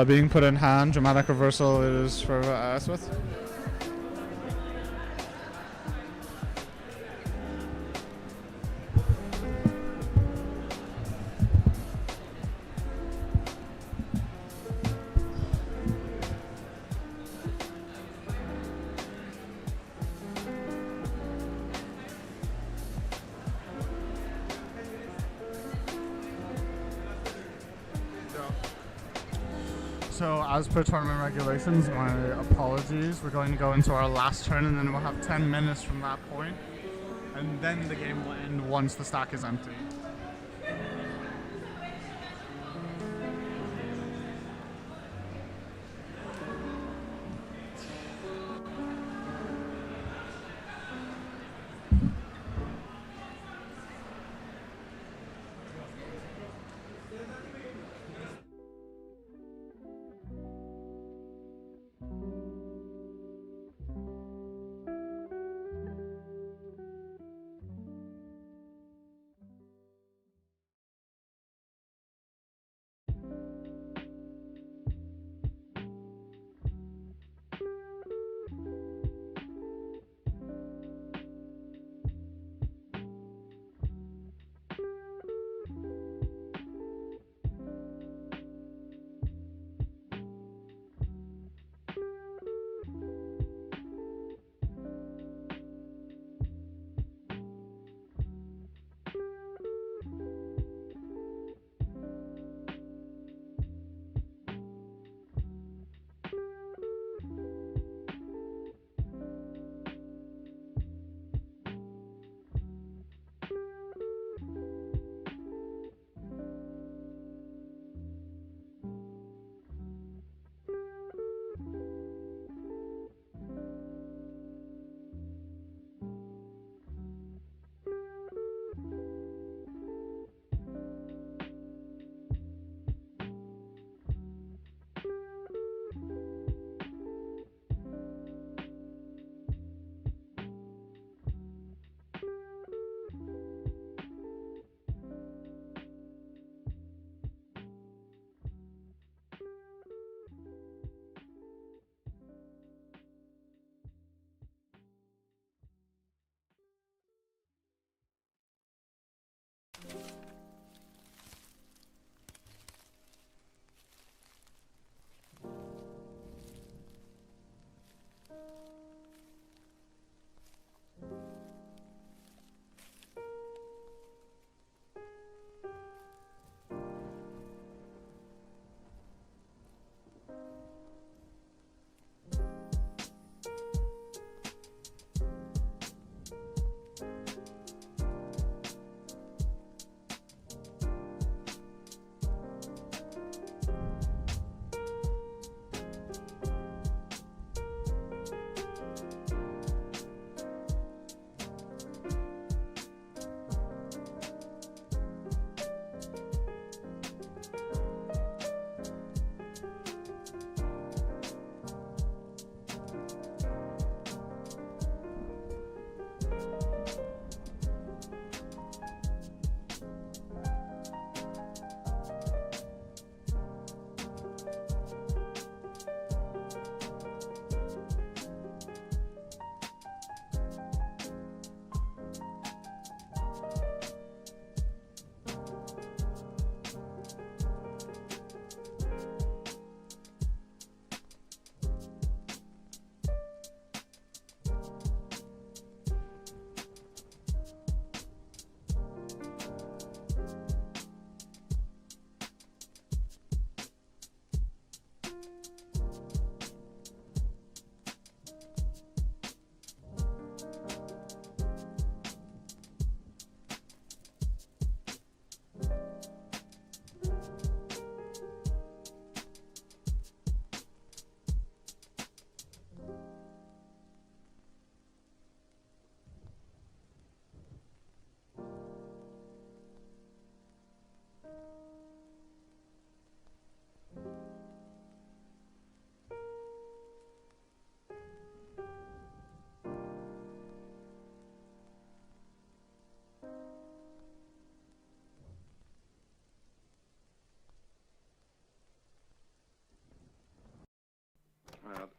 Speaker 6: being put in hand. Dramatic reversal is for Smith. So as per tournament regulations, my apologies. We're going to go into our last turn and then we'll have 10 minutes from that point. And then the game will end once the stack is empty.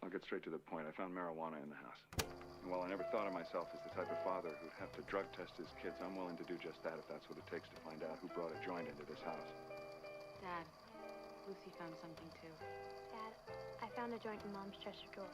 Speaker 9: I'll get straight to the point. I found marijuana in the house. And while I never thought of myself as the type of father who'd have to drug test his kids, I'm willing to do just that if that's what it takes to find out who brought a joint into this house.
Speaker 13: Dad, Lucy found something too.
Speaker 8: Dad, I found a joint in Mom's dresser drawer.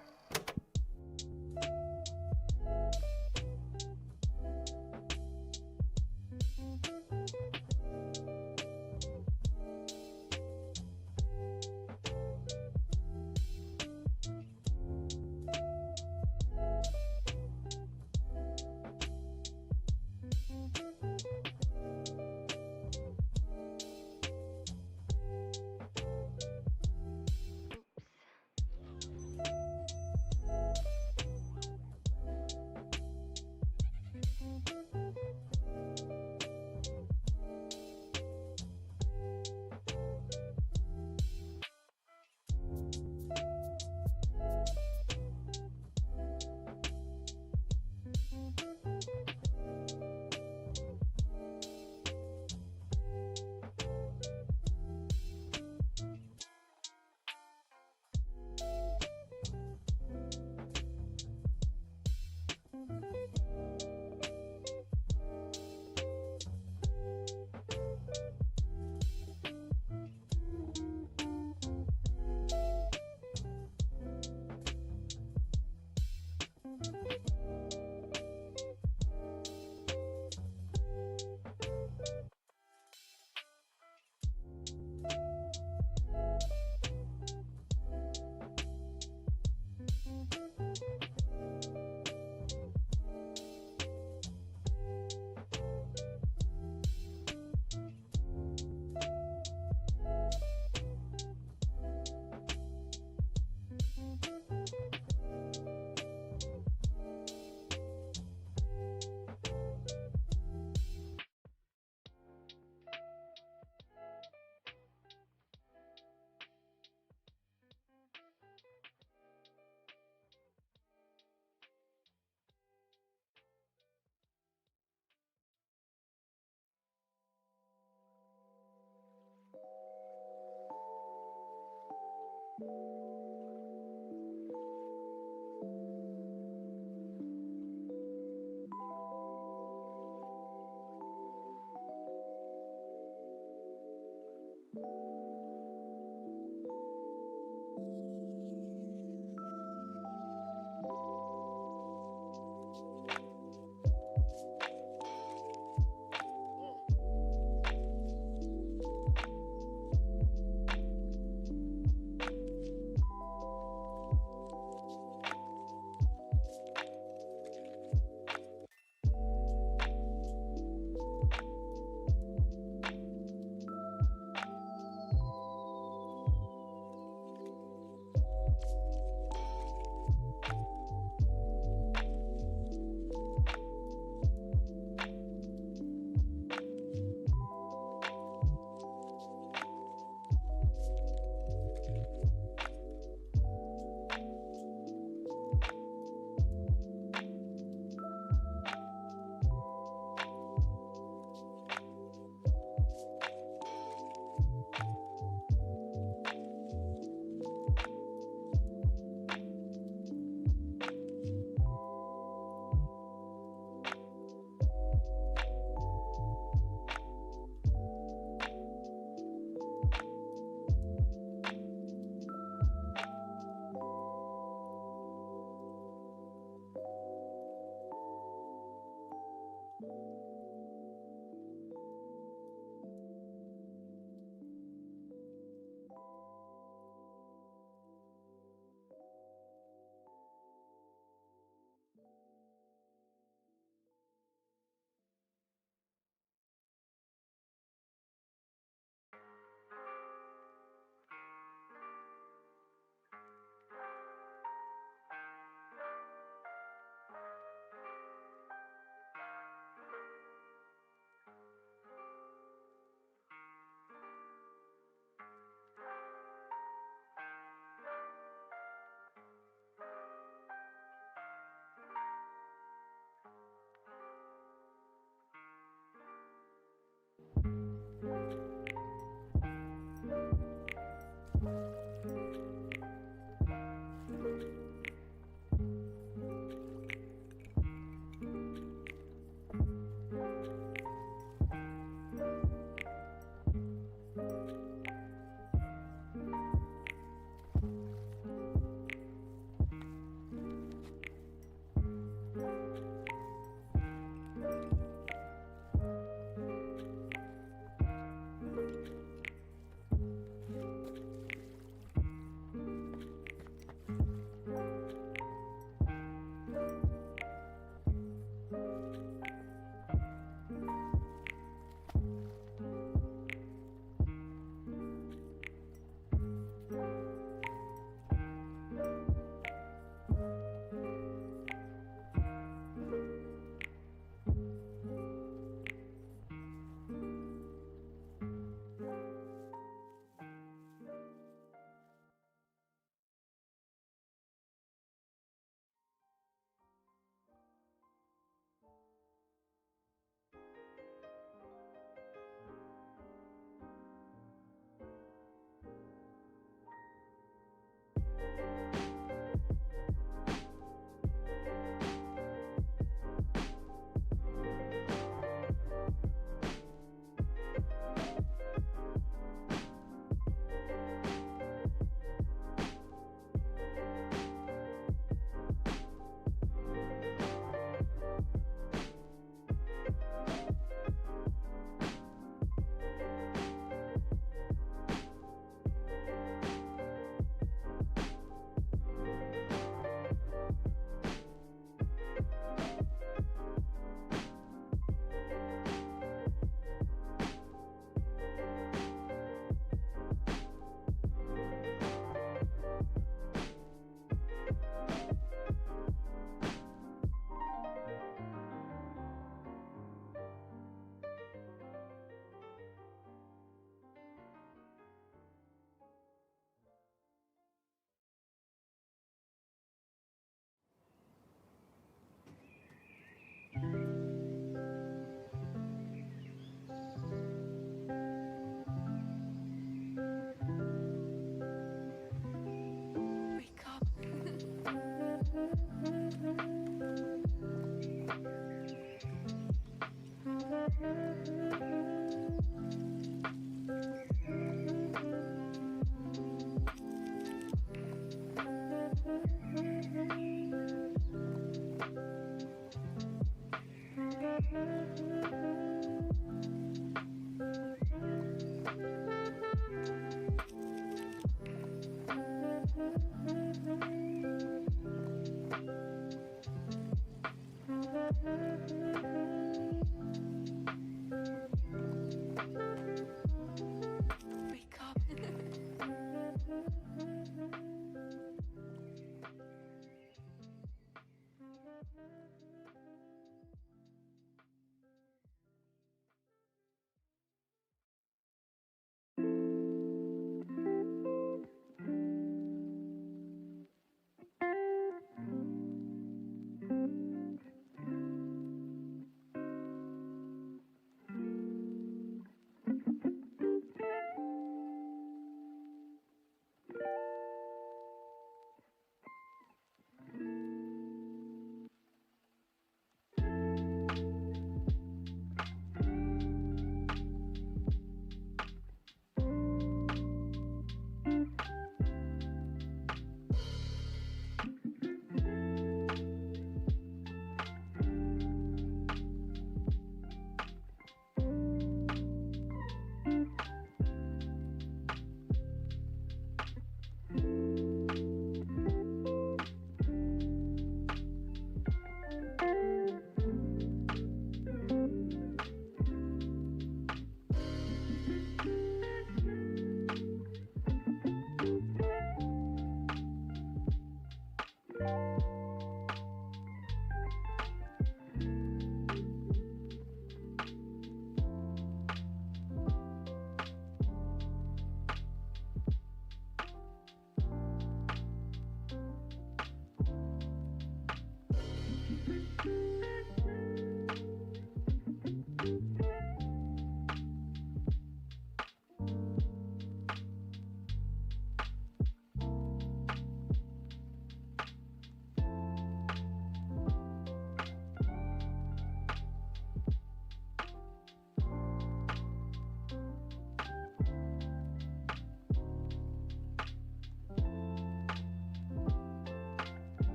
Speaker 5: Wake up.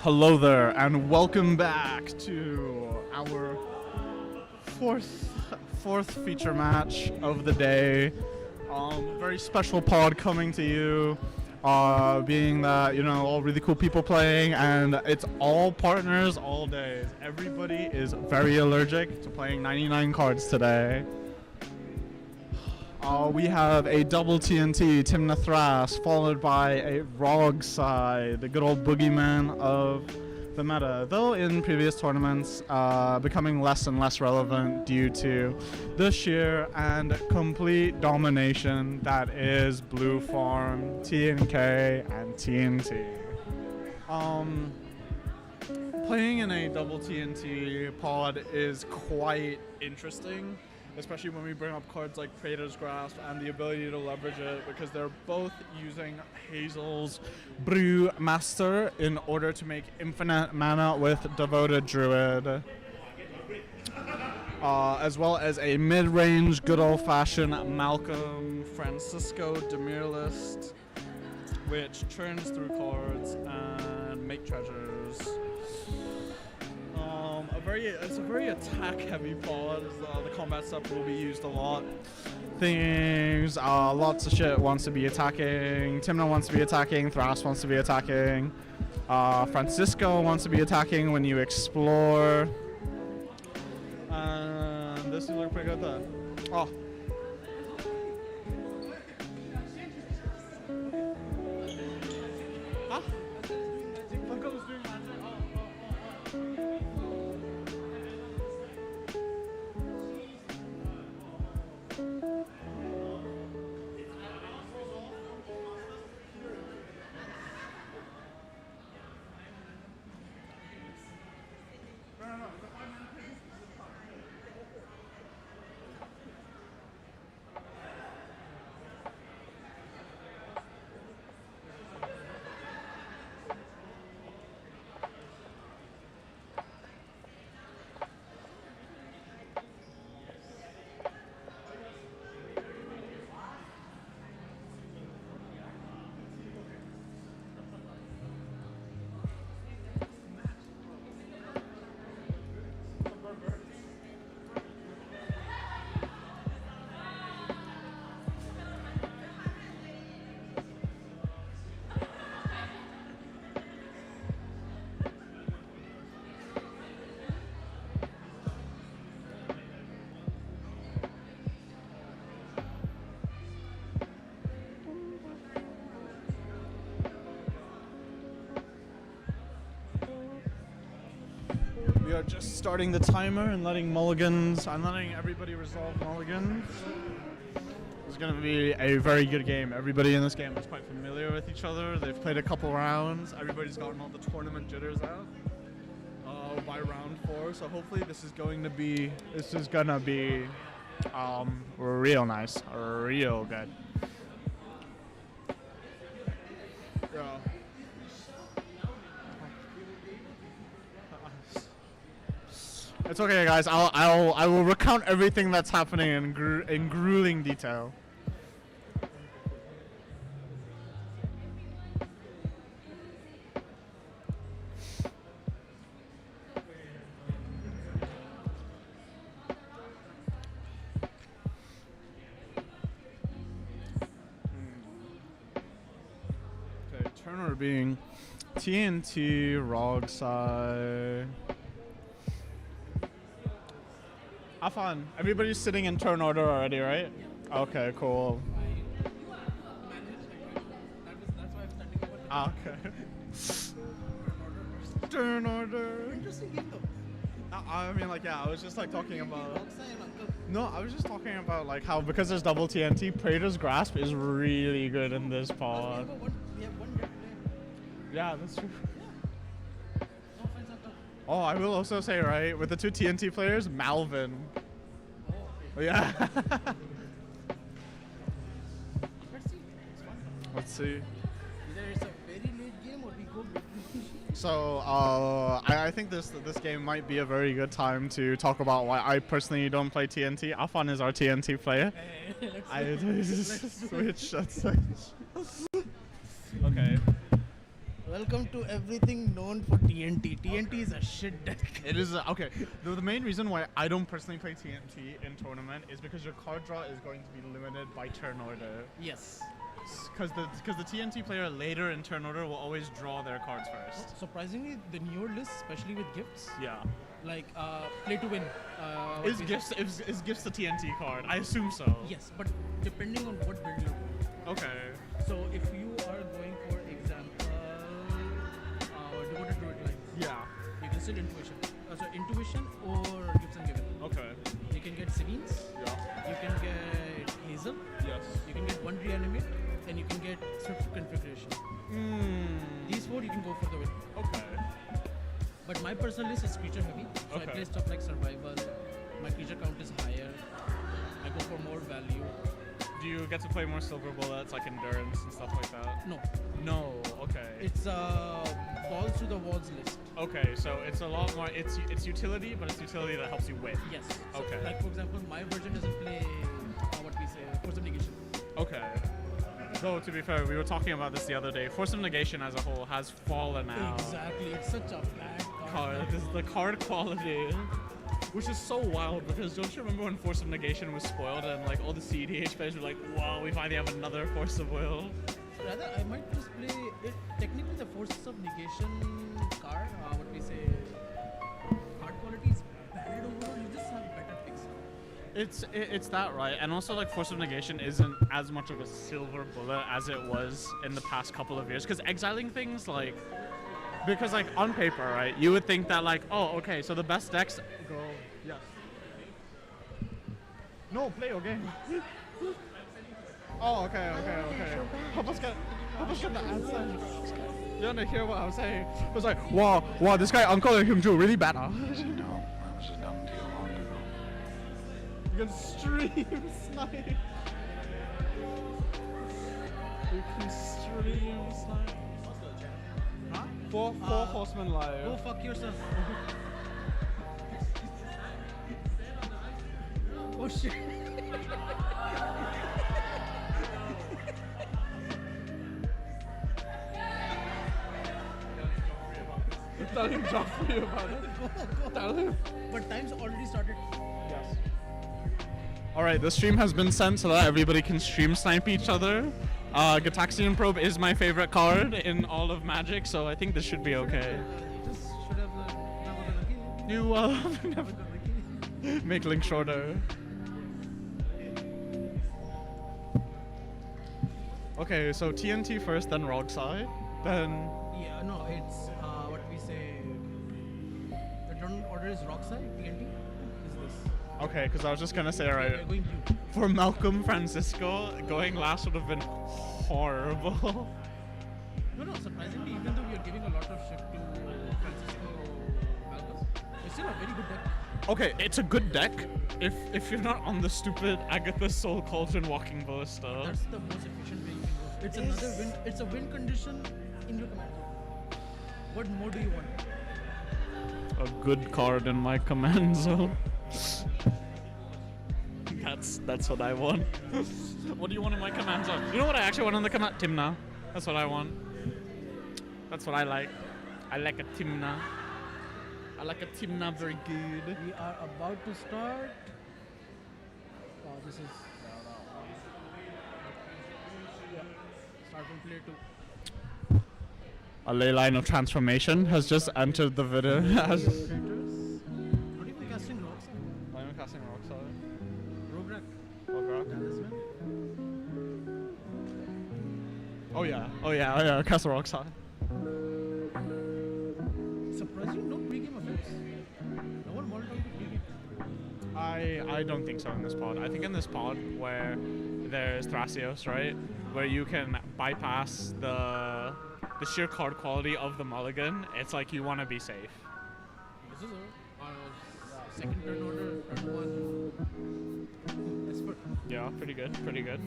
Speaker 2: Hello there, and welcome back to our fourth feature match of the day. Very special pod coming to you, being that, you know, all really cool people playing, and it's all partners all days. Everybody is very allergic to playing 99 cards today. We have a double TNT, Timna Thras, followed by a Rog side, the good old boogeyman of the meta, though in previous tournaments becoming less and less relevant due to the sheer and complete domination that is Blue Farm, TNK, and TNT. Playing in a double TNT pod is quite interesting, especially when we bring up cards like Praetor's Grasp and the ability to leverage it, because they're both using Hazel's Brew Master in order to make infinite mana with Devoted Druid, as well as a mid-range, good old-fashioned Malcolm Francisco Demir list, which churns through cards and make treasures. It's a very attack-heavy pod. The combat stuff will be used a lot. Things, lots of shit wants to be attacking. Timna wants to be attacking. Thras wants to be attacking. Francisco wants to be attacking when you explore. And this is looking pretty good then. Oh. Huh? Funko was doing magic. We are just starting the timer and letting mulligans, I'm letting everybody resolve mulligans. It's going to be a very good game. Everybody in this game is quite familiar with each other. They've played a couple rounds. Everybody's gotten all the tournament jitters out by round 4. So hopefully this is going to be real nice, real good. Yeah. It's okay, guys. I will recount everything that's happening in grueling detail. Turn order being TNT, Rogsai. Afan, everybody's sitting in turn order already, right? Okay, cool. Okay. Turn order.
Speaker 3: Interesting game though.
Speaker 2: I mean, like, yeah, I was just like talking about. No, I was just talking about like how because there's double TNT, Praetor's Grasp is really good in this pod.
Speaker 3: We have one deck player.
Speaker 2: Yeah, that's true. Oh, I will also say, right, with the two TNT players, Malvin. Oh, yeah.
Speaker 3: Let's see. It's fun.
Speaker 2: Let's see.
Speaker 3: Either it's a very late game or we go big.
Speaker 2: So, I think this game might be a very good time to talk about why I personally don't play TNT. Afan is our TNT player. Switch. Okay.
Speaker 3: Welcome to everything known for TNT. TNT is a shit deck.
Speaker 2: It is okay. The main reason why I don't personally play TNT in tournament is because your card draw is going to be limited by turn order.
Speaker 3: Yes.
Speaker 2: Because the TNT player later in turn order will always draw their cards first.
Speaker 3: Surprisingly, the newer list, especially with gifts,
Speaker 2: Yeah.
Speaker 3: like play to win.
Speaker 2: Is gifts the TNT card? I assume so.
Speaker 3: Yes, but depending on what build you're doing.
Speaker 2: Okay.
Speaker 3: So if you are going for example, devoted druid lines.
Speaker 2: Yeah.
Speaker 3: You can still intuition. So intuition or gifts and given.
Speaker 2: Okay.
Speaker 3: You can get Savines.
Speaker 2: Yeah.
Speaker 3: You can get Hazel.
Speaker 2: Yes.
Speaker 3: You can get one reanimate, and you can get swift configuration. These four you can go for the win.
Speaker 2: Okay.
Speaker 3: But my personal list is creature heavy, so I play stuff like survival. My creature count is higher. I go for more value.
Speaker 2: Do you get to play more silver bullets, like endurance and stuff like that?
Speaker 3: No.
Speaker 2: No. Okay.
Speaker 3: It's balls to the walls list.
Speaker 2: Okay, so it's a lot more. It's utility, but it's utility that helps you win.
Speaker 3: Yes. So
Speaker 2: Okay.
Speaker 3: like for example, my version doesn't play what we say force of negation.
Speaker 2: Okay. Though to be fair, we were talking about this the other day. Force of negation as a whole has fallen out.
Speaker 3: Exactly. It's such a bad
Speaker 2: Card. This is the card quality, which is so wild because don't you remember when Force of Negation was spoiled and like all the CDH players were like, "Wow, we finally have another Force of Will."
Speaker 3: Rather, I might just play it. Technically, the force of negation card, what we say, card quality is bad overall. You just have better picks.
Speaker 2: It's that right, and also like Force of Negation isn't as much of a silver bullet as it was in the past couple of years because exiling things like. Because like on paper, right, you would think that like, oh, okay, so the best decks go. Yes. No, play your game. Oh, okay. Help us get the answer. You wanna hear what I was saying? It was like, wow, this guy Uncle and him do really bad. Huh?
Speaker 9: No, I was just dumb too long ago.
Speaker 2: You can stream snipe. You can stream snipe.
Speaker 3: Huh?
Speaker 2: Four Horsemen live.
Speaker 3: Go fuck yourself. Oh shit.
Speaker 2: Tell him Joffrey about it.
Speaker 3: Go.
Speaker 2: Tell him.
Speaker 3: But time's already started.
Speaker 2: Yes. Alright, the stream has been sent so that everybody can stream snipe each other. Gataxian Probe is my favorite card in all of Magic, so I think this should be okay.
Speaker 3: You just should have never been lucky.
Speaker 2: You never make Link shorter. Okay, so TNT first, then Rogsai, then...
Speaker 3: Yeah, no, it's what we say. The turn order is Rockside, TNT. Is this?
Speaker 2: Okay, because I was just gonna say,
Speaker 3: We're
Speaker 2: right,
Speaker 3: going you.
Speaker 2: for Malcolm Francisco, going last would have been horrible.
Speaker 3: No, surprisingly, even though we are giving a lot of shit to Francisco Malcolm, it's still a very good deck.
Speaker 2: Okay, it's a good deck if you're not on the stupid Agatha Soul Cauldron Walking Ballista.
Speaker 3: That's the most efficient way you can go. It's another win. It's a win condition in your command zone. What more do you want?
Speaker 2: A good card in my command zone. That's what I want. What do you want in my command zone? You know what I actually want in the command? Timna. That's what I want. That's what I like. I like a Timna. I like a Timna very good.
Speaker 3: We are about to start. Oh, this is. Yeah. Start from player 2.
Speaker 6: A ley line of transformation has just entered the video.
Speaker 3: Not even casting rocks.
Speaker 6: Not even casting rocks, sorry.
Speaker 3: Rograk.
Speaker 6: Talisman. Oh yeah, cast rocks, sorry.
Speaker 3: Surprising, no pre-game effects. No one wanted to pre-game.
Speaker 6: I don't think so in this pod. I think in this pod where there's Thrasios, right, where you can bypass the sheer card quality of the mulligan, it's like you want to be safe.
Speaker 3: This is second turn order, turn one. Esper.
Speaker 6: Yeah, pretty good, pretty good.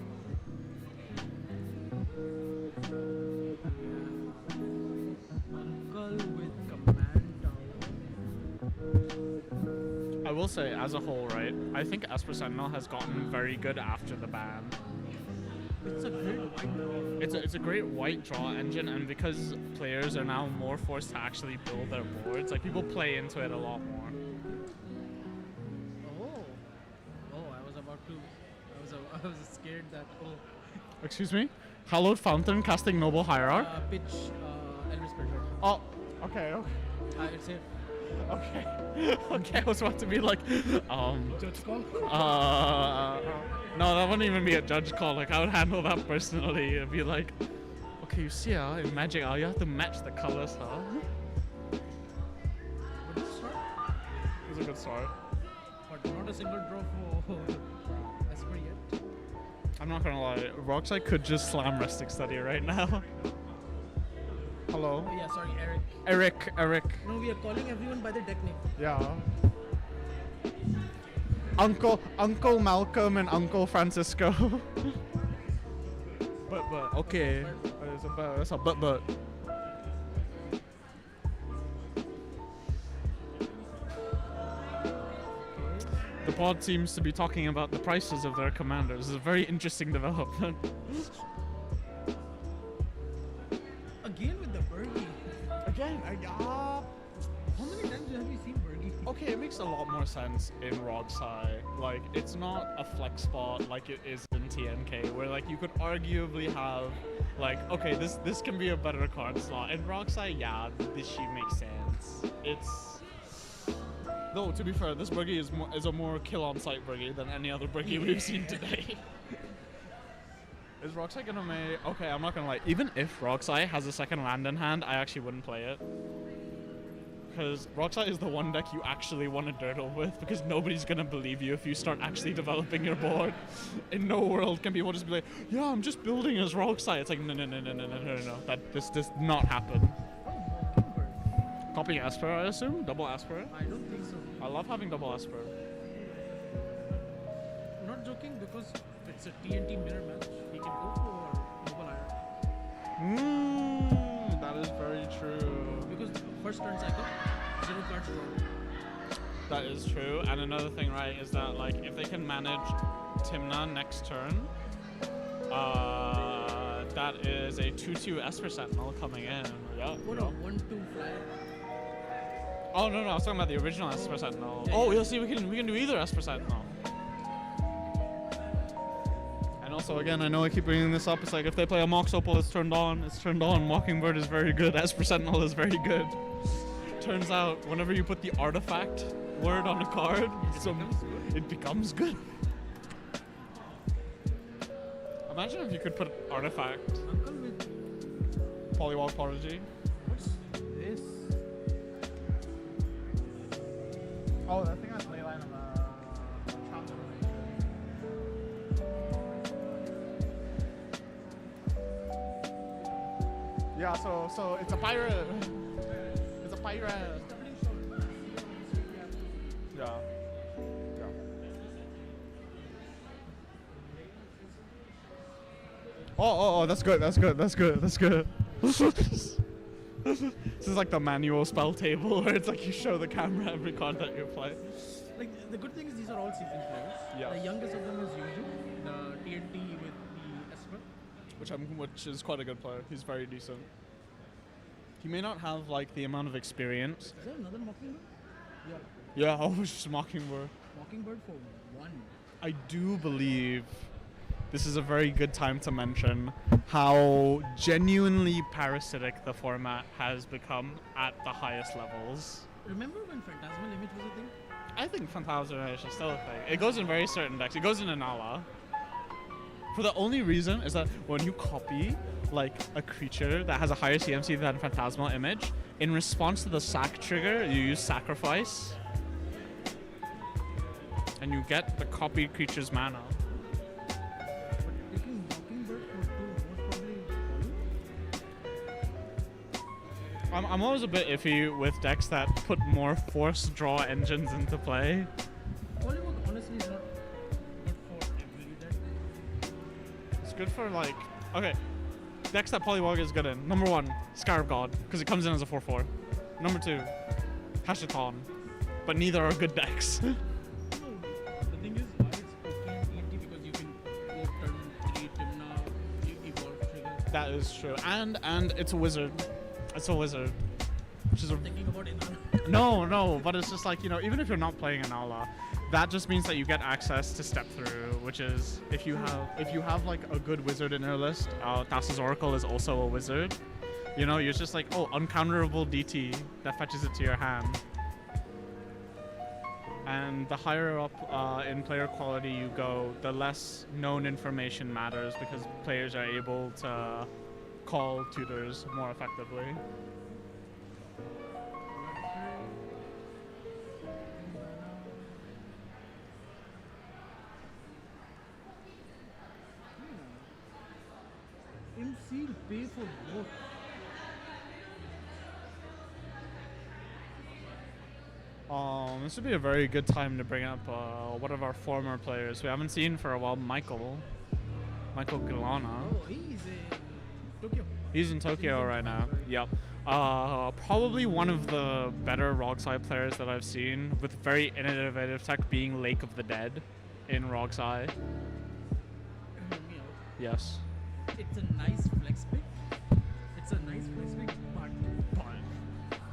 Speaker 3: Uncle with command tower.
Speaker 6: I will say, as a whole, right, I think Esper Sentinel has gotten very good after the ban.
Speaker 3: It's a great white draw.
Speaker 6: It's a great white draw engine, and because players are now more forced to actually build their boards, like people play into it a lot more.
Speaker 3: I was about to. I was scared that.
Speaker 6: Excuse me? Hallowed Fountain casting Noble Hierarch?
Speaker 3: Pitch Elvis Predator.
Speaker 6: Oh, okay.
Speaker 3: It's here.
Speaker 6: Okay. Okay, I was about to be like,
Speaker 3: Judge call?
Speaker 6: No, that wouldn't even be a judge call. Like, I would handle that personally. It'd be like, okay, you see, in Magic, you have to match the colors, huh?
Speaker 3: Good start.
Speaker 6: It was a good start.
Speaker 3: But not a single draw for Esper yet.
Speaker 6: I'm not gonna lie, Roxai could just slam Rustic Study right now. Hello?
Speaker 3: Oh, yeah, sorry, Eric.
Speaker 6: Eric.
Speaker 3: No, we are calling everyone by their deck name.
Speaker 6: Yeah. Uncle Malcolm and Uncle Francisco. but okay. That's a but. The pod seems to be talking about the prices of their commanders. It's a very interesting development.
Speaker 3: Again with the Bergie.
Speaker 6: Again,
Speaker 3: how many times have we seen Bergie?
Speaker 6: Okay, it makes a lot more sense in Rogsai. Like, it's not a flex spot like it is in TNK, where like you could arguably have, like, okay, this can be a better card slot. In Rogsai, yeah, this sheet makes sense. It's though, to be fair, this Briggy is a more kill-on-sight Briggy than any other Briggy we've seen today. Is Roxai gonna make... Okay, I'm not gonna lie. Even if Roxai has a second land in hand, I actually wouldn't play it. Because Roxai is the one deck you actually want to dirtle with, because nobody's gonna believe you if you start actually developing your board. In no world can people just be like, yeah, I'm just building as Roxai. It's like, no. This does not happen. Copying Esper, I assume? Double Esper?
Speaker 3: I don't think so.
Speaker 6: I love having double Esper.
Speaker 3: Not joking, because it's a TNT mirror match. He can go for Noble Iron.
Speaker 6: That is very true.
Speaker 3: Because first turn cycle, 0 cards drawn.
Speaker 6: That is true. And another thing, right, is that like if they can manage Timna next turn, that is a 2/2 Esper Sentinel coming in. Yeah.
Speaker 3: What a 1/2 flyer.
Speaker 6: Oh no, I was talking about the original Esper Sentinel.
Speaker 3: Yeah,
Speaker 6: Oh, you'll see, we can do either Esper Sentinel. And also, again, I know I keep bringing this up. It's like if they play a Mox Opal, it's turned on. Mockingbird is very good. Esper Sentinel is very good. Turns out, whenever you put the artifact word on a card, it becomes good. Imagine if you could put artifact.
Speaker 3: Uncle with
Speaker 6: Polywog Prodigy.
Speaker 3: What's this?
Speaker 6: Oh, I think that's Leyline on the Yeah, so it's a pirate. It's a pirate. Yeah. Oh, that's good. This is like the manual spell table where it's like you show the camera every card that you play.
Speaker 3: Like, the good thing is these are all seasoned players.
Speaker 6: Yeah.
Speaker 3: The youngest of them is Yuju, the TNT with the Esper.
Speaker 6: Which is quite a good player. He's very decent. He may not have like the amount of experience.
Speaker 3: Is there another Mockingbird? Yeah.
Speaker 6: Yeah, I was just Mockingbird.
Speaker 3: Mockingbird for 1.
Speaker 6: I do believe this is a very good time to mention how genuinely parasitic the format has become at the highest levels.
Speaker 3: Remember when Phantasmal Image was a thing?
Speaker 6: I think Phantasmal Image is still a thing. It goes in very certain decks. It goes in Anala. For the only reason is that when you copy like a creature that has a higher CMC than Phantasmal Image, in response to the sack trigger, you use Sacrifice. And you get the copied creature's mana.
Speaker 3: Taking Mockingbird for 2 most probably.
Speaker 6: I'm always a bit iffy with decks that put more force draw engines into play.
Speaker 3: Polywog honestly is not good for every deck.
Speaker 6: It's good for like, okay, decks that Polywog is good in. Number 1, Scarab God, because it comes in as a 4/4. Number 2, Hashiton, but neither are good decks.
Speaker 3: The thing is, why it's okay in TNT because you can go turn 3 Timna, you evolve trigger.
Speaker 6: That is true, and it's a wizard. It's a wizard, which is
Speaker 3: Thinking about Inanna.
Speaker 6: no, but it's just like, you know, even if you're not playing Anala, that just means that you get access to step through, which is if you have like a good wizard in your list. Thassa's Oracle is also a wizard. You know, you're just like, oh, uncounterable DT that fetches it to your hand. And the higher up in player quality you go, the less known information matters because players are able to call tutors more effectively.
Speaker 3: MC pay for both.
Speaker 6: This would be a very good time to bring up one of our former players we haven't seen for a while, Michael Gilana.
Speaker 3: Oh, he's in Tokyo.
Speaker 6: He's in Tokyo right now. Yep. Probably one of the better Rogsai players that I've seen, with very innovative tech being Lake of the Dead in Rogsai.
Speaker 3: Hear me out.
Speaker 6: Yes.
Speaker 3: It's a nice flex pick. But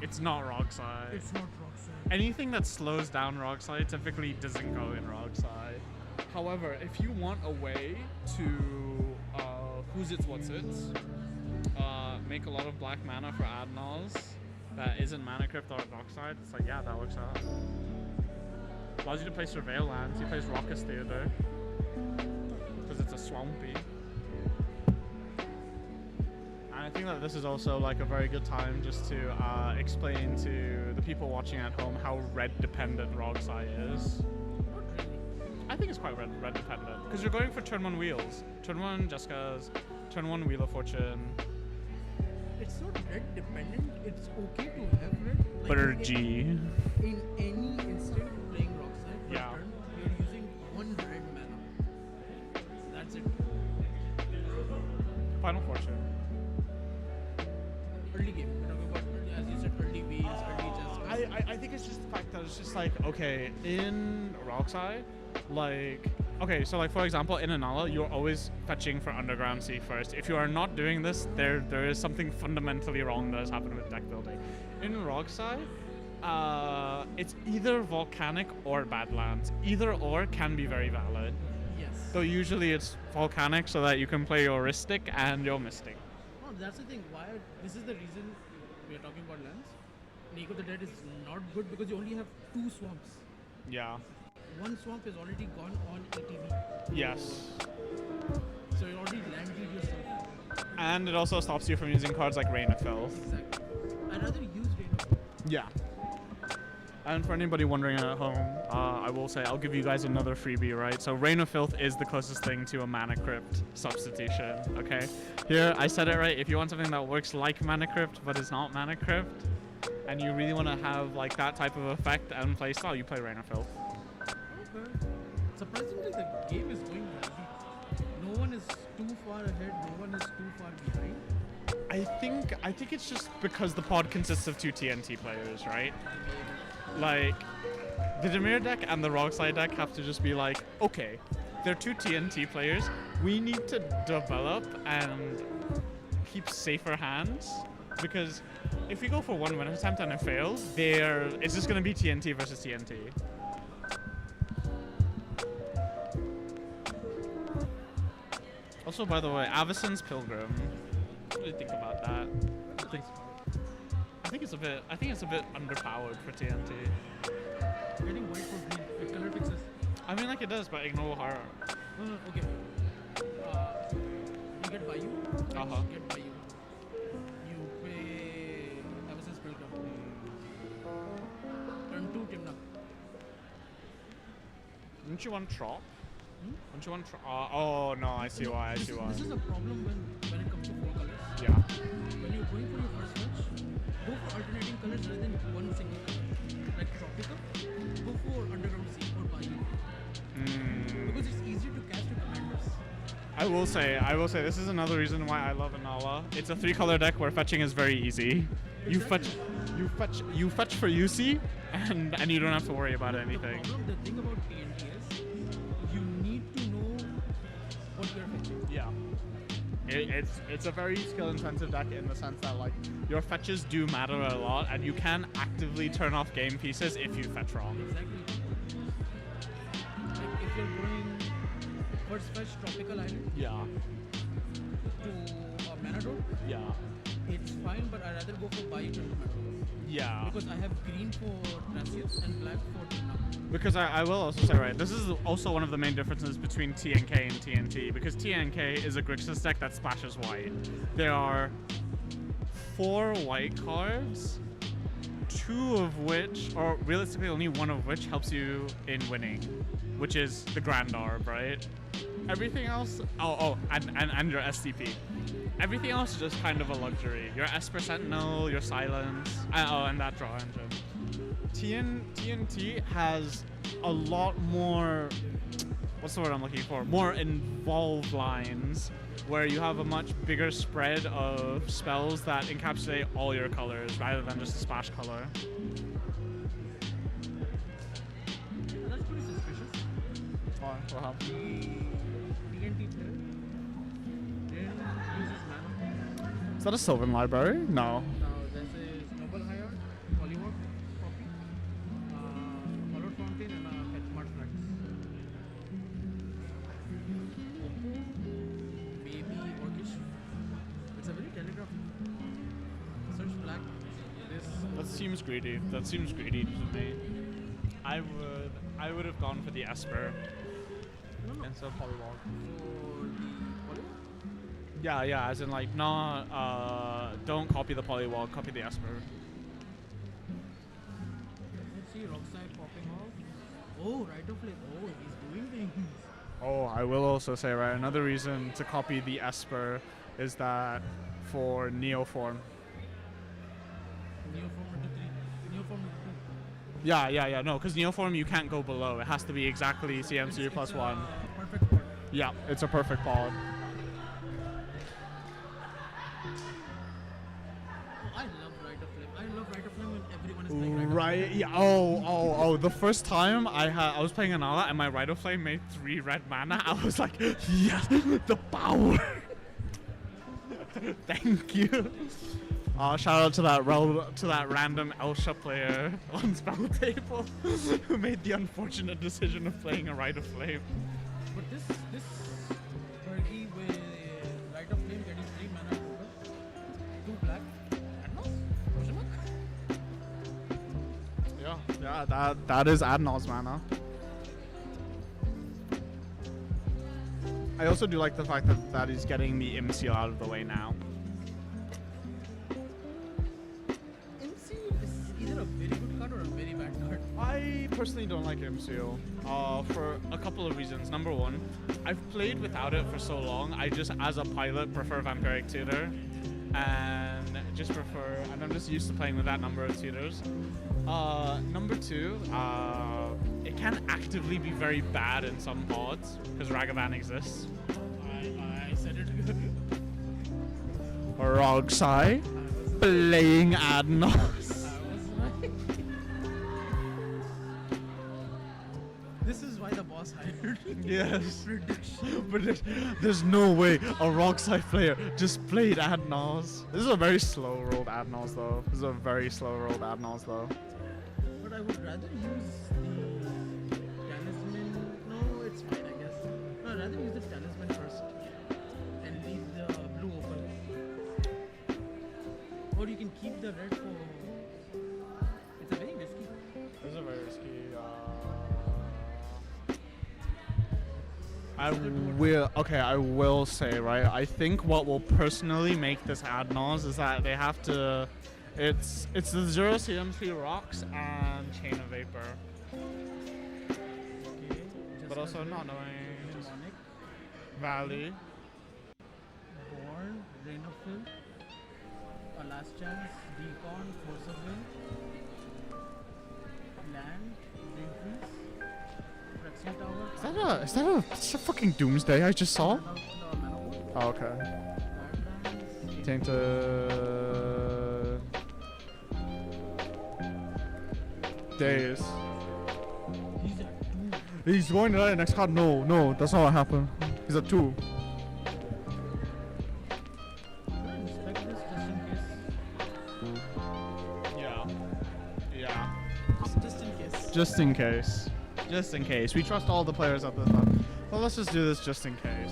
Speaker 6: It's not Rogsai.
Speaker 3: it's not Roxanne.
Speaker 6: Anything that slows down Rogsai typically doesn't go in Rogsai. However, if you want a way to who's its what's its, make a lot of black mana for Adnals that isn't Mana Crypt or Rogsai, it's like, yeah, that works out. Allows you to play Surveil lands. He plays Raucous Theater because it's a swampy. I think that this is also like a very good time just to explain to the people watching at home how red dependent Rogsai is.
Speaker 3: Not really.
Speaker 6: I think it's quite red dependent because you're going for turn 1 wheels, turn 1 Jessica's, turn 1 Wheel of Fortune.
Speaker 3: It's not red dependent. It's okay to have red. Like
Speaker 6: Butter G.
Speaker 3: In any instant playing Rockside per
Speaker 6: Yeah.
Speaker 3: turn, you're using 1 red mana. That's it.
Speaker 6: Final Fortune.
Speaker 3: Early game. We're talking about, as you said, early wheels, early Jessica.
Speaker 6: I think it's just the fact that it's just like, okay, in Rogsai, like, okay, so like for example, in Anala, you're always fetching for Underground Sea first. If you are not doing this, there is something fundamentally wrong that has happened with deck building. In Rogsai, it's either Volcanic or Badlands. Either or can be very valid.
Speaker 3: Yes.
Speaker 6: So usually it's Volcanic so that you can play your Ristic and your Mystic.
Speaker 3: No, that's the thing. Why? This is the reason we are talking about lands. Lake of the Dead is not good because you only have 2 swamps.
Speaker 6: Yeah.
Speaker 3: 1 swamp is already gone on ETB.
Speaker 6: Yes.
Speaker 3: So you already landed yourself.
Speaker 6: And it also stops you from using cards like Rain of Filth.
Speaker 3: Exactly. I'd rather use Rain of Filth.
Speaker 6: Yeah. And for anybody wondering at home, I will say I'll give you guys another freebie, right? So Rain of Filth is the closest thing to a Mana Crypt substitution, okay? Here, I said it right. If you want something that works like Mana Crypt, but is not Mana Crypt, and you really want to have like that type of effect and playstyle, you play Rain of Filth.
Speaker 3: Okay. Surprisingly, the game is going well. No one is too far ahead, no one is too far behind.
Speaker 6: I think it's just because the pod consists of 2 TNT players, right? Like, the Dimir deck and the Rogsai deck have to just be like, okay, they're 2 TNT players. We need to develop and keep safer hands, because if we go for 1 win attempt and it fails, it's just going to be TNT versus TNT. Also, by the way, Avicen's Pilgrim. What do you think about that? I think it's a bit underpowered for TNT.
Speaker 3: Getting white for green. It color fixes.
Speaker 6: I mean, like it does, but ignore horror.
Speaker 3: Okay. You get Bayou. Get Bayou. You pay Emerson's Pilgrim. Turn 2 Timna.
Speaker 6: Don't you want Trop? Don't you want oh no, I see why.
Speaker 3: This is a problem when it comes to 4 colors.
Speaker 6: Yeah.
Speaker 3: When you're going for your first switch, go for alternating colors rather than one single color. Like Tropical, go for Underground Sea or Bayou. Because it's easier to cast your commanders.
Speaker 6: I will say, this is another reason why I love Anala. It's a 3-color deck where fetching is very easy. You fetch for UC, and you don't have to worry about anything.
Speaker 3: The thing about TNT is, you need to know what you're fetching.
Speaker 6: Yeah. It's a very skill-intensive deck in the sense that like your fetches do matter a lot, and you can actively turn off game pieces if you fetch wrong.
Speaker 3: Exactly. Like if you're going first fetch Tropical Island.
Speaker 6: Yeah.
Speaker 3: To Manador.
Speaker 6: Yeah.
Speaker 3: It's fine, but I'd rather go for Bayou than Manador.
Speaker 6: Yeah.
Speaker 3: Because I have green for Tracius and black for Timna.
Speaker 6: Because I will also say, right, this is also one of the main differences between TNK and TNT, because TNK is a Grixis deck that splashes white. There are 4 white cards, 2 of which, or realistically only 1 of which helps you in winning, which is the Grand Orb, right? Everything else, and your STP. Everything else is just kind of a luxury. Your Esper Sentinel, your Silence, and that draw engine. TNT has a lot more, what's the word I'm looking for? More involved lines where you have a much bigger spread of spells that encapsulate all your colors rather than just a splash color.
Speaker 3: That's pretty suspicious.
Speaker 6: What happened?
Speaker 3: TNT player uses mana.
Speaker 6: Is that a Sylvan Library? No.
Speaker 3: No, this is Noble Hierarch, Polywalk, Copy, Hollowed Fountain, and Fetchmart Flex. Maybe Orcish. It's a very telegraphic. Search black.
Speaker 6: That seems greedy. That seems greedy to me. I would have gone for the Esper instead of Polywalk.
Speaker 3: For the Polywalk?
Speaker 6: Yeah, as in like don't copy the Polywalk, copy the Esper.
Speaker 3: Let's see Rockside popping off. Oh, right of flip. Oh, he's doing things.
Speaker 6: Oh, I will also say, right, another reason to copy the Esper is that for Neoform.
Speaker 3: Neoform into 3. Neoform into 2.
Speaker 6: Yeah, no, because Neoform you can't go below. It has to be exactly CMC plus 1.
Speaker 3: Perfect pod.
Speaker 6: Yeah, it's a perfect pod.
Speaker 3: I love right of flip. I love right of flip when everyone is playing right of flip.
Speaker 6: Right, yeah. Oh, the first time I was playing Anala and my Rite Flame made 3 red mana, I was like, yes, the power. Thank you. Shout out to that random Elsha player on Spell Table who made the unfortunate decision of playing a Rite of Flame.
Speaker 3: But this Fergie with right of flame getting 3 mana total, 2 black, Adnos?
Speaker 6: Yeah, that is Adnos mana. I also do like the fact that he's getting the Seal out of the way now.
Speaker 3: MC is either a very good card or a very bad card.
Speaker 6: I personally don't like Seal for a couple of reasons. Number one, I've played without it for so long. I just, as a pilot, prefer Vampiric Tutor, and I'm just used to playing with that number of tutors. Number two, it can actively be very bad in some odds because Ragavan exists.
Speaker 3: I said it.
Speaker 6: Rogsai playing Adnos.
Speaker 3: This is why the boss hired.
Speaker 6: Yes.
Speaker 3: Prediction.
Speaker 6: But there's no way a Rogsai player just played Adnos. This is a very slow rolled Adnos though.
Speaker 3: But I would rather use the talisman. No, it's fine, I guess. No, I'd rather use the talisman first. Or you can keep the red for. It's a very risky.
Speaker 6: This is a very risky. I will say, right, I think what will personally make this ad nos is that they have to, it's the 0 CMC rocks and Chain of Vapor.
Speaker 3: Okay.
Speaker 6: But also not knowing
Speaker 3: Mnemonic,
Speaker 6: Valley.
Speaker 3: Born, Rain of Fill, A Last Chance, Decon, Force of Will, Land, Dream Freeze, Flexing Tower.
Speaker 6: Is that a fucking Doomsday I just saw?
Speaker 3: No, Mana.
Speaker 6: Oh, okay.
Speaker 3: Badlands,
Speaker 6: Tainted Days.
Speaker 3: He's at 2.
Speaker 6: He's going to die next card. No, that's not what happened. He's at 2.
Speaker 3: Should I inspect this just in case?
Speaker 2: Yeah.
Speaker 3: Just in case.
Speaker 6: Just in case. Just in case. We trust all the players at this time. Well, let's just do this just in case.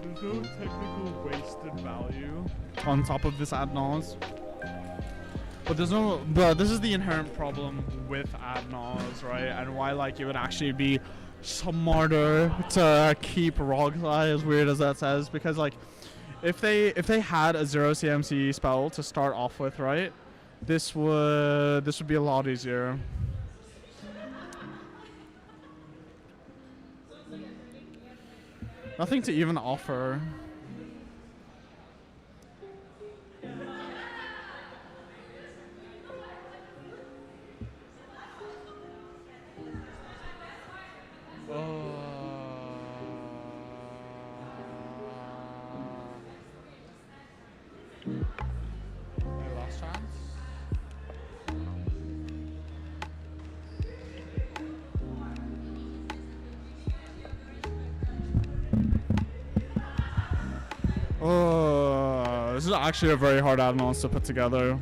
Speaker 6: There's no technical wasted value on top of this ad nos. But this is the inherent problem with ad nos, right? And why like you would actually be smarter to keep Roguelite, as weird as that says, because like if they had a 0 CMC spell to start off with, right? This would be a lot easier. Nothing to even offer. My last chance. Oh, this is actually a very hard ad-ons to put together.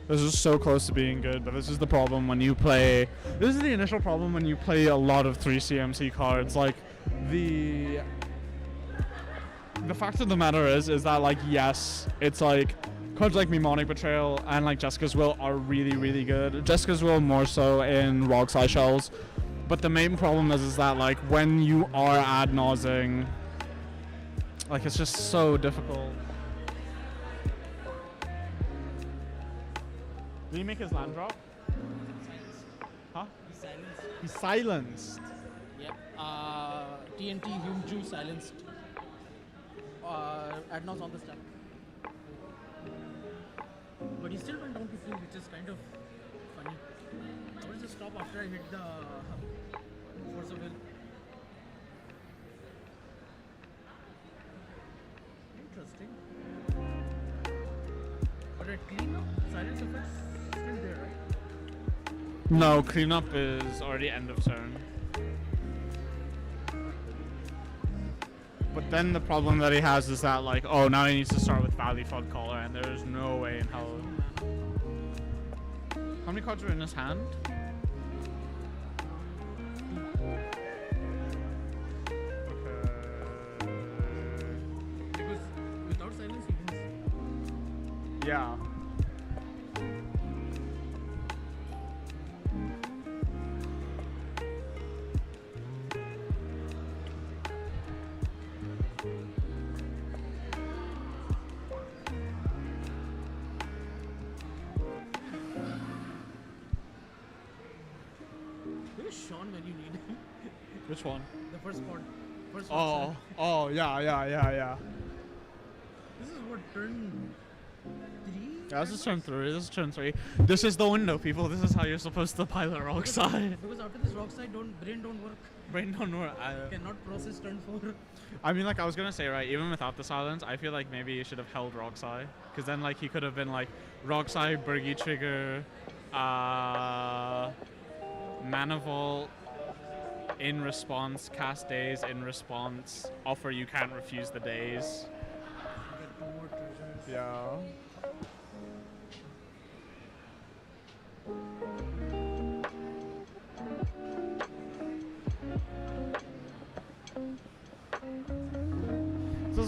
Speaker 6: This is so close to being good, but this is the problem when you play. This is the initial problem when you play a lot of 3 CMC cards. Like the fact of the matter is that like yes, it's like cards like Mnemonic Betrayal and like Jessica's Will are really really good. Jessica's Will more so in Roguelite shells, but the main problem is that like when you are ad-nausing, like it's just so difficult. Did he make his land drop? Huh?
Speaker 3: He's silenced.
Speaker 6: He's silenced.
Speaker 3: Yep. TNT Hume Jew silenced. Adnos on the stack. But he still went down to 2, which is kind of funny. I will just stop after I hit the Force of Will. Interesting. But at cleanup, silence effects still there, right?
Speaker 6: No, cleanup is already end of turn. But then the problem that he has is that like, oh, now he needs to start with Valley Fog Caller, and there's no way in hell. How many cards are in his hand?
Speaker 3: Because without silence, he wins.
Speaker 6: Yeah.
Speaker 3: Where is Sean when you need him?
Speaker 6: Which one?
Speaker 3: The first spot. First
Speaker 6: Oh,
Speaker 3: spot.
Speaker 6: oh, yeah.
Speaker 3: This is what, turn 3?
Speaker 6: Yeah, this is turn 3. This is the window, people. This is how you're supposed to pilot Rockside.
Speaker 3: Because after this Rockside, brain don't work.
Speaker 6: Brain don't work.
Speaker 3: Cannot process turn 4.
Speaker 6: I mean, like I was gonna say, right? Even without the silence, I feel like maybe you should have held Rockside, because then like he could have been like Rockside, Bergie Trigger, Manifold in response, cast days in response, offer you can't refuse the days.
Speaker 3: Get 2 more treasures.
Speaker 6: Yeah.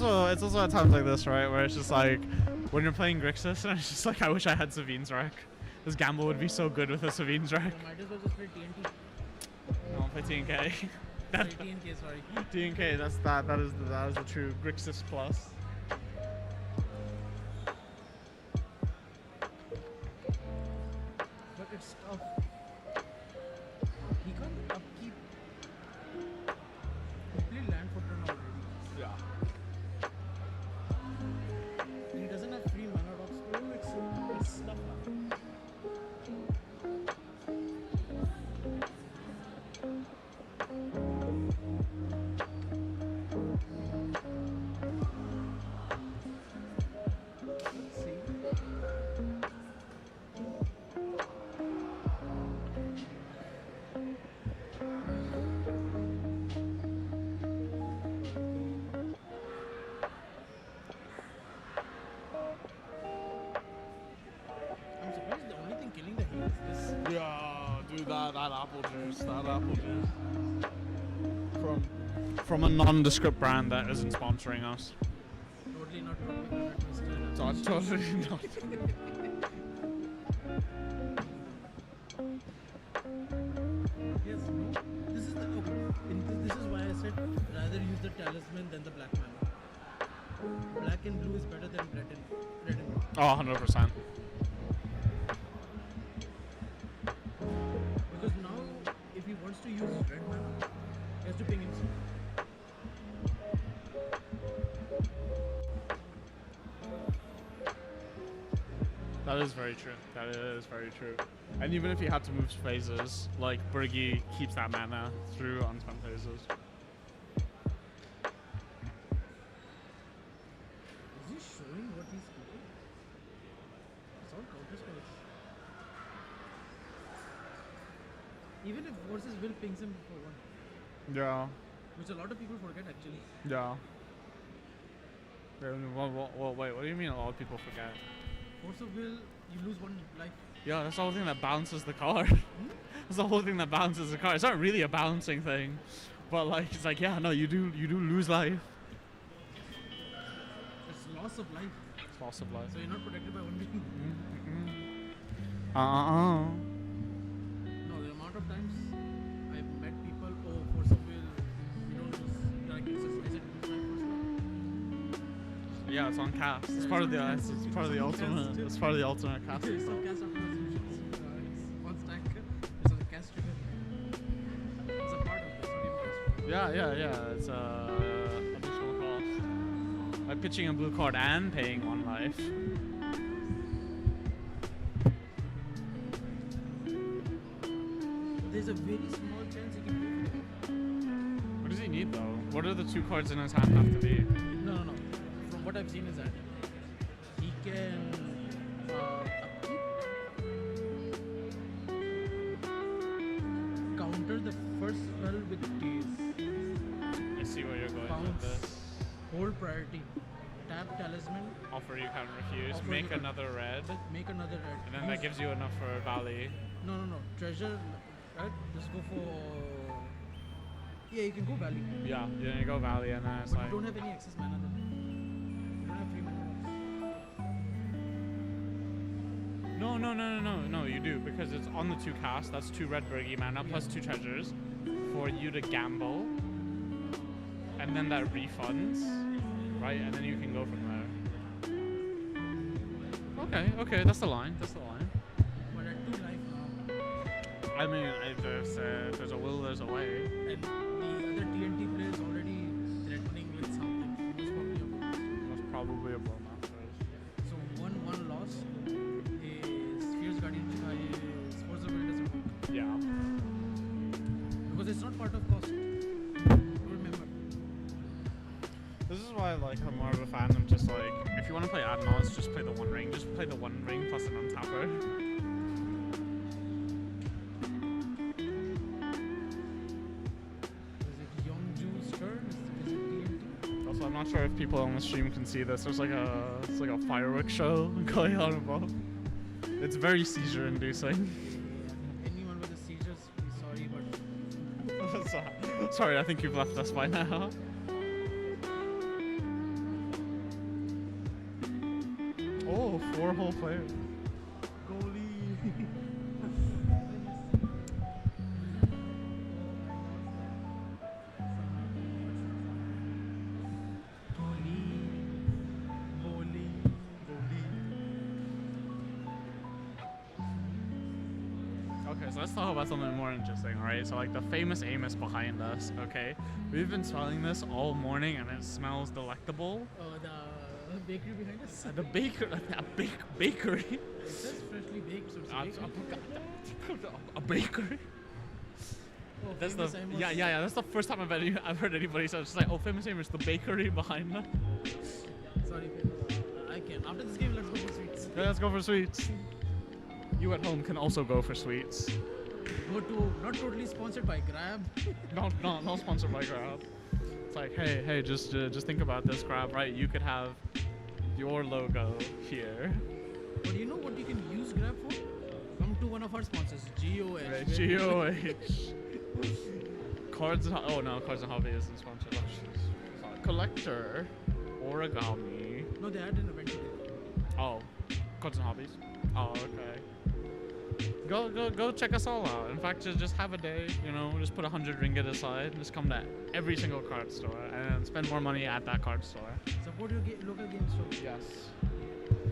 Speaker 6: also at times like this, right, where it's just like when you're playing Grixis, and it's just like I wish I had Savine's Wreck. This gamble would be so good with a Savine's Wreck.
Speaker 3: You might as well just play TNT.
Speaker 6: No, I'll play TNK.
Speaker 3: Sorry, TNK, sorry.
Speaker 6: TNK, that is the true Grixis plus.
Speaker 3: But it's tough. He can't upkeep. He played land for turn already.
Speaker 6: Yeah.
Speaker 3: He doesn't have free mana rocks. Oh, it's tough now. Let's see. I'm surprised the only thing killing the heal is this.
Speaker 6: Yeah, dude, that apple juice, from a nondescript brand that isn't sponsoring us.
Speaker 3: Totally not totally.
Speaker 6: Totally not.
Speaker 3: Yes, no. This is the okay. This is why I said rather use the talisman than the black mana. Black and blue is better than red and blue.
Speaker 6: Oh, 100%.
Speaker 3: Because now, if he wants to use red mana, he has to ping himself.
Speaker 6: That is very true. That is very true. And even if he had to move phases, like Burgi keeps that mana through unspent phases.
Speaker 3: Is he showing what he's keeping? It's all counter spells. Even if Forces will pings him for one.
Speaker 6: Yeah.
Speaker 3: Which a lot of people forget actually.
Speaker 6: Yeah. Wait, what do you mean a lot of people forget?
Speaker 3: Force of Will, you lose one life.
Speaker 6: Yeah, that's the whole thing that balances the card. That's the whole thing that balances the card. It's not really a balancing thing, but like it's like yeah, no, you do lose life.
Speaker 3: It's loss of life.
Speaker 6: It's loss of life.
Speaker 3: So you're not protected by one being. No, the amount of times I've met people, oh, Force of Will, you don't lose. Like, is it
Speaker 6: Yeah, it's on cast. It's part of the ultimate. It's part of the ultimate cast.
Speaker 3: It's on cast after it's on stack. It's on cast trigger. It's a part of it. It's not even cast.
Speaker 6: Yeah. It's additional cost. By pitching a blue card and paying one life.
Speaker 3: There's a very small chance he can do.
Speaker 6: What does he need though? What are the two cards in his hand have to be?
Speaker 3: No. From what I've seen is that he can upkeep, counter the first spell with days.
Speaker 6: I see where you're going
Speaker 3: Bounce,
Speaker 6: with this.
Speaker 3: hold priority, tap talisman,
Speaker 6: Offer you can refuse.
Speaker 3: Offer
Speaker 6: Make
Speaker 3: you can-
Speaker 6: another red.
Speaker 3: make another red.
Speaker 6: And then that gives you enough for Valley.
Speaker 3: No. Treasure, right? Just go for. Yeah, you can go Valley.
Speaker 6: Yeah, then you go Valley and then it's
Speaker 3: But
Speaker 6: like.
Speaker 3: you don't have any excess mana then. You don't have free mana.
Speaker 6: No, you do because it's on the two cast. That's two red Burgi mana plus two treasures for you to gamble, and then that refunds, right? And then you can go from there. Okay, that's the line.
Speaker 3: But at 2 life now.
Speaker 6: I mean, if there's a will, there's a way.
Speaker 3: And the other TNT player is already threatening with something.
Speaker 6: Most probably a Bowmaster.
Speaker 3: So 1-1 loss is Fierce Guardian is Force of Will doesn't work.
Speaker 6: Yeah.
Speaker 3: Because it's not part of cost. Remember.
Speaker 6: This is why like I'm more of a fan of just like if you want to play Adnons, just play the One Ring. Just play the One Ring plus an untapper. Also, I'm not sure if people on the stream can see this. There's like a fireworks show going on above. It's very seizure-inducing.
Speaker 3: Anyone with the seizures, we're sorry, but
Speaker 6: Sorry, I think you've left us by now. Oh, 4 whole players.
Speaker 3: Goalie.
Speaker 6: Okay, so let's talk about something more interesting, alright? So like the famous Amos behind us, okay? We've been smelling this all morning and it smells delectable.
Speaker 12: Oh, the bakery behind us.
Speaker 6: The bakery?
Speaker 12: It says freshly baked, so it's
Speaker 6: A bakery?
Speaker 12: Oh,
Speaker 6: That's
Speaker 12: famous
Speaker 6: the
Speaker 12: Amos.
Speaker 6: yeah. That's the first time I've heard anybody say it's just like, oh, famous Amos, the bakery behind us.
Speaker 12: Sorry, I can. After this game, let's go for sweets.
Speaker 6: Yeah, let's go for sweets. You at home can also go for sweets.
Speaker 12: Go to not totally sponsored by Grab.
Speaker 6: Not sponsored by Grab. It's like, hey, just think about this, Grab, right? You could have your logo here.
Speaker 12: But you know what you can use Grab for? Come to one of our sponsors, GOH.
Speaker 6: Right, GOH. Cards and Cards and Hobby isn't sponsored. Collector, origami.
Speaker 12: No, they had an event today.
Speaker 6: Oh, Cards and Hobbies. Oh, okay. Go check us all out. In fact, just have a day, just put 100 ringgit aside and just come to every single card store and spend more money at that card store.
Speaker 12: Support your local game store.
Speaker 6: Yes.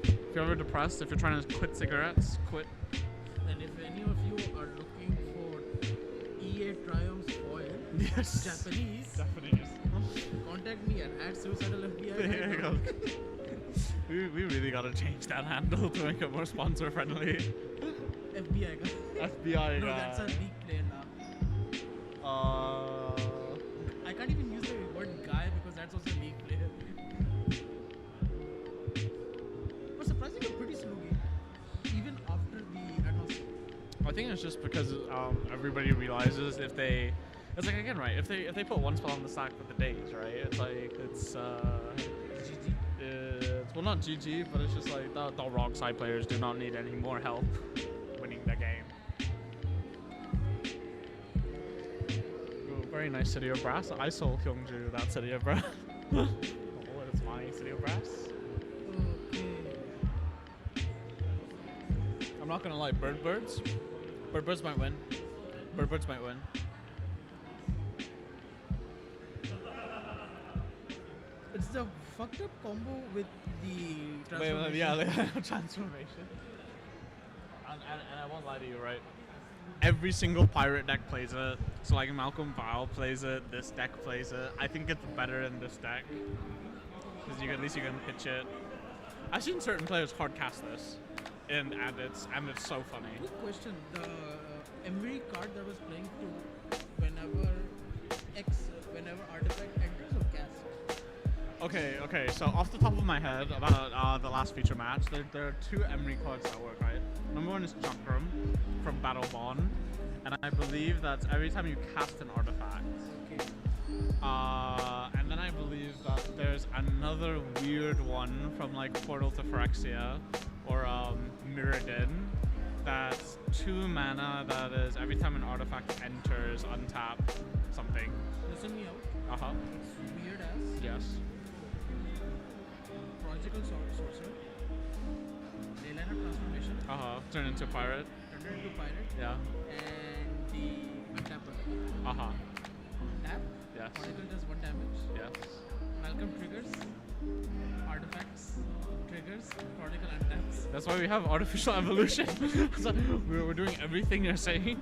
Speaker 6: If you're ever depressed, if you're trying to quit cigarettes, quit.
Speaker 12: And if any of you are looking for EA Triumph's foil,
Speaker 6: Yes.
Speaker 12: Japanese, contact me at @suicidal FBI.
Speaker 6: There you go. We really gotta change that handle to make it more sponsor friendly.
Speaker 12: FBI guy.
Speaker 6: FBI
Speaker 12: No,
Speaker 6: guy.
Speaker 12: that's a league player now. I can't even use the word guy because that's also a league player. But surprisingly, a pretty slow game, even after the advance.
Speaker 6: I think it's just because everybody realizes it's like again, right? If they put one spell on the stack with the days, right? It's like
Speaker 12: GG.
Speaker 6: It's not GG, but it's just like the wrong side players do not need any more help winning the game. Ooh, very nice City of Brass. I sold Kyungju that City of Brass. Oh, it's my City of Brass.
Speaker 12: Okay.
Speaker 6: I'm not gonna lie, Birds might win. Birds might win.
Speaker 12: It's the fucked up combo with the transformation.
Speaker 6: The transformation. And I won't lie to you, right? Every single pirate deck plays it. So like Malcolm Val plays it, this deck plays it. I think it's better in this deck. Because at least you can pitch it. I've seen certain players hard cast this. And it's so funny.
Speaker 12: Quick question. The Emery card that was playing to whenever artifact enters or cast.
Speaker 6: Okay, so off the top of my head, about the last feature match, there are 2 Emery cards that work, right? Number 1 is Chakram from Battle Bond, and I believe that's every time you cast an artifact.
Speaker 12: Okay.
Speaker 6: And then I believe that there's another weird one from like Portal to Phyrexia, or Mirrodin, that's 2 mana, that is every time an artifact enters, untap something.
Speaker 12: Listen me out.
Speaker 6: Uh-huh.
Speaker 12: It's weird as.
Speaker 6: Yes.
Speaker 12: Logical sorcerer. Dayliner transformation.
Speaker 6: Turn into pirate.
Speaker 12: Turn into pirate.
Speaker 6: Yeah.
Speaker 12: And the untapper. Tap.
Speaker 6: Yes.
Speaker 12: Chronicle does 1 damage.
Speaker 6: Yes.
Speaker 12: Malcolm triggers. Artifacts. Triggers. Chronicle untaps.
Speaker 6: That's why we have artificial evolution. So we're doing everything you're saying,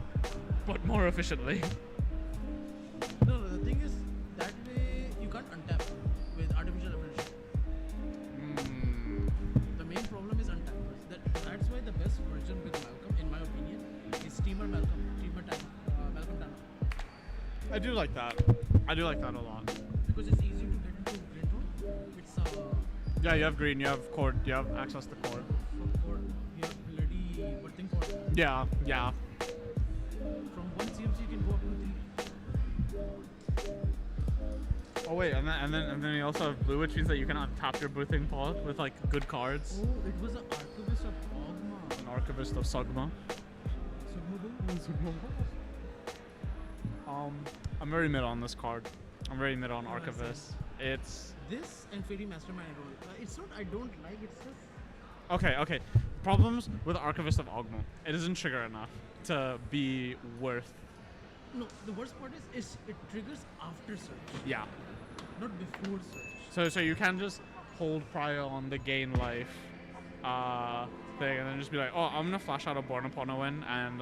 Speaker 6: but more efficiently.
Speaker 12: No, the thing is, that way you can't untap with artificial evolution. The main problem is untap. That's why the best version with Malcolm, in my opinion, is Steamer Malcolm. Malcolm Tanner.
Speaker 6: I do like that. I do like that a lot.
Speaker 12: Because it's easy to get into green room. It's
Speaker 6: yeah, you have green, you have cord, you have access to cord.
Speaker 12: You have bloody birthing cord.
Speaker 6: Yeah.
Speaker 12: From 1 CMC you can go up to 3.
Speaker 6: Oh wait, and then you also have blue, which means that you can untap your birthing pod with like good cards.
Speaker 12: Oh, it was an Archivist of Ogma.
Speaker 6: An Archivist of Sugma. I'm very mid on this card. I'm very mid on Archivist. It's
Speaker 12: this and Fairy Mastermind I don't. It's not I don't like. It's just
Speaker 6: Okay. Problems with Archivist of Ogmont. It isn't trigger enough to be worth.
Speaker 3: No, the worst part is it triggers after search,
Speaker 6: Yeah.
Speaker 3: not before search.
Speaker 6: So you can just hold prior on the gain life thing and then just be like, oh, I'm gonna flash out a Born Upon a Win and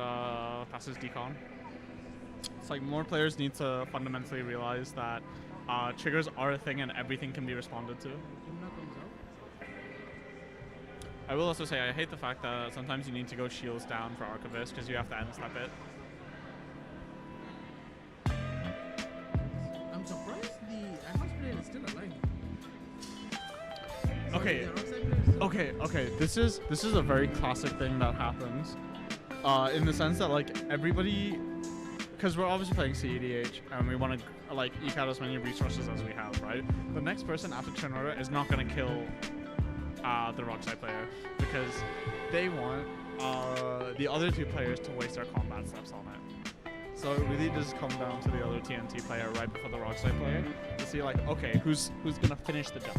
Speaker 6: pass his decon. It's like more players need to fundamentally realize that triggers are a thing and everything can be responded to.
Speaker 3: Yumna comes out.
Speaker 6: I will also say I hate the fact that sometimes you need to go shields down for Archivist because you have to end step it.
Speaker 3: I'm surprised the Atlas player is still alive.
Speaker 6: Okay.
Speaker 3: Sorry, the Rockside player is still
Speaker 6: Okay. This is a very classic thing that happens, in the sense that like everybody, because we're obviously playing CEDH and we want to like eke out as many resources as we have, right? The next person after turn order is not going to kill the Rockside player because they want the other two players to waste their combat steps on it. So it really does come down to the other TNT player right before the Rockside player to see like, okay, who's gonna finish the job.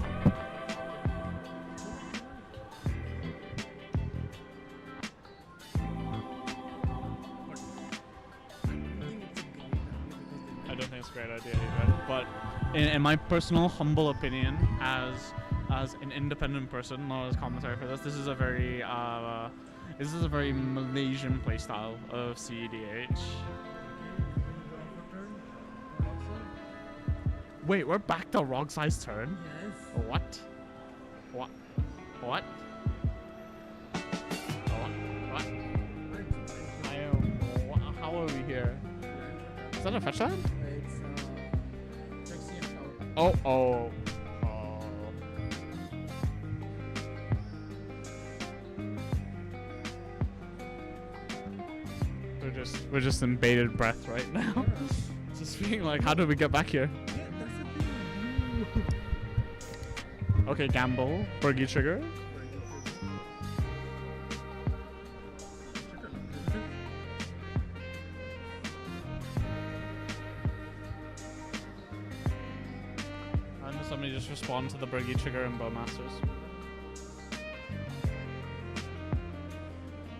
Speaker 6: I don't think it's a great idea either. But in my personal humble opinion, as an independent person, not as commentary for this is a very Malaysian playstyle of CEDH. Wait, we're back to Rogside's turn?
Speaker 3: Yes.
Speaker 6: What? What? How are we here? Is that a fetch land?
Speaker 3: It's Trixie and Tower.
Speaker 6: Oh. We're just in bated breath right now. Just being like, how did we get back here?
Speaker 3: Yeah, that's the thing.
Speaker 6: Okay, gamble. Burgie trigger. And somebody just respond to the Burgie trigger and Bowmasters.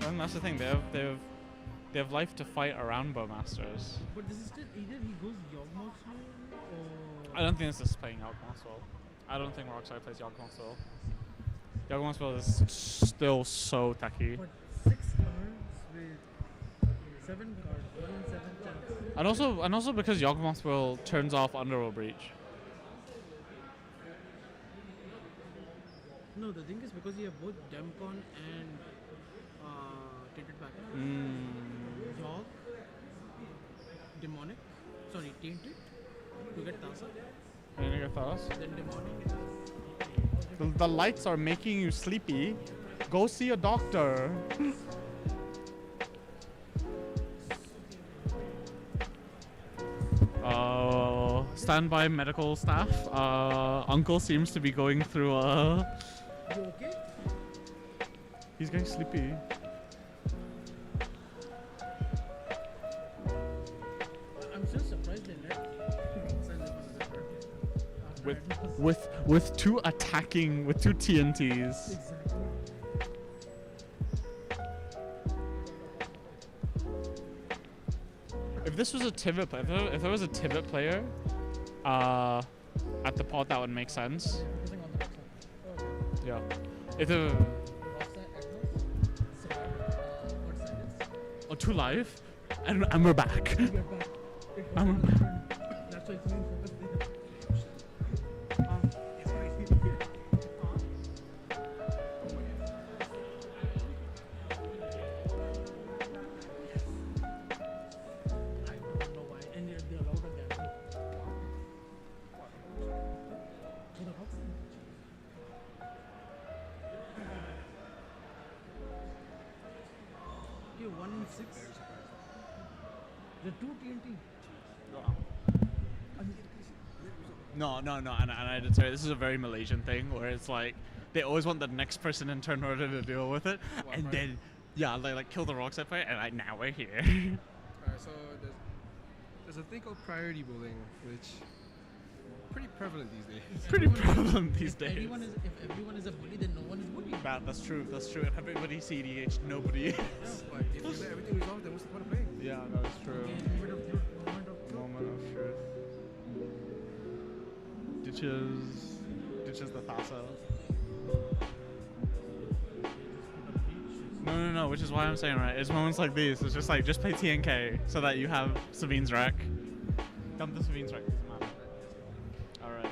Speaker 6: And that's the thing, they have life to fight around Bowmasters.
Speaker 3: But this is still either he goes Yawgmoth's way or...
Speaker 6: I don't think this is playing Yawgmoth's well. I don't think Rockside plays Yawgmoth's well. Yawgmoth's well is still so techy.
Speaker 3: But 6 cards with 7 cards, 1 in 7 chance.
Speaker 6: And also because Yawgmoth's will turns off Underworld Breach.
Speaker 3: No, the thing is because you have both Demcon and Tainted Packer. Yawg, Demonic, Tainted to get Thassa.
Speaker 6: And you get Thanos.
Speaker 3: Then Demonic.
Speaker 6: The lights are making you sleepy. Go see a doctor. Standby medical staff. Uncle seems to be going through a...
Speaker 3: You okay?
Speaker 6: He's getting sleepy.
Speaker 3: I'm still surprised they let Rockside live on the turn.
Speaker 6: With two TNTs.
Speaker 3: Exactly.
Speaker 6: If this was a Tivit player, if there was a Tivit player at the pot, that would make sense.
Speaker 3: Focusing on the Rockside.
Speaker 6: Yeah. If the
Speaker 3: Rockside, Agnos, what side is?
Speaker 6: oh, 2 life, and we're back.
Speaker 3: We're back.
Speaker 6: I'm
Speaker 3: That's why it's main focus there. I don't know why. And they allowed a gamble. For the Rockside. Okay, 1 in 6. The 2 TNT.
Speaker 6: No, and I did say this is a very Malaysian thing where it's like they always want the next person in turn order to deal with it, and then they like kill the Rockside player, and like now we're here.
Speaker 1: Alright, so there's a thing called priority bowling, which
Speaker 4: pretty prevalent these days.
Speaker 6: Pretty prevalent these
Speaker 3: If
Speaker 6: days.
Speaker 3: everyone is a bully, then no one is bullied.
Speaker 6: That's true. That's true. If everybody's CDH, nobody is.
Speaker 4: But if you let everything resolve, then what's the point of playing?
Speaker 6: Yeah, that is true. Moment of truth. Ditches the Thassa. No, which is why I'm saying, right, it's moments like these, it's just like, just play TNK so that you have Savine's wreck. Come to Savine's wreck, doesn't matter. Alright.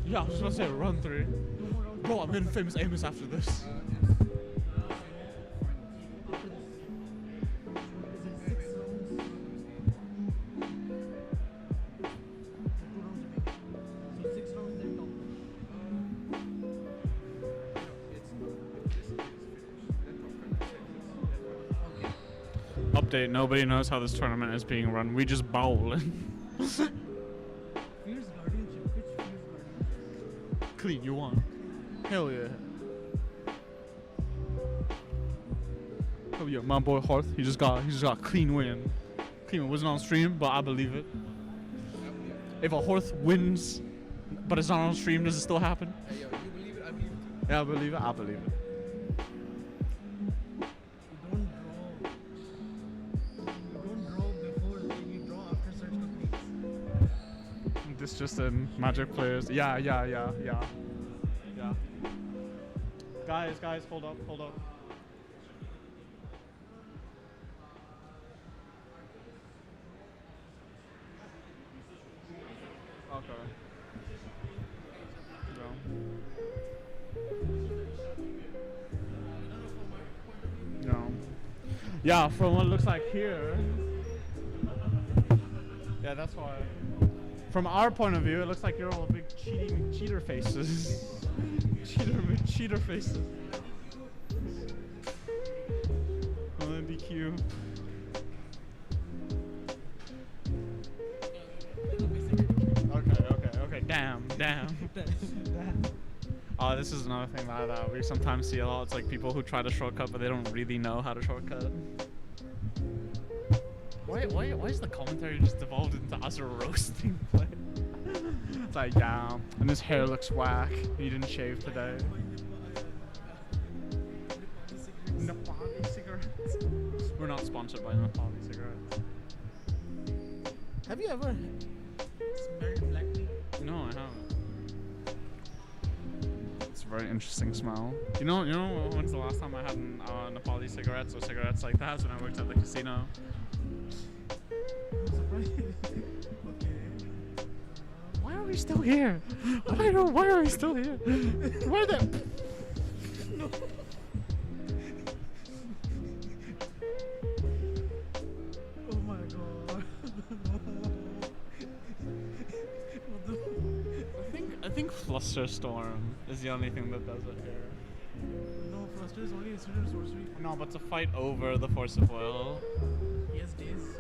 Speaker 6: Yeah, I was just about to say, run 3. Bro, I'm getting famous Amos after this. Update, nobody knows how this tournament is being run. We just bowl.
Speaker 3: Fierce guardianship. Which fierce guardianship?
Speaker 6: Clean, you won. Hell yeah. Oh yeah, my boy Hearth, he just got a clean win. Clean win. Wasn't on stream, but I believe it. If a Hearth wins, but it's not on stream, does it still happen?
Speaker 4: Hey, yo, you believe it, I believe it too.
Speaker 6: Yeah, I believe it. I believe it.
Speaker 3: Don't draw before you draw after search completes.
Speaker 6: This just in Magic players. Yeah. Guys, hold up. Okay. No. Yeah, from what it looks like here. Yeah, that's why. From our point of view, it looks like you're all big cheater faces. cheater faces. Oh, that'd be cute. Okay. Damn. Oh, this is another thing that we sometimes see a lot. It's like people who try to shortcut, but they don't really know how to shortcut. Why is the commentary just devolved into us roasting play? It's like, yeah, and his hair looks whack. He didn't shave today. Nepali cigarettes. We're not sponsored by Nepali cigarettes.
Speaker 3: Have you ever smelled black tea?
Speaker 6: No, I haven't. It's a very interesting smell. You know when's the last time I had Nepali cigarettes or cigarettes like that? When I worked at the casino. Why are we still here? Why are we still here? Why the?
Speaker 3: No. Oh my god.
Speaker 6: I think Flusterstorm is the only thing that does it here.
Speaker 3: No, Fluster is only instead of sorcery.
Speaker 6: No, but to fight over the Force of Will.
Speaker 3: Yes, days.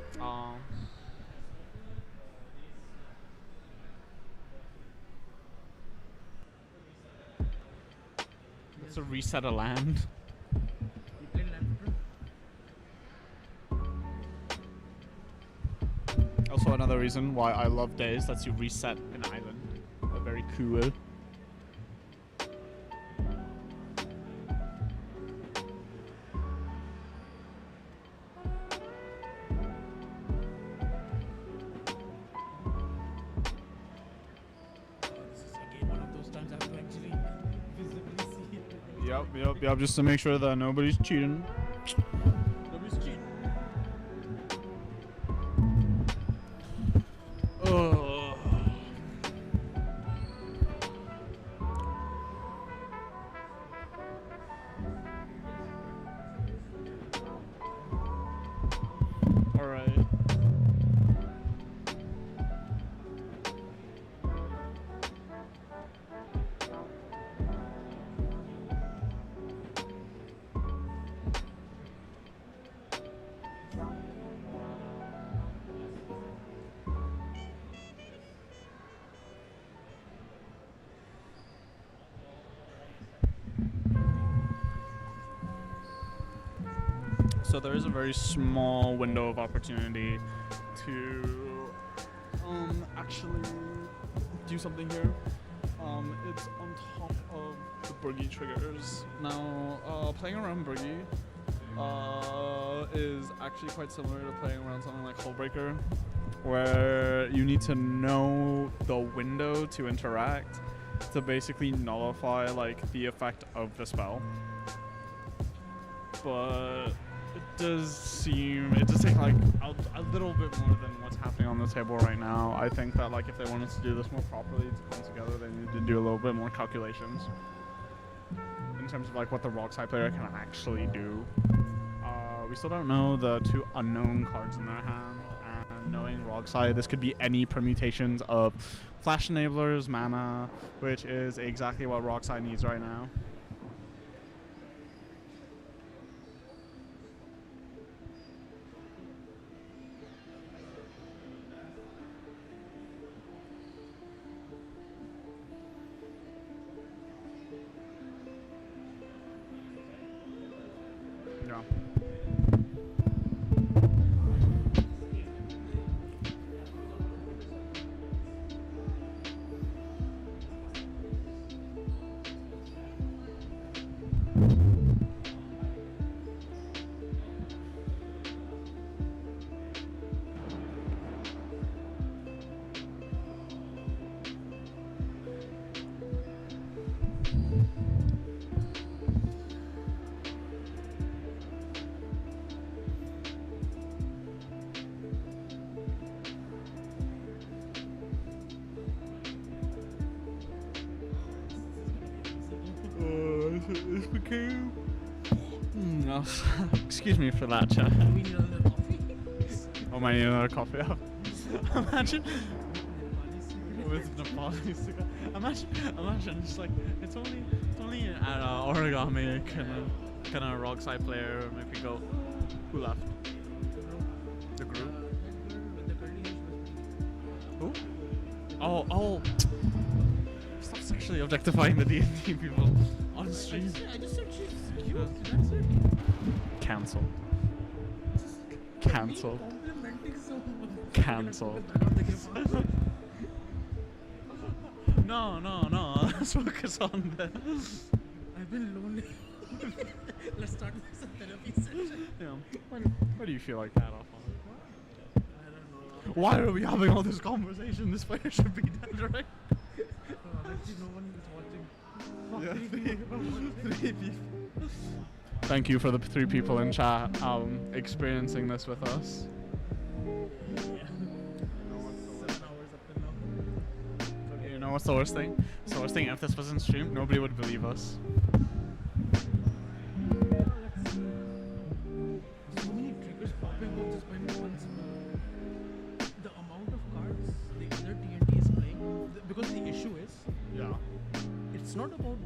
Speaker 6: It's a reset a land.
Speaker 3: You played land control?
Speaker 6: Also another reason why I love Days, that's you reset an island. Very cool. Yep, just to make sure that nobody's cheating.
Speaker 3: Nobody's cheating.
Speaker 6: Alright.
Speaker 2: So there is a very small window of opportunity to actually do something here. It's on top of the boogie triggers. Now, playing around boogie is actually quite similar to playing around something like Hullbreaker, where you need to know the window to interact to basically nullify like the effect of the spell. But it does take like a little bit more than what's happening on the table right now. I think that like if they wanted to do this more properly to come together, they need to do a little bit more calculations in terms of like what the Rockside player can actually do. We still don't know the two unknown cards in their hand, and knowing Rockside, this could be any permutations of Flash Enablers, mana, which is exactly what Rockside needs right now. Yeah. This became. Excuse me for that, chat.
Speaker 3: We need another coffee.
Speaker 2: Oh, might need another coffee. Imagine with Nepali cigar. Imagine it's like it's only an origami kind of Rockside player make me go. Who left? The group. Who? Oh. Stop sexually objectifying the D&D people on stream.
Speaker 3: I just said she's cute. That's it.
Speaker 2: Cancel. Cancel. Cancel. No. Let's focus on this.
Speaker 3: I've been lonely. Let's start this therapy session.
Speaker 2: Yeah. Why do you feel like that, Alphonse? Why are we having all this conversation? This player should be dead, right?
Speaker 3: Actually, no one is watching.
Speaker 2: Yeah, three people. Thank you for the 3 people in chat experiencing this with us.
Speaker 3: Yeah. 7 hours up till now.
Speaker 2: Okay, you know what's the worst thing? It's the worst thing, if this wasn't streamed, nobody would believe us.
Speaker 3: So many triggers popping up just by once. The amount of cards the other TNT is playing, because the issue is,
Speaker 2: Yeah.
Speaker 3: it's not about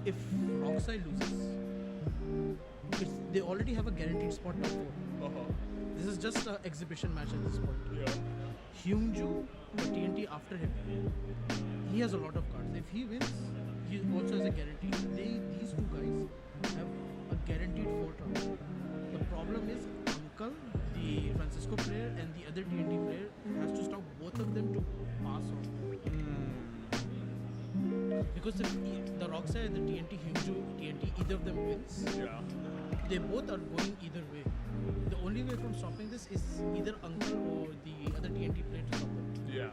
Speaker 3: if Rockside loses. They already have a guaranteed spot top 4. This is just an exhibition match at this point.
Speaker 2: Yeah.
Speaker 3: Hyungju, the TNT after him, he has a lot of cards. If he wins, he also has a guarantee. These two guys have a guaranteed 4 top. The problem is Uncle, the Francisco player, and the other TNT player has to stop both of them to pass on. Because if the Rockside and the TNT, Hyungju, TNT, either of them wins, they both are going either way. The only way from stopping this is either Uncle or the other TNT player to stop them.
Speaker 2: Yeah.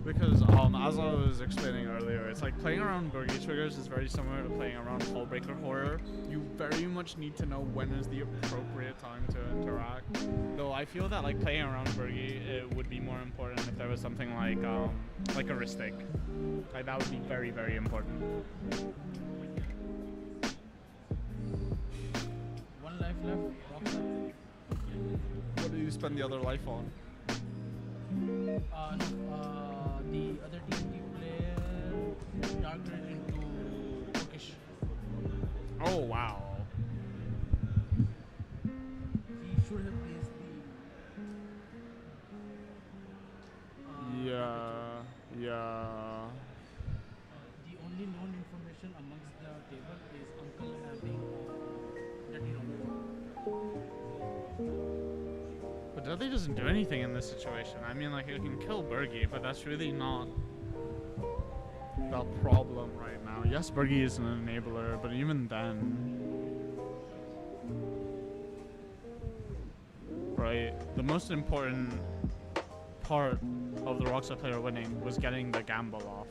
Speaker 2: Because as I was explaining earlier, it's like playing around Burgie triggers is very similar to playing around Hullbreaker horror. You very much need to know when is the appropriate time to interact. Though I feel that like playing around Burgie, it would be more important if there was something like a Ristic. Like that would be very, very important.
Speaker 3: 1 life left, Rockside.
Speaker 2: What do you spend the other life on?
Speaker 3: The other TNT player darkened into Turkish.
Speaker 2: Oh wow.
Speaker 3: He should have placed the.
Speaker 2: Yeah.
Speaker 3: The only known information amongst the table is Uncle having $30.
Speaker 6: But Dudley doesn't do anything in this situation. I mean, like, he can kill Bergie, but that's really not the problem right now. Yes, Bergie is an enabler, but even then, right, the most important part of the Rockstar player winning was getting the gamble off.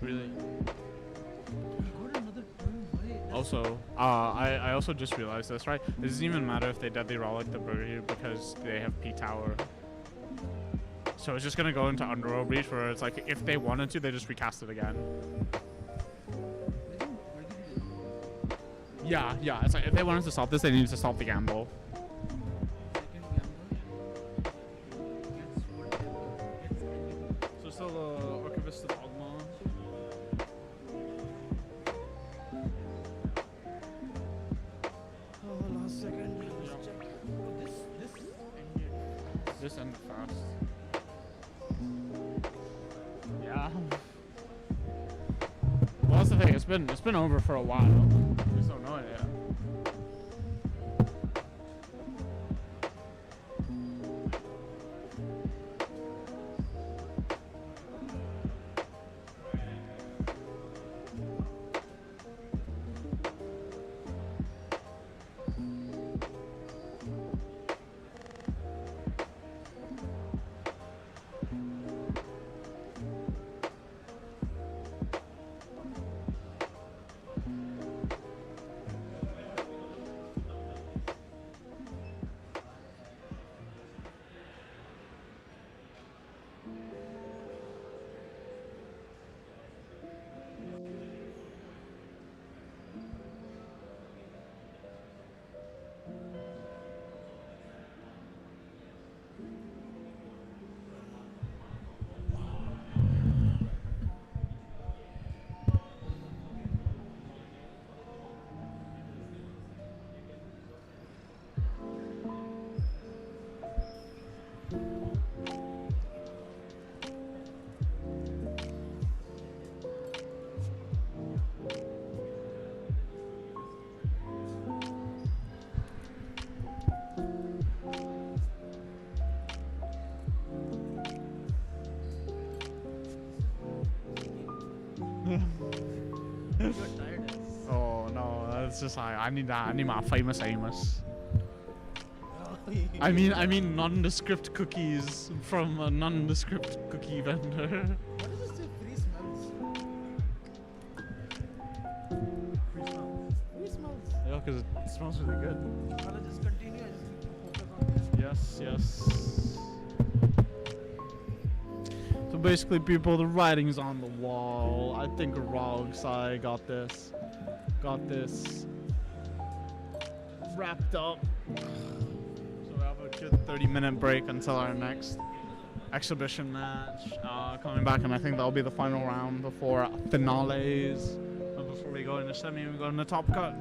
Speaker 6: Really? Also, I also just realized this, right? It doesn't even matter if they deadly relic the Burger because they have P Tower. So it's just gonna go into Underworld Breach where it's like, if they wanted to, they just recast it again. Yeah, it's like, if they wanted to stop this, they needed to stop the gamble. So still the Archivist of Ogma.
Speaker 3: Oh, last second. Let's check. Oh,
Speaker 6: This ended fast. Yeah. Well, that's the thing. It's been over for a while. We just don't know it yet. Oh no, that's just I need that. I need my famous Amos. I mean nondescript cookies from a nondescript cookie vendor.
Speaker 3: What does it say? Free smells. Free smells. Free smells.
Speaker 6: Yeah, because it smells really good.
Speaker 3: I'll just continue. I just need to focus on this.
Speaker 6: Yes. So basically, people, the writing's on the wall. I think Rogsai got this wrapped up. So we have a good 30-minute break until our next exhibition match. Coming back, and I think that'll be the final round before finales. And before we go into semi, we go into top cut.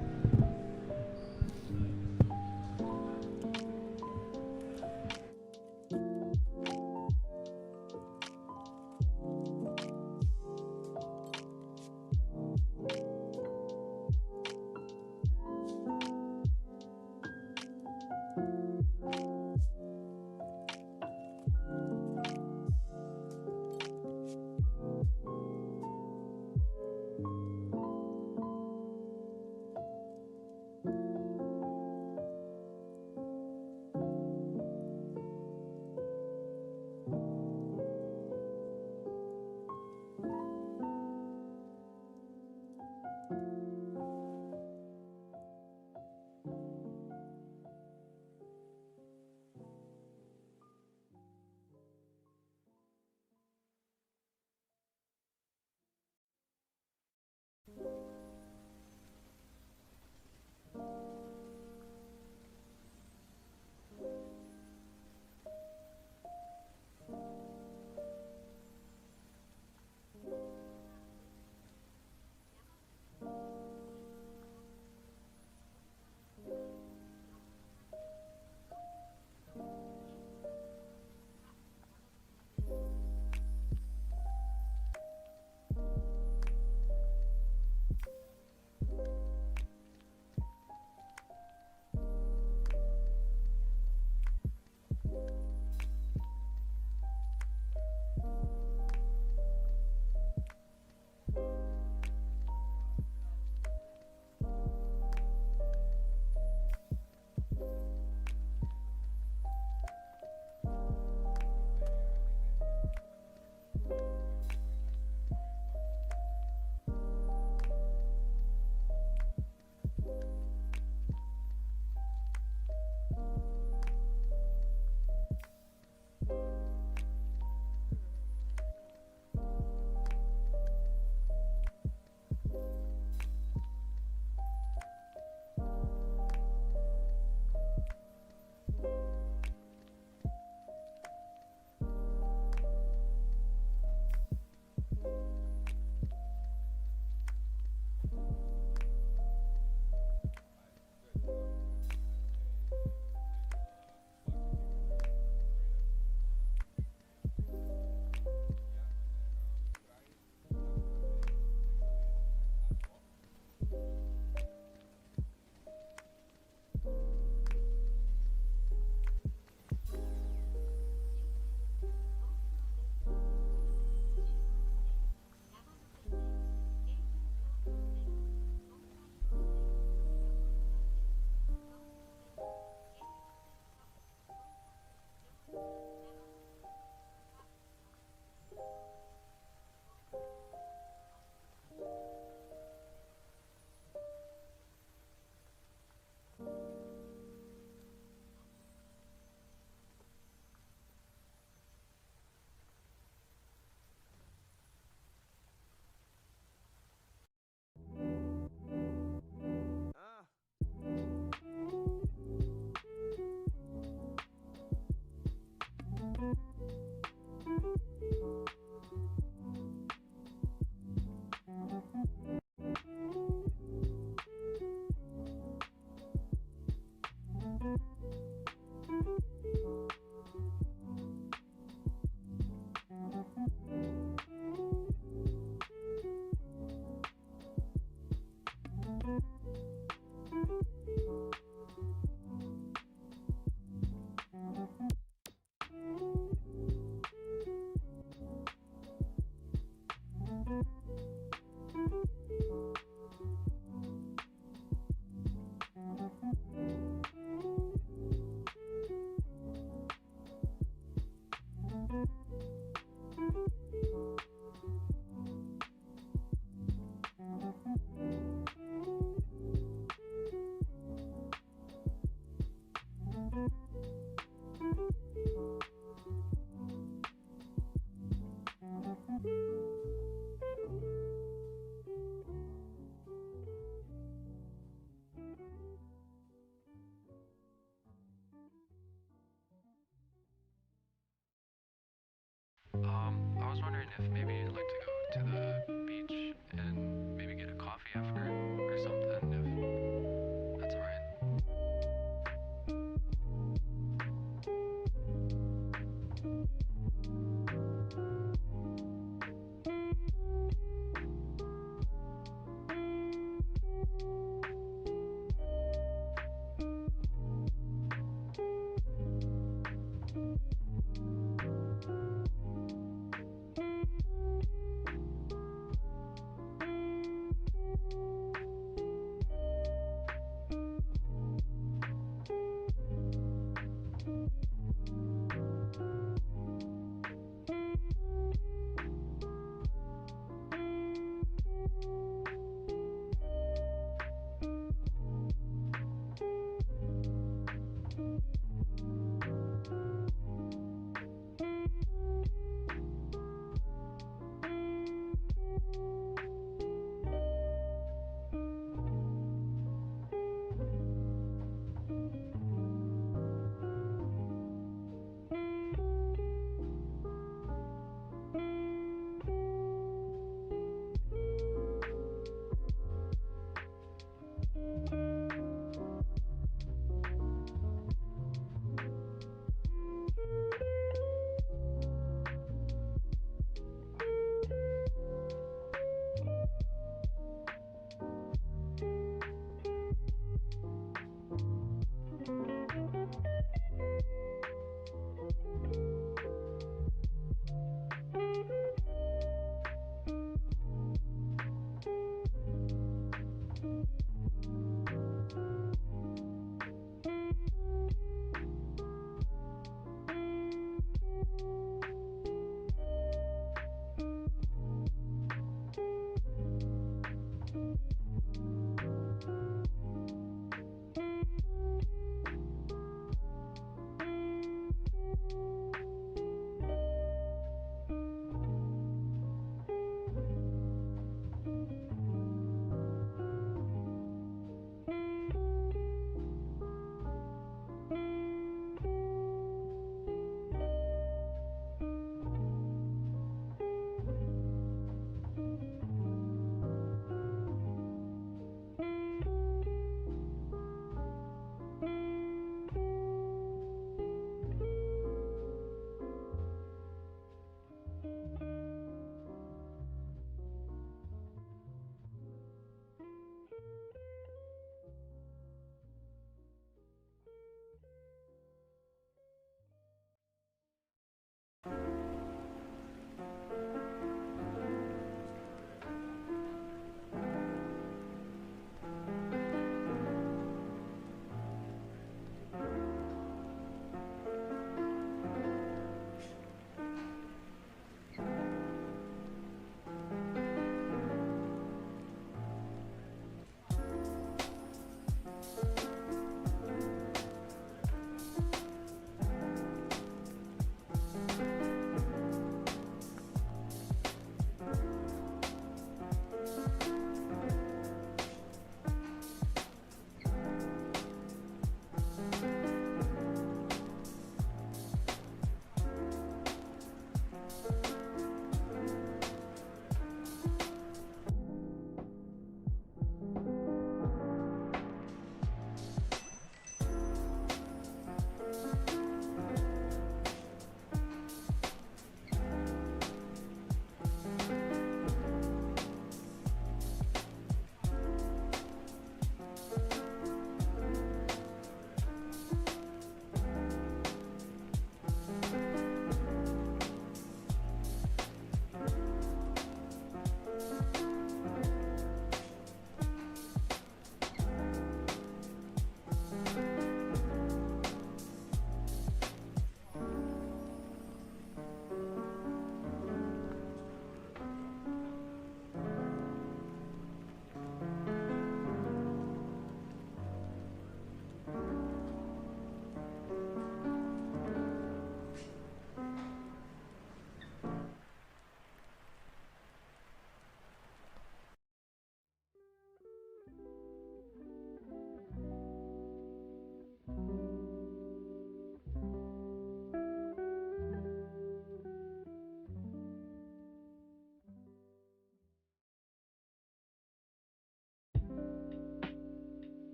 Speaker 10: I was wondering if maybe you'd like to go to the beach and maybe get a coffee after or something, if that's alright.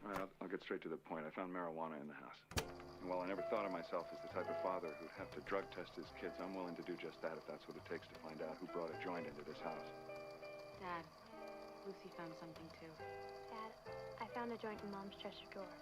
Speaker 9: All right, I'll get straight to the point. I found marijuana in the house. And while I never thought of myself as the type of father who'd have to drug test his kids, I'm willing to do just that if that's what it takes to find out who brought a joint into this house.
Speaker 13: Dad, Lucy found something too.
Speaker 8: Dad, I found a joint in Mom's dresser drawer.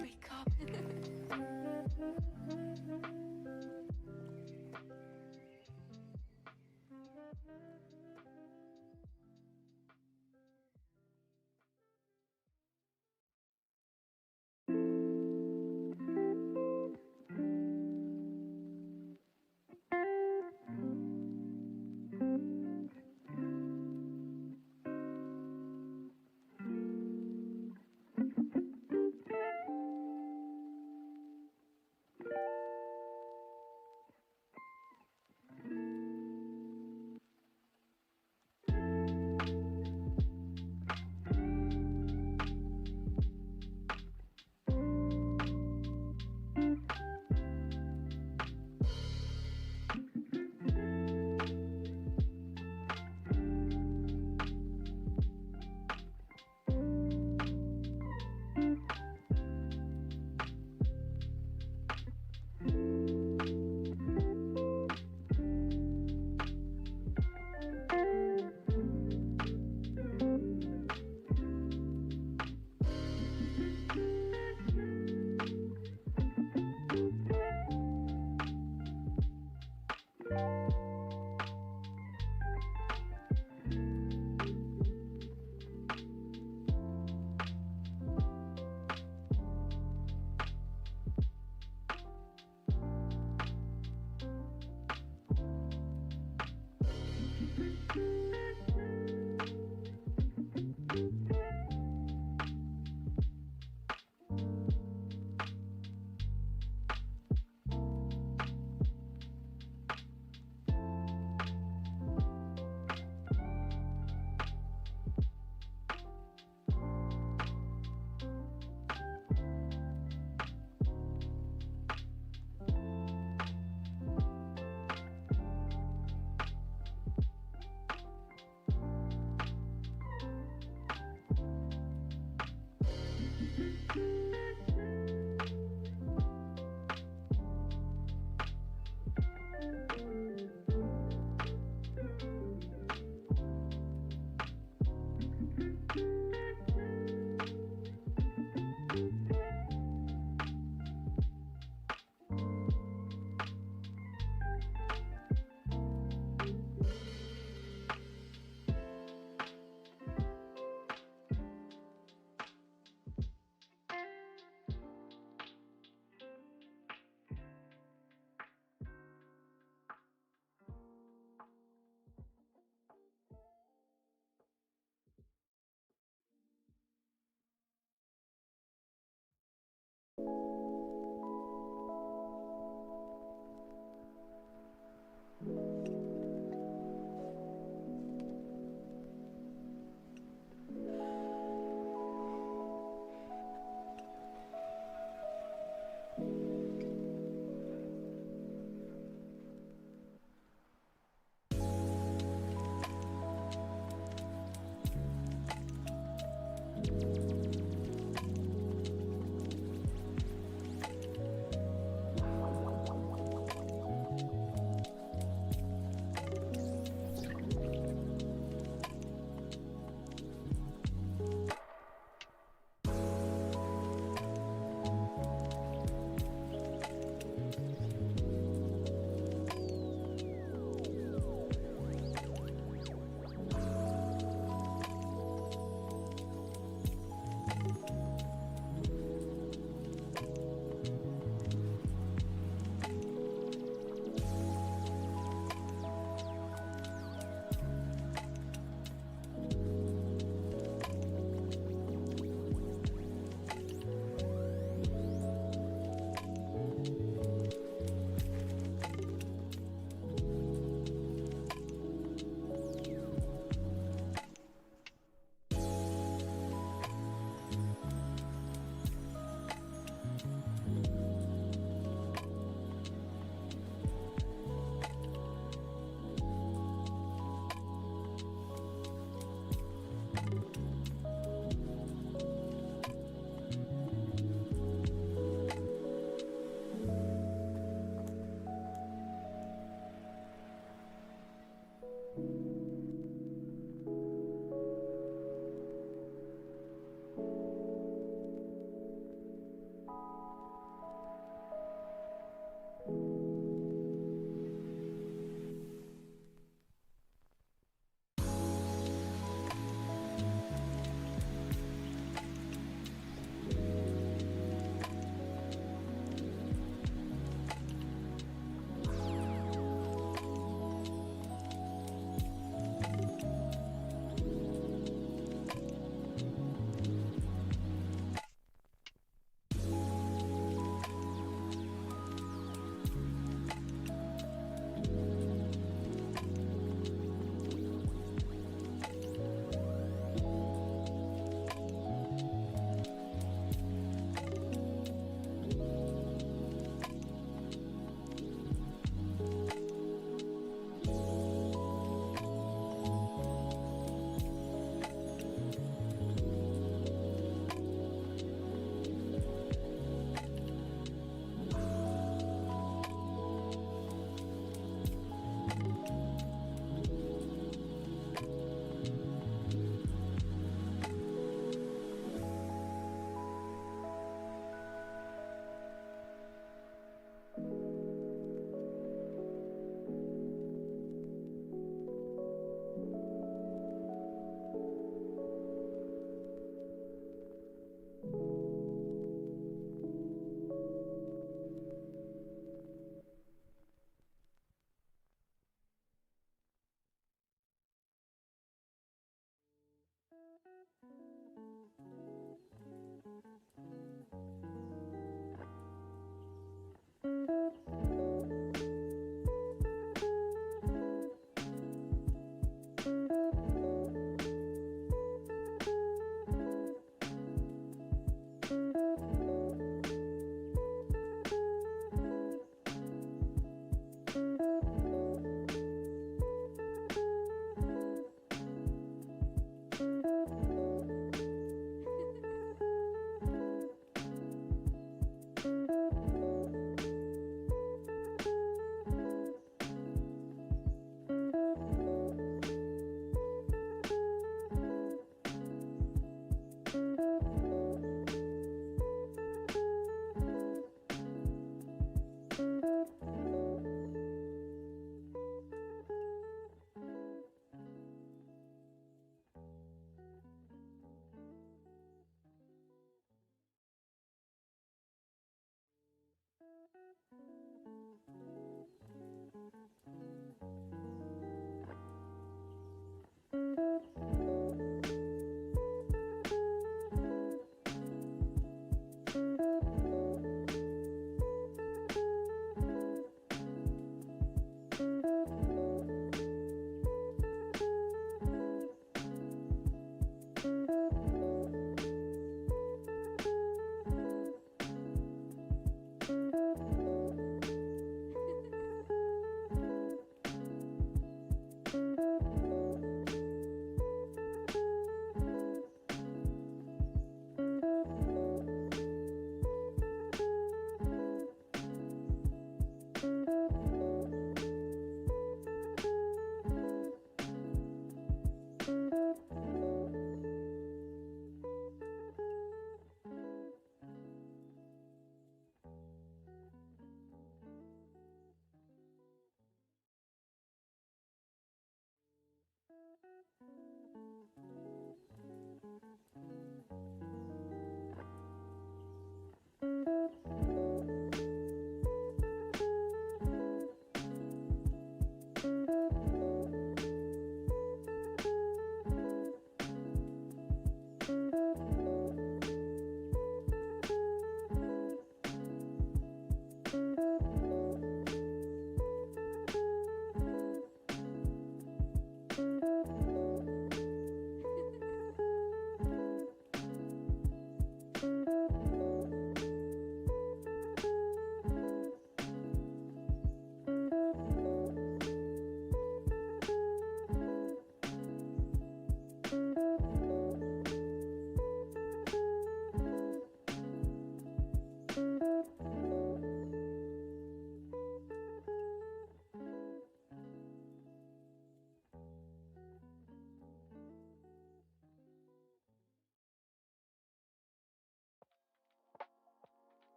Speaker 5: Wake up.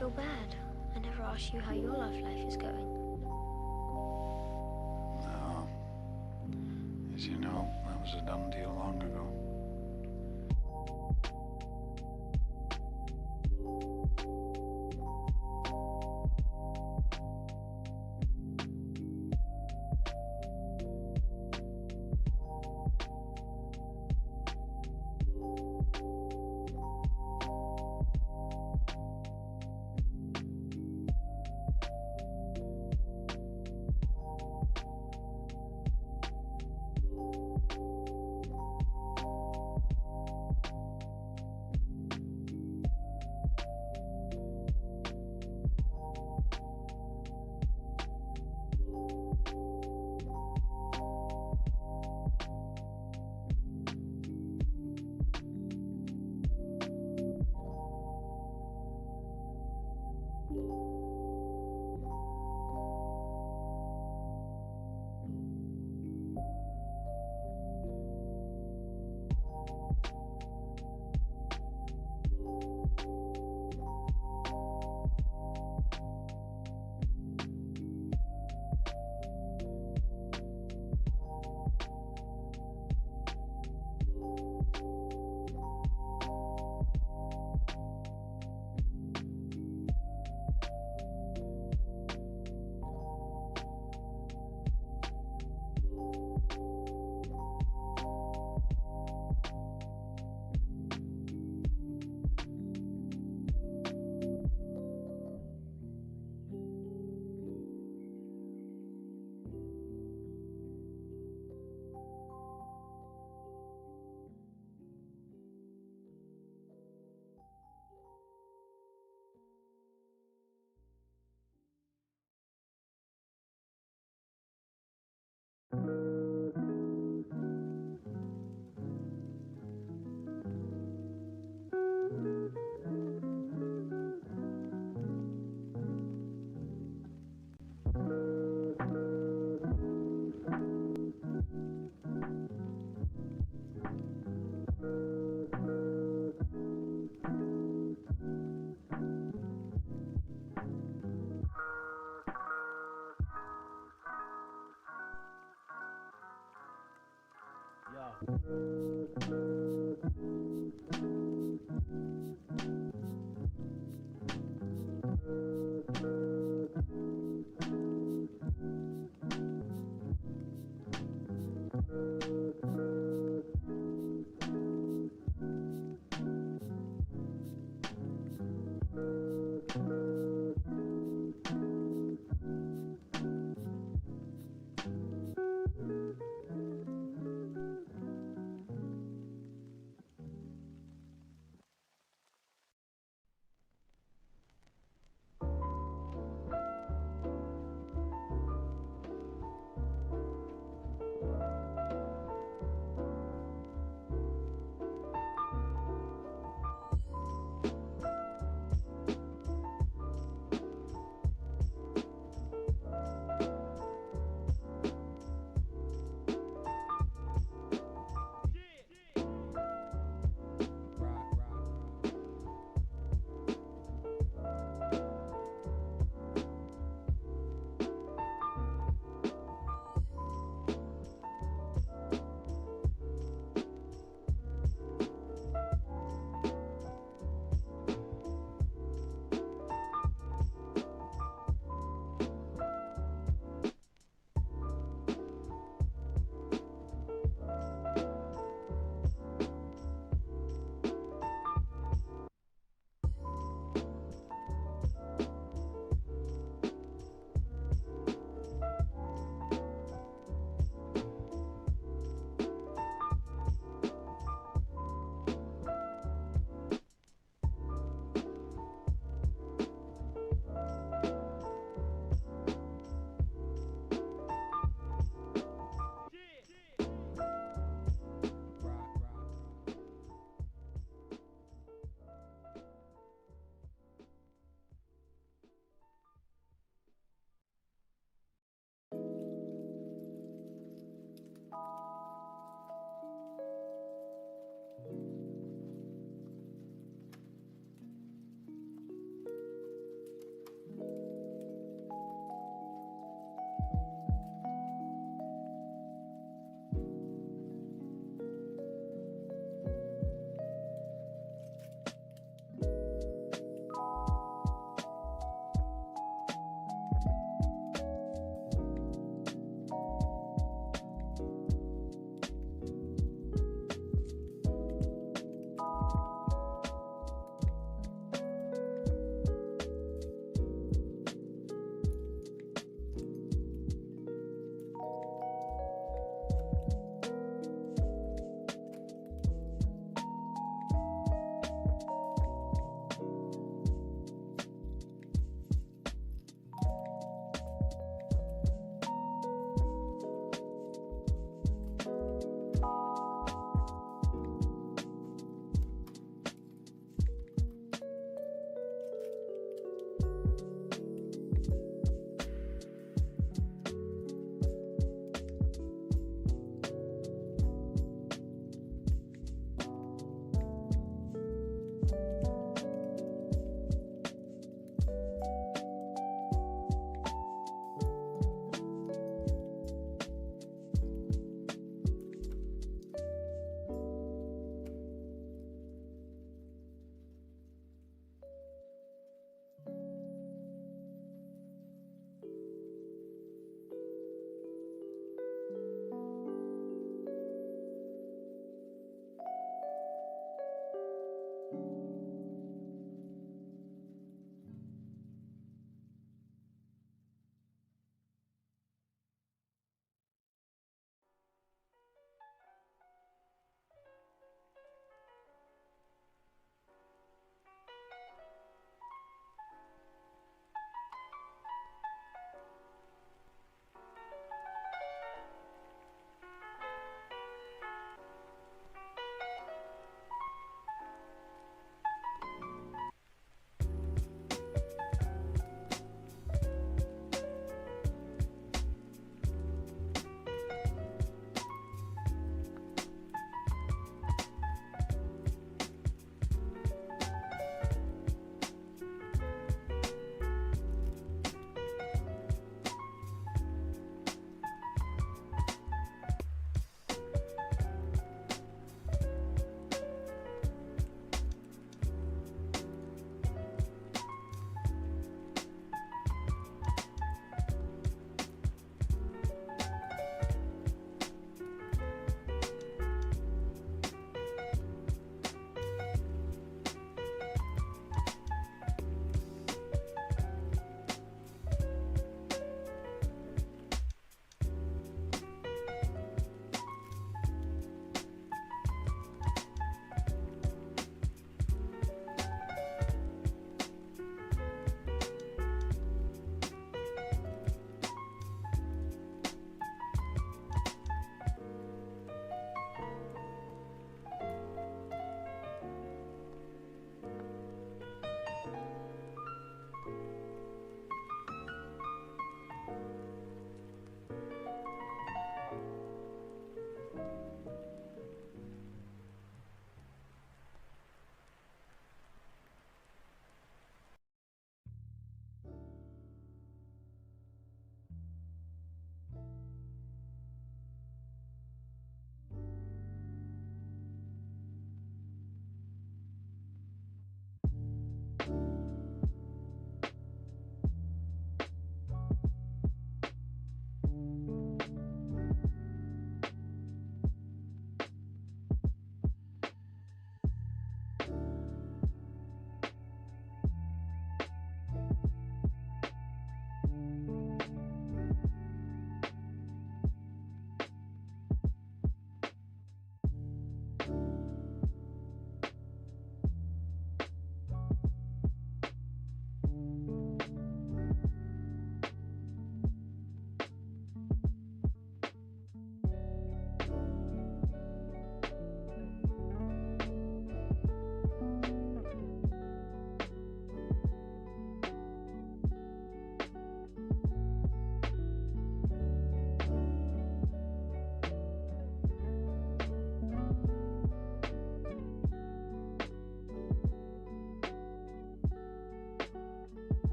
Speaker 8: feel bad. I never asked you how your love life is going.
Speaker 9: No. As you know, that was a done deal long ago.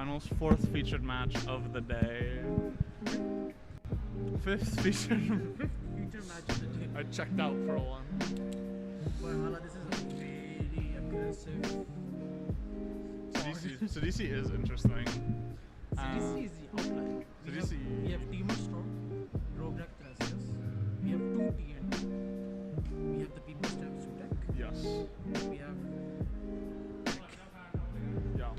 Speaker 2: finals, 4th featured match of the day. 5th featured.
Speaker 3: 5th feature match of the day.
Speaker 2: I checked out for one.
Speaker 3: Valhalla, this is a very aggressive.
Speaker 2: CDC is interesting.
Speaker 3: CDC is the outline. We have Timur Storm, Robrak Thrasius. We have 2 TNT. We have the People's Champ Sutek.
Speaker 2: Yes.
Speaker 3: We have.
Speaker 2: Yeah.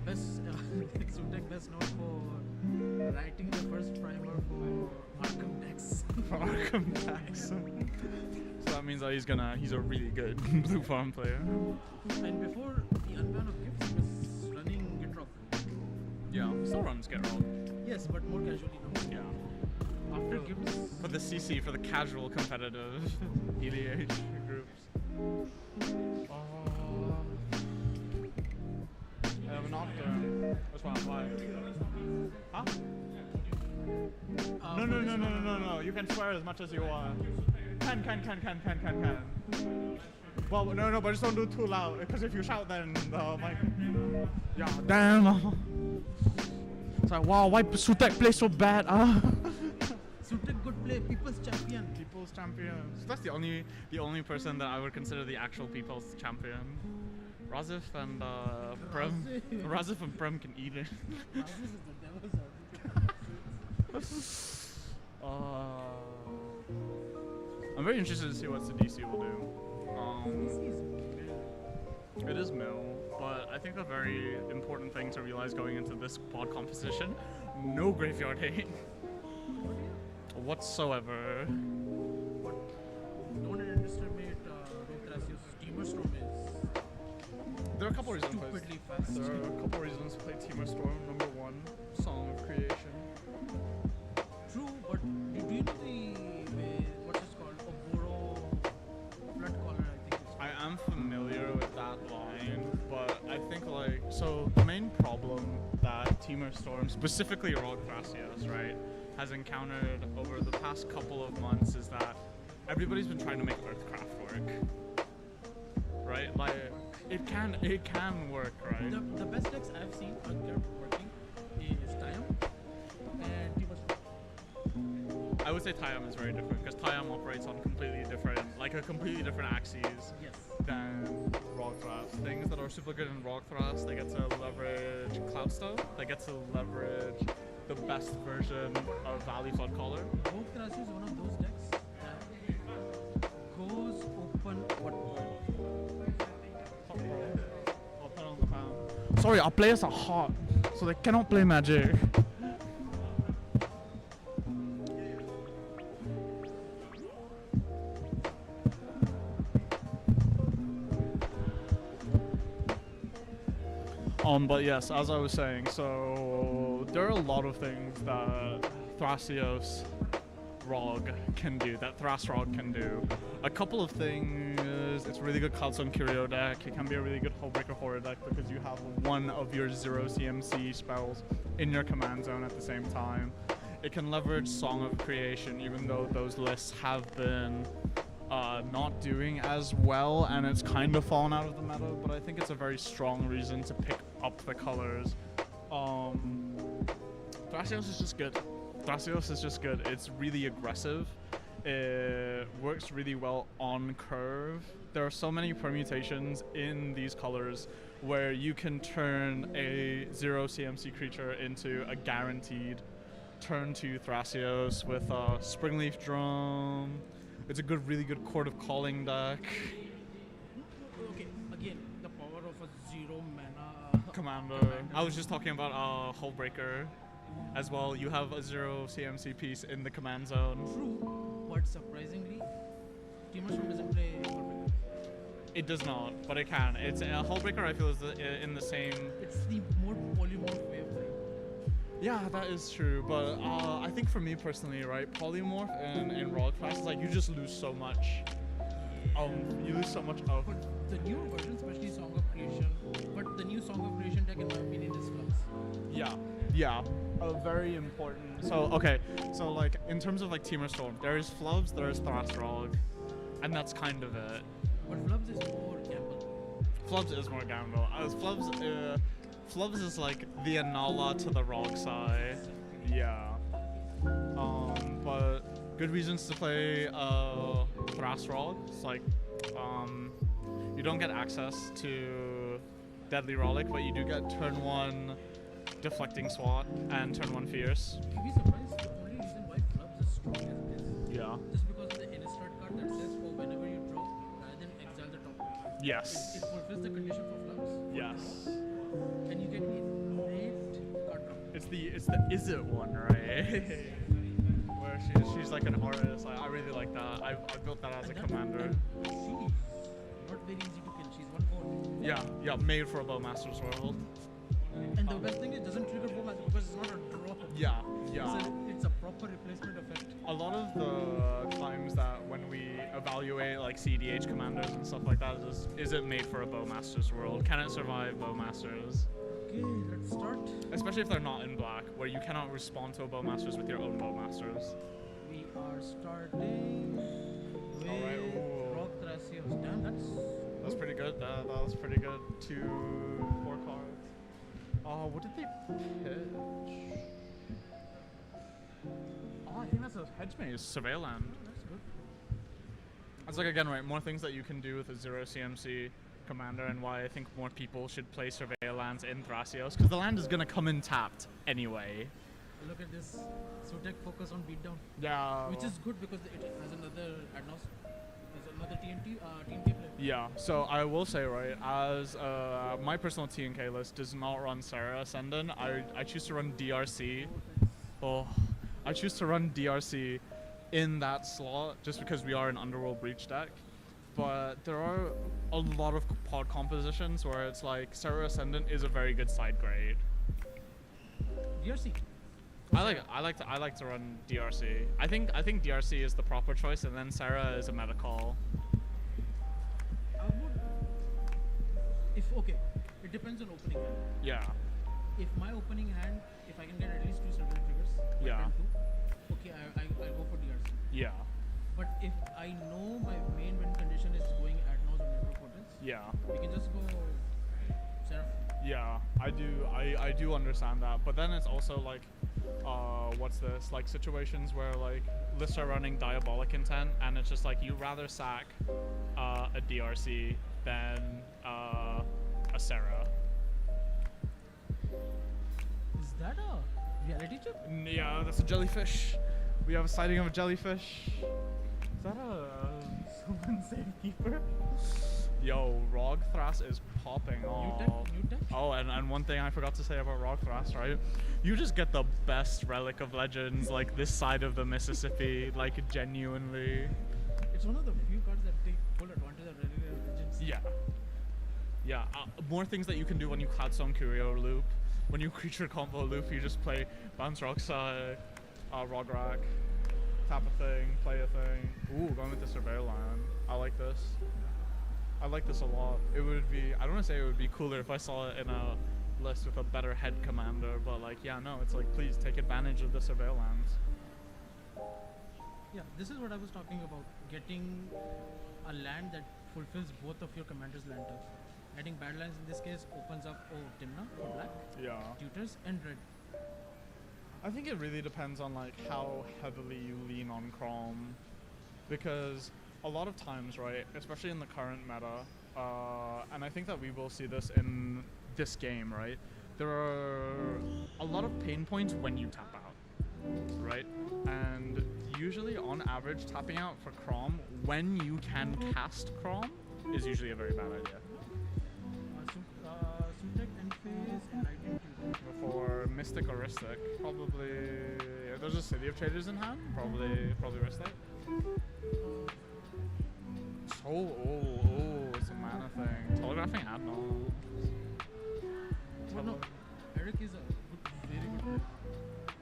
Speaker 3: Best Sutek best known for writing the first primer for Arkham Dex.
Speaker 2: For Arkham Dex. So that means that he's a really good Blue Farm player.
Speaker 3: And before the unban of gifts, he was running GitRock.
Speaker 2: Yeah, still runs GitRock.
Speaker 3: Yes, but more casually now.
Speaker 2: Yeah.
Speaker 3: After gifts.
Speaker 2: For the CC, for the casual competitive EDH groups. I'm not that's why I'm like. Huh? No. You can swear as much as you want. Can. Well, no, but just don't do it too loud. Because if you shout, then the mic. Yeah, damn. It's like, wow, why Sutek play so bad?
Speaker 3: Sutek good play, people's champion.
Speaker 2: People's champion. So that's the only person that I would consider the actual people's champion. Razif and Prem. Razif and Prem can eat it.
Speaker 3: Razif is the devil's
Speaker 2: I'm very interested to see what CDC will do. It is mill, but I think a very important thing to realize going into this pod competition: no graveyard hate whatsoever.
Speaker 3: Don't underestimate Rothracius. Timur Storm is.
Speaker 2: There are a couple reasons.
Speaker 3: Stupidly fast.
Speaker 2: There are a couple reasons to play Timur Storm. Number 1, Song of Creation.
Speaker 3: True, but do you know what is called Oboro Flood Caller? I think.
Speaker 2: I am familiar with that line, but I think so the main problem that Timur Storm, specifically Rogue Thrasios, right, has encountered over the past couple of months is that everybody's been trying to make Earthcraft work. Right? Like it can work, right?
Speaker 3: The best decks I've seen out there working is Tayam and Timur Storm.
Speaker 2: I would say Tayam is very different because Tayam operates on completely different axes than Rockthras. Things that are super good in Rockthras, they get to leverage Cloudstone, they get to leverage the best version of Valley Flood Caller.
Speaker 3: Rockthras is one of those decks that goes open
Speaker 2: Sorry, our players are hot, so they cannot play Magic. But yes, as I was saying, so there are a lot of things that Thrasios Rog can do, that Thras Rog can do. A couple of things, it's a really good Cloudstone Curio deck. It can be a really good Hullbreaker Horror deck because you have one of your 0 CMC spells in your command zone at the same time. It can leverage Song of Creation, even though those lists have been not doing as well and it's kind of fallen out of the meta, but I think it's a very strong reason to pick up the colors. Thrasios is just good. Thrasios is just good. It's really aggressive. It works really well on curve. There are so many permutations in these colors where you can turn a 0 CMC creature into a guaranteed turn 2 Thrasios with a Springleaf Drum. It's a really good Court of Calling deck.
Speaker 3: Okay, again, the power of a 0 mana
Speaker 2: Commander. I was just talking about Hullbreaker as well. You have a 0 CMC piece in the command zone.
Speaker 3: True, but surprisingly, Timur Storm doesn't play Hullbreaker.
Speaker 2: It does not, but it can. It's Hullbreaker. I feel is in the same.
Speaker 3: It's the more polymorph way of playing.
Speaker 2: Yeah, that is true, but I think for me personally, right, polymorph in raw class is like you just lose so much. You lose so much of.
Speaker 3: But the newer version, especially Song of Creation, but the new Song of Creation deck in my opinion is Flux.
Speaker 2: Yeah, very important. So okay, so like in terms of like Timur Storm, there is Flubs, there is Thrasrog, and that's kind of it.
Speaker 3: But Flubs is more gamble.
Speaker 2: Flubs is more gamble. As Flubs is like the Anala to the Rog side. Yeah. But good reasons to play Thras Rog. It's like you don't get access to Deadly Rollick, but you do get turn 1 Deflecting Swat and turn 1 Fierce.
Speaker 3: You'd be surprised the only reason why Flubs is strong as it is.
Speaker 2: Yeah.
Speaker 3: Just because of the Innistrad card that says for whenever you draw, rather than exile the top card.
Speaker 2: Yes.
Speaker 3: It fulfills the condition for Flubs.
Speaker 2: Yes.
Speaker 3: And you get innate card draw.
Speaker 2: It's the is it one, right? Where she's like an artist. I really like that. I built that as a commander.
Speaker 3: She's not very easy to kill. She's 1/4.
Speaker 2: Yeah, made for a Bowmaster's World.
Speaker 3: And the best thing is it doesn't trigger Bowmaster because it's not a draw.
Speaker 2: Yeah.
Speaker 3: It's a proper replacement effect.
Speaker 2: A lot of the times that when we evaluate like CDH commanders and stuff like that is it made for a Bowmaster's World? Can it survive Bowmasters?
Speaker 3: Okay, let's start.
Speaker 2: Especially if they're not in black, where you cannot respond to a Bowmasters with your own Bowmasters.
Speaker 3: We are starting with Rock Thrasios. Damn,
Speaker 2: that's pretty good. That was pretty good. 4 cards. Oh, what did they pitch? Oh, I think that's a hedge maze, Surveilland.
Speaker 3: That's good.
Speaker 2: It's like, again, right, more things that you can do with a 0 CMC commander, and why I think more people should play Surveillands in Thrasios, because the land is going to come in tapped anyway.
Speaker 3: Look at this. Sutek focus on beatdown.
Speaker 2: Yeah.
Speaker 3: Which is good because it has another Adnos. There's another TNK player.
Speaker 2: Yeah, so I will say, right, as my personal TNK list does not run Sarah Ascendant, I choose to run DRC. I choose to run DRC in that slot just because we are an Underworld Breach deck. But there are a lot of pod compositions where it's like Sarah Ascendant is a very good side grade.
Speaker 3: DRC.
Speaker 2: I like to run DRC. I think DRC is the proper choice, and then Sarah is a meta call.
Speaker 3: It depends on opening hand.
Speaker 2: Yeah.
Speaker 3: If my opening hand, if I can get at least 2 certain triggers,
Speaker 2: Yeah.
Speaker 3: I'll go for DRC.
Speaker 2: Yeah.
Speaker 3: But if I know my main win condition is going Adnos or Network Portals,
Speaker 2: Yeah.
Speaker 3: we can just go Seraph.
Speaker 2: Yeah, I do understand that, but then it's also like, what's this? Like situations where like lists are running Diabolic Intent, and it's just like you rather sack a DRC than a Sarah.
Speaker 3: Is that a reality check?
Speaker 2: Yeah, that's a jellyfish. We have a sighting of a jellyfish. Is that a someone safekeeper? Yo, Rog Thras is popping off.
Speaker 3: New tech?
Speaker 2: Oh, and one thing I forgot to say about Rog Thras, right? You just get the best Relic of Legends, like this side of the Mississippi, like genuinely.
Speaker 3: It's one of the few cards that take full advantage of Relic of Legends.
Speaker 2: Yeah. Yeah, more things that you can do when you Cloudstone Curio loop. When you creature combo loop, you just play Bounce Rockside, Rog Rack, tap a thing, play a thing. Ooh, going with the Surveilland. I like this. I like this a lot. It would be, I don't want to say it would be cooler if I saw it in a list with a better head commander, but like, yeah, no, it's like, please take advantage of the Surveillands.
Speaker 3: Yeah, this is what I was talking about. Getting a land that fulfills both of your commander's land types. Adding Badlands in this case opens up, Timna for black,
Speaker 2: Yeah.
Speaker 3: Tutors, and red.
Speaker 2: I think it really depends on like how heavily you lean on Chrome, because a lot of times, right, especially in the current meta, and I think that we will see this in this game, right, there are a lot of pain points when you tap out, right, and usually on average tapping out for Chrome when you can cast Chrome is usually a very bad idea.
Speaker 3: Sutek, Enphase, Enlightened Tutor.
Speaker 2: For Mystic or Ristic, probably. There's a City of Traders in hand. Probably Ristic. It's a mana thing. Telegraphing Admiral.
Speaker 3: Well, no, Eric is a very good player.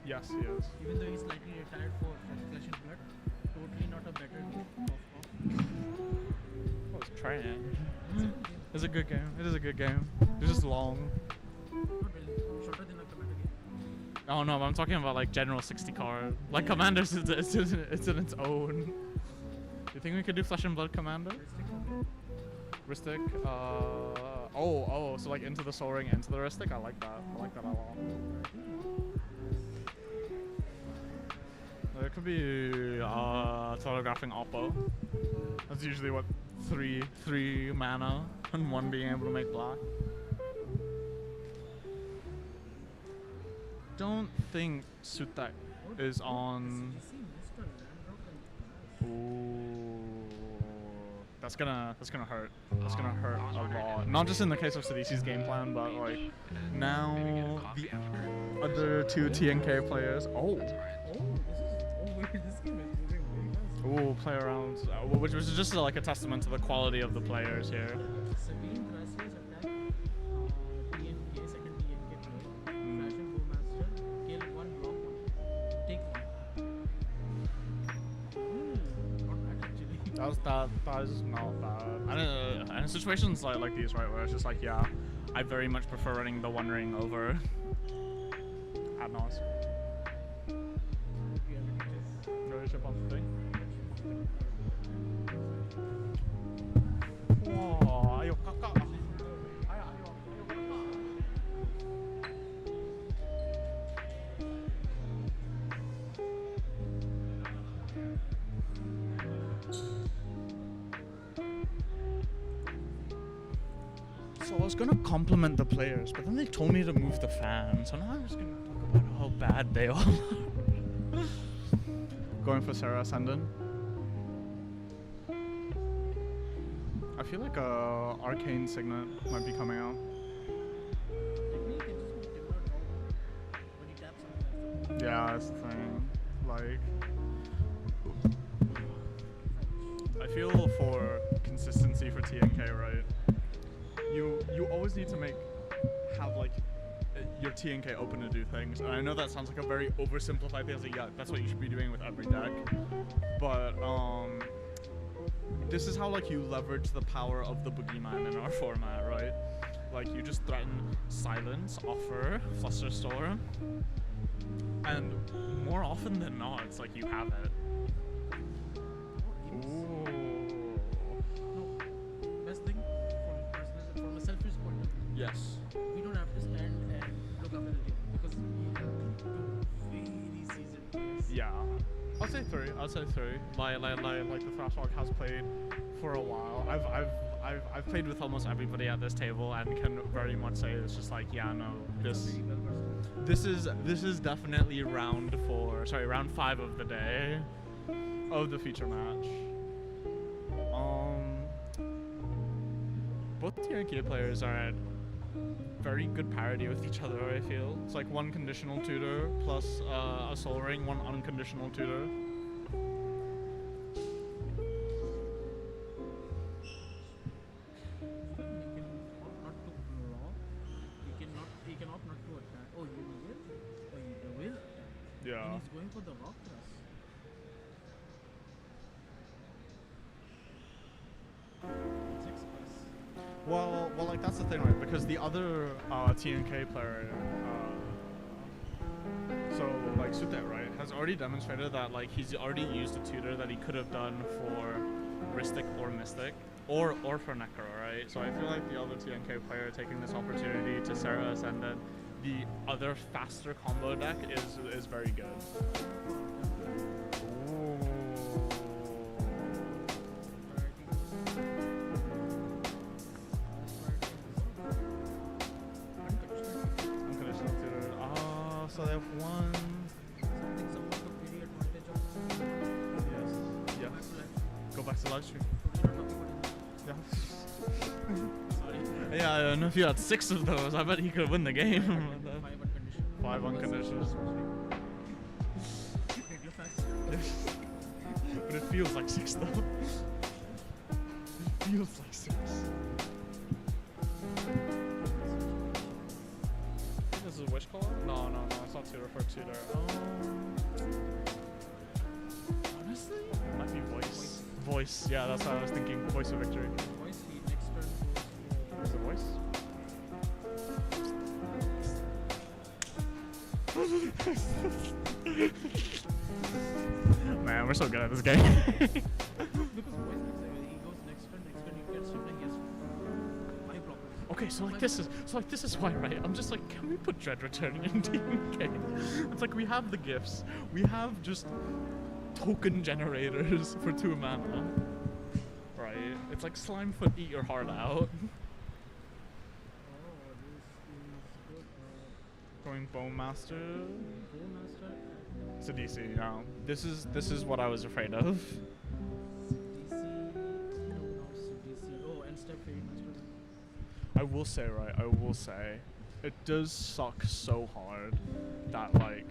Speaker 2: Yes, he is.
Speaker 3: Even though he's slightly retired for Flesh and Blood, totally not a better game.
Speaker 2: Oh, it's trying. It's a good game. It is a good game. It's just long.
Speaker 3: Not really. Shorter than a commander game.
Speaker 2: Oh no, but I'm talking about like general 60 card. Like Commanders, it's in its own. You think we could do Flesh and Blood Commander? Ristic?
Speaker 6: So like into the soul ring, into the wristic. I like that. I like that a lot. There could be telegraphing Oppo. That's usually what three mana and one being able to make black. Don't think Sutek is on. Ooh, that's gonna hurt. That's gonna hurt a lot. Not just in the case of Sidisi's game plan, but like now the other two TNK players. Ooh, play around, which was just like a testament to the quality of the players here. That is not bad. And in situations like these, right, where it's just like, yeah, I very much prefer running the One Ring over Adnos. Ready to chip on the thing? Whoa, ayo kakak. So I was gonna compliment the players, but then they told me to move the fan, so now I'm just gonna talk about how bad they all are. Going for Sarah Ascendant. I feel like Arcane Signet might be coming out. Yeah, that's the thing. Like, I feel for consistency for TNK, right? You always need to have like your TNK open to do things, and I know that sounds like a very oversimplified thing. Like, yeah, that's what you should be doing with every deck, but this is how like you leverage the power of the boogeyman in our format, right? Like you just threaten silence, offer, flusterstorm, and more often than not, it's like you have it. Ooh.
Speaker 3: Best thing from a selfish point of view.
Speaker 6: Yes.
Speaker 3: We don't have to stand and look after the team because we have two very seasoned players.
Speaker 6: Yeah. I'll say three. Like the Thrashhawk has played for a while. I've played with almost everybody at this table and can very much say it's just like, yeah, no, this is definitely round 5 of the day of the feature match. Both TNK players are at very good parity with each other, I feel. It's like one conditional tutor plus a soul ring, one unconditional tutor.
Speaker 3: He cannot not to attack. Oh, you will? Oh, you will attack.
Speaker 6: Yeah.
Speaker 3: And he's going for the rock thrust.
Speaker 6: Well, like that's the thing, right? Because the other TNK player, so like Sutek, right, has already demonstrated that like he's already used a tutor that he could have done for Rhystic or Mystic, or for Necro, right? So I feel like the other TNK player taking this opportunity to Sarah Ascendant, the other faster combo deck is very good. So they have one. Yes. Go back to live stream. Yeah. Sorry. Yeah, I don't know if you had 6 of those. I bet he could win the game. 5 unconditionals. But it feels like 6 though. It feels like 6. This is Wish Caller? No, it's not tutor for tutor. Honestly, it might be voice. Voice, yeah, that's what I was thinking. Voice of victory.
Speaker 3: Voice, he next turn goes.
Speaker 6: Is it voice? Man, we're so good at this game.
Speaker 3: Because voice, he goes next turn, you get shifting, he has 5 blockers.
Speaker 6: Okay, so like this is why, right? I'm just like, can we put Dread returning in TNK? It's like we have the gifts, we have just token generators for 2 mana, right? It's like Slimefoot, eat your heart out. Going Bowmaster. It's a DC, yeah. This is what I was afraid of.
Speaker 3: Oh, and step Fairy Master.
Speaker 6: I will say, it does suck so hard that like,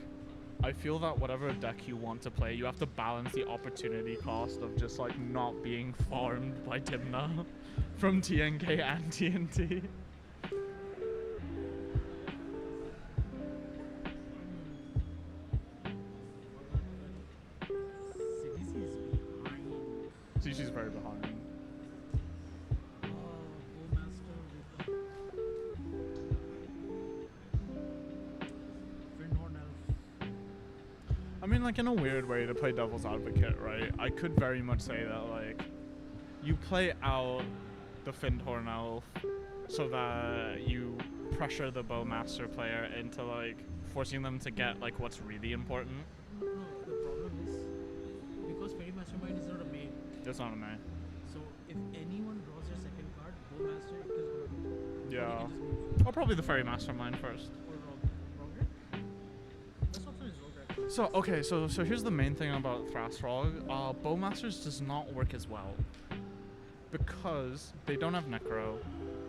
Speaker 6: I feel that whatever deck you want to play, you have to balance the opportunity cost of just like not being farmed by Tymna from TNK and TNT.
Speaker 3: CDC is behind.
Speaker 6: CC's very behind.
Speaker 3: Bowmaster with Friendhorn Elf.
Speaker 6: I mean, like in a weird way to play devil's advocate, right? I could very much say that like, you play out the Findhorn Elf so that you pressure the Bowmaster player into like forcing them to get like what's really important.
Speaker 3: No, the problem is because Fairy Mastermind is not a main.
Speaker 6: It's not a main.
Speaker 3: So if anyone draws their second card, Bowmaster is gonna.
Speaker 6: Yeah. Or probably the Fairy Mastermind first.
Speaker 3: Or Rograt. Best option is Rograt.
Speaker 6: So okay, so here's the main thing about Thrasrog. Bowmasters does not work as well because they don't have Necro,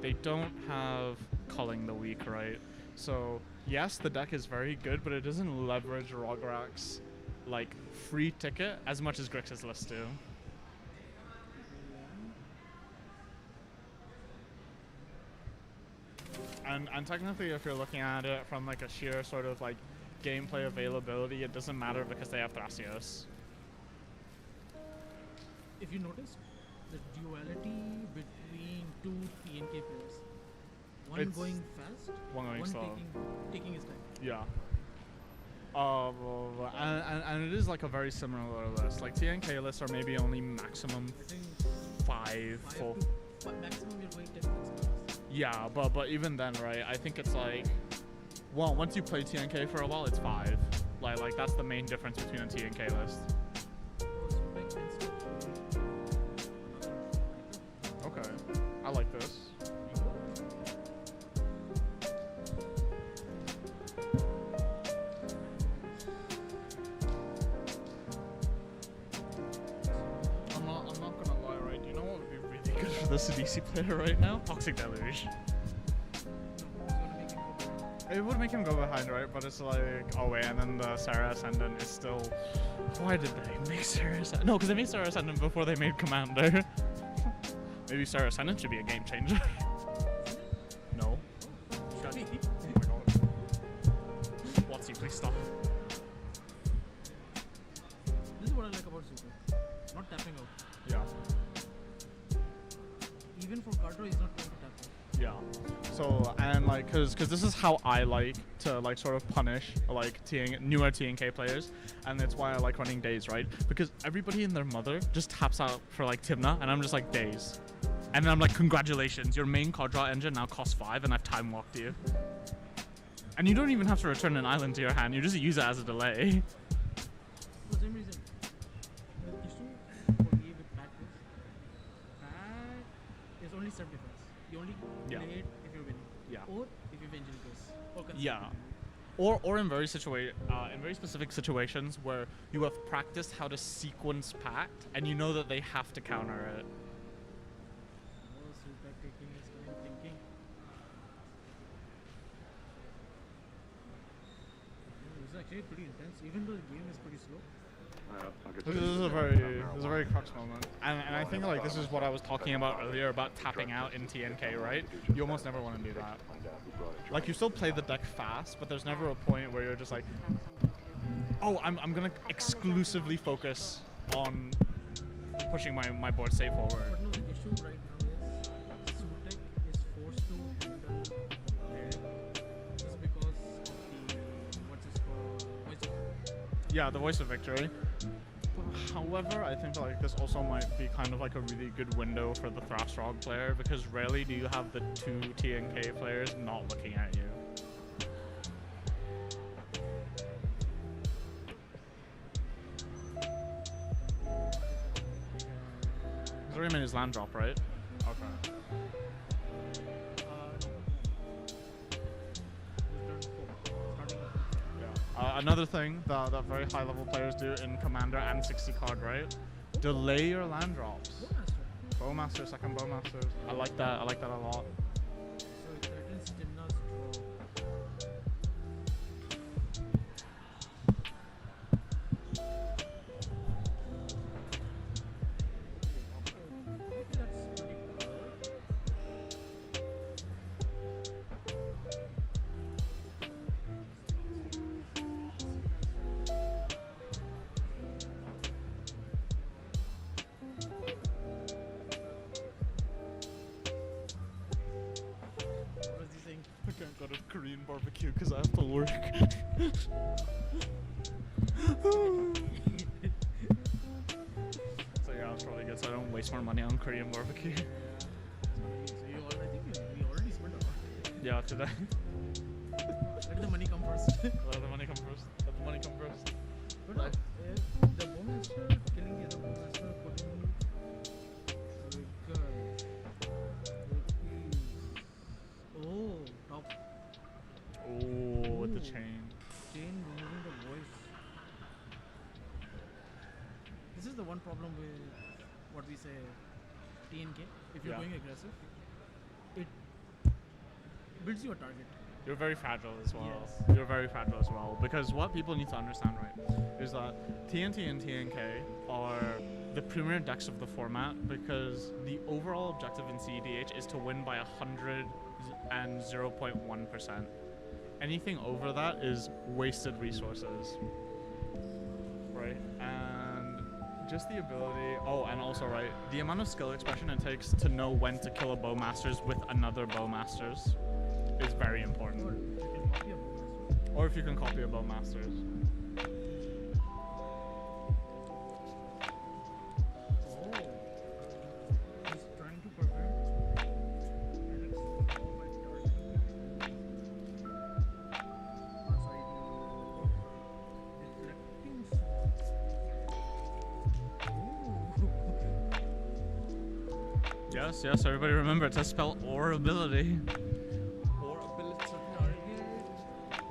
Speaker 6: they don't have Culling the Weak, right? So yes, the deck is very good, but it doesn't leverage Rograk's like free ticket as much as Grixis lists do. And technically, if you're looking at it from like a sheer sort of like gameplay availability, it doesn't matter because they have Thrasios.
Speaker 3: If you notice, the duality between 2 TNK players. One
Speaker 6: It's-
Speaker 3: going fast,
Speaker 6: one going slow.
Speaker 3: taking his time.
Speaker 6: Yeah. And it is like a very similar list. Like TNK lists are maybe only maximum 5 full.
Speaker 3: But maximum you're going 10 minutes.
Speaker 6: Yeah, but even then, right? I think it's like, well, once you play TNK for a while, it's 5. Like that's the main difference between a TNK list. Okay, I like this. I'm not gonna lie, right? You know what would be really good for this DC player right now? Toxic Deluge. It would make him go behind, right? But it's like, oh wait, and then the Sarah Ascendant is still. Why did they make Sarah Ascendant? No, because they made Sarah Ascendant before they made Commander. Maybe Sarah Ascendant should be a game changer. No. Shut. Oh my god. Watsy, please stop.
Speaker 3: This is what I like about Super. Not tapping out.
Speaker 6: Yeah.
Speaker 3: Even for Carter, he's not trying to tap out.
Speaker 6: Yeah. So, and like, cause this is how I like to like sort of punish like newer TNK players, and that's why I like running Days, right? Because everybody and their mother just taps out for like Tymna, and I'm just like Days. And then I'm like, congratulations, your main card draw engine now costs 5 and I've time walked you. And you don't even have to return an island to your hand, you just use it as a delay.
Speaker 3: For the same reason, the issue for me with Pack is only self-defense. You only play it if you're winning.
Speaker 6: Yeah.
Speaker 3: Or if you've engine goes.
Speaker 6: Yeah. Or in very specific situations where you have practiced how to sequence Pact and you know that they have to counter it.
Speaker 3: Oh, Super taking his time thinking. This is actually pretty intense, even though the game is pretty slow.
Speaker 6: This is a very crux moment, and I think like this is what I was talking about earlier about tapping out in TNK, right? You almost never want to do that. Like you still play the deck fast, but there's never a point where you're just like, oh, I'm gonna exclusively focus on pushing my board state forward.
Speaker 3: But no, the issue right now is Sutek is forced to handle just because of the what's it called? Voice of
Speaker 6: Yeah, the voice of victory. But how
Speaker 2: However, I think like this also might be kind of like a really good window for the Thrasrog player, because rarely do you have the two TNK players not looking at you. Horsemen is land drop, right? Okay. Another thing that very high level players do in Commander and 60 card, right? Delay your land drops. Bowmaster, second Bowmaster. I like that a lot.
Speaker 3: So it threatens Timna's draw. Okay, that's pretty good. What was he saying?
Speaker 2: I can't go to Korean barbecue because I have to work. So yeah, it's probably good so I don't waste more money on Korean barbecue.
Speaker 3: So you already, I think we already spent a lot.
Speaker 2: Yeah, today.
Speaker 3: Let the money come first.
Speaker 2: Let the money come first. Let the money come first.
Speaker 3: But
Speaker 2: Life.
Speaker 3: the Bowmaster killing the other Bowmaster putting trigger. Oh, top.
Speaker 2: Oh, with the chain.
Speaker 3: Chain removing the voice. This is the one problem with what we say TNK. If you're
Speaker 2: Yeah.
Speaker 3: going aggressive, it builds you a target.
Speaker 2: You're very fragile as well.
Speaker 3: Yes.
Speaker 2: You're very fragile as well. Because what people need to understand, right, is that TNT and TNK are the premier decks of the format because the overall objective in CEDH is to win by 100 and 0.1%. Anything over that is wasted resources. Right? And just the ability... Oh, and also, right, the amount of skill expression it takes to know when to kill a Bowmasters with another Bowmasters is very important. Or if you can copy a Bowmasters.
Speaker 3: Oh, he's trying to prevent Alex by targeting. Sorry, deflecting sword.
Speaker 2: Yes, yes, everybody remember to spell or ability.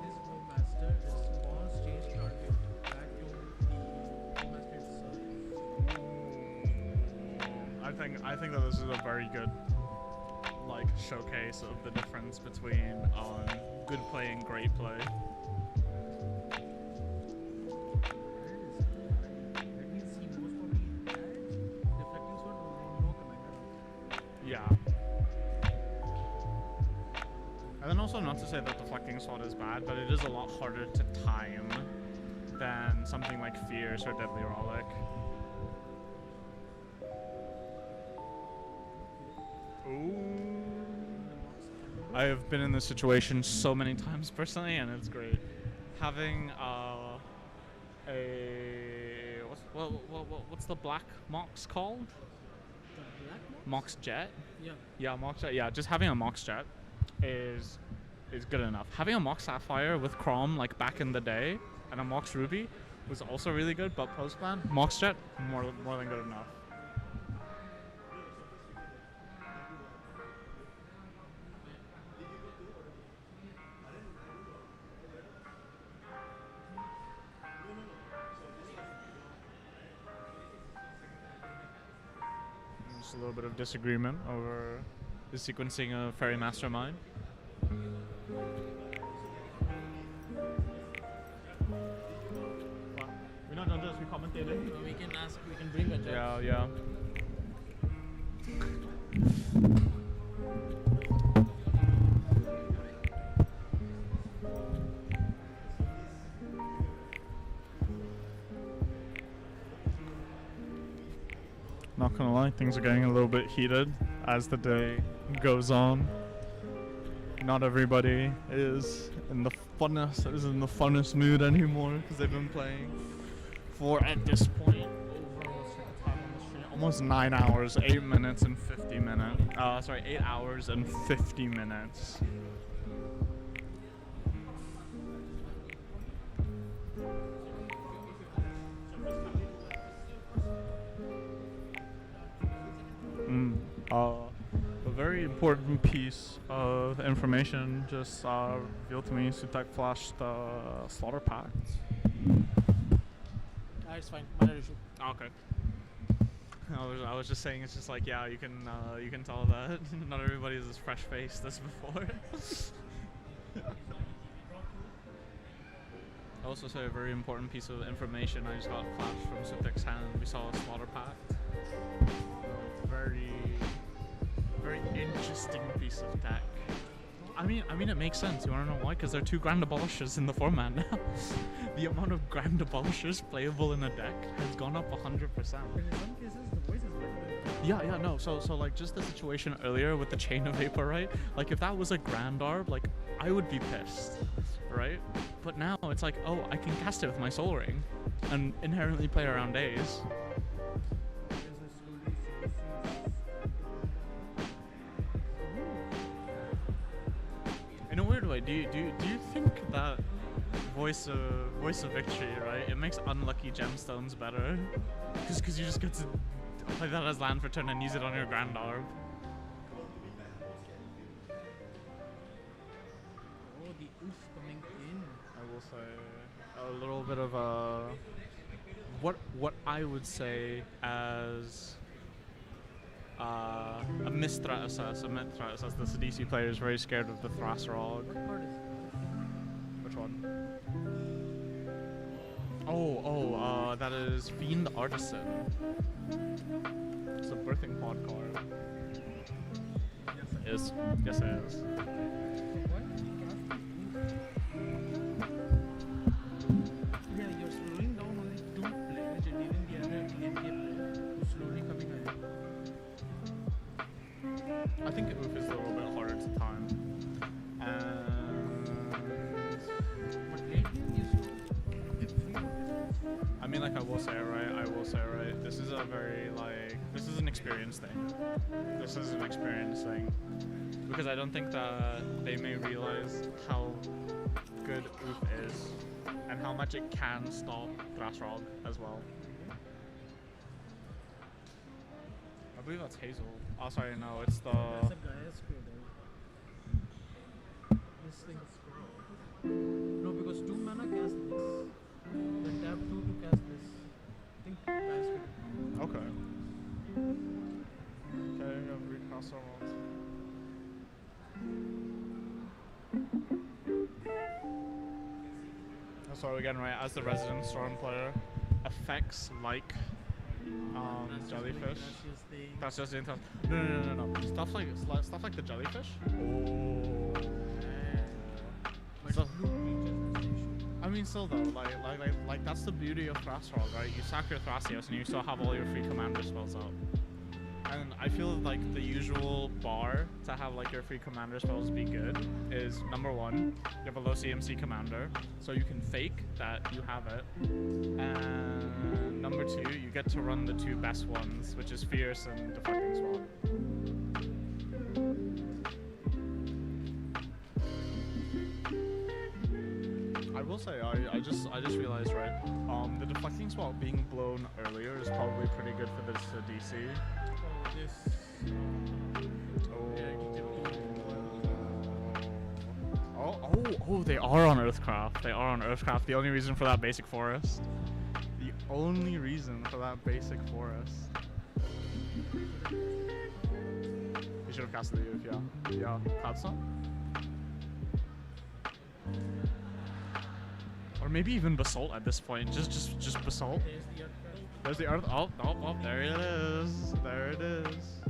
Speaker 3: This Bowmaster response change target back to the Bowmaster itself.
Speaker 2: I think that this is a very good like showcase of the difference between good play and great play.
Speaker 3: That means he most probably had deflecting sword or no commander.
Speaker 2: Yeah. And then also not to say that deflecting sword is bad, but it is a lot harder to time than something like Fierce or Deadly Relic. Ooh. I have been in this situation so many times personally, and it's great. Having what's the black Mox called?
Speaker 3: The black
Speaker 2: Mox Jet?
Speaker 3: Yeah.
Speaker 2: Yeah, Mox Jet. Yeah, just having a Mox Jet is good enough. Having a Mox Sapphire with Chrome like back in the day and a Mox Ruby was also really good, but post-ban, Mox Jet, more than good enough. Just a little bit of disagreement over the sequencing of Fairy Mastermind. We're not done this, we commentated.
Speaker 3: We can ask, we can bring a judge.
Speaker 2: Yeah, yeah. Not gonna lie, things are getting a little bit heated as the day goes on. Not everybody is in the funnest mood anymore because they've been playing for at this point over almost 9 hours, 8 minutes and 50 minutes. 8 hours and 50 minutes. A very important piece of information just revealed to me. Sutek flashed the slaughter pact.
Speaker 12: It's fine. Minor issue.
Speaker 2: Okay. I was just saying, it's just like, yeah, you can tell that not everybody is as fresh faced as before. I also say a very important piece of information I just got flashed from Sutek's hand. We saw a slaughter pact. It's a very interesting piece of tech. I mean it makes sense. You wanna know why? Because there are 2 Grand Abolishers in the format now. The amount of Grand Abolishers playable in a deck has gone up 100%.
Speaker 3: But in some cases, the voice is better.
Speaker 2: Yeah, no. So like just the situation earlier with the Chain of Vapor, right? Like if that was a Grand Arb, like I would be pissed, right? But now it's like, oh, I can cast it with my Soul Ring and inherently play around days. In a weird way, do you think that voice of victory, right? It makes unlucky gemstones better, because you just get to play that as land for turn and use it on your Grand Arb.
Speaker 3: Oh, the oof coming in.
Speaker 2: I will say a little bit of a what I would say as a mid threat assess. The CDC player is very scared of the Thrasrog. Which one? That is Fiend Artisan. It's a birthing pod card. Yes, it is.
Speaker 3: Yeah, you're slowing down only 2 players, and even the other gameplay player who's slowly coming ahead.
Speaker 2: I think Oof is a little bit harder to time.
Speaker 3: But late game, you slow.
Speaker 2: I mean, like I will say, right? This is an experience thing. This is an experience thing. Because I don't think that they may realize how good Oof is and how much it can stop Thrasrog as well. I believe that's Hazel. Oh, sorry, no, it's the...
Speaker 3: That's a Gaia Scroll. This thing is scroll. No, because 2 mana cast this. Then tap 2 to cast this. I think Gaia Scroll.
Speaker 2: Okay. Okay, I've recast almost. So again, right, as the resident Storm player, effects like jellyfish. That's just the intel. No. Stuff like the jellyfish. Oh. So, I mean, still though, like that's the beauty of Thrasrog, right? You sack your Thrasios and you still have all your free commander spells out. And I feel like the usual bar to have like your free commander spells be good is number 1, you have a low CMC commander, so you can fake that you have it. And number 2, you get to run the 2 best ones, which is Fierce and Deflecting Swap. I will say, I just realized, right, the Deflecting Swap being blown earlier is probably pretty good for this DC. Oh, they are on Earthcraft. They are on Earthcraft. The only reason for that basic forest. The only reason for that basic forest. You should have casted the Youth, yeah. Yeah, Cloudstone? Or maybe even Basalt at this point. Just Basalt. There's the Earth. Oh, there it is. There it is.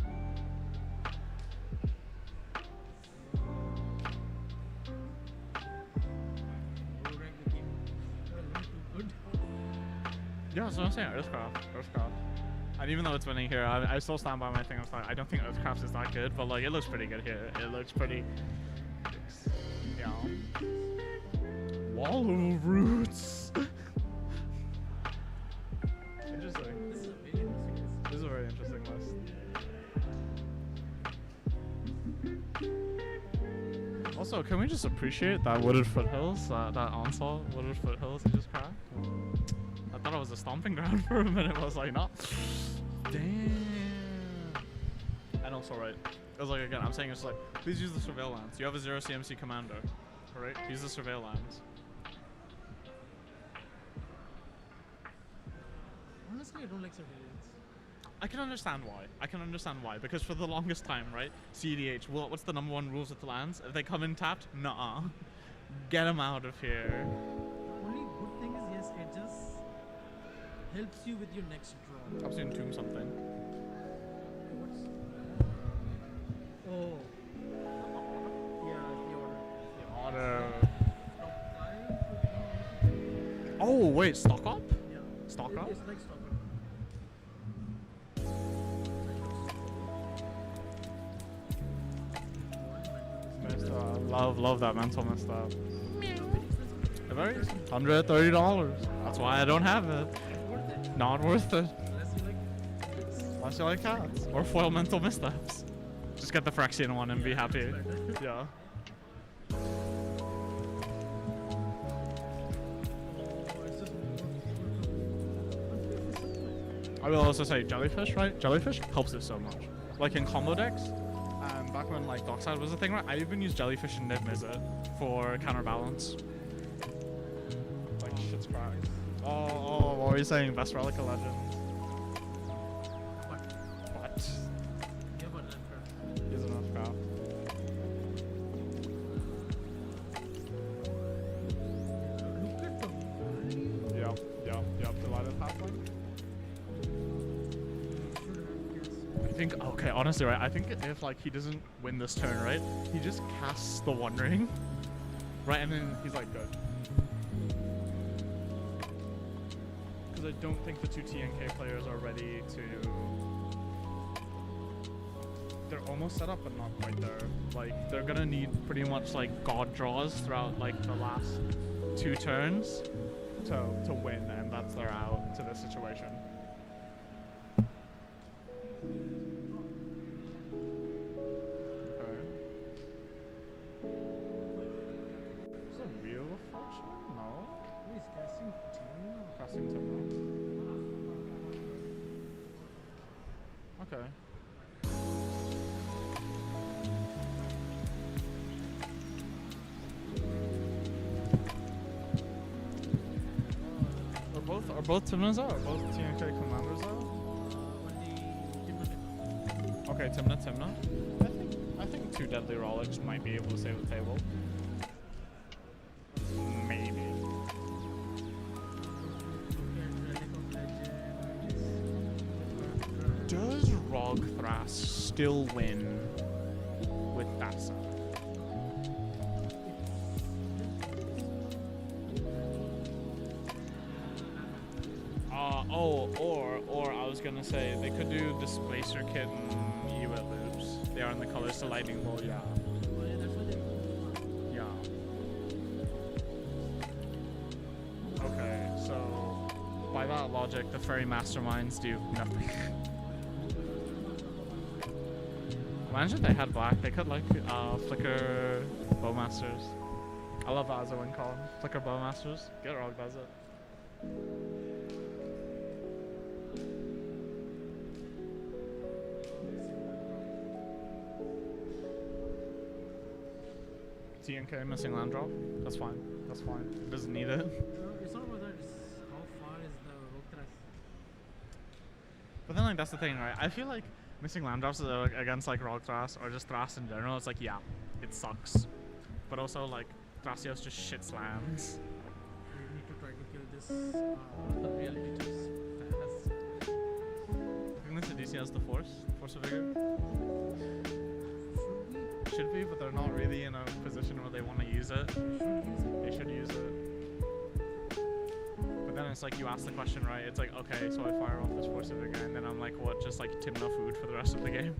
Speaker 2: Yeah, that's what I'm saying. Earthcraft. And even though it's winning here, I still stand by my thing. I don't think Earthcraft is that good, but like it looks pretty good here. It looks pretty. Yeah. Wall of Roots. Interesting. This is very
Speaker 6: interesting list. Also, can we just appreciate that wooded foothills, that onslaught wooded foothills he just cracked? I thought it was a stomping ground for a minute, but I was like, no. Damn. And also, right, it was like, again, I'm saying it's like, please use the surveil lens. You have a 0 CMC commander, alright? Use the surveil lens.
Speaker 3: Honestly, I don't like surveillance.
Speaker 6: I can understand why. I can understand why. Because for the longest time, right, CDH, what's the number one rules with the lands? If they come in tapped, nuh-uh. Get them out of here.
Speaker 3: The only good thing is, yes, it just helps you with your next draw.
Speaker 6: I've seen tomb something.
Speaker 3: What's... Oh. Yeah, the order.
Speaker 6: Oh, wait, stock up?
Speaker 3: Yeah.
Speaker 6: Stock up?
Speaker 3: It's like stock up.
Speaker 6: Love that mental misstep. $130. That's why I don't have it. Not worth it. Unless you like cats. Or foil mental missteps. Just get the Phyrexian one and be happy. Yeah. I will also say jellyfish, right? Jellyfish helps it so much. Like in combo decks, back when like Dockside was a thing, right? I even used jellyfish and Niv Mizzet for counterbalance. Like shit's cracked. Oh, what were you saying? Best relic of legend. What?
Speaker 3: Yeah, but that's
Speaker 6: He has enough craft.
Speaker 3: Look at the value.
Speaker 6: Yep. Delighted halfling. I think, okay, honestly, right, I think if, like, he doesn't win this turn, right, he just casts the One Ring, right, and then he's, like, good. Because I don't think the two TNK players are ready to... They're almost set up, but not quite there. Like, they're gonna need pretty much, like, god draws throughout, like, the last 2 turns to win, and that's their out to this situation. Okay. Are both Timnas out? Are both TNK commanders out? Okay, Timna. I think 2 deadly relics might be able to save the table. Maybe. Does Rogthras still win with Dasa? Or I was gonna say they could do Displacer Kit and Ewit loops. They are in the colors to Lightning Bolt, yeah. Yeah. Okay, so by that logic, the fairy masterminds do nothing. Imagine if they had black, they could like flicker bowmasters. I love that as a win column. Flicker bowmasters. Get Rog does it. TNK missing land drop. That's fine. That's fine. It doesn't need it.
Speaker 3: It's not about that, it's how far is the Rogthras.
Speaker 6: But then like that's the thing, right? I feel like missing land drops against like Rogthras or just Thras in general, it's like yeah, it sucks. But also like Thrasios just shits lands.
Speaker 3: We need to try to kill this reality just fast.
Speaker 6: I think this DC has the Force of Vigor. Should be, but they're not really in a position where they want to use it. They should use it. But then it's like you ask the question, right? It's like, okay, so I fire off this Force of Vigor, and then I'm like, what? Just like Timna food for the rest of the game?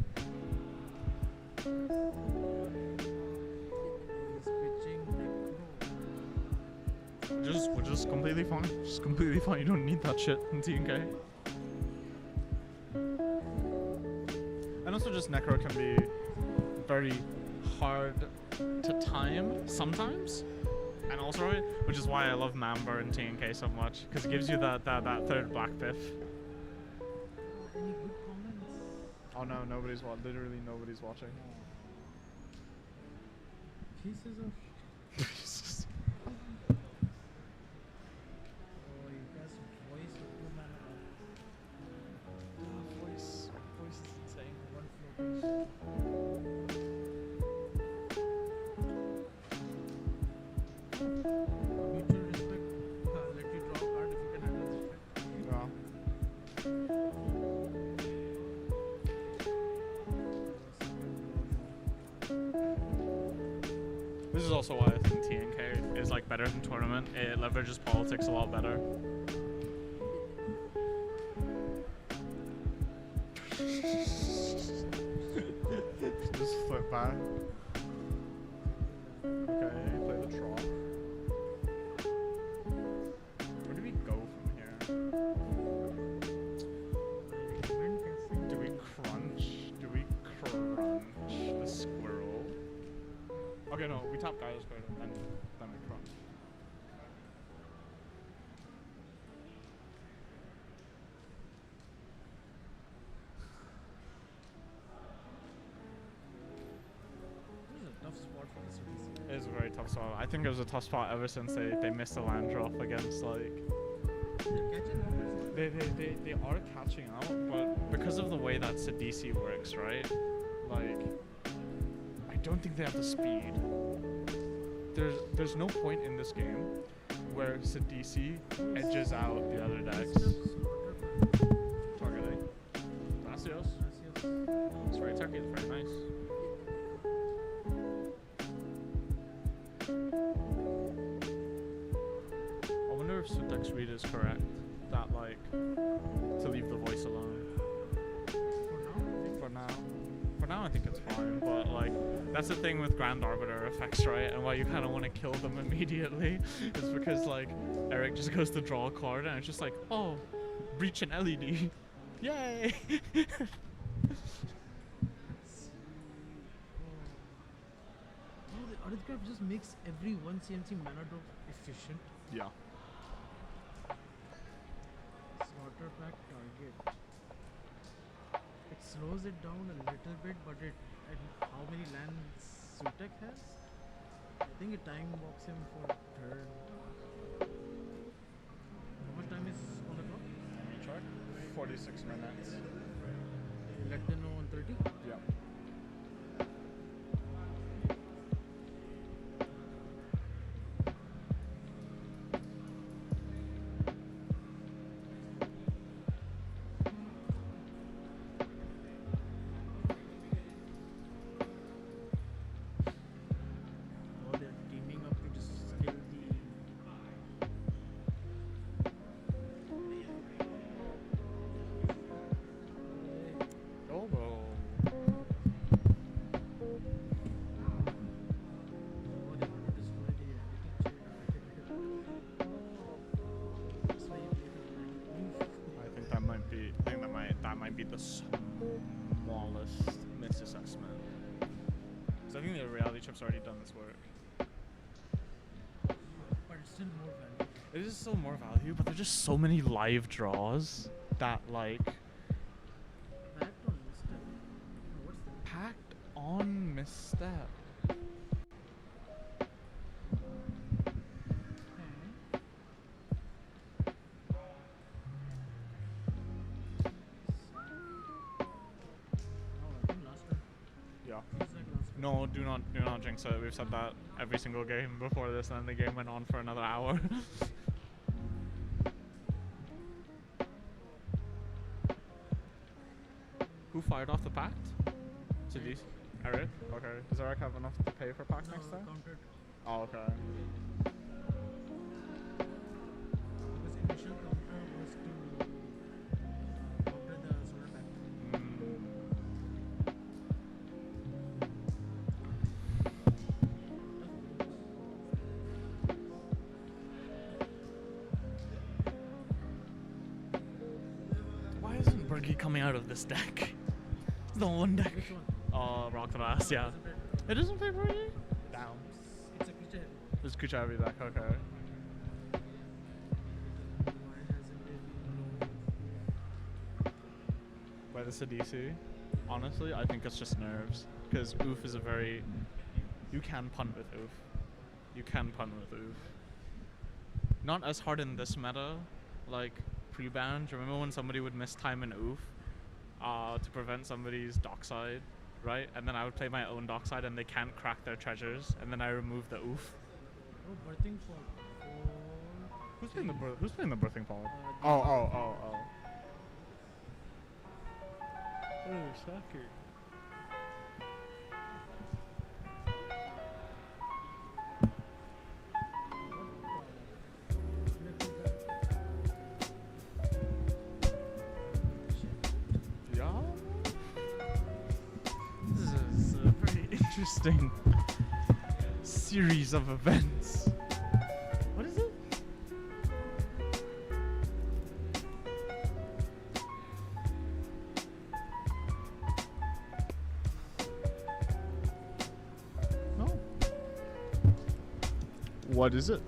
Speaker 6: Which is completely fine. Just completely fine. You don't need that shit in TNK.
Speaker 2: And also just Necro can be very hard to time sometimes. And also, which is why I love Mamba and TNK so much, because it gives you that third black piff.
Speaker 3: Any good comments?
Speaker 2: Oh no, nobody's literally nobody's watching.
Speaker 3: Pieces of
Speaker 2: Jesus.
Speaker 3: Oh, you guys voice of woman.
Speaker 2: Voice is insane.
Speaker 3: One floating. Mutual respect. Let you draw a card if you can handle respect.
Speaker 2: Yeah. This is also why I think TNK is like better than tournament. It leverages politics a lot better. Just flip back. Okay, play the trough. Where do we go from here? Do we crunch? Do we crunch the squirrel? Okay, no, we tap Gaia's card and then we crunch.
Speaker 3: This is a tough spot for the CDC.
Speaker 2: It is a very tough spot. I think it was a tough spot ever since they missed the land drop against like.
Speaker 3: They're catching up.
Speaker 2: They are catching out, but because of the way that Sidisi works, right? Like, I don't think they have the speed. There's no point in this game where Sidisi edges out the other decks. Targeting. Gracias. It's very techy, it's very nice. I wonder if Sutek's read is correct. That like to leave the voice alone. For now I think it's fine, but like that's the thing with Grand Arbiter effects, right? And why you kind of want to kill them immediately is because like Eric just goes to draw a card and it's just like, oh, breach an LED. Yay!
Speaker 3: Oh, the autograph just makes every one CMC mana drop efficient.
Speaker 2: Yeah.
Speaker 3: Slaughter pack target. It slows it down a little bit, but and how many lands Sutek has? I think it time walks him for a turn. How much time is on the clock?
Speaker 2: Check. 46 minutes.
Speaker 3: Let them know on 30?
Speaker 2: Yeah.
Speaker 3: Oh, they're teaming up to just kill the.
Speaker 2: Elbow.
Speaker 3: Oh, they want to destroy the reality check. That's why you play the
Speaker 2: I think that might be the smallest misassessment. Because I think the reality chip's already done this work.
Speaker 3: but it's still more value.
Speaker 2: It is still more value, but there's just so many live draws that like
Speaker 3: Packed on misstep. No, what's that?
Speaker 2: packed on misstep.
Speaker 3: Oh, I think last turn.
Speaker 2: Yeah.
Speaker 3: Feels like last turn.
Speaker 2: No, do not jinx it. We've said that every single game before this, and then the game went on for another hour. Who fired off the pact? Sidis? Eric? Okay. Does Eric have enough to pay for pact
Speaker 3: No,
Speaker 2: next time?
Speaker 3: countered.
Speaker 2: Oh, okay.
Speaker 3: Because initial counter was to counter the solar pack.
Speaker 2: Why isn't Bergie coming out of this deck?
Speaker 6: the one deck.
Speaker 3: Which one?
Speaker 6: Rock Thras, yeah. It doesn't play Brody? Damn.
Speaker 3: It's a creature heavy.
Speaker 6: It's creature heavy deck, okay.
Speaker 3: Why hasn't it been
Speaker 6: By the CDC? Honestly, I think it's just nerves. Because oof is a very... You can punt with oof. You can punt with oof. Not as hard in this meta, like pre-ban. Remember when somebody would miss time in oof to prevent somebody's dockside, right? And then I would play my own dockside and they can't crack their treasures, and then I remove the oof.
Speaker 3: Oh, birthing for
Speaker 6: Who's playing the birthing pod? Oh. Oh, sucker. Yeah. This is a very interesting series of events. What is it? No. What is it?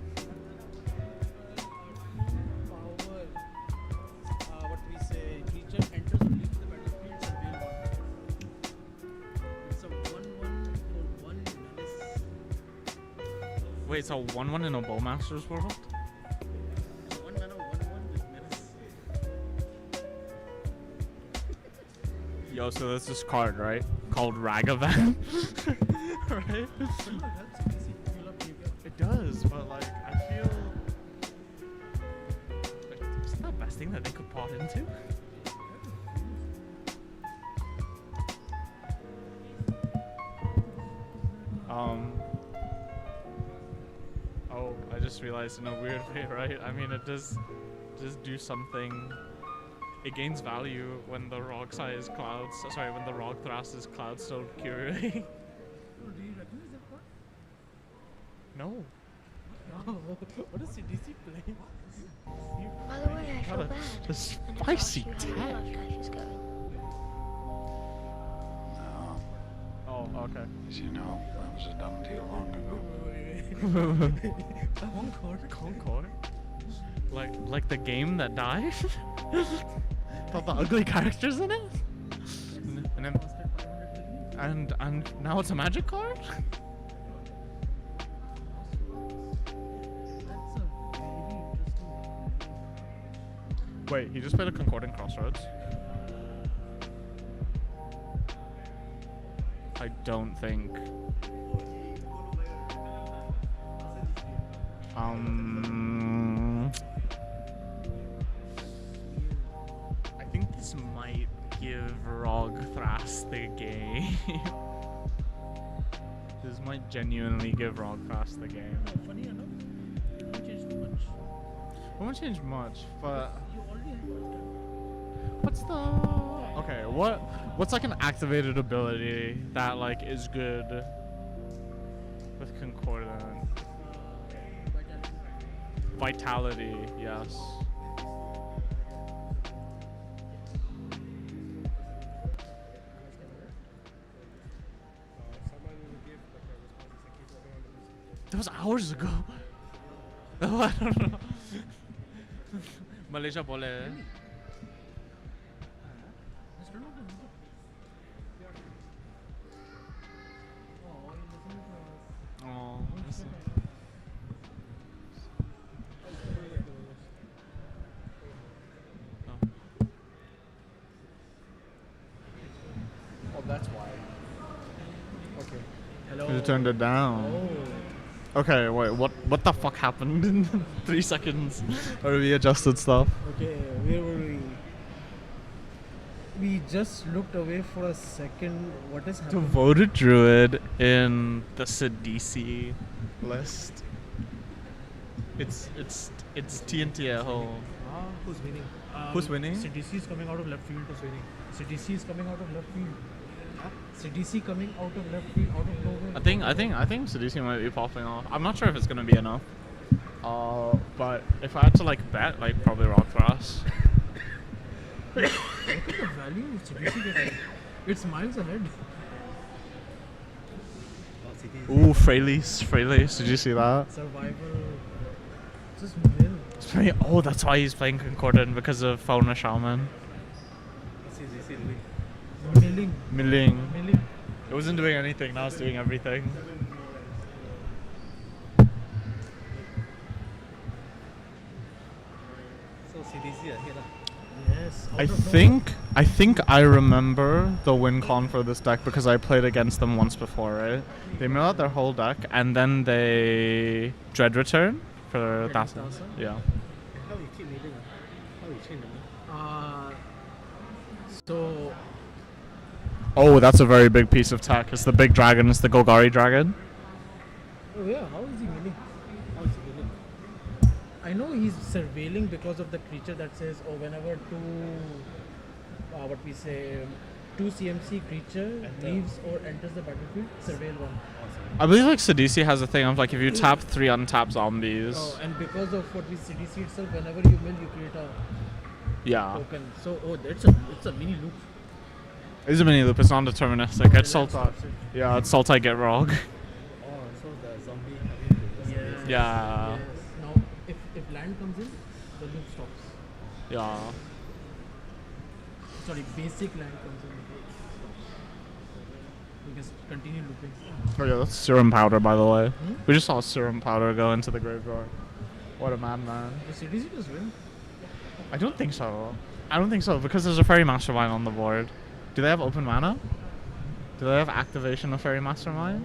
Speaker 3: power. What we say, creature enters or leaves the battlefield and deal 1. It's a 1/1 for 1 menace.
Speaker 6: Wait, it's a 1/1 in a Bowmaster's World?
Speaker 3: It's 1 mana 1/1 with menace.
Speaker 6: Yo, so there's this card, right? Called Ragavan. Right?
Speaker 3: Somehow it helps CDC heal up trigger.
Speaker 6: It does, but like, I feel... Like, isn't that the best thing that they could pot into? Oh, I just realized in a weird way, right? I mean, it does do something. It gains value when the Rock size clouds. Sorry, when the Rock Thras is Cloudstone Curie.
Speaker 3: Oh, do you recognize that card?
Speaker 6: No.
Speaker 3: No. What does CDC play?
Speaker 8: By the way, I feel
Speaker 6: Got
Speaker 8: bad.
Speaker 6: a
Speaker 8: I never
Speaker 6: spicy
Speaker 8: asked you how your
Speaker 6: tag.
Speaker 8: love life is going.
Speaker 6: Oh, okay.
Speaker 9: As you know, that was a done deal long ago.
Speaker 6: Concord? Like the game that died? Thought the ugly characters in it? And now it's a magic card?
Speaker 3: That's a very interesting.
Speaker 6: Wait, he just played a Concordant Crossroads? I don't think. I think this might give Rog Thras the game. This might genuinely give Rog Thras the game.
Speaker 3: Funny enough, it won't change too much.
Speaker 6: It won't change much, but
Speaker 3: You already have
Speaker 6: what's the okay? What's like an activated ability that like is good with Concordant? Vitality, yes. That was hours ago. Oh, I don't know. Malaysia boleh. Oh, listen.
Speaker 12: Oh, that's why. Okay. Hello.
Speaker 6: You turned it down.
Speaker 12: Oh.
Speaker 6: Okay, wait, what the fuck happened in 3 seconds? Or we adjusted stuff?
Speaker 3: Okay, where were we? We just looked away for a second. What is
Speaker 6: To
Speaker 3: happening?
Speaker 6: vote a druid in the CDC list. It's TNT at home.
Speaker 3: Who's winning?
Speaker 6: Who's winning?
Speaker 3: CDC is coming out of left field. Who's winning? CDC is coming out of left field. CDC coming out of left field, out of nowhere.
Speaker 6: I think CDC might be popping off. I'm not sure if it's gonna be enough. But if I had to like bet, like probably Rock Thras.
Speaker 3: Look at the value CDC getting. It's miles ahead.
Speaker 6: Ooh, Freyleys. Did you see that?
Speaker 3: Survival. Just mill.
Speaker 6: Oh, that's why he's playing Concordant, because of Fauna Shaman.
Speaker 3: Milling.
Speaker 6: It wasn't doing anything, now it's doing everything.
Speaker 11: So CDC ahead.
Speaker 3: Yes.
Speaker 6: I think I remember the win con for this deck because I played against them once before, right? They mill out their whole deck and then they Dread Return for Thassa. Yeah.
Speaker 11: How you keep reading? How you change them?
Speaker 3: So.
Speaker 6: Oh, that's a very big piece of tech. It's the big dragon. It's the Golgari dragon.
Speaker 3: Oh yeah, how is he milling? I know he's surveilling because of the creature that says, oh, whenever two CMC creature leaves or enters the battlefield, surveil one.
Speaker 6: I believe like Sidisi has a thing of like if you tap 3 untapped zombies.
Speaker 3: Oh, and because of what we CDC itself, whenever you mill, you create a token. So, it's a mini loop.
Speaker 6: It's a mini loop. It's non-deterministic. It's Sultai. Yeah, it's Sultai get Rog.
Speaker 11: Oh, so the zombie.
Speaker 6: Yeah.
Speaker 3: Yes. Now, if land comes in, the loop stops.
Speaker 6: Yeah.
Speaker 3: Sorry, basic land comes in, the loop stops. We can continue looping.
Speaker 6: Oh yeah, that's serum powder, by the way. We just saw serum powder go into the graveyard. What a madman.
Speaker 3: The CDC does win.
Speaker 6: I don't think so. Because there's a Fairy Mastermind on the board. Do they have open mana? Do they have activation of Fairy Mastermind?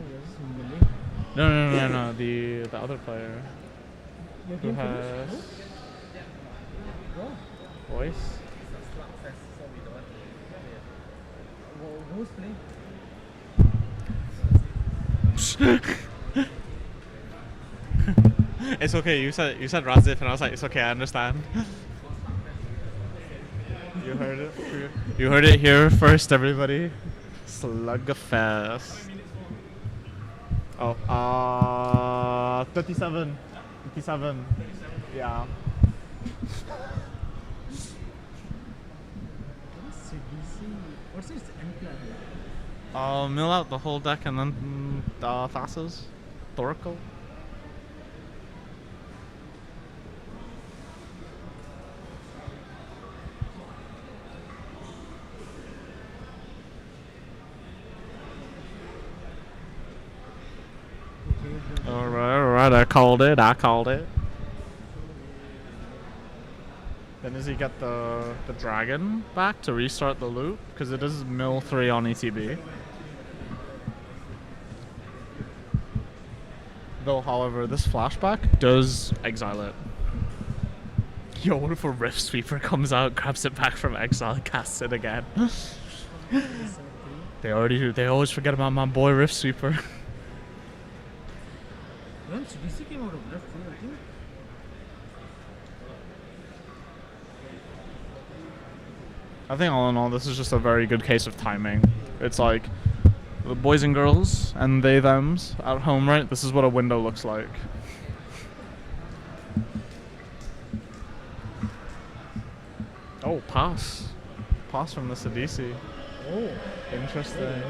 Speaker 6: No. The other player. Who has voice?
Speaker 3: Who's playing?
Speaker 6: It's okay. You said Razif, and I was like, it's okay. I understand. You heard it. You heard it here first, everybody. Slugfest. Oh, 37. 57. Yeah.
Speaker 3: What's his end plan?
Speaker 6: Mill out the whole deck and then Thassa's. Thoracle. Alright, I called it. Then does he get the dragon back to restart the loop? Because it is mill 3 on ETB. Though, however, this flashback does exile it. Yo, what if a Rift Sweeper comes out, grabs it back from exile, and casts it again? They always forget about my boy Rift Sweeper.
Speaker 3: When CDC came out of left field, I think.
Speaker 6: I think all in all, this is just a very good case of timing. It's like the boys and girls and they thems at home, right? This is what a window looks like. Oh, pass from the Sidisi.
Speaker 3: Oh,
Speaker 6: interesting.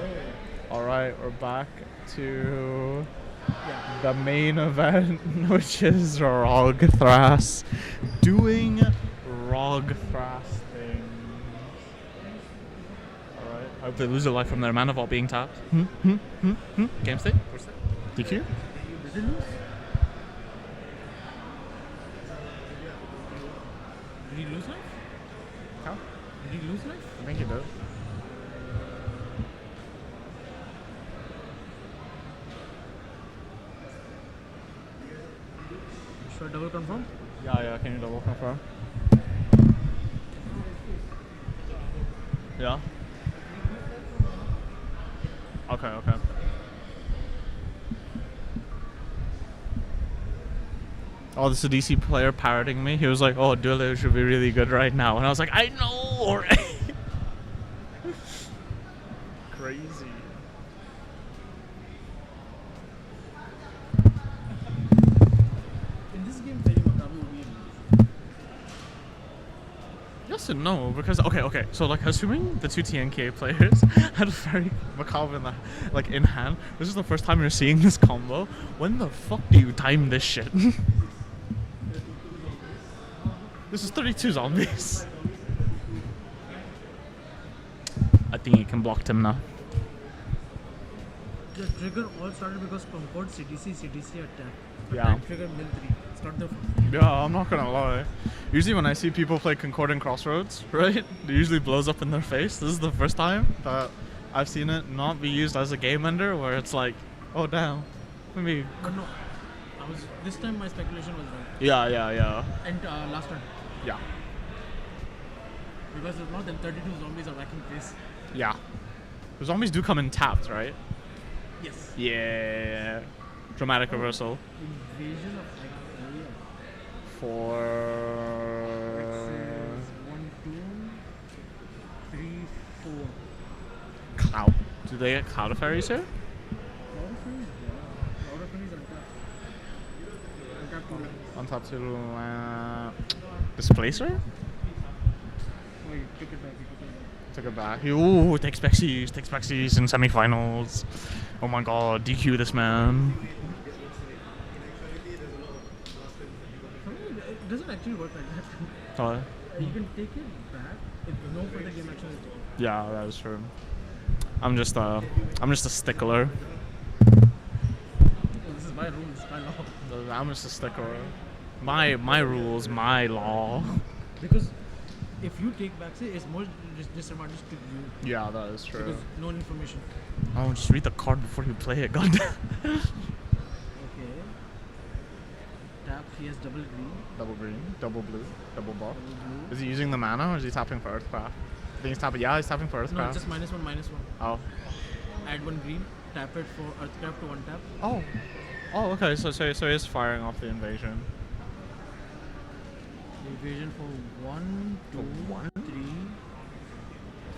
Speaker 6: All right, we're back to the main event, which is Rog Thras doing Rog Thras things. Alright, I hope they lose a life from their mana vault being tapped. Game state? DQ?
Speaker 3: did he lose? Did he lose life?
Speaker 6: Huh?
Speaker 3: Did he lose life?
Speaker 6: I think he did.
Speaker 3: Should I double confirm?
Speaker 6: Yeah, can you double confirm? Yeah? Okay. Oh, this is a DC player parroting me. He was like, oh, Duelo should be really good right now. And I was like, I know, right? Crazy. yes and no, because okay. So like, assuming the two TNK players had a very macabre in hand. This is the first time you're seeing this combo. When the fuck do you time this shit? This is 32 zombies. I think you can block him now.
Speaker 3: The trigger all started because Concord CDC attack.
Speaker 6: Yeah.
Speaker 3: Time trigger mill 3. It's not the
Speaker 6: Yeah, I'm not gonna lie. Usually when I see people play Concord and Crossroads, right, it usually blows up in their face. This is the first time that I've seen it not be used as a game ender, where it's like, oh damn, maybe.
Speaker 3: But no, this time my speculation was wrong.
Speaker 6: Yeah.
Speaker 3: And last turn.
Speaker 6: Yeah.
Speaker 3: Because if not, then 32 zombies are racking face.
Speaker 6: Yeah. The zombies do come in tapped, right?
Speaker 3: Yes.
Speaker 6: Yeah. Dramatic reversal.
Speaker 3: Invasion of area.
Speaker 6: For
Speaker 3: 1, 2, 3, 4.
Speaker 6: Cloud. Do they get Cloud of Fairies here?
Speaker 3: Cloud of Fairies? Yeah. Cloud of Fairies untapped. Untapped 2 land.
Speaker 6: On top to Displacer?
Speaker 3: Oh, you took it back.
Speaker 6: Took it back. Ooh, takes Bexies in semifinals. Oh my god, DQ this man.
Speaker 3: It doesn't actually work like that.
Speaker 6: What?
Speaker 3: You can take it back if no further game action is taken.
Speaker 6: Yeah, that is true. I'm just a stickler.
Speaker 3: Oh, this is my rules, my law.
Speaker 6: I'm just a stickler. My rules, my law.
Speaker 3: Because if you take back, say, it's more disadvantage to you.
Speaker 6: Yeah, that is true.
Speaker 3: Because no information.
Speaker 6: Oh, just read the card before you play it, goddamn.
Speaker 3: Okay. Tap, he has double green.
Speaker 6: Double green, double blue, double buff.
Speaker 3: Double blue.
Speaker 6: Is he using the mana or is he tapping for Earthcraft? I think he's tapping. Yeah, he's tapping for Earthcraft.
Speaker 3: No, just -1/-1.
Speaker 6: Oh.
Speaker 3: Add 1 green. Tap it for Earthcraft to 1 tap.
Speaker 6: Oh. Oh, okay. So he's firing off the invasion.
Speaker 3: Invasion for 1, 2, 3,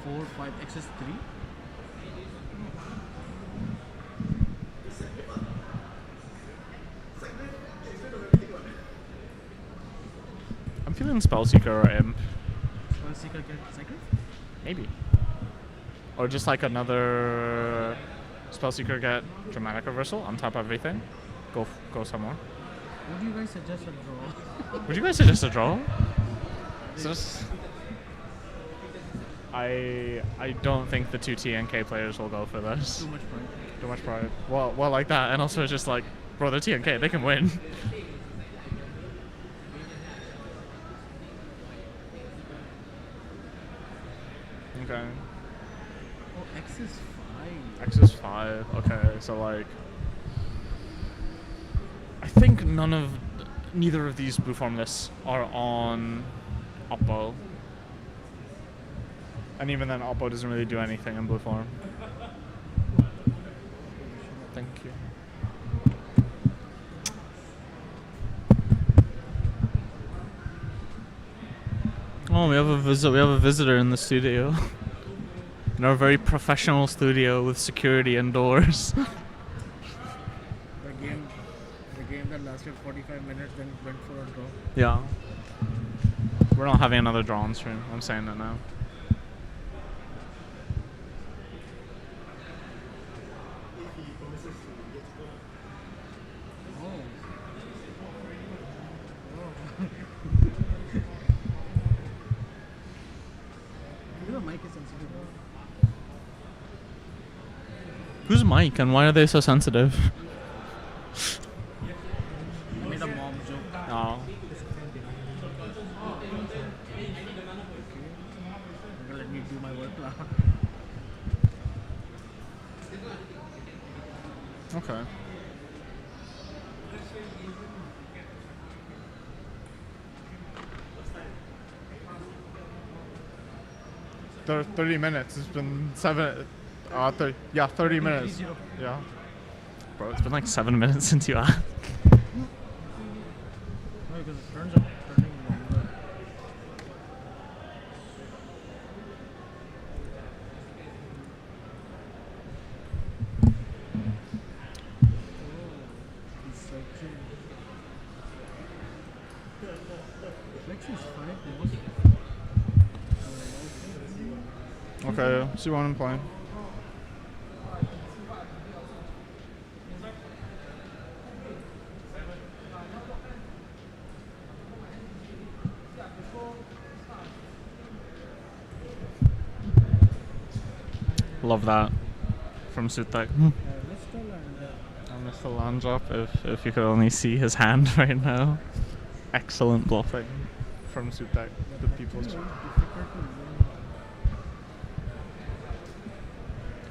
Speaker 3: 4, 5. Access 3.
Speaker 6: I'm feeling Spellseeker or Imp.
Speaker 3: Spellseeker get second?
Speaker 6: Maybe. Or just like another Spellseeker get Dramatic Reversal, untap everything, go somewhere.
Speaker 3: Would you guys suggest a draw?
Speaker 6: Would you guys suggest a draw? Just I don't think the two TNK players will go for this.
Speaker 3: Too much pride.
Speaker 6: Too much pride. Well, like that, and also just like, bro, they're TNK, they can win. Okay.
Speaker 3: Oh, X is 5.
Speaker 6: X is 5. Okay, so like, I think neither of these blue form lists are on Oppo. And even then, Oppo doesn't really do anything in blue form. Thank you. Oh, we have a visitor in the studio. In our very professional studio with security indoors.
Speaker 3: The game that lasted 45 minutes then went for a draw.
Speaker 6: Yeah. We're not having another draw on stream. I'm saying that now.
Speaker 3: The mic is sensitive.
Speaker 6: Who's Mike and why are they so sensitive?
Speaker 3: I made a mom joke.
Speaker 6: Oh.
Speaker 3: Let me do my work now.
Speaker 6: Okay. There 30 minutes. It's been 30 minutes. Yeah. Bro, it's been like 7 minutes since you asked.
Speaker 3: No, because it turns out turning longer. Flex is 5 plus.
Speaker 6: Okay, see what I'm playing. Love that from Sutek. I missed the land drop. If you could only see his hand right now. Excellent bluffing from Sutek. The people's.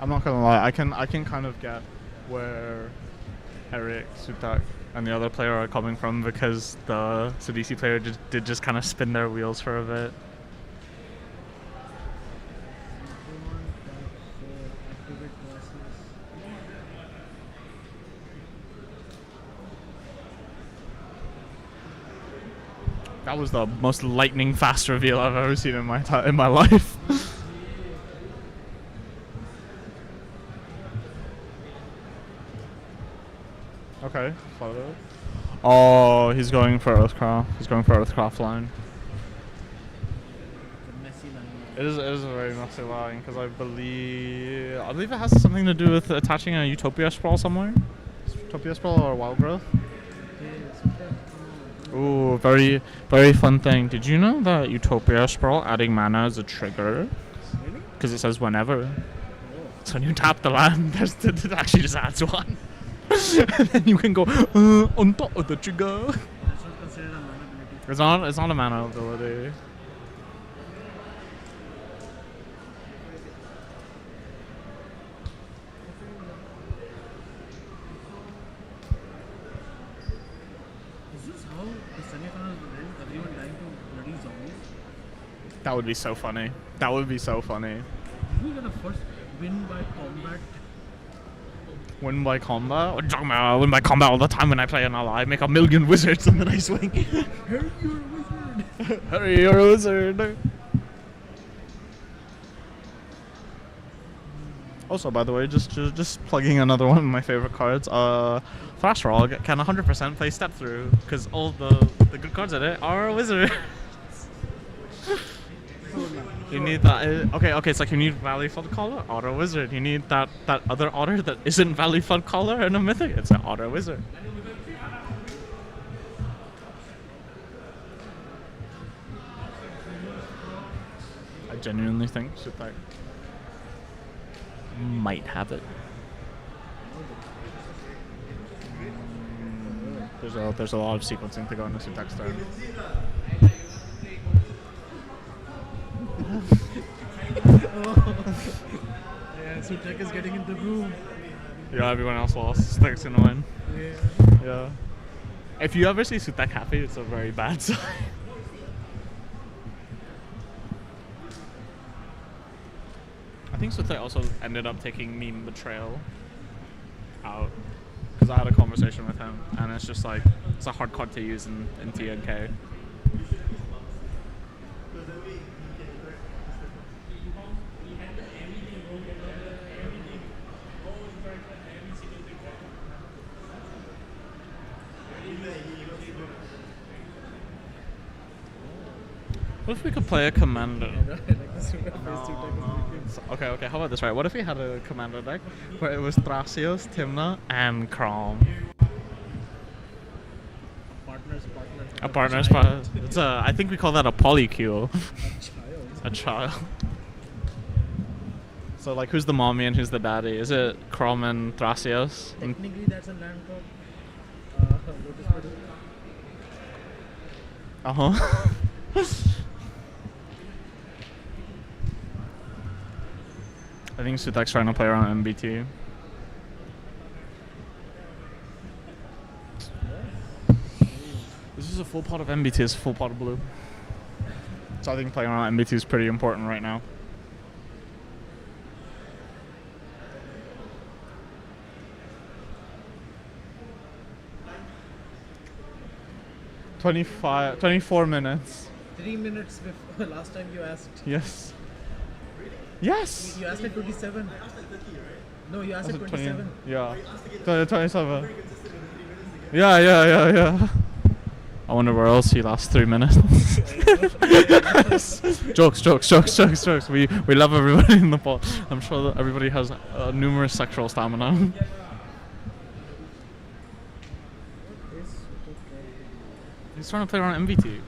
Speaker 6: I'm not gonna lie. I can kind of get where Eric, Sutek, and the other player are coming from because the Sidisi player did just kind of spin their wheels for a bit. That was the most lightning fast reveal I've ever seen in my life. Okay, photo. Oh, he's going for Earthcraft. He's going for Earthcraft line. It is a very messy line because I believe it has something to do with attaching a Utopia Sprawl somewhere. Utopia Sprawl or Wild Growth. Ooh, very, very fun thing. Did you know that Utopia Sprawl adding mana is a trigger? Really? Because it says whenever. So when you tap the land, it actually just adds one. And then you can go on top of the trigger. It's not a mana ability. That would be so funny. That would be so funny.
Speaker 3: Did we get a first win by combat?
Speaker 6: Win by combat? What are you talking about? I win by combat all the time when I play an ally. I make 1,000,000 wizards and then I swing.
Speaker 3: Harry, you're a wizard.
Speaker 6: Harry, you're a wizard. Also, by the way, just plugging another one of my favorite cards. Thrashrog can 100% play Step Through because all the good cards in it are wizards. You need that. Okay, it's like you need Valley Flood Caller, Auto Wizard. You need that other otter that isn't Valley Flood Caller and a Mythic. It's an Auto Wizard. I genuinely think Sutek might have it. There's a lot of sequencing to go into Sutek's turn.
Speaker 3: Yeah, Sutek is getting in the room.
Speaker 6: Yeah, everyone else lost. Sutek's gonna win. Yeah. If you ever see Sutek happy, it's a very bad sign. I think Sutek also ended up taking Meme Betrayal out because I had a conversation with him, and it's just like it's a hard card to use in TNK. What if we could play a commander? Okay, how about this, right? What if we had a commander deck where it was Thrasios, Tymna, and Crom? A partner's partner. It's I think we call that a polycule. A child. So like, who's the mommy and who's the daddy? Is it Crom and Thrasios?
Speaker 3: Technically, that's a land called Lotus Petal.
Speaker 6: I think Sutek's trying to play around MBT. This is a full pot of MBT, it's a full pot of blue. So I think playing around MBT is pretty important right now.
Speaker 3: $25,
Speaker 6: 24 minutes.
Speaker 3: 3 minutes before last time you asked.
Speaker 6: Yes. Yes!
Speaker 3: You asked at 27. No, you asked at 27.
Speaker 6: Yeah. 27. Yeah. I wonder where else he lasts 3 minutes. jokes. We love everybody in the pot. I'm sure that everybody has numerous sexual stamina. He's trying to play around MVT.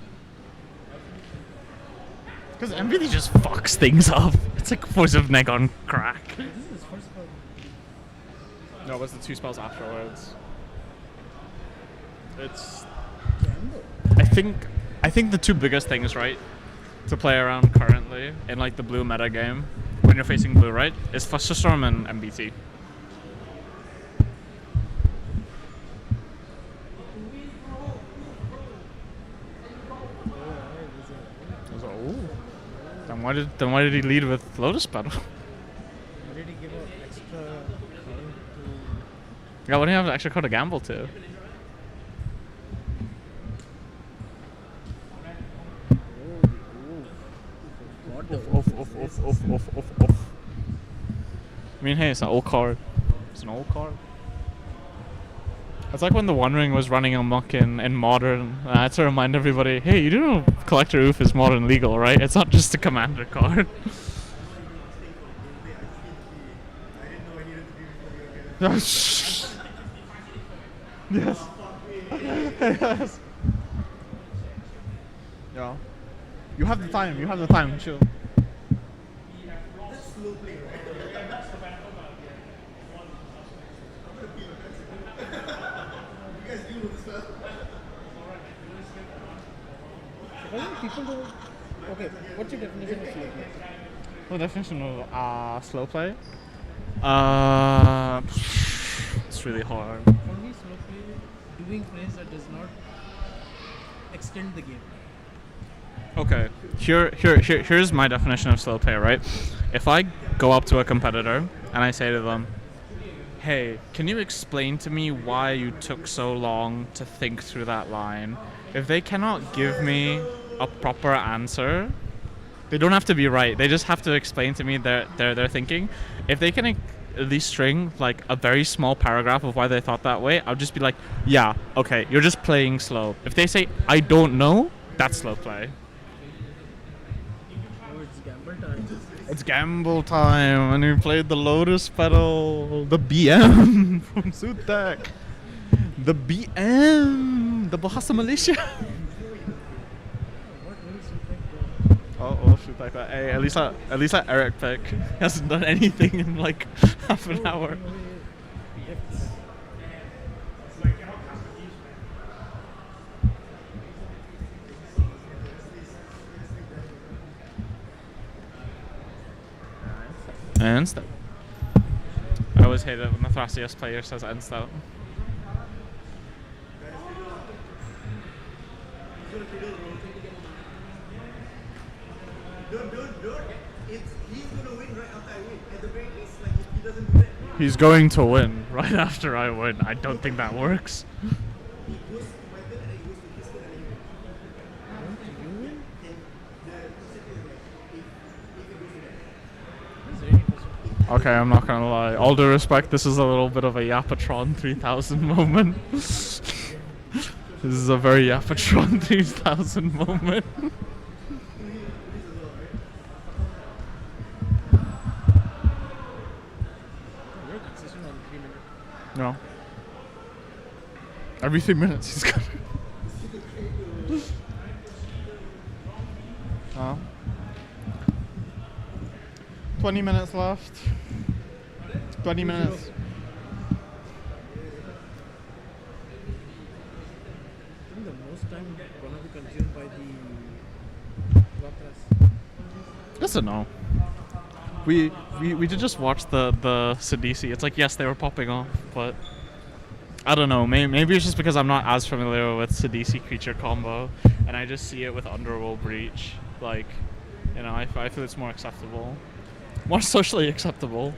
Speaker 6: Because MVT just fucks things up. It's like Force of Neg on crack. No, it was the 2 spells afterwards. It's... I think the 2 biggest things, right, to play around currently in like the blue meta game, when you're facing blue, right, is Fluster Storm and MBT. Then why did he lead with Lotus Petal?
Speaker 3: Why did he give out extra time to...
Speaker 6: Yeah, why do you have an extra card to gamble to? I mean, hey, it's an old card. It's an old card. It's like when the One Ring was running amok in Modern. I had to remind everybody, hey, you do know Collector Oof is Modern legal, right? It's not just a Commander card. Yes. Yes. Yes. Yeah. You have the time, chill.
Speaker 3: People do... Okay, what's your definition of slow play?
Speaker 6: What definition of slow play? It's really hard.
Speaker 3: For me, slow play, doing plays that does not extend the game.
Speaker 6: Okay, here's my definition of slow play, right? If I go up to a competitor and I say to them, hey, can you explain to me why you took so long to think through that line? If they cannot give me a proper answer, they don't have to be right. They just have to explain to me their thinking. If they can at least string like a very small paragraph of why they thought that way, I'll just be like, yeah, okay, you're just playing slow. If they say, I don't know, that's slow play.
Speaker 3: Oh, it's gamble time.
Speaker 6: It's gamble time, and we played the Lotus Petal, the BM from Sutek, the BM, the Bahasa Malaysia. Oh, shoot like that. Hey, at least that Eric pick hasn't done anything in like half an hour. And step. I always hate it when the Thrasios player says end step. He's going to win right after I win. I don't think that works. Okay, I'm not gonna lie. All due respect, this is a little bit of a Yapatron 3000 moment. This is a very Yapatron 3000 moment. No. Every 3 minutes he's got. 20 minutes left. 20 minutes.
Speaker 3: I think the most time gonna be consumed by the Watras.
Speaker 6: Yes and no. We did just watch the Sidisi. It's like, yes, they were popping off, but I don't know. Maybe it's just because I'm not as familiar with Sidisi creature combo, and I just see it with Underworld Breach. Like, you know, I feel it's more acceptable, more socially acceptable.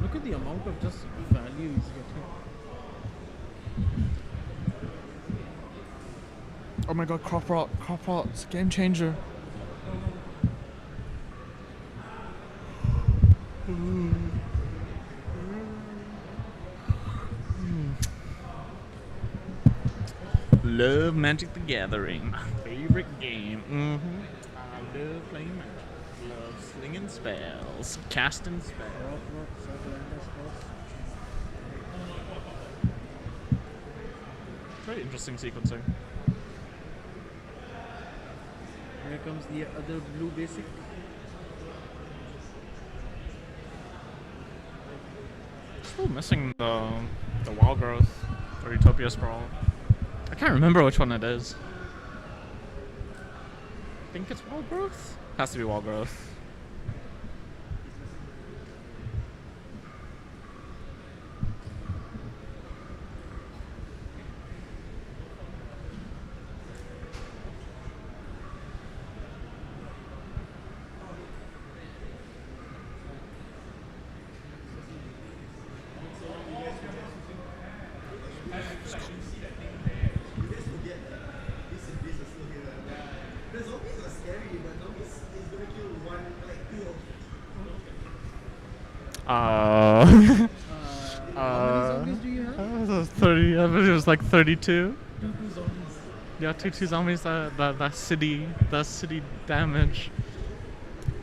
Speaker 3: Look at the amount of just value he's getting.
Speaker 6: Oh my god, crop rot, it's a game changer. love Magic the Gathering. My favorite game. I love playing Magic. Love slinging spells, casting spells. Very interesting sequencing.
Speaker 3: Here comes the other blue basic.
Speaker 6: Still missing the Wild Growth or Utopia Sprawl. I can't remember which one it is. I think it's Wild Growth? Has to be Wild Growth.
Speaker 3: How many zombies do you have?
Speaker 6: 30, I believe it was like 32.
Speaker 3: Two zombies.
Speaker 6: Yeah, two zombies, that city damage.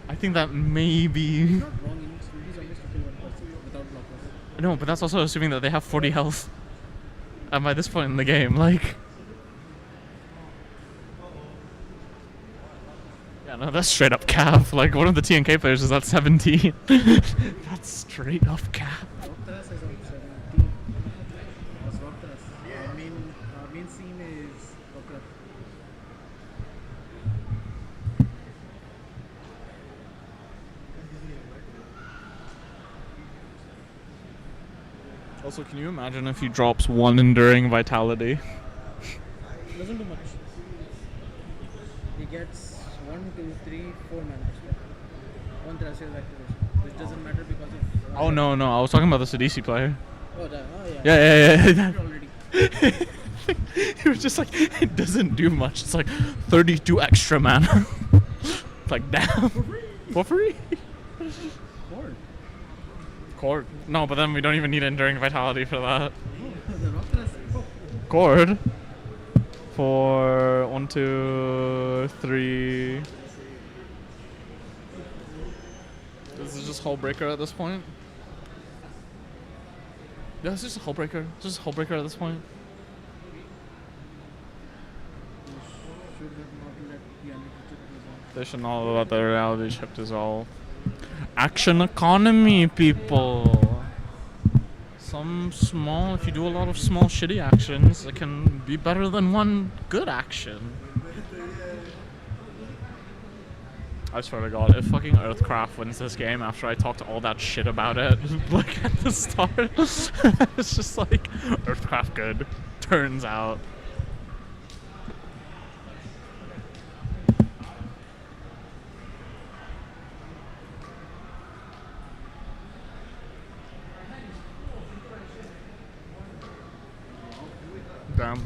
Speaker 6: I think that maybe...
Speaker 3: You're not wrong, you need 20 zombies to kill one person without blockers.
Speaker 6: No, but that's also assuming that they have 40 health. And by this point in the game, like... Yeah, no, that's straight up cap. Like, one of the TNK players is at 17. That's straight up cap.
Speaker 3: Rocktaras is on 17. That's Rocktaras. Main scene is Rocktaras.
Speaker 6: Also, can you imagine if he drops 1 Enduring Vitality?
Speaker 3: Doesn't do much. He gets 1, 2, 3, 4 mana extra. 1 Thrasios activation, which doesn't matter because of...
Speaker 6: Oh, no, I was talking about the Sidisi player.
Speaker 3: Oh, that, oh
Speaker 6: Yeah.
Speaker 3: Already.
Speaker 6: It was just like, it doesn't do much. It's like 32 extra mana. Like, damn. For free? Cord. No, but then we don't even need Enduring Vitality for that. Cord. For 1, 2, 3. This is just Hullbreaker at this point. Yeah, it's just a Hullbreaker. It's just a Hullbreaker at this point. They should not let the reality chip dissolve. Action economy, people. Some small, if you do a lot of small shitty actions, it can be better than one good action. I swear to God, if fucking Earthcraft wins this game after I talked all that shit about it, like at the start, it's just like, Earthcraft good, turns out. Damn.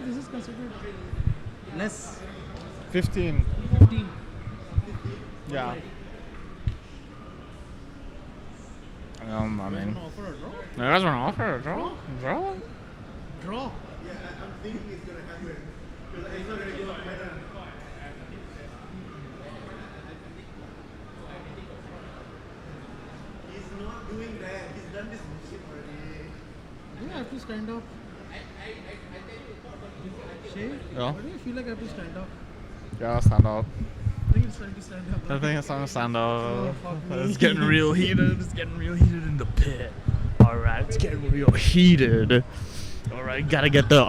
Speaker 3: This is considered less.
Speaker 6: 15.
Speaker 3: 15.
Speaker 6: Yeah. I mean,
Speaker 3: Offer a draw?
Speaker 6: you guys want to offer a draw? Draw?
Speaker 3: Draw.
Speaker 4: Yeah, I'm thinking it's gonna happen. Because he's not gonna give up my turn. He's not doing that. He's done this bullshit already.
Speaker 3: Do I have to stand up? Shay?
Speaker 6: Yeah.
Speaker 3: Why do you feel like I have to stand up?
Speaker 6: Yeah, stand up.
Speaker 3: I think it's time to stand up.
Speaker 6: I think it's time to stand up.
Speaker 3: Oh, fuck me.
Speaker 6: It's getting real heated. It's getting real heated in the pit. Alright, it's getting real heated. Alright, gotta get the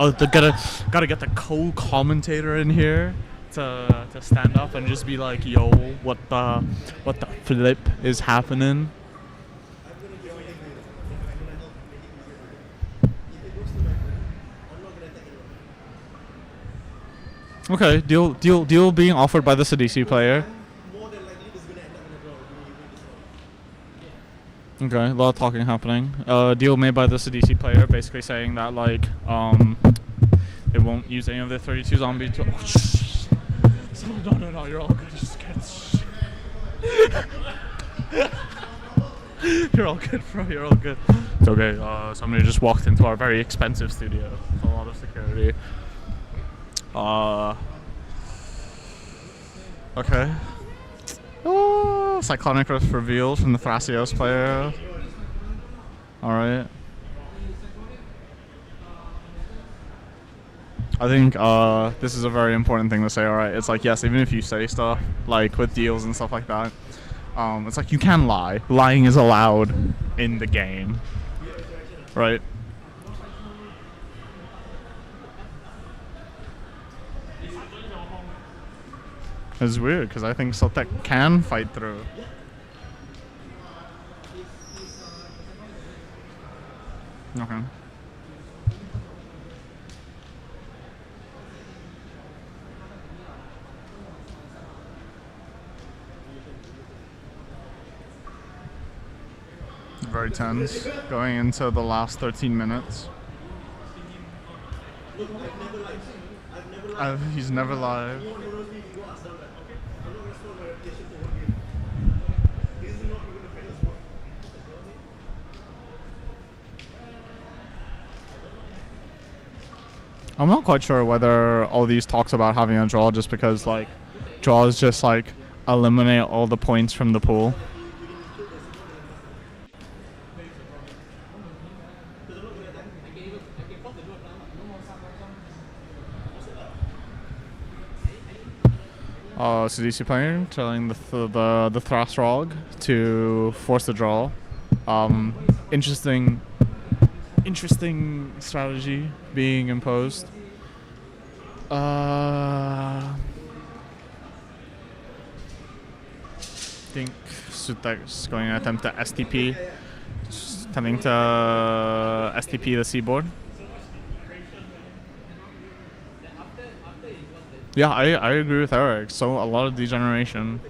Speaker 6: gotta get the co-commentator in here to stand up and just be like, yo, what the flip is happening? Okay, deal being offered by the CDC player.
Speaker 4: More than likely, this is gonna end up in a draw. We win this one.
Speaker 6: Okay, a lot of talking happening. Deal made by the CDC player, basically saying that like they won't use any of their 32 zombie. No, you're all good. Just get. You're all good, bro. You're all good. It's okay. Somebody just walked into our very expensive studio with a lot of security. Okay. Oh, Cyclonic Rift revealed from the Thrasios player. Alright. I think this is a very important thing to say, alright? It's like, yes, even if you say stuff, like with deals and stuff like that, it's like you can lie. Lying is allowed in the game. Right? It's weird, because I think Sotek can fight through. Okay. Very tense, going into the last 13 minutes. He's never live. I'm not quite sure whether all these talks about having a draw just because like draws just like eliminate all the points from the pool. CDC player telling the Thrasrog to force the draw. Interesting strategy being imposed. I think Sutek's going to attempt to STP, attempting to STP the seaboard. Yeah, I agree with Eric. So a lot of degeneration.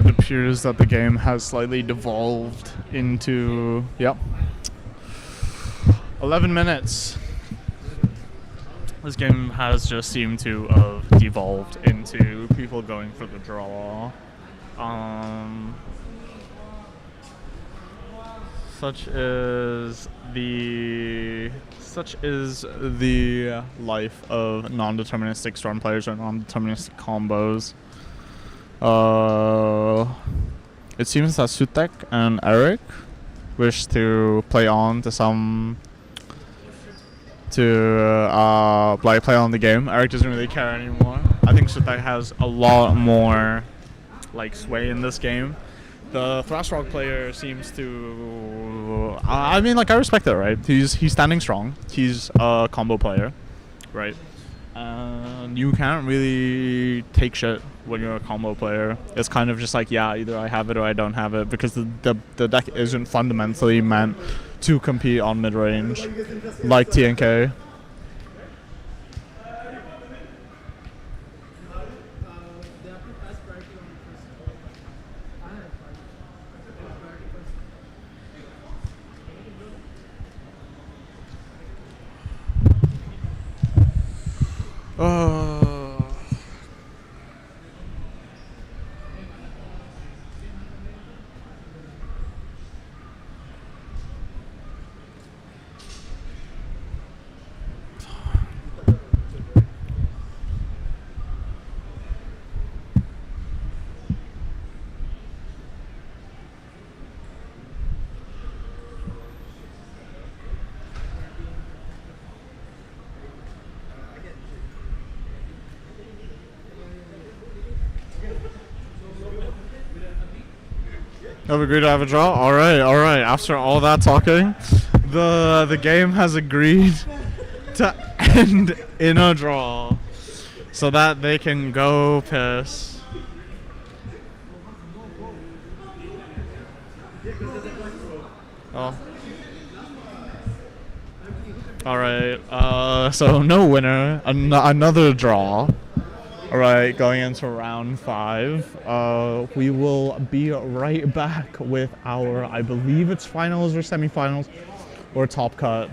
Speaker 6: It appears that the game has slightly devolved into 11 minutes. This game has just seemed to have devolved into people going for the draw. Such is the life of non-deterministic storm players or non-deterministic combos. It seems that Sutek and Eric wish to play on to play on the game. Eric doesn't really care anymore. I think Sutek has a lot more like sway in this game. The Thrasrog player seems to I respect it, right? He's standing strong. He's a combo player, right? And you can't really take shit when you're a combo player. It's kind of just like, yeah, either I have it or I don't have it, because the deck isn't fundamentally meant to compete on mid-range like TNK.
Speaker 2: Have agreed to have a draw? Alright. After all that talking, the game has agreed to end in a draw so that they can go piss. Oh. Alright, so no winner. Another draw. Alright, going into round 5. We will be right back with our, I believe it's finals or semifinals or top cut.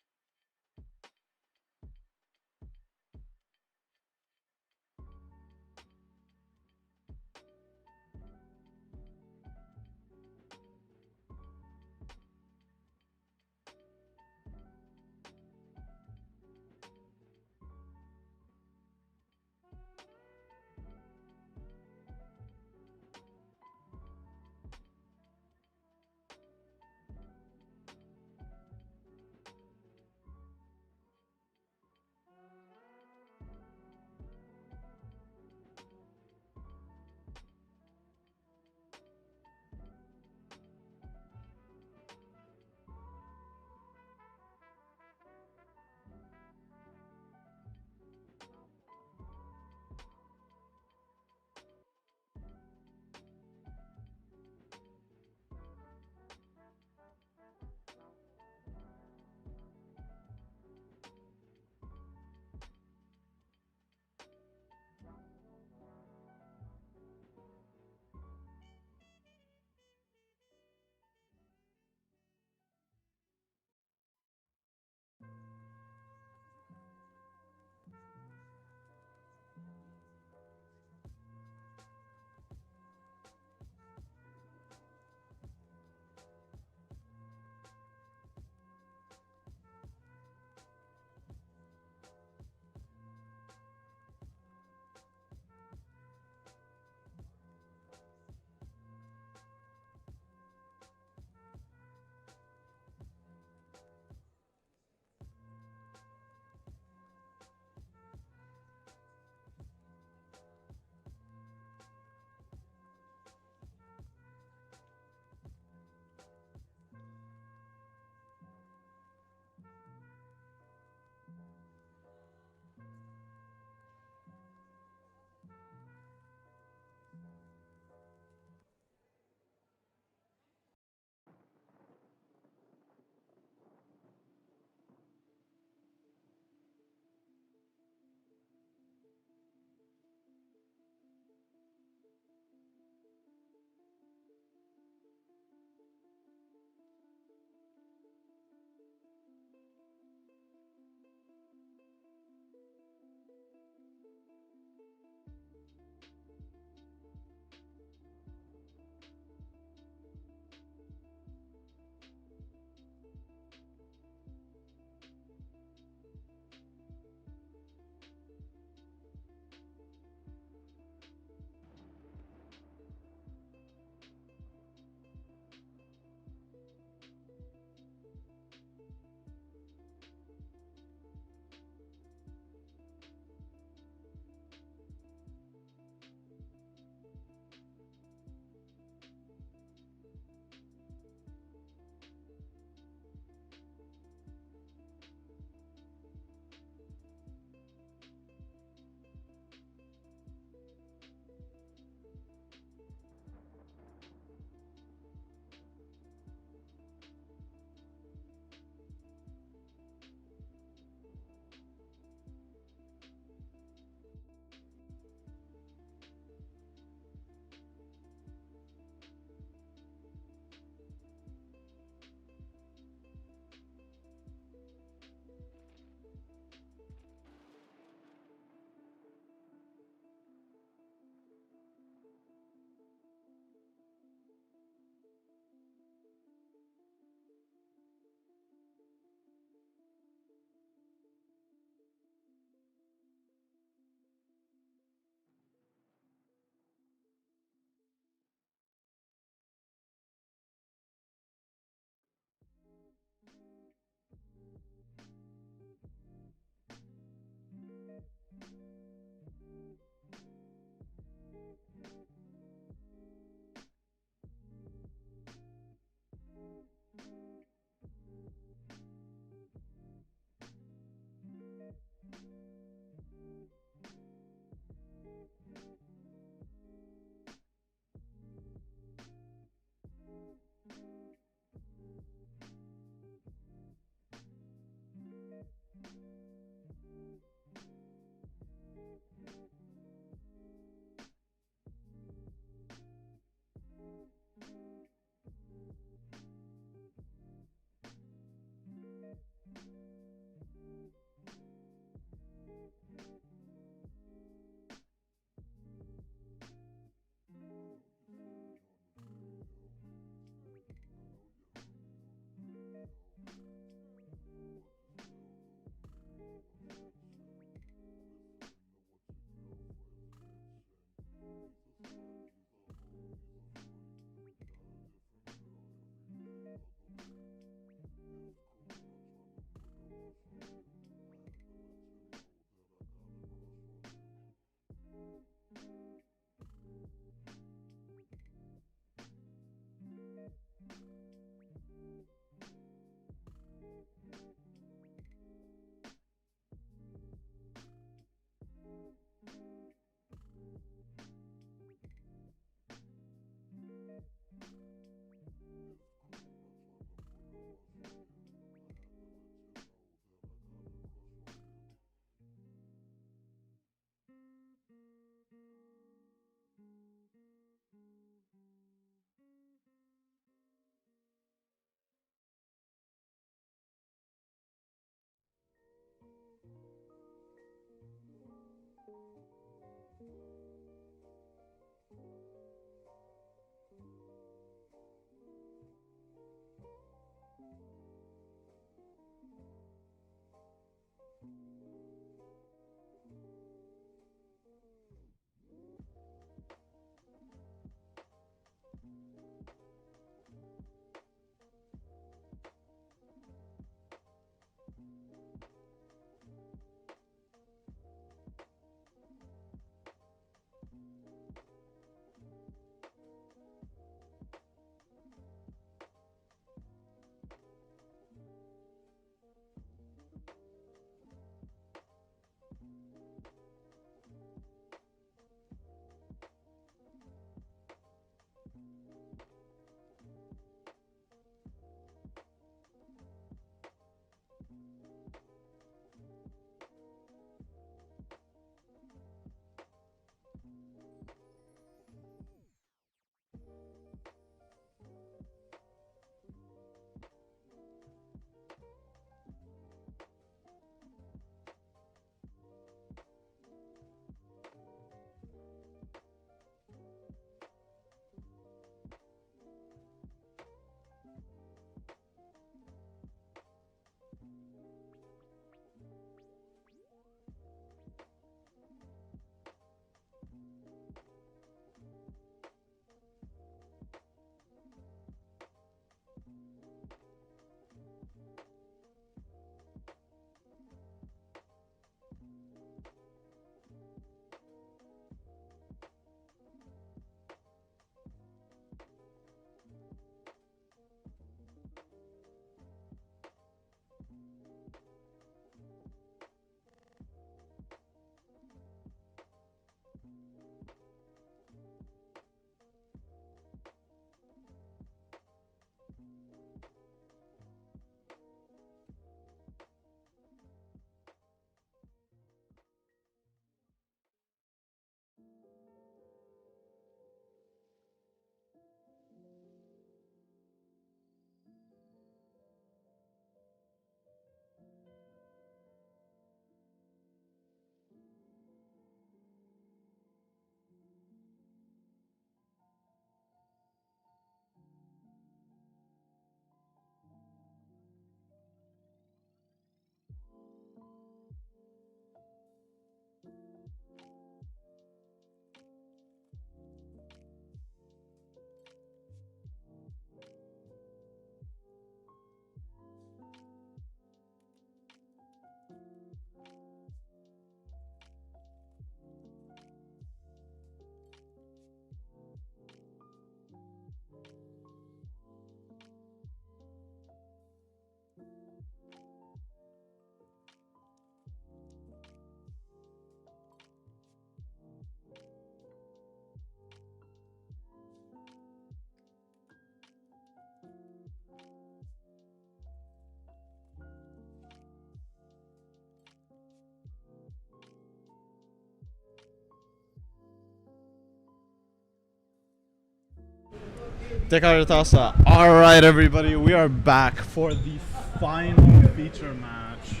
Speaker 2: Alright, everybody, we are back for the final feature match.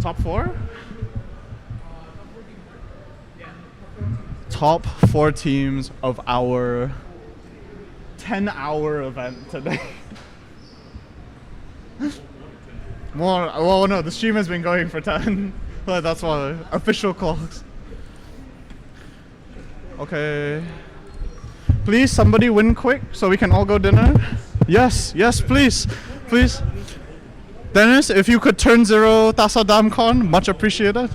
Speaker 2: Top 4? Top 4 teams of our 10-hour event today. well, no, the stream has been going for 10. But that's why official clocks. Okay. Please, somebody win quick so we can all go dinner. Yes, please. Dennis, if you could turn 0 Tasa Damcon, much appreciated.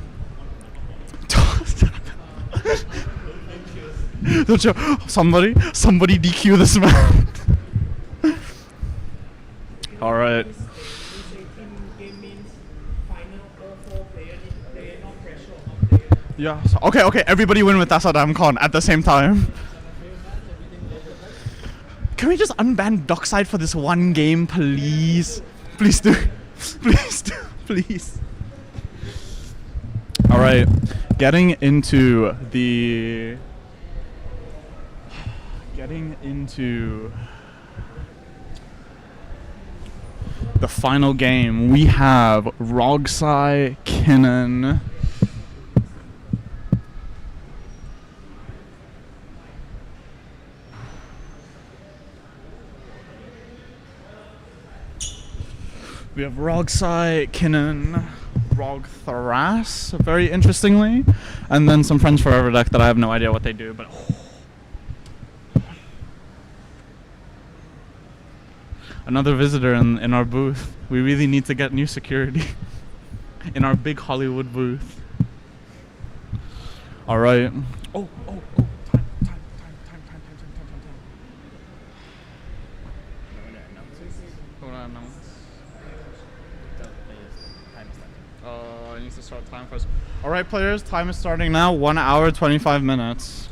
Speaker 2: Somebody DQ this man. Alright. Yeah. Okay. Everybody win with Tasa Damcon at the same time. Can we just unban Dockside for this one game, please? Please do. Please. Alright. Getting into the final game, we have Rogsai Kinnan. We have Rogsai, Kinnan, Rog Tharas, very interestingly, and then some Friends Forever deck that I have no idea what they do, but another visitor in our booth. We really need to get new security in our big Hollywood booth. All right. Oh. I need to start time first. All right, players, time is starting now. 1 hour, 25 minutes.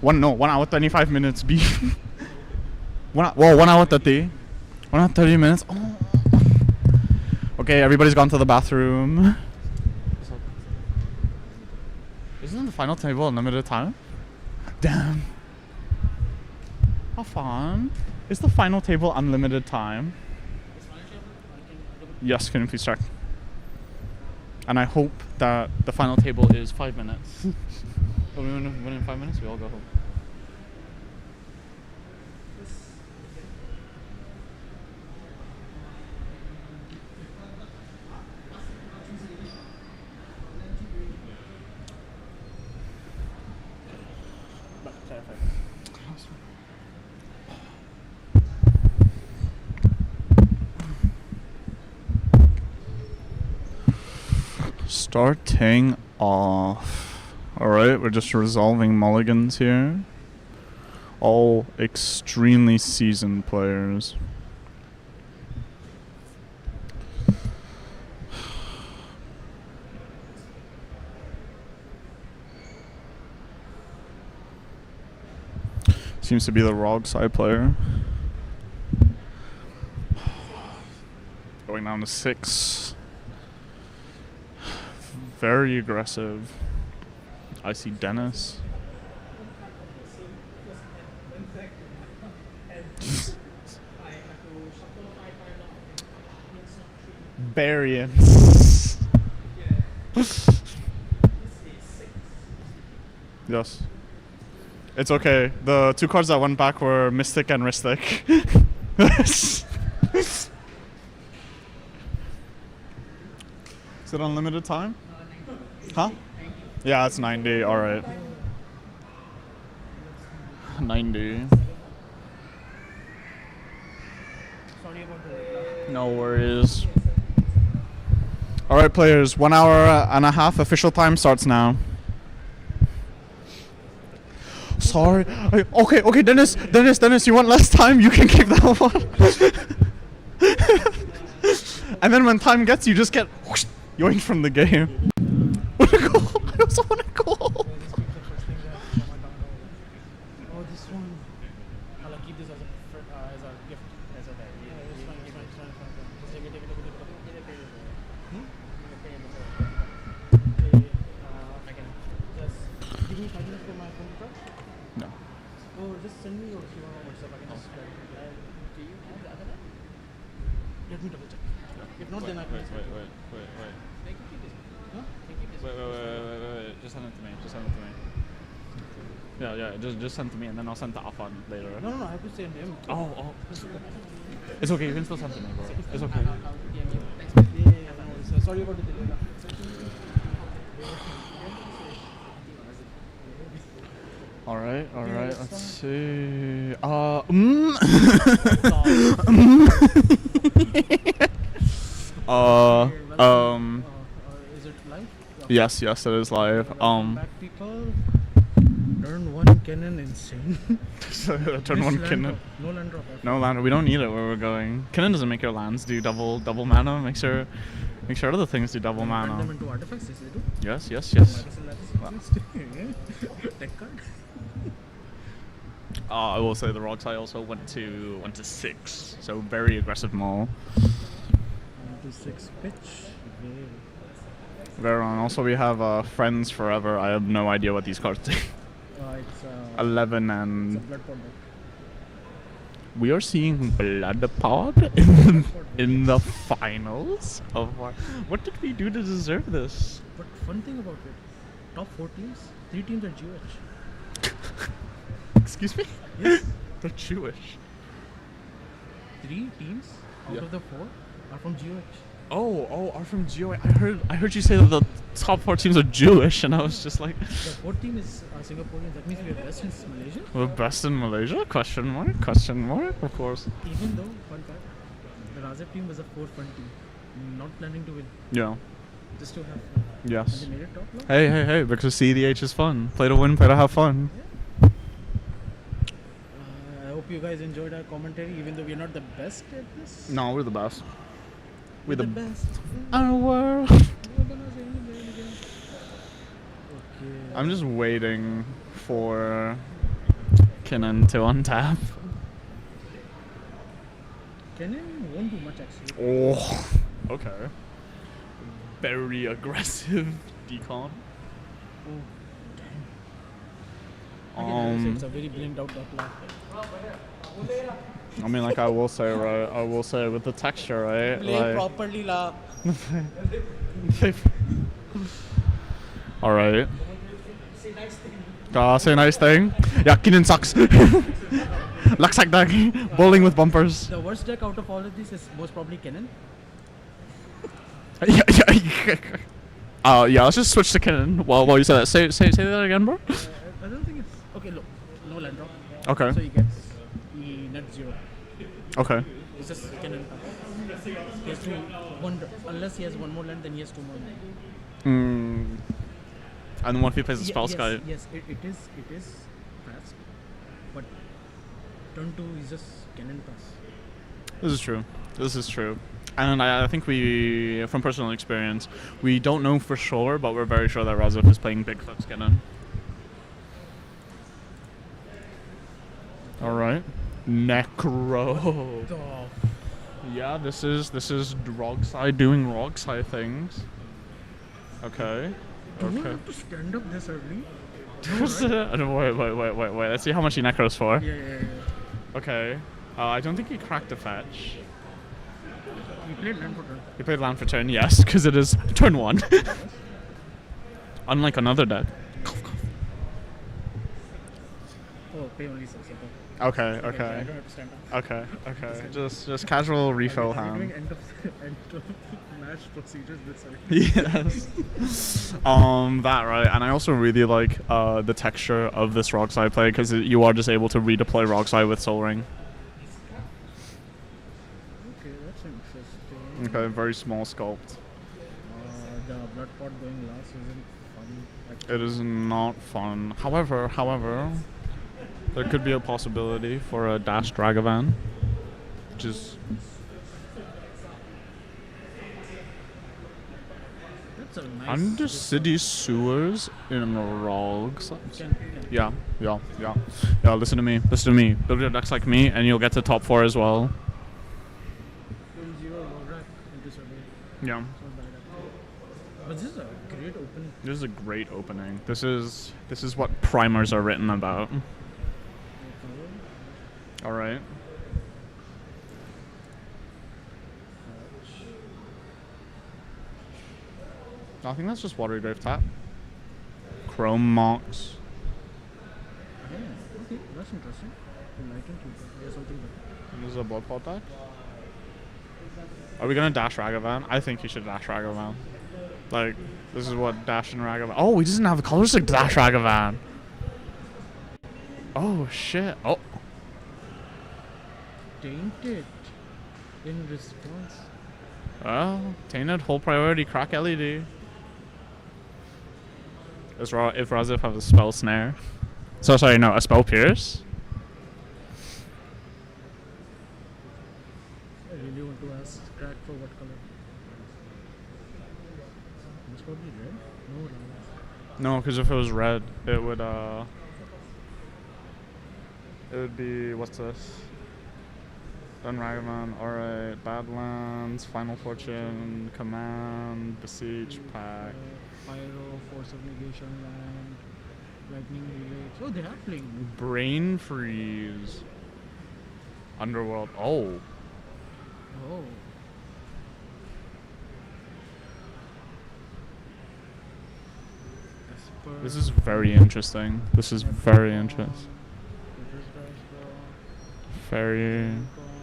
Speaker 2: One hour, 25 minutes. B. 1 hour 30. 1 hour, 30 minutes. Oh. Okay, everybody's gone to the bathroom. Isn't the final table unlimited time? Damn. How fun. Is the final table unlimited time? Yes, can you please check? And I hope that the final table is 5 minutes. When we win in 5 minutes, we all go home. Starting off. Alright, we're just resolving mulligans here. All extremely seasoned players. Seems to be the Rogsai player. Going down to 6. Very aggressive. I see Dennis. Variance. Yes. It's okay. The 2 cards that went back were Mystic and Ristic. Is it unlimited time? Huh? Yeah, it's 90. Alright. 90. No worries. Alright, players. 1 hour and a half. Official time starts now. Sorry. Okay, Dennis, you want less time? You can keep that one. And then when time gets, you just get yoinked from the game. I also want to go.
Speaker 3: Oh, this one. I'll keep this as a gift. As a it's fine. Just take it. I can just If not, then I can.
Speaker 6: Wait.
Speaker 3: Take it. Huh? Take it.
Speaker 6: Wait. Just send it to me. Yeah. Just send it to me, and then I'll send it to Afan later.
Speaker 3: No, I have to send him.
Speaker 6: Oh. It's okay. You can still send it to me, bro. It's okay.
Speaker 3: Yeah, no, sorry about the delay.
Speaker 6: All right. Let's see.
Speaker 3: Is it live?
Speaker 6: Yes, it is live.
Speaker 3: Back people. Turn 1 cannon insane.
Speaker 6: Turn 1 cannon.
Speaker 3: No land drop.
Speaker 6: No land. We don't need it where we're going. Cannon doesn't make your lands do double mana. Make sure other things do double
Speaker 3: Turn them
Speaker 6: mana.
Speaker 3: into artifacts, yes, they do.
Speaker 6: Yes.
Speaker 3: Tech card.
Speaker 6: I will say the Rogsai also went to 6, so very aggressive maul.
Speaker 3: 6 pitch.
Speaker 6: Very on. Also, we have Friends Forever. I have no idea what these cards do.
Speaker 3: It's
Speaker 6: 11 and.
Speaker 3: It's a blood pod deck.
Speaker 6: We are seeing Blood Pod in the finals of our. What did we do to deserve this?
Speaker 3: But fun thing about it, top 4 teams, 3 teams are GOH.
Speaker 6: Excuse me?
Speaker 3: Yes.
Speaker 6: They're Jewish.
Speaker 3: 3 teams out of the 4 are from GOH.
Speaker 6: Oh, are from GOH. I heard you say that the top 4 teams are Jewish, and I was just like.
Speaker 3: The 4th team is Singaporean. That means we are best in Malaysia.
Speaker 6: We're best in Malaysia? Question mark? Of course.
Speaker 3: Even though, fun fact, the Razak team was a 4-fun team, not planning to win.
Speaker 6: Yeah.
Speaker 3: Just to have fun.
Speaker 6: Yes.
Speaker 3: And they made it top now.
Speaker 6: Hey, because CDH is fun. Play to win, play to have fun.
Speaker 3: Yeah. I hope you guys enjoyed our commentary, even though we're not the best at this.
Speaker 6: No, we're the best.
Speaker 3: We're the best.
Speaker 6: Our world.
Speaker 3: Okay.
Speaker 6: I'm just waiting for Kinnan to untap.
Speaker 3: Kinnan won't do much actually.
Speaker 6: Oh, okay. Very aggressive decon.
Speaker 3: Oh, damn. It's a very blamed out deck.
Speaker 6: I mean, like I will say with the texture, right?
Speaker 3: Play
Speaker 6: like,
Speaker 3: properly, la.
Speaker 6: All right.
Speaker 3: Say nice thing.
Speaker 6: Say nice thing. Yeah, Kinnan sucks. Looks like that. Bowling with bumpers.
Speaker 3: The worst deck out of all of this is most probably Kinnan.
Speaker 6: Yeah. Yeah. Let's just switch to Kinnan while you say that. Say that again, bro.
Speaker 3: I don't think it's okay. Look, no land drop.
Speaker 6: Okay.
Speaker 3: So he net 0.
Speaker 6: Okay.
Speaker 3: It's just Kinnan. He has to unless he has one more land, then he has 2 more land.
Speaker 6: And what if he plays a spell sky?
Speaker 3: Yes, it is fast, but turn 2 is just Kinnan pass.
Speaker 6: This is true. And I think we, from personal experience, we don't know for sure, but we're very sure that Razif is playing Big Flex Kinnan. Alright. Necro. Yeah, this is Rogsai doing Rogsai things. Okay.
Speaker 3: Do you have to stand up this early?
Speaker 6: Wait. Let's see how much he necros for.
Speaker 3: Yeah.
Speaker 6: Okay. I don't think he cracked a fetch.
Speaker 3: He played land for turn.
Speaker 6: He played land for turn, yes, because it is turn 1. Unlike another deck.
Speaker 3: Oh, pay only 6.
Speaker 6: Okay.
Speaker 3: I don't have to stand up.
Speaker 6: Okay. Just casual refill
Speaker 3: Are we
Speaker 6: hand.
Speaker 3: doing end of match procedures this side?
Speaker 6: Yes. That right, and I also really like the texture of this Rogsai play because you are just able to redeploy Rogsai with Soul Ring.
Speaker 3: Okay, that's interesting.
Speaker 6: Okay, very small sculpt.
Speaker 3: The blood pot going last isn't fun.
Speaker 6: It is not fun. However, there could be a possibility for a Dash Dragavan, which is.
Speaker 3: That's a nice.
Speaker 6: Undercity Sewers in Rogs. Yeah. Listen to me. Build your decks like me, and you'll get to top 4 as well. Yeah.
Speaker 3: But this is a great opening.
Speaker 6: This is a great opening. This is what primers are written about. All right. I think that's just Watery Grave tap. Chrome Mox.
Speaker 3: Yeah, okay, that's interesting. Enlightened Keeper. Yeah, something like
Speaker 6: This is a blood pot deck. Are we gonna dash Ragavan? I think you should dash Ragavan. Like, this is what dash and Ragavan. Oh, we doesn't have a color stick dash Ragavan. Oh shit. Oh.
Speaker 3: Tainted. In response.
Speaker 6: Well, Tainted, whole priority, crack LED. If Razif has a spell snare. So sorry, no, a spell pierce.
Speaker 3: I really want to ask crack for what color? It's probably red? No, no.
Speaker 6: No, because if it was red, it would be, what's this? Done Ragavan, alright, Badlands, Final Fortune, Command, Besiege, Pack.
Speaker 3: Pyro, Force of Negation, Land, Lightning Relay. Oh, they are playing.
Speaker 6: Brain Freeze. Underworld, oh.
Speaker 3: Oh. Esper,
Speaker 6: This is very interesting. This is very interesting. Fairy.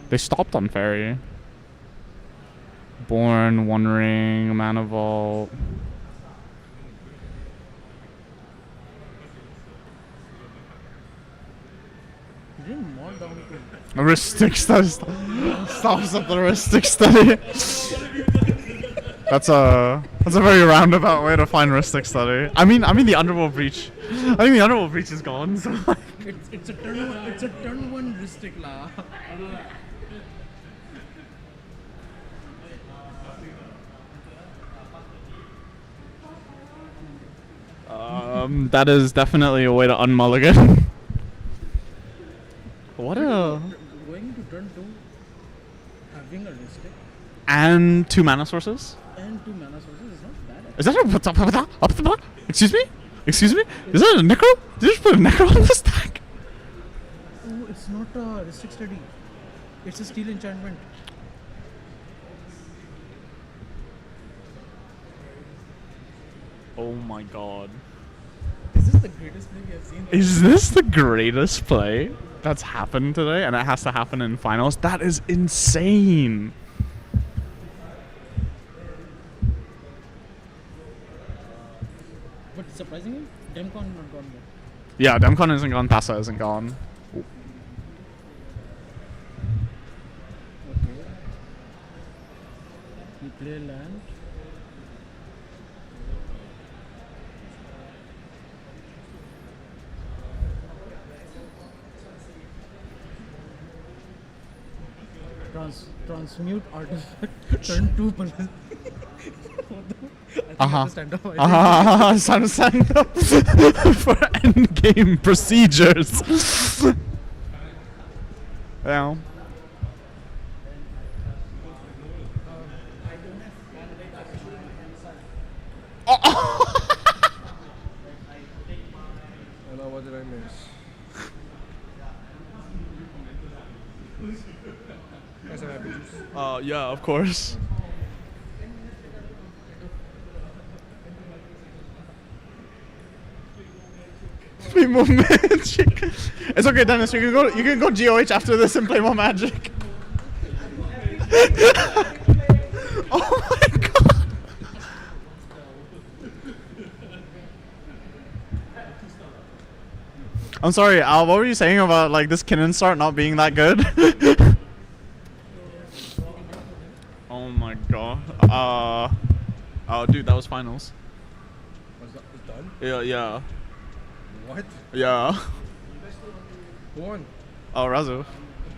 Speaker 6: They stopped on Fairy. Born, One Ring, Mana Vault.
Speaker 3: didn't mod down to
Speaker 6: Heuristic study. Stops at the heuristic study. That's a very roundabout way to find heuristic study. I mean the Underworld Breach. I think the Underworld Breach is gone. So
Speaker 3: it's a turn one Ristic la.
Speaker 6: that is definitely a way to unmulligan. What a
Speaker 3: Going to turn 2, having a Ristic
Speaker 6: and 2 mana sources.
Speaker 3: and 2 mana sources is not bad.
Speaker 6: Is that a excuse me? Excuse me? Is that a necro? Did you just put a necro on this deck?
Speaker 3: Oh, it's not a Ristic Study. It's a Steel Enchantment.
Speaker 6: Oh my god.
Speaker 3: Is this the greatest play we have seen?
Speaker 6: Is this the greatest play that's happened today? And it has to happen in finals? That is insane.
Speaker 3: But surprisingly, Demcon not gone yet.
Speaker 6: Yeah, Demcon isn't gone, Passa isn't gone.
Speaker 3: Okay. We play land. Transmute artifact. Turn 2 police. Stand up
Speaker 6: For endgame procedures. Yeah.
Speaker 1: Hello, what did I miss? Guys have apple juice?
Speaker 6: Yeah, of course. Play more magic. It's okay, Dennis. You can go GOH after this and play more magic. Oh my god. I'm sorry, Al. What were you saying about like this Kinnan start not being that good? Oh my god. Oh, dude, that was finals.
Speaker 1: Was that done?
Speaker 6: Yeah.
Speaker 1: What?
Speaker 6: Yeah.
Speaker 1: Who won?
Speaker 6: Oh, Razu.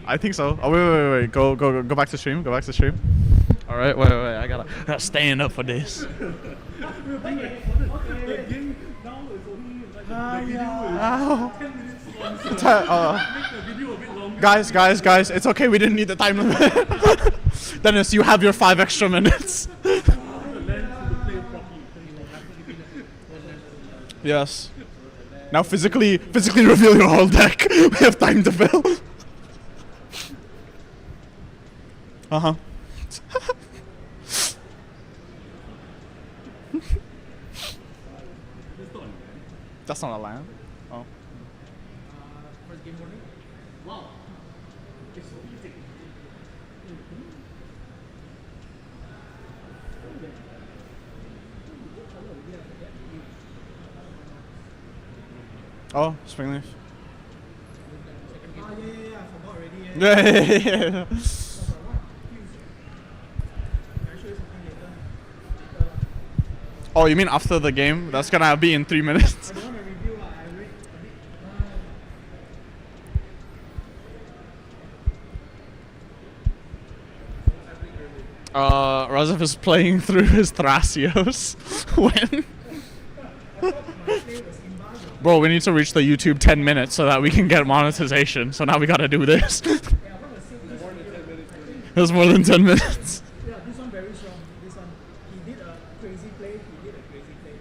Speaker 6: I think so. Oh, wait. Go back to stream. Go back to stream. All right. Wait. I gotta stand up for this. Guys. It's okay. We didn't need the time limit. Dennis, you have your 5 extra minutes. Yes. Now physically reveal your whole deck. We have time to fill. That's not a land. Oh.
Speaker 3: First game order. Wow. It's so easy.
Speaker 6: Oh, Springleaf.
Speaker 11: Yeah, I forgot already.
Speaker 6: Yeah. Oh, you mean after the game? That's gonna be in 3 minutes. Razif is playing through his Thrasios. When? Bro, we need to reach the YouTube 10 minutes so that we can get monetization. So now we gotta do this. It was more than 10 minutes.
Speaker 11: Yeah, this one very strong. This one, he did a crazy play. He did a crazy play.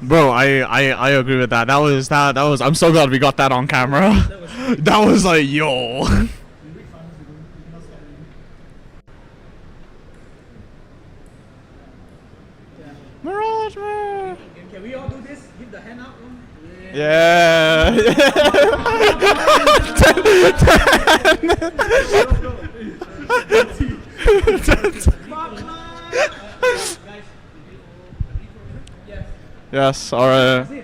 Speaker 6: Bro, I agree with that. That was I'm so glad we got that on camera. That was like, yo. Mirage, man.
Speaker 11: Can we all do this? Give the hand out.
Speaker 6: Yeah. Yes, alright. Wait.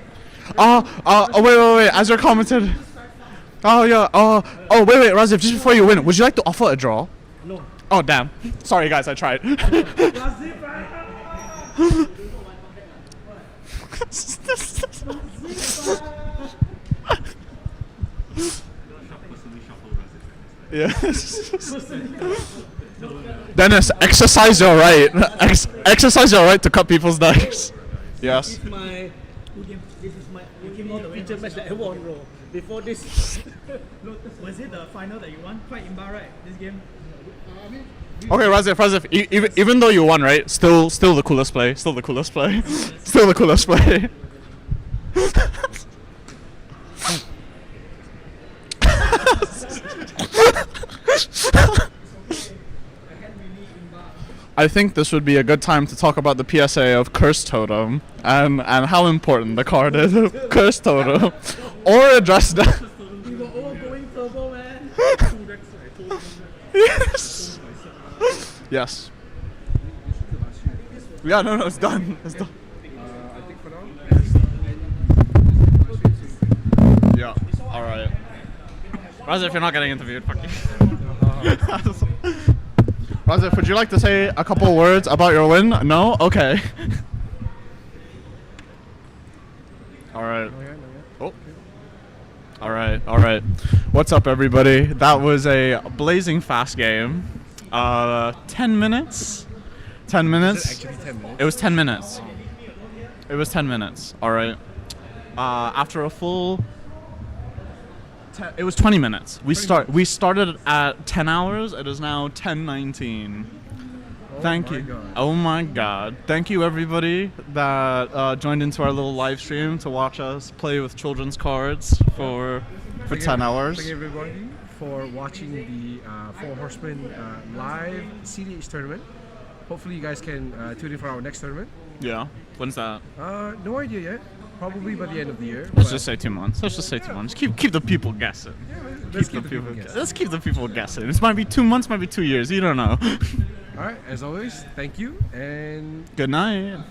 Speaker 6: As you're commented. Oh, yeah. Wait, Razif, just before you win, would you like to offer a draw?
Speaker 3: No.
Speaker 6: Oh, damn. Sorry, guys, I tried. Yes. Dennis, exercise your right. Exercise your right to cut people's necks. Yes.
Speaker 3: This is my feature match that I won, bro. Before this,
Speaker 11: Was it the final that you won? Quite imba, right? This game.
Speaker 6: Okay, Razif, even though you won, right? Still the coolest play. Still the coolest play. Still the coolest play. I think this would be a good time to talk about the PSA of Curse Totem and how important the card is of Curse Totem, or address that.
Speaker 3: we were all going turbo, man.
Speaker 6: Yes. Yes. Yeah, no, it's done. It's done.
Speaker 1: I think for now.
Speaker 6: Yeah. All right. Razif, you're not getting interviewed. Fuck you. Razif, would you like to say a couple words about your win? No? Okay. Alright. Oh. Alright. What's up, everybody? That was a blazing fast game. 10 minutes? 10 minutes?
Speaker 1: Was it actually 10 minutes?
Speaker 6: It was 10 minutes. It was 10 minutes. Alright. After a full... It was 20 minutes. We started at 10 hours. It is now 10:19. Thank you.
Speaker 1: God.
Speaker 6: Oh my God. Thank you everybody that joined into our little live stream to watch us play with children's cards for 10 hours.
Speaker 1: Thank you everybody for watching the Four Horsemen live CDH tournament. Hopefully you guys can tune in for our next tournament.
Speaker 6: Yeah. When's that?
Speaker 1: No idea yet. Probably by the end of the year.
Speaker 6: Let's just say 2 months. Let's just say 2 months. Keep the people guessing.
Speaker 1: Let's keep the people guessing.
Speaker 6: Let's keep the people guessing. This might be 2 months, might be 2 years. You don't know.
Speaker 1: Alright, as always, thank you and
Speaker 6: good night.